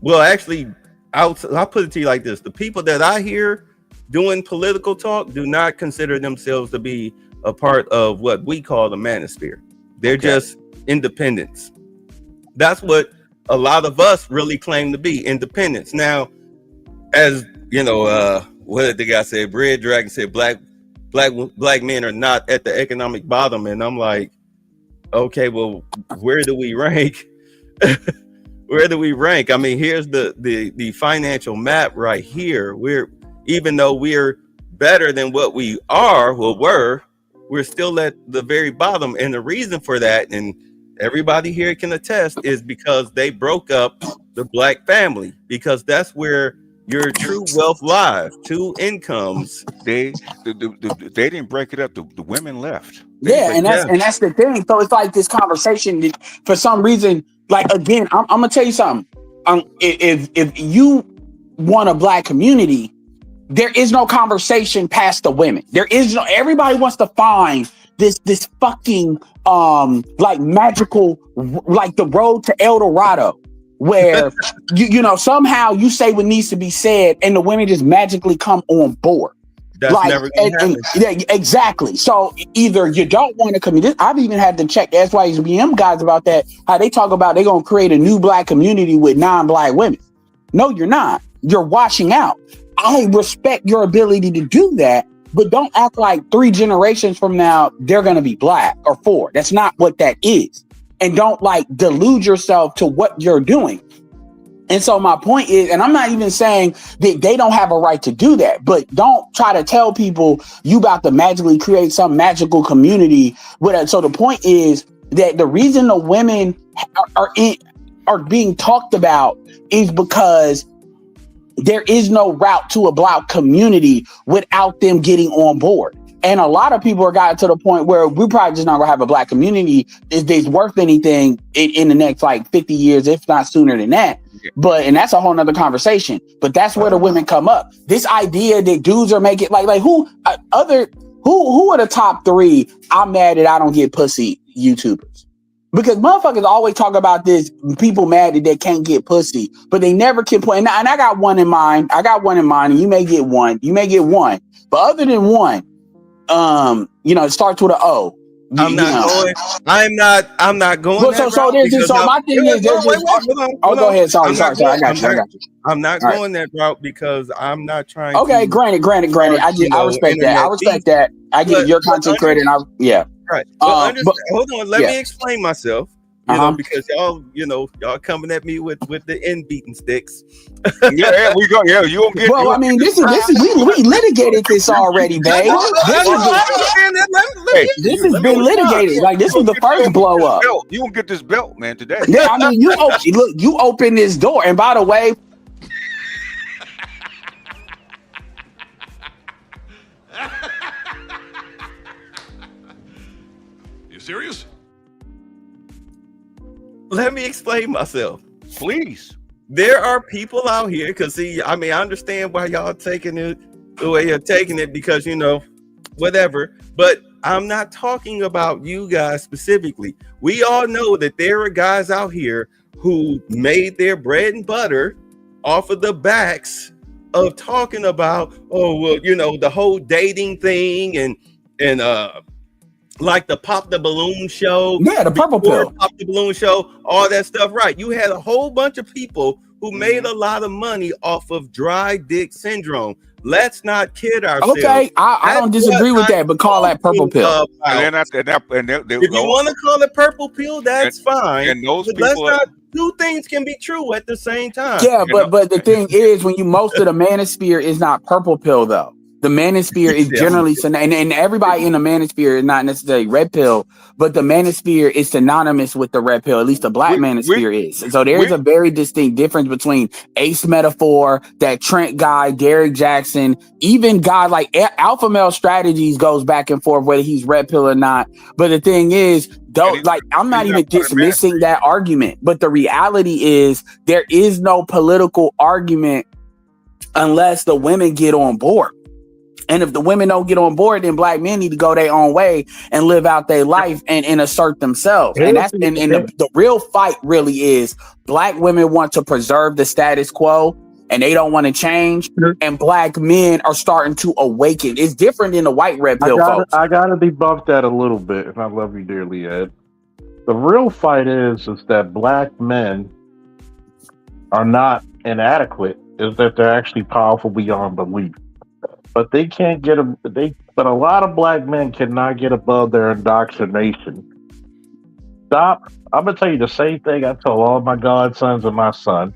well, actually, I'll put it to you like this. The people that I hear doing political talk do not consider themselves to be a part of what we call the manosphere. They're just independents. That's what a lot of us really claim to be, independents. Now, as you know, what did the guy say? Bread Dragon said black men are not at the economic bottom. And I'm like, okay, well, where do we rank? Where do we rank? I mean, here's the financial map right here. Even though we're better than what we were, we're still at the very bottom. And the reason for that, and everybody here can attest, is because they broke up the black family, because that's where your true wealth lies. Two incomes. They didn't break it up. The women left. And that's the thing. So it's like this conversation that, for some reason, like, again, I'm gonna tell you something. If you want a black community, there is no conversation past the women. There is no. Everybody wants to find this fucking like magical, like the road to El Dorado, where you know somehow you say what needs to be said and the women just magically come on board. That's like, never gonna happen. Yeah, exactly. So either you don't want to commit. I've even had to check the SYSBM guys about that. How they talk about they're gonna create a new black community with non-black women. No, you're not. You're washing out. I respect your ability to do that, but don't act like 3 generations from now they're gonna be black, or 4. That's not what that is. And don't like delude yourself to what you're doing. And so my point is, and I'm not even saying that they don't have a right to do that, but don't try to tell people you about to magically create some magical community. So the point is that the reason the women are being talked about is because there is no route to a black community without them getting on board. And a lot of people are gotten to the point where we're probably just not gonna have a black community that's worth anything in the next like 50 years, if not sooner than that. And that's a whole nother conversation. But that's where the women come up. This idea that dudes are making who are the top 3 I'm mad that I don't get pussy YouTubers? Because motherfuckers always talk about this, people mad that they can't get pussy, but they never can point. And I got one in mind. And you may get one. But other than one, it starts with an O. I'm not going Well, that so route. there's Because so my thing is there's just. Oh, go ahead. Sorry. I got you. I'm not All right. going that route because I'm not trying Okay, to. granted. I respect that. I respect that. I give your content credit. And Right. But hold on. Let me explain myself. Because y'all coming at me with the end beating sticks. Yeah, we go. Yeah, you don't get. Well, I mean, this is we litigated this already, babe. This has been litigated. Like this was the first blow up. You won't get this belt, man, today. Yeah, I mean, you open this door, and by the way. You serious? Let me explain myself, please. There are people out here, because I understand why y'all taking it the way you're taking it, because whatever. But I'm not talking about you guys specifically. We all know that there are guys out here who made their bread and butter off of the backs of talking about, the whole dating thing and like the Pop the Balloon show. Yeah, the purple pill. Pop the Balloon show, all that stuff. Right. You had a whole bunch of people who made a lot of money off of dry dick syndrome. Let's not kid ourselves. Okay, I don't disagree with that, but call that purple pill. If you want to call it purple pill, that's fine. And those but people let's not. Two things can be true at the same time. Yeah, but the thing is, when most of the manosphere is not purple pill though. The manosphere is generally and everybody in the manosphere is not necessarily red pill, but the manosphere is synonymous with the red pill. At least the black manosphere is. So there's a very distinct difference between Ace Metaphor, that Trent guy, Derek Jackson, even guys like Alpha Male Strategies goes back and forth whether he's red pill or not. But the thing is, I'm not even dismissing that argument. But the reality is there is no political argument unless the women get on board. And if the women don't get on board, then black men need to go their own way and live out their life and assert themselves. And that's the real fight really is black women want to preserve the status quo and they don't want to change. And black men are starting to awaken. It's different than the white red pill folks. I gotta debunk that a little bit, and I love you dearly, Ed. The real fight is that black men are not inadequate, is that they're actually powerful beyond belief. But they can't get but a lot of black men cannot get above their indoctrination. I'm gonna tell you the same thing I told all my godsons and my son.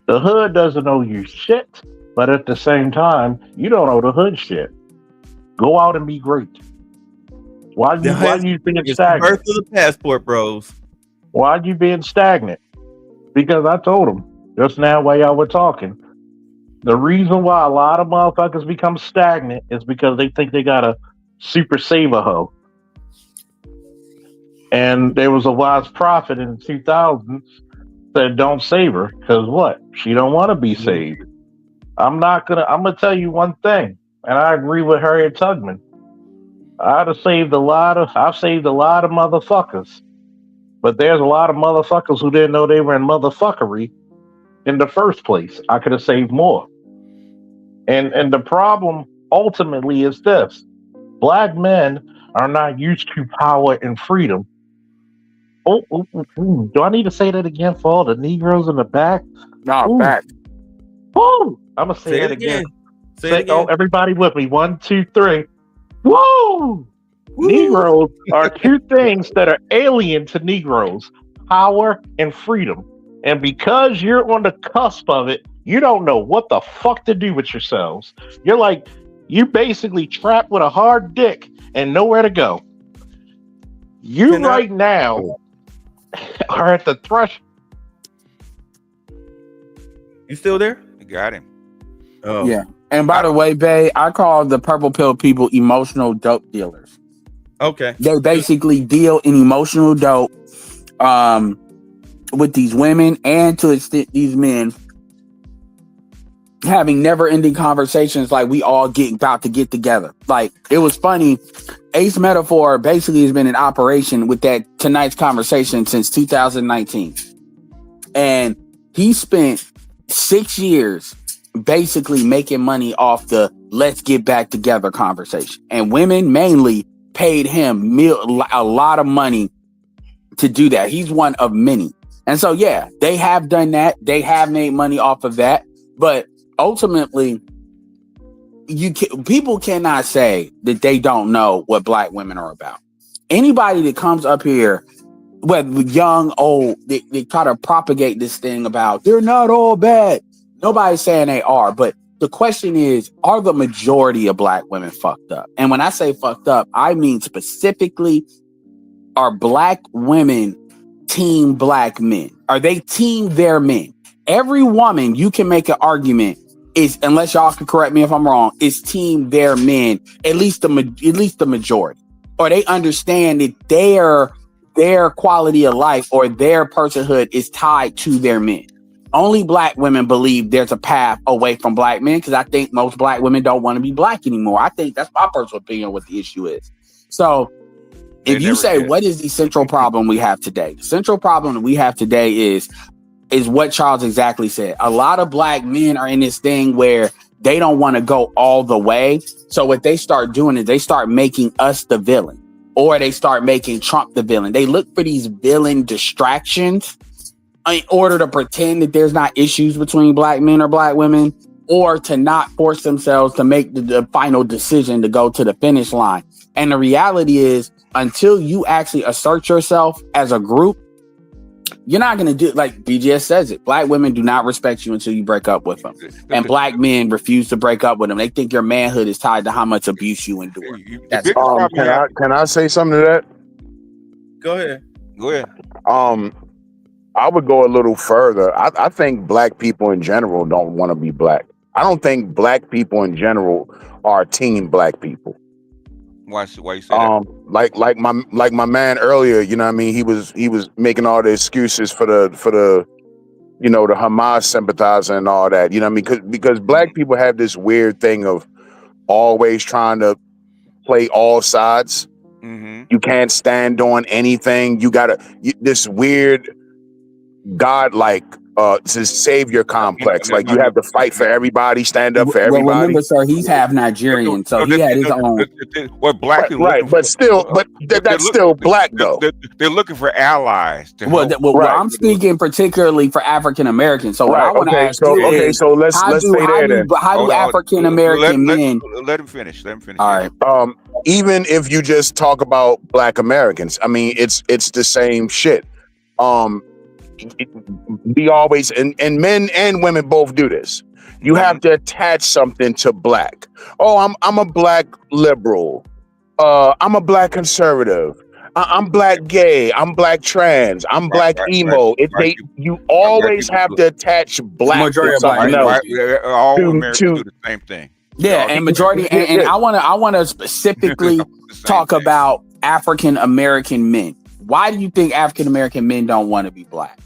The hood doesn't owe you shit, but at the same time, you don't owe the hood shit. Go out and be great. Why you being stagnant? Birth of the passport, bros. Why you being stagnant? Because I told them just now while y'all were talking. The reason why a lot of motherfuckers become stagnant is because they think they got a super saver hoe. And there was a wise prophet in the 2000s said, don't save her, because what? She don't want to be saved. I'm gonna tell you one thing, and I agree with Harriet Tubman. I've saved a lot of motherfuckers. But there's a lot of motherfuckers who didn't know they were in motherfuckery in the first place. I could have saved more. And the problem ultimately is this. Black men are not used to power and freedom. Do I need to say that again for all the Negroes in the back? No, back. Woo! I'm going to say it again. Say it again. Oh, everybody with me. 1, 2, 3. Woo! Negroes are two things that are alien to Negroes. Power and freedom. And because you're on the cusp of it, you don't know what the fuck to do with yourselves. You're basically trapped with a hard dick and nowhere to go. Right now are at the threshold. You still there? You got him. Oh. Yeah. And by the way, babe, I call the purple pill people emotional dope dealers. Okay. They basically deal in emotional dope with these women and to extent these men having never-ending conversations like we all about to get together. Like, it was funny. Ace Metaphor basically has been in operation with that tonight's conversation since 2019. And he spent 6 years basically making money off the let's get back together conversation. And women mainly paid him a lot of money to do that. He's one of many. And so, yeah, they have done that. They have made money off of that. But ultimately, people cannot say that they don't know what Black women are about. Anybody that comes up here, whether young, old, they try to propagate this thing about they're not all bad. Nobody's saying they are. But the question is, are the majority of Black women fucked up? And when I say fucked up, I mean specifically, are Black women team Black men? Are they team their men? Every woman, you can make an argument, is, unless y'all can correct me if I'm wrong, is team their men, at least the majority. Or they understand that their quality of life or their personhood is tied to their men. Only Black women believe there's a path away from Black men, because I think most Black women don't want to be Black anymore. I think that's my personal opinion on what the issue is. So if you say, what is the central problem we have today? The central problem that we have today is what Charles exactly said. A lot of Black men are in this thing where they don't want to go all the way. So what they start doing is they start making us the villain, or they start making Trump the villain. They look for these villain distractions in order to pretend that there's not issues between Black men or Black women, or to not force themselves to make the final decision to go to the finish line. And the reality is, until you actually assert yourself as a group, you're not going to do, like BGS says it, Black women do not respect you until you break up with them. And Black men refuse to break up with them. They think your manhood is tied to how much abuse you endure. That's can I say something to that? Go ahead. I would go a little further. I think Black people in general don't want to be Black. I don't think Black people in general are team Black people. Why you say that? Like my man earlier, you know what I mean? He was making all the excuses for the you know, the Hamas sympathizer and all that. You know what I mean? Because Black people have this weird thing of always trying to play all sides. Mm-hmm. You can't stand on anything. You gotta this weird godlike savior complex. Like you have to fight for everybody, stand up for everybody. Well, remember, sir, he's half Nigerian, so he had his own. What Black people, right? But still, that's still Black though. They're looking for allies. I'm speaking particularly for African Americans. So what I want to ask you is, so let's stay there then. How do African American men? Let him finish. All right. Even if you just talk about Black Americans, I mean, it's the same shit. We always, and men and women both do this. You have to attach something to Black. Oh, I'm a Black liberal. I'm a Black conservative. I'm Black gay. I'm Black trans. I'm Black emo. You always have to attach Black to something else. All Americans do the same thing. Yeah, and majority, and I want to specifically talk about African American men. Why do you think African American men don't want to be Black?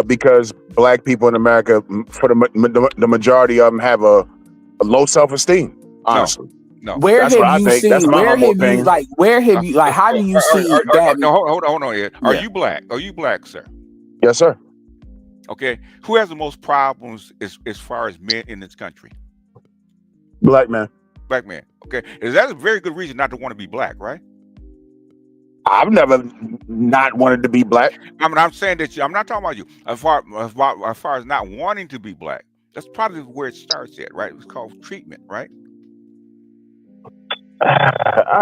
Because Black people in America, for the majority of them, have a low self-esteem. Honestly, no. Where have you seen? Where have you? How do you see that? No, hold on here. Are you Black? Are you Black, sir? Yes, sir. Okay. Who has the most problems as far as men in this country? Black man. Black man. Okay. Is that a very good reason not to want to be Black, right? I've never not wanted to be Black. I mean, I'm saying that I'm not talking about you. As far as not wanting to be Black, that's probably where it starts at, right? It's called treatment, right?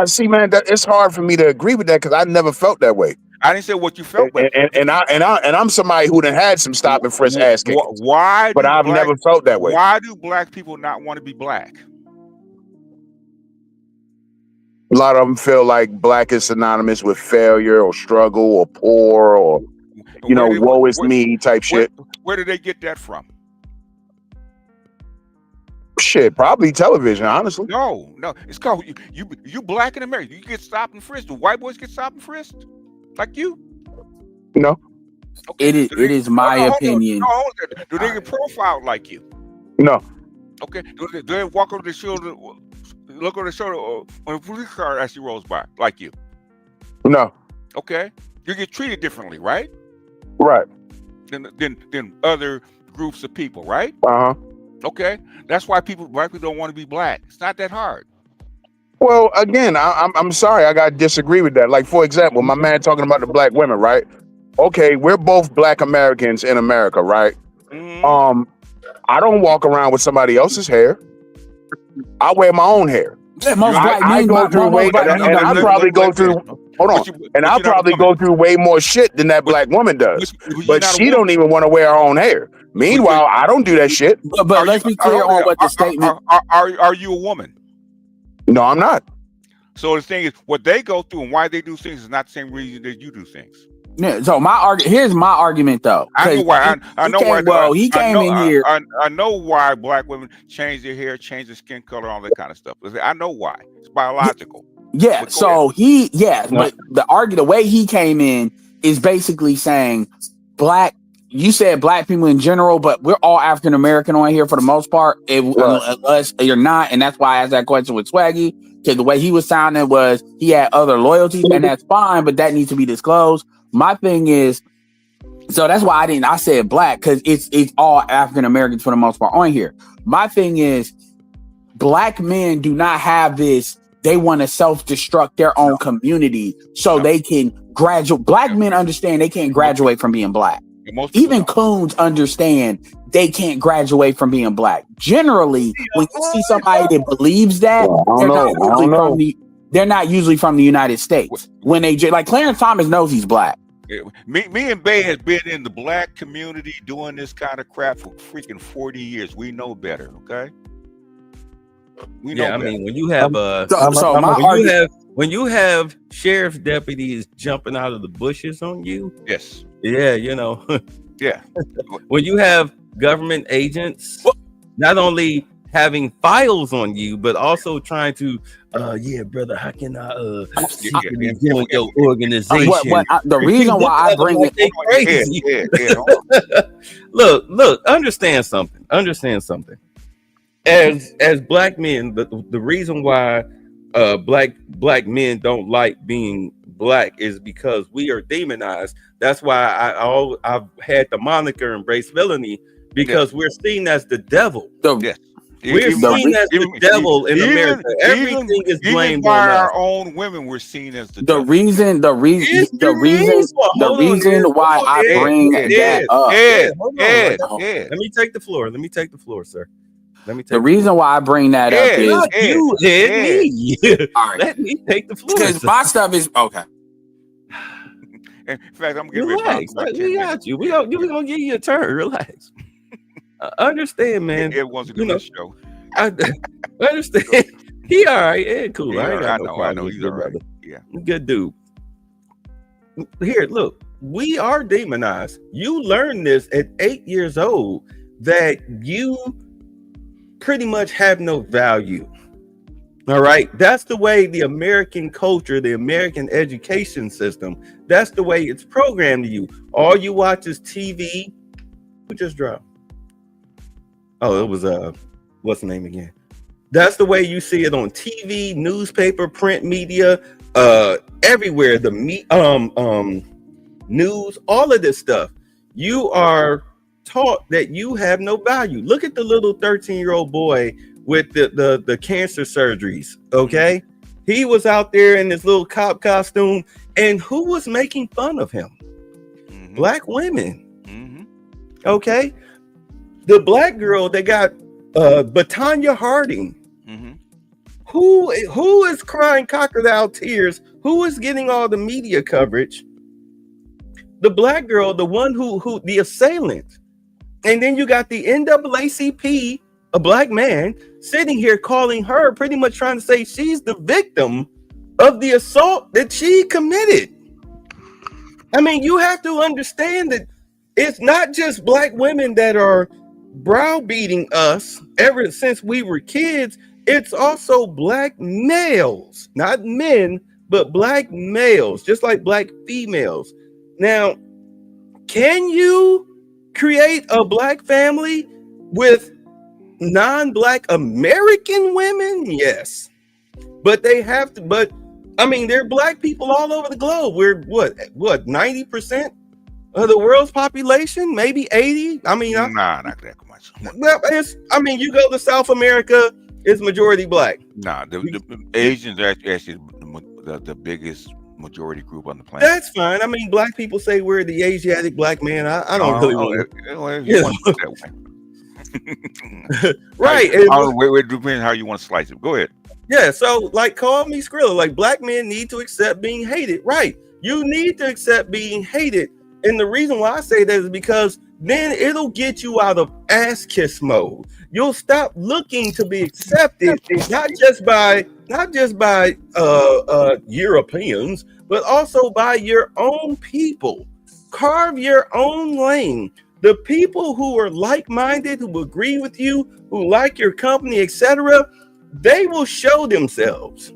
See, man, it's hard for me to agree with that because I never felt that way. I didn't say what you felt, and I'm somebody who done had some stop and frisk ass kicking. Why? But I've never felt that way. Why do Black people not want to be Black? A lot of them feel like Black is synonymous with failure or struggle or poor or, woe is me type shit. Where did they get that from? Shit, probably television, honestly. No. It's called you Black in America. You get stopped and frisked. Do white boys get stopped and frisked? Like you? No. Okay. It is my opinion. Do they get profiled like you? No. Okay. Do they walk over the shoulder, look over the shoulder when a police car actually rolls by like you? No. Okay. You get treated differently, right? Right. Than other groups of people, right? Uh-huh. Okay. That's why Black people don't want to be Black. It's not that hard. Well, again, I'm sorry, I gotta disagree with that. Like, for example, my man talking about the black women, right? Okay, we're both black Americans in America, right? I don't walk around with somebody else's hair. I wear my own hair. Yeah, most black I men, go through way, and I probably go through. Hold on, and I probably go through way more shit than that black woman does. But she don't even want to wear her own hair. Meanwhile, I don't do that shit. But let's be clear on what the statement. Are you a woman? No, I'm not. So the thing is, what they go through and why they do things is not the same reason that you do things. Yeah, so here's my argument though. I know why. I know why. Well, he came in here. I know why black women change their hair, change their skin color, all that kind of stuff. I know why. It's biological. Yeah. So but the way he came in is basically saying black. You said black people in general, but we're all African American on here for the most part. Unless you're not, and that's why I asked that question with Swaggy, because the way he was sounding was he had other loyalties, and that's fine, but that needs to be disclosed. My thing is, so that's why I said black, because it's all African Americans for the most part on here. My thing is, black men do not have this. They want to self-destruct their own community so they can graduate. Black men understand they can't graduate from being black. Even coons understand they can't graduate from being black. Generally, when you see somebody that believes that, they're not usually from the United States. When they like Clarence Thomas knows he's black. Me and Bay has been in the black community doing this kind of crap for freaking 40 years. We know better, okay? We know better. I mean, when you have when you have sheriff's deputies jumping out of the bushes on you, yes, yeah, you know, yeah. When you have government agents not only having files on you, but also trying to, yeah, brother, how can I join your organization? The reason why I bring it crazy. Look, understand something. As black men, the reason why black men don't like being black is because we are demonized. That's why I've had the moniker embrace villainy, because we're seen as the devil. We're seen as the devil in America. Everything is blamed by on us. our own women. We're seen as the The devil. reason why I bring that up. Let me take the floor, sir. The reason why I bring that up is you hit me. All right. Let me take the floor. Because my stuff is okay. In fact, I'm getting relax. We got you. We're gonna give you a turn. Relax. Understand, man. It wasn't a show. I understand. He all right. Yeah, cool. Yeah, I know. He's all right. Yeah, good dude. Here, look. We are demonized. You learned this at 8 years old that you pretty much have no value. All right. That's the way the American culture, the American education system, that's the way it's programmed to you. All you watch is TV. Who just dropped? Oh, it was what's the name again? That's the way you see it on TV, newspaper, print media, everywhere. The news, all of this stuff. You are taught that you have no value. Look at the little 13-year-old boy with the cancer surgeries. Okay, he was out there in this little cop costume, and who was making fun of him? Black women. Okay, the black girl that got Batanya Harding. Who is crying crocodile tears? Who is getting all the media coverage? The black girl, the one who the assailant. And then you got the NAACP, a black man, sitting here calling her, pretty much trying to say she's the victim of the assault that she committed. I mean, you have to understand that it's not just black women that are browbeating us ever since we were kids. It's also black males, not men, but black males, just like black females. Now, can you create a black family with non-black American women? Yes, but they have to. But I mean, there are black people all over the globe. We're what 90% of the world's population, maybe 80. I mean, not that much. Well, you go to South America, is majority black. Nah, the Asians are actually the biggest majority group on the planet. That's fine. I mean, black people say we're the Asiatic black man. I don't really want to. Right. It depends how you want to slice it. Go ahead. Yeah, so like call me Skrilla. Like black men need to accept being hated. Right. You need to accept being hated. And the reason why I say that is because then it'll get you out of ass kiss mode. You'll stop looking to be accepted, not just by Europeans, but also by your own people. Carve your own lane. The people who are like-minded, who agree with you, who like your company, etc., they will show themselves.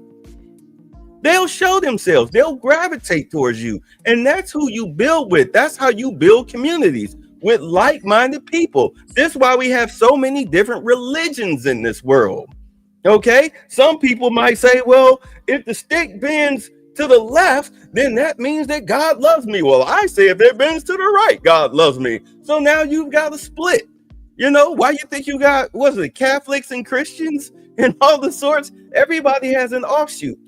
They'll show themselves. They'll gravitate towards you. And that's who you build with. That's how you build communities, with like-minded people. This is why we have so many different religions in this world. Okay? Some people might say, well, if the stick bends to the left, then that means that God loves me. Well, I say if it bends to the right, God loves me. So now you've got a split. You know, why you think you got, Catholics and Christians and all the sorts? Everybody has an offshoot.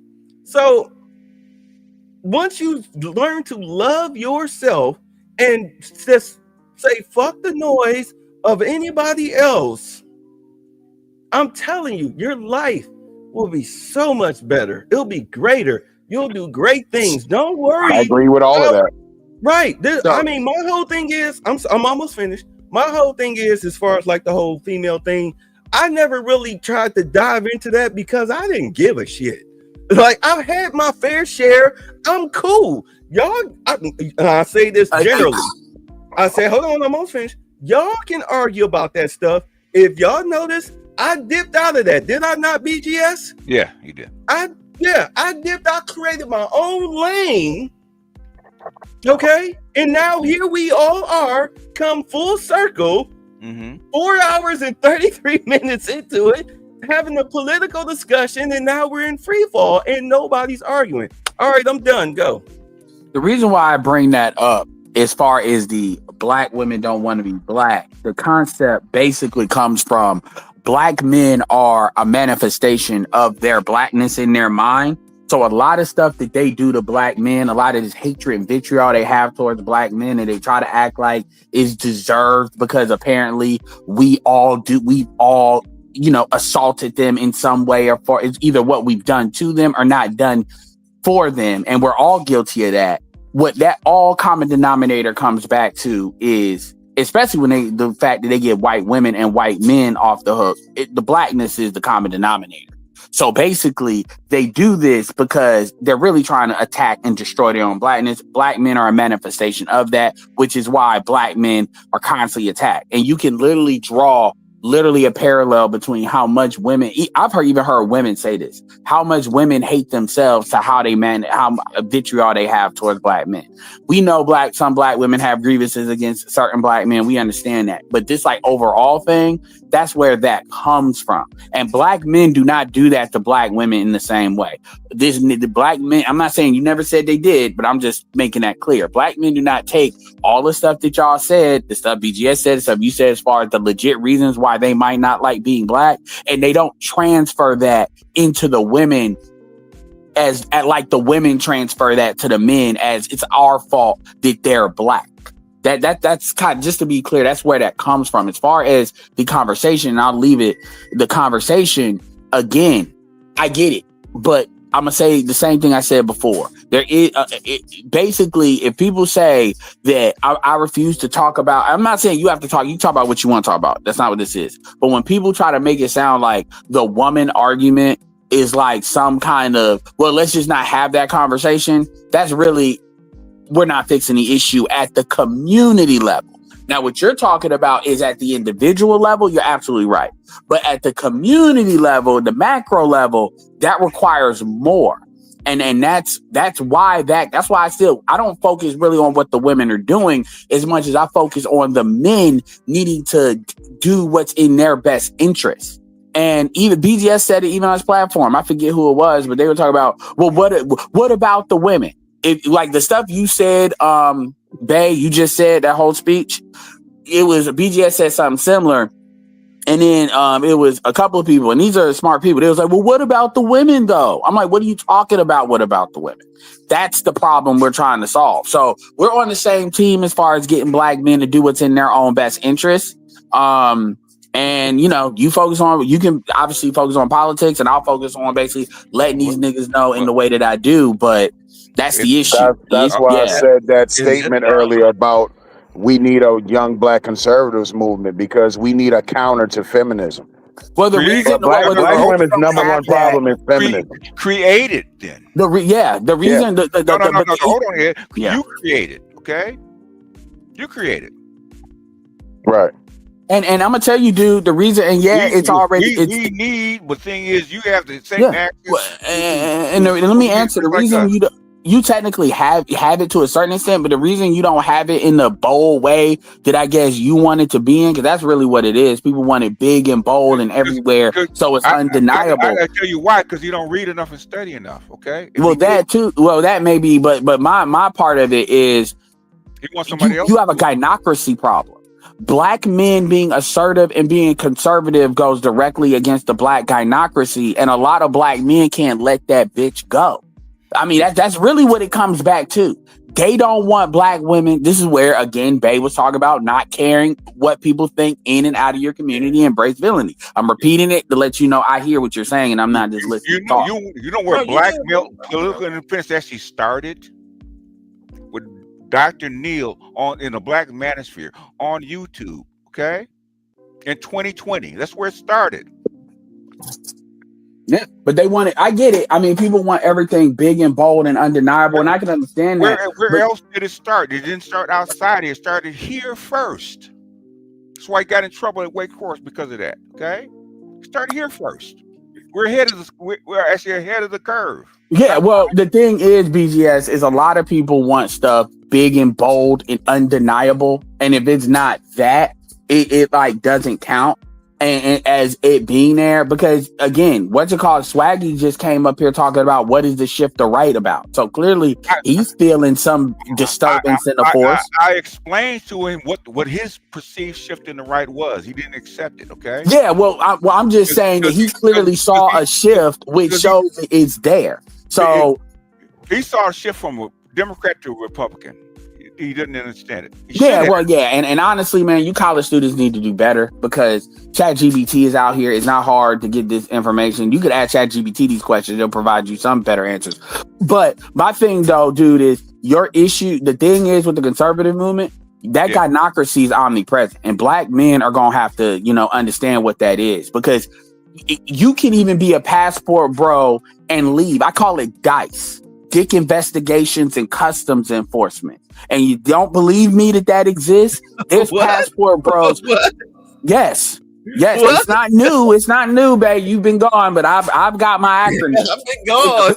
So once you learn to love yourself and just say, fuck the noise of anybody else, I'm telling you, your life will be so much better. It'll be greater. You'll do great things. Don't worry. I agree with all of that. Right. I mean, my whole thing is, I'm almost finished. My whole thing is, as far as like the whole female thing, I never really tried to dive into that because I didn't give a shit. Like, I've had my fair share. I'm cool. Y'all, I say this generally. I say, hold on, I'm almost finished. Y'all can argue about that stuff. If y'all notice, I dipped out of that. Did I not, BGS? Yeah, you did. I dipped. I created my own lane. Okay. And now here we all are, come full circle, 4 hours and 33 minutes into it, having a political discussion, and now we're in free fall and nobody's arguing. All right, I'm done. Go. The reason why I bring that up, as far as the black women don't want to be black, the concept basically comes from black men are a manifestation of their blackness in their mind. So a lot of stuff that they do to black men, a lot of this hatred and vitriol they have towards black men, and they try to act like is deserved because apparently we've all, assaulted them in some way, or for it's either what we've done to them or not done for them. And we're all guilty of that. What that all common denominator comes back to is, especially when the fact that they get white women and white men off the hook, the blackness is the common denominator. So basically, they do this because they're really trying to attack and destroy their own blackness. Black men are a manifestation of that, which is why black men are constantly attacked. And you can literally draw a parallel between how much women, I've even heard women say this, how much women hate themselves to how vitriol they have towards black men. We know some black women have grievances against certain black men. We understand that. But this overall thing, that's where that comes from. And black men do not do that to black women in the same way. The black men, I'm not saying you never said they did, but I'm just making that clear. Black men do not take all the stuff that y'all said, the stuff BGS said, the stuff you said, as far as the legit reasons why they might not like being black, and they don't transfer that into the women like the women transfer that to the men as it's our fault that they're black. That's kind of, just to be clear, that's where that comes from. As far as the conversation, and I'll leave it, the conversation, again, I get it, but I'm gonna say the same thing I said before. There is basically, if people say that I refuse to talk about, I'm not saying you have to talk. You talk about what you want to talk about. That's not what this is. But when people try to make it sound like the woman argument is like some kind of, well, let's just not have that conversation. That's really, we're not fixing the issue at the community level. Now, what you're talking about is at the individual level. You're absolutely right. But at the community level, the macro level, that requires more. And that's why I don't focus really on what the women are doing as much as I focus on the men needing to do what's in their best interest. And even BGS said it even on his platform. I forget who it was, but they were talking about, well, what about the women? Like the stuff you said, Bay, you just said that whole speech, it was BGS said something similar. And then it was a couple of people, and these are smart people. They was like, well, what about the women, though? I'm like, what are you talking about? What about the women? That's the problem we're trying to solve. So we're on the same team as far as getting black men to do what's in their own best interest. And, you know, you can obviously focus on politics, and I'll focus on basically letting these niggas know in the way that I do. But that's the issue. That's why I said that statement earlier about we need a young black conservatives movement because we need a counter to feminism. Well, the reason black women's number one problem is feminism. Create it then. The reason. No, hold on here. You create it, okay? You create it. Right. And I'm gonna tell you, dude, the reason, and it's already. We need, but the thing is, you have the same access. And let me answer the reason you technically have it to a certain extent, but the reason you don't have it in the bold way that I guess you want it to be in, because that's really what it is. People want it big and bold and everywhere, so it's undeniable. I tell you why, because you don't read enough and study enough. Okay. Well, that too. Well, that may be, but my part of it is you want somebody else. You have a gynocracy problem. Black men being assertive and being conservative goes directly against the black gynocracy, and a lot of black men can't let that bitch go. I mean, that's really what it comes back to. They don't want black women. This is where, again, Bay was talking about not caring what people think in and out of your community, embrace villainy. I'm repeating it to let you know I hear what you're saying, and I'm not just listening. You know where black male political independence actually started? With Dr. Neil in the Black Manosphere on YouTube, okay? In 2020. That's where it started. Yeah, but they want it. I get it. I mean, people want everything big and bold and undeniable, and I can understand that. Where else did it start? It didn't start outside. It started here first. That's why he got in trouble at Wake Forest because of that. Okay, it started here first. We're actually ahead of the curve. Yeah. Well, the thing is, BGS is a lot of people want stuff big and bold and undeniable, and if it's not that, it like doesn't count. And as it being there, because again, Swaggy just came up here talking about what is the shift to right about. So clearly he's feeling some disturbance in the force. I explained to him what his perceived shift in the right was. He didn't accept it. Okay. Yeah. Well, I'm just saying that he clearly saw a shift, which shows it's there. So he saw a shift from a Democrat to a Republican. He didn't understand it. And honestly, man, you college students need to do better because ChatGPT is out here. It's not hard to get this information. You could ask ChatGPT these questions; they'll provide you some better answers. But my thing, though, dude, is your issue. The thing is with the conservative movement, that gynocracy is omnipresent, and black men are gonna have to, understand what that is because you can even be a passport bro and leave. I call it DICE. Dick investigations and customs enforcement. And you don't believe me that exists? There's passport bros. Yes. What? It's not new, babe. You've been gone, but I've got my acronym. I've been gone.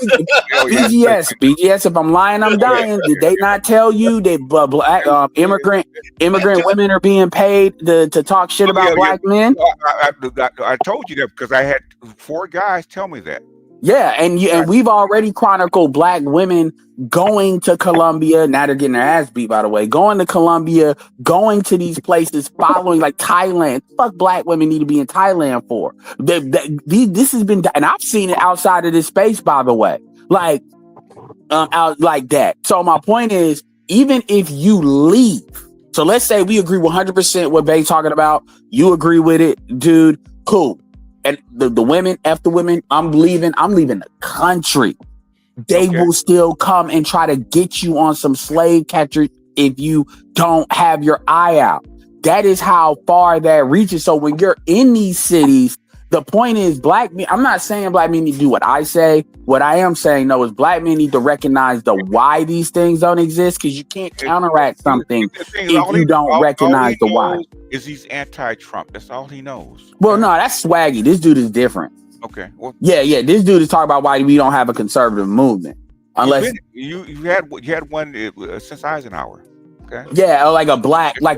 BGS. If I'm lying, I'm dying. Did they not tell you that black immigrant women are being paid to talk shit about black men? I told you that because I had 4 guys tell me that. Yeah, and we've already chronicled black women going to Colombia. Now they're getting their ass beat, by the way. Going to Colombia, going to these places, following like Thailand. Fuck black women need to be in Thailand for. This has been, and I've seen it outside of this space, by the way. Like, out like that. So my point is, even if you leave, so let's say we agree 100% what Bay's talking about. You agree with it, dude. Cool. And the women, the women, I'm leaving the country. They will still come and try to get you on some slave catchers if you don't have your eye out. That is how far that reaches. So when you're in these cities, the point is black men, I'm not saying black men need to do what I say. What I am saying, though, is black men need to recognize the why these things don't exist because you can't counteract something if you don't recognize the why. Is he's anti-Trump. That's all he knows. Well, no, that's Swaggy. This dude is different. Okay. Well, yeah. This dude is talking about why we don't have a conservative movement. Unless you had one since Eisenhower. Okay. Yeah, like a black, and the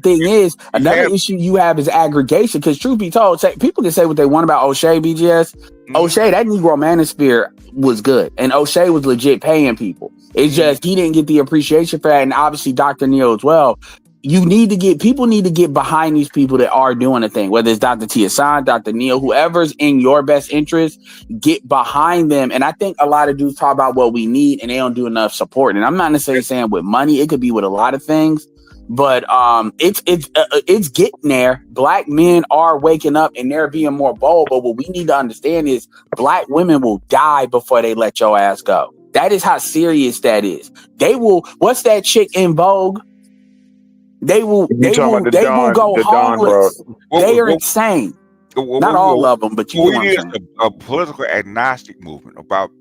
thing is, another issue you have is aggregation. Because truth be told, people can say what they want about O'Shea, BGS. Mm-hmm. O'Shea, that Negro Manosphere was good, and O'Shea was legit paying people. It's just he didn't get the appreciation for that, and obviously Dr. Neil as well. people need to get behind these people that are doing a thing, whether it's Dr. Tiasan, Dr. Neil, whoever's in your best interest, get behind them. And I think a lot of dudes talk about what we need and they don't do enough support. And I'm not necessarily saying with money, it could be with a lot of things, but it's getting there. Black men are waking up and they're being more bold. But what we need to understand is Black women will die before they let your ass go. That is how serious that is. They will. What's that chick in Vogue? They will go homeless. They are insane. Not all of them, but you know what I'm saying. A political agnostic movement about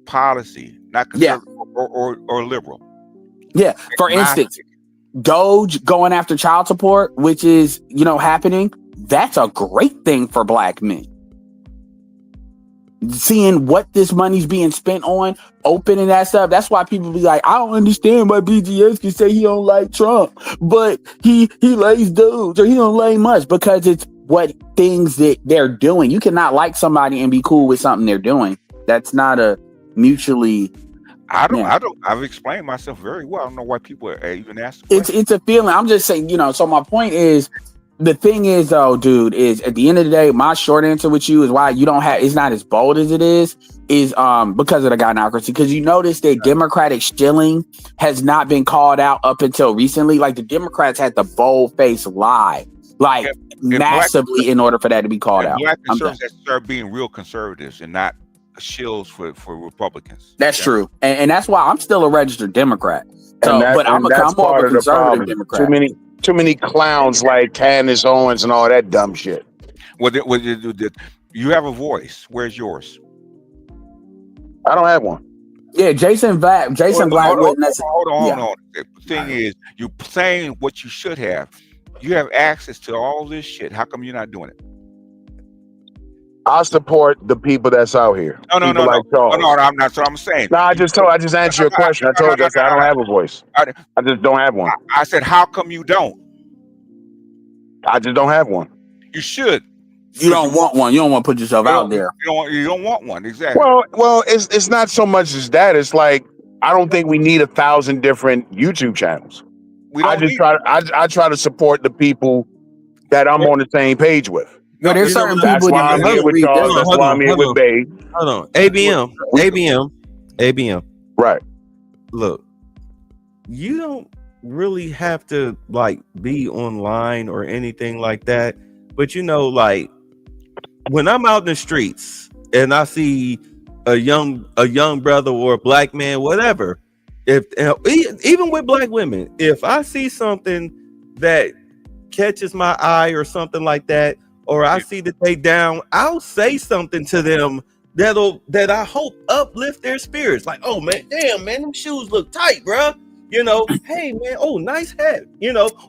policy, not conservative or liberal. Yeah. For instance, Doge going after child support, which is, happening. That's a great thing for Black men. Seeing what this money's being spent on, opening that stuff. That's why people be like, I don't understand why BGS can say he don't like Trump, but he likes dudes, or he don't like much, because it's what things that they're doing. You cannot like somebody and be cool with something they're doing. That's not a mutually. I've explained myself very well. I don't know why people are even asking. It's a feeling. I'm just saying, so my point is, the thing is, though, dude, is at the end of the day, my short answer with you is why you don't have, it's not as bold as it is because of the gynocracy. Because you notice that Democratic shilling has not been called out up until recently. Like, the Democrats had the bold-faced lie, massively, in order for that to be called out. Black conservatives that start being real conservatives and not shills for Republicans. That's true. And that's why I'm still a registered Democrat. So, but I'm more of a conservative Democrat. Too many clowns like Candace Owens and all that dumb shit. You have a voice. Where's yours? I don't have one. Yeah, Jason Black. Hold on. The thing is, you're saying what you should have. You have access to all this shit. How come you're not doing it? I support the people that's out here. No, I'm not. So I'm saying. No, I just answered your question. I told you I don't have a voice. I just don't have one. I said, how come you don't? I just don't have one. You should. You don't want one. You don't want to put yourself out there. You don't want one. Exactly. Well, it's not so much as that. It's like, I don't think we need 1,000 different YouTube channels. I try to support the people that I'm on the same page with. No, there's certain people. That's why I'm here with y'all. That's why I'm here with Bay. Hold on. ABM. Right. Look, you don't really have to be online or anything like that. But when I'm out in the streets and I see a young brother or a Black man, whatever, even with Black women, if I see something that catches my eye or something like that, or I see that they down, I'll say something to them that I hope uplift their spirits. Like, oh man, damn man, them shoes look tight, bro. Hey man, oh nice hat,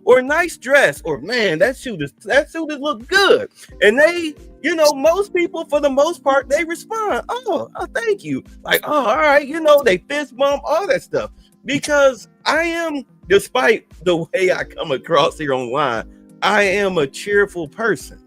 or nice dress, or man, that suit is look good. And they, most people for the most part, they respond, oh thank you. Like, oh, all right, they fist bump, all that stuff. Because I am, despite the way I come across here online, I am a cheerful person.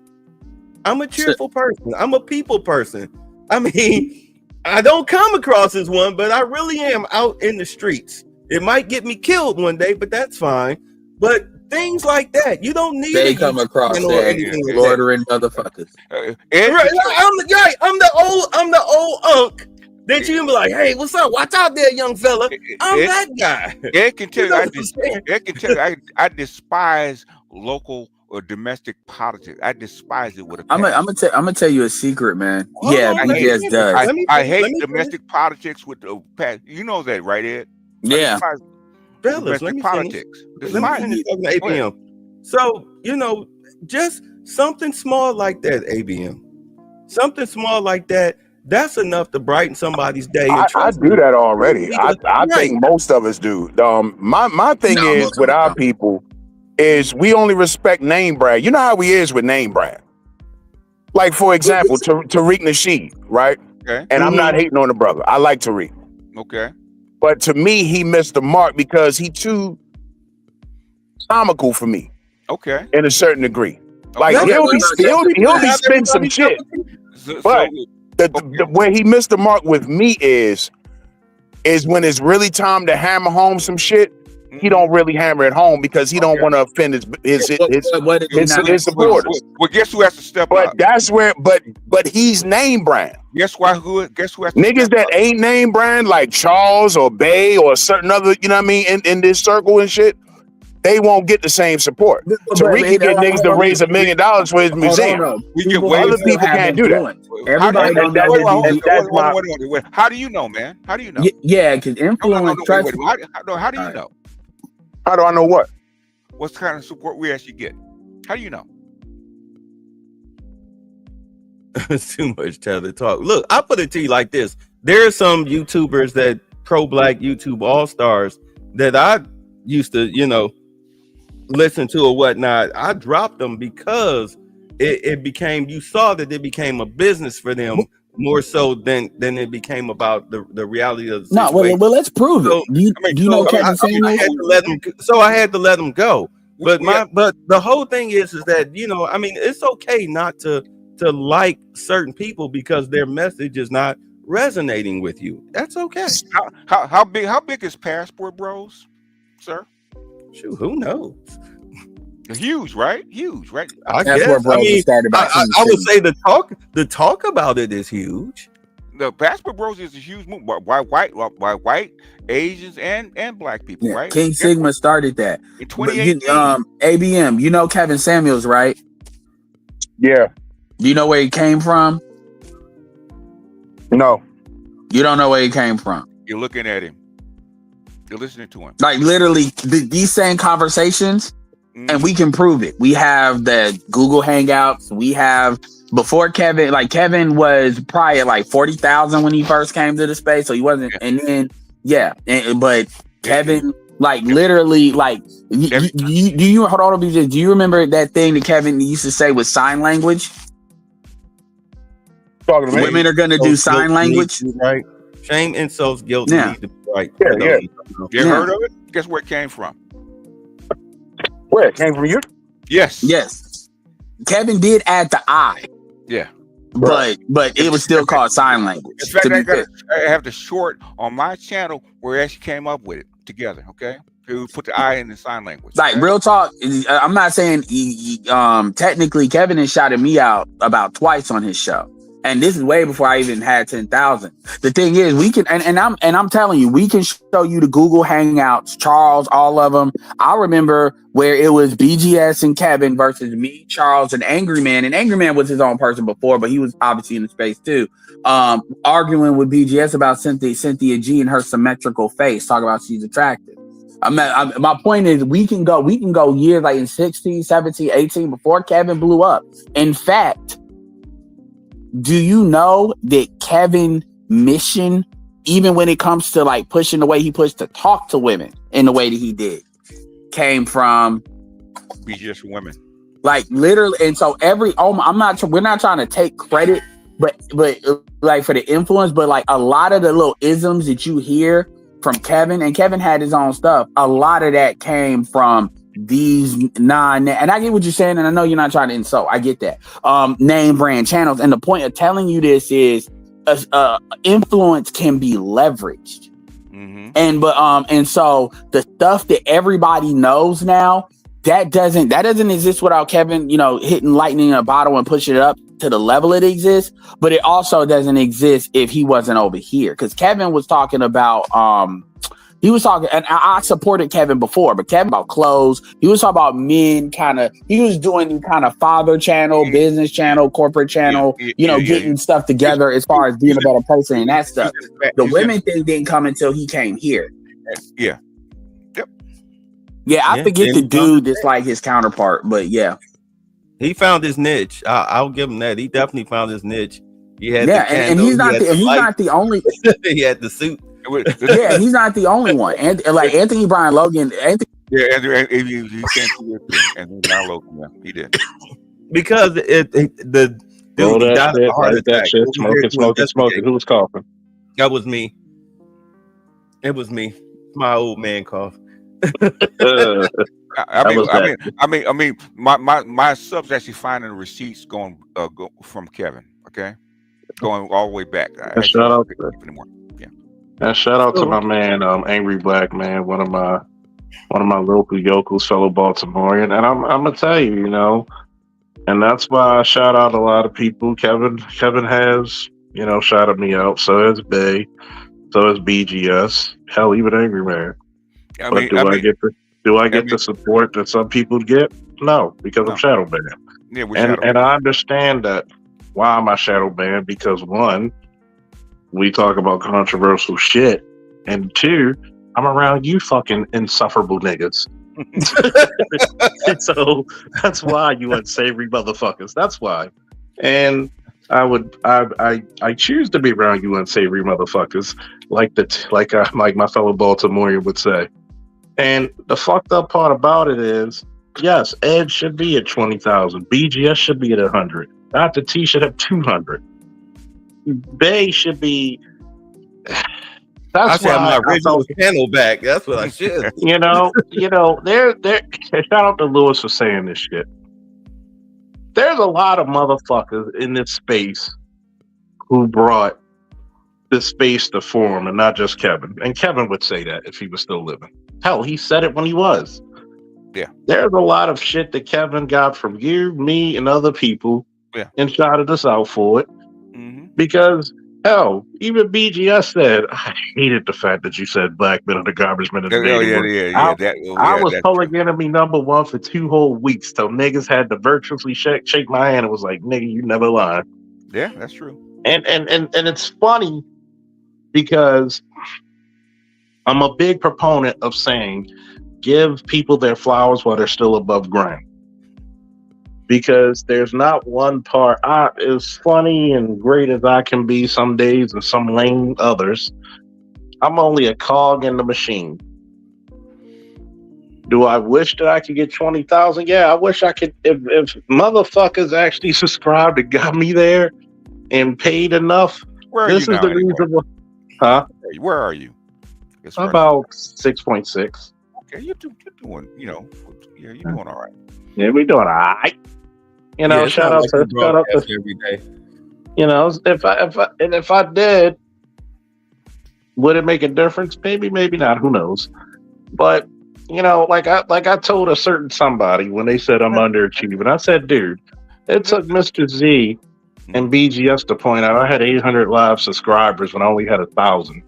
I'm a cheerful person. I'm a people person. I mean, I don't come across as one, but I really am out in the streets. It might get me killed one day, but that's fine. But things like that, you don't need. They come across there, loitering motherfuckers. I'm the old unk that you can be like, hey, what's up? Watch out there, young fella. I'm that guy. It can tell you. I despise local or domestic politics. I despise it with a passion. I'm gonna tell you a secret, man. BS does. I hate domestic politics with the past. You know that, right, Ed? Yeah. Fellas, let me politics. Let me finish talking to ABM. So, just something small like that, ABM. Something small like that, that's enough to brighten somebody's day. I do that already. I think most of us do. My thing is with our people is we only respect name brand. You know how he is with name brand. Like, for example, Tariq Nasheed, right? Okay. And I'm not hating on the brother. I like Tariq. Okay. But to me, he missed the mark because he too comical for me. Okay. In a certain degree. Like, he'll be spinning some shit. But where he missed the mark with me is when it's really time to hammer home some shit, he don't really hammer it home because he don't want to offend his supporters. Well, guess who has to step But up? that's where, but he's name brand. Guess who has to Niggas that ain't name brand like Charles or Bay or certain other, you know what I mean, in this circle and shit, they won't get the same support. Tariq can get niggas to raise $1 million for his museum. We get Other people can't do that. Everybody don't know. Wait, how do you know, man? How do you know? Yeah, because influence. How do you know? How do I know what? What kind of support we actually get? How do you know? It's too much time to talk. Look, I put it to you like this. There are some YouTubers that pro-black YouTube all-stars that I used to, listen to or whatnot. I dropped them because it became, you saw that it became a business for them more so than it became about the reality of the situation. Well, let's prove it. Do you know Kevin Samuels? I had to let them go. But the whole thing is that, it's okay not to like certain people because their message is not resonating with you. That's okay. How big is Passport Bros, sir? Shoot, who knows? Huge, right? Huge, right? I guess. I would say the talk about it is huge. The Passport Bros is a huge move by white, Asians, and black people, right? King Sigma started that. In 2018. ABM, you know Kevin Samuels, right? Yeah. Do you know where he came from? No. You don't know where he came from. You're looking at him. You're listening to him. Like literally these same conversations, and we can prove it. We have the Google Hangouts. We have before Kevin, like Kevin was probably at like 40,000 when he first came to the space. So he wasn't, and then but Kevin, like literally, like do you hold on? Do you remember that thing that Kevin used to say with sign language? Women are going to do sign language, right? Shame, insults, guilt. Yeah. Right. You heard of it? Guess where it came from? Where it came from? You? Yes. Kevin did add the I. Yeah. But it was still called sign language. In fact, I have the short on my channel where it actually came up with it together. Okay. We put the I in the sign language. Like real talk, I'm not saying technically Kevin has shouted me out about twice on his show. And this is way before I even had 10,000. The thing is, we can, and I'm telling you, we can show you the Google Hangouts, Charles, all of them. I remember where it was BGS and Kevin versus me, Charles, and Angry Man. And Angry Man was his own person before, but he was obviously in the space too. Arguing with BGS about Cynthia G and her symmetrical face, talking about she's attractive. My point is, we can go years like in 16, 17, 18 before Kevin blew up. In fact, do you know that Kevin's mission, even when it comes to like pushing the way he pushed to talk to women in the way that he did, came from BGS for women? Like literally, and so we're not trying to take credit, but like for the influence, but like a lot of the little isms that you hear from Kevin, and Kevin had his own stuff. A lot of that came from these and I get what you're saying, and I know you're not trying to insult. I get that. Name brand channels, and the point of telling you this is, influence can be leveraged, and so the stuff that everybody knows now that doesn't exist without Kevin, hitting lightning in a bottle and pushing it up to the level it exists. But it also doesn't exist if he wasn't over here, because Kevin was talking about he was talking, and I supported Kevin before, but Kevin about clothes. He was talking about men he was doing the kind of father channel, business channel, corporate channel, getting stuff together as far as being a better person and that stuff. The women thing didn't come until he came here. Yeah. Yeah, I forget the dude that's like his counterpart, but yeah. He found his niche. I'll give him that. He definitely found his niche. He had and he's not the only. He had the suit. Yeah, he's not the only one. And like Anthony Brian Logan. Yeah, Andrew, he came through and Brian Logan. Yeah, he did. Because the dude died of a heart attack. Smoking. Who was coughing? That was me. It was me. My old man cough. I mean, my subs actually finding receipts going from Kevin. Okay, going all the way back. Shout out to my man, Angry Black Man, one of my one of my local yokels, fellow Baltimorean, and I'm gonna tell you, you know, and that's why I shout out a lot of people. Kevin has, you know, shouted me out. So has Bay. So has BGS. Hell, even Angry Man. But do I get the support that some people get? No, because I'm shadow banned. Yeah, we're And I understand that. Why am I shadow banned? Because one, we talk about controversial shit, and two, I'm around you fucking insufferable niggas. So that's why, you unsavory motherfuckers. That's why. And I choose to be around you unsavory motherfuckers, like my fellow Baltimorean would say. And the fucked up part about it is, yes, Ed should be at 20,000. BGS should be at 100. Dr. T should have 200. Bay should be. That's I why my original channel back. That's what I should. You know, they're shout out to Lewis for saying this shit. There's a lot of motherfuckers in this space who brought this space to form, and not just Kevin. And Kevin would say that if he was still living. Hell, he said it when he was. Yeah. There's a lot of shit that Kevin got from you, me, and other people, and shouted us out for it. Because hell, even BGS said, I hated the fact that you said black men are the garbage men of the I was public enemy #1 for 2 whole weeks till niggas had to virtually shake my hand and was like, nigga, you never lied. Yeah, that's true. And it's funny because I'm a big proponent of saying give people their flowers while they're still above ground. Because there's not one part. As funny and great as I can be some days and some lame others, I'm only a cog in the machine. Do I wish that I could get 20,000? Yeah, I wish I could. If motherfuckers actually subscribed and got me there and paid enough, this is the reason why. Huh? Where are you? About 6.6. Okay, you're doing, you're doing all right. Yeah, we're doing all right. You know, shout out to every day. You know, if I did, would it make a difference? Maybe, maybe not. Who knows? But you know, like I told a certain somebody when they said I'm underachieving, I said, dude, it took Mr. Z and BGS to point out I had 800 live subscribers when I only had 1,000.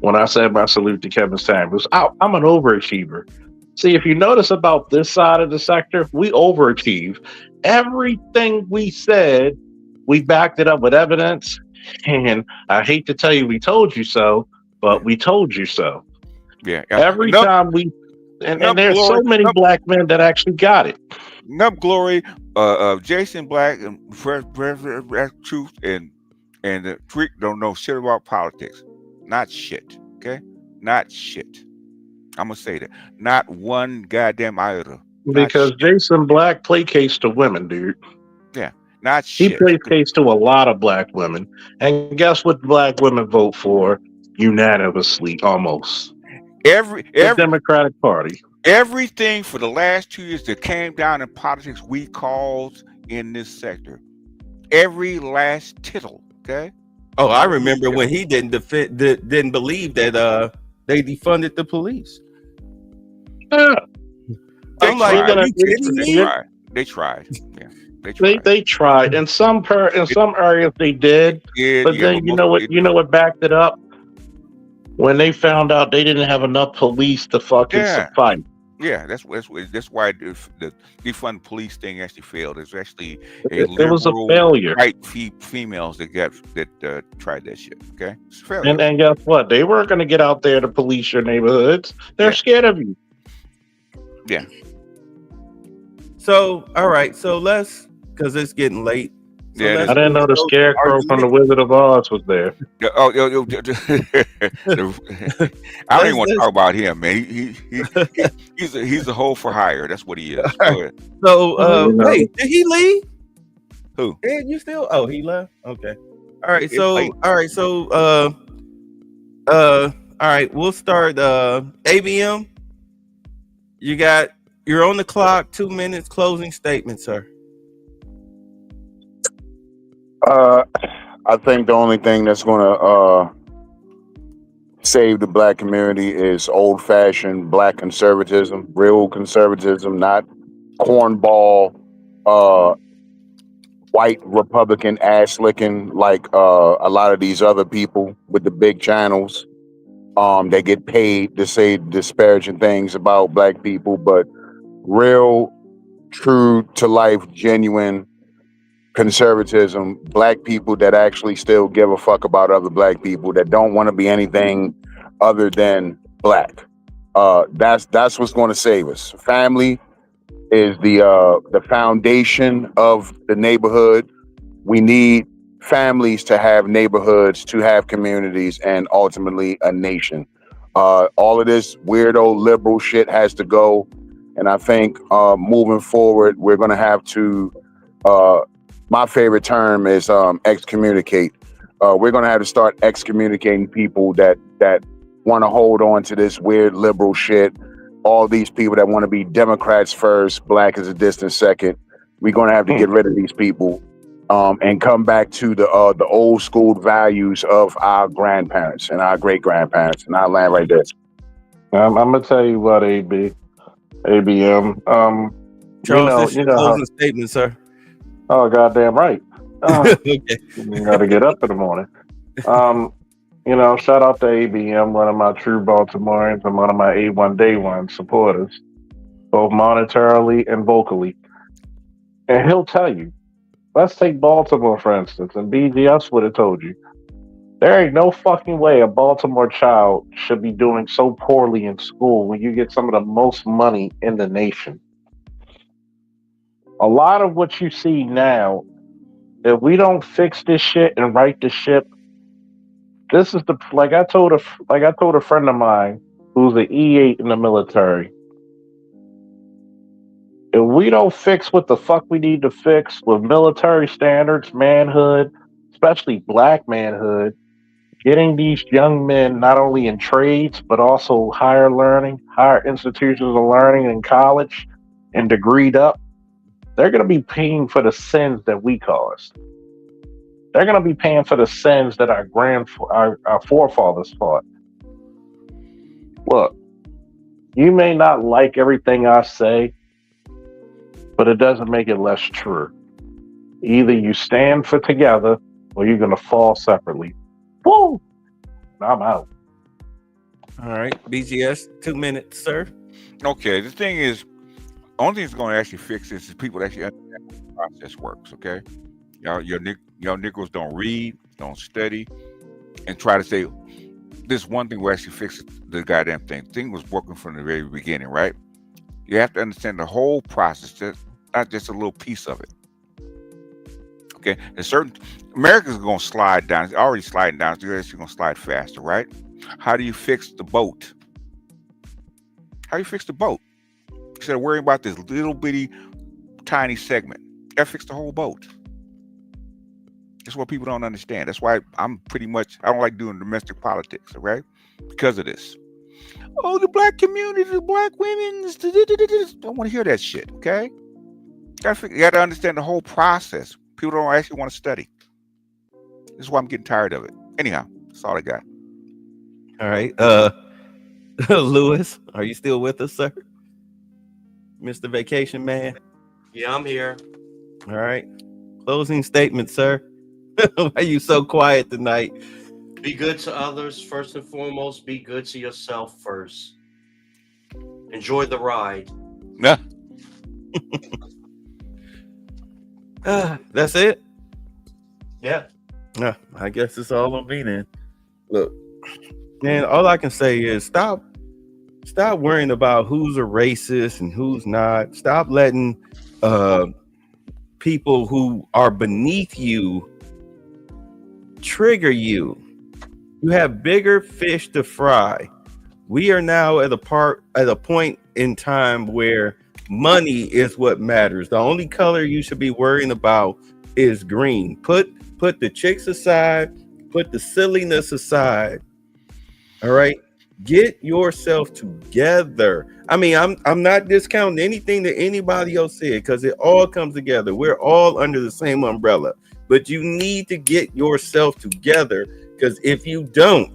When I said my salute to Kevin Samuels, I'm an overachiever. See, if you notice about this side of the sector, we overachieve. Everything we said, we backed it up with evidence. And I hate to tell you we told you so, but we told you so. Yeah. Every time we, and there's so many black men that actually got it. Nup Glory, Jason Black, and Fresh Truth, and the Freak don't know shit about politics. Not shit. Okay? Not shit. I'm gonna say that. Not one goddamn iota. Because Jason Black placates to women, dude. Yeah, not shit. He placates to a lot of black women. And guess what black women vote for unanimously, almost? Every Democratic Party. Everything for the last 2 years that came down in politics we called in this sector. Every last tittle, okay? Oh, I remember when he didn't believe that they defunded the police. Yeah. They tried. Yeah, they tried. In some areas they did. But then you know what backed it up? When they found out they didn't have enough police to fucking fight. Yeah, that's why the defund police thing actually failed. It's actually It was a failure. White females that tried that shit. Okay, it's a failure. And guess what? They weren't going to get out there to police your neighborhoods. They're scared of you. Yeah. So, all right. So let's, because it's getting late. So I didn't know the scarecrow from the Wizard of Oz was there. I don't even want to talk about him, man. He's a hoe for hire. That's what he is. So, wait, did he leave? Who? Ed, you still? Oh, he left. Okay. All right. So, all right. We'll start. ABM. You're on the clock. 2 minutes. Closing statement, sir. I think the only thing that's gonna save the black community is old-fashioned black conservatism, real conservatism, not cornball, white Republican ass licking like a lot of these other people with the big channels. They get paid to say disparaging things about black people, but real, true to life, genuine conservatism, black people that actually still give a fuck about other black people, that don't want to be anything other than black. That's what's going to save us. Family is the foundation of the neighborhood. We need families to have neighborhoods, to have communities, and ultimately a nation. All of this weirdo liberal shit has to go. And I think moving forward, we're going to have to, my favorite term is excommunicate. We're going to have to start excommunicating people that want to hold on to this weird liberal shit. All these people that want to be Democrats first, black is a distant second. We're going to have to get rid of these people and come back to the old school values of our grandparents and our great grandparents. And I'll land right there. I'm gonna tell you what, ABM. Charles, you know closing statement, sir. Oh, goddamn right. Okay. You got to get up in the morning. Shout out to ABM, one of my true Baltimoreans and one of my A1 Day One supporters, both monetarily and vocally. And he'll tell you, let's take Baltimore, for instance, and BGS would have told you, there ain't no fucking way a Baltimore child should be doing so poorly in school when you get some of the most money in the nation. A lot of what you see now, if we don't fix this shit and right the ship, this is like I told a friend of mine who's an E8 in the military. If we don't fix what the fuck we need to fix with military standards, manhood, especially black manhood, getting these young men not only in trades, but also higher institutions of learning in college and degreed up, they're going to be paying for the sins that we caused. They're going to be paying for the sins that our forefathers fought. Look, you may not like everything I say, but it doesn't make it less true. Either you stand for together or you're going to fall separately. Woo! I'm out. All right, BGS, 2 minutes, sir. Okay, the thing is, only thing that's going to actually fix this is people that actually understand how the process works. Okay, y'all niggers don't read, don't study, and try to say this one thing will actually fix the goddamn thing. The thing was working from the very beginning, right? You have to understand the whole process, not just a little piece of it. Okay, America's going to slide down. It's already sliding down. So it's going to slide faster, right? How do you fix the boat? How do you fix the boat? Instead of worrying about this little bitty, tiny segment, you got to fix the whole boat. That's what people don't understand. That's why I don't like doing domestic politics, all right? Because of this. Oh, the black community, the black women, don't want to hear that shit, okay? You got to understand the whole process. People don't actually want to study. This is why I'm getting tired of it. Anyhow, that's all I got. All right. Lewis, are you still with us, sir? Mr. Vacation Man? Yeah, I'm here. All right. Closing statement, sir. Why are you so quiet tonight? Be good to others first and foremost. Be good to yourself first. Enjoy the ride. Yeah. That's it? Yeah. Yeah, I guess it's all on me then. Look, man, all I can say is stop worrying about who's a racist and who's not. Stop letting people who are beneath you trigger you. You have bigger fish to fry. We are now at a point in time where money is what matters. The only color you should be worrying about is green. Put the chicks aside, put the silliness aside. All right, get yourself together. I mean, I'm not discounting anything that anybody else said because it all comes together. We're all under the same umbrella, but you need to get yourself together because if you don't,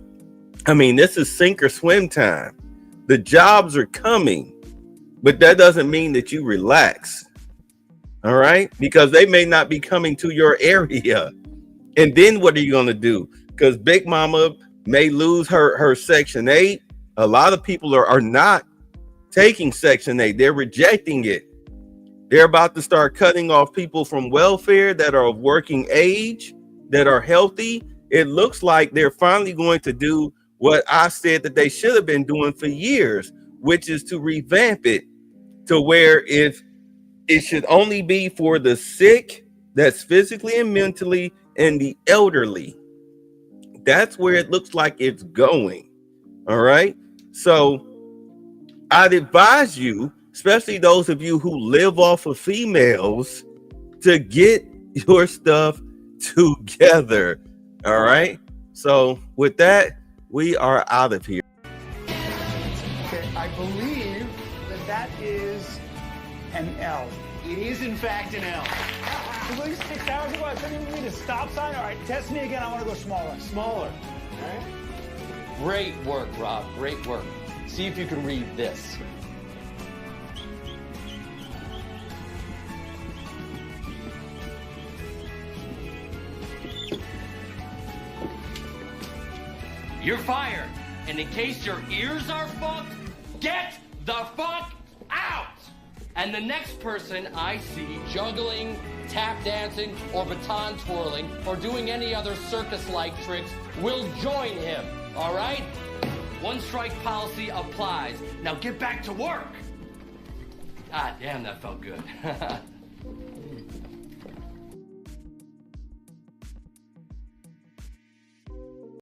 I mean, this is sink or swim time. The jobs are coming, but that doesn't mean that you relax. All right? Because they may not be coming to your area. And then what are you going to do? Because Big Mama may lose her Section 8. A lot of people are not taking Section 8. They're rejecting it. They're about to start cutting off people from welfare that are of working age, that are healthy. It looks like they're finally going to do what I said that they should have been doing for years, which is to revamp it to where if it should only be for the sick, that's physically and mentally, and the elderly. That's where it looks like it's going. All right. So I'd advise you, especially those of you who live off of females, to get your stuff together. All right. So with that, we are out of here. Okay, I believe that is an L. It is, in fact, an L. It was 6 hours ago. I couldn't even read a stop sign. All right, test me again. I want to go smaller. Smaller. All right. Great work, Rob. Great work. See if you can read this. You're fired. And in case your ears are fucked, get the fuck out! And the next person I see juggling, tap dancing, or baton twirling, or doing any other circus-like tricks will join him, all right? One strike policy applies. Now get back to work. Ah, damn, that felt good.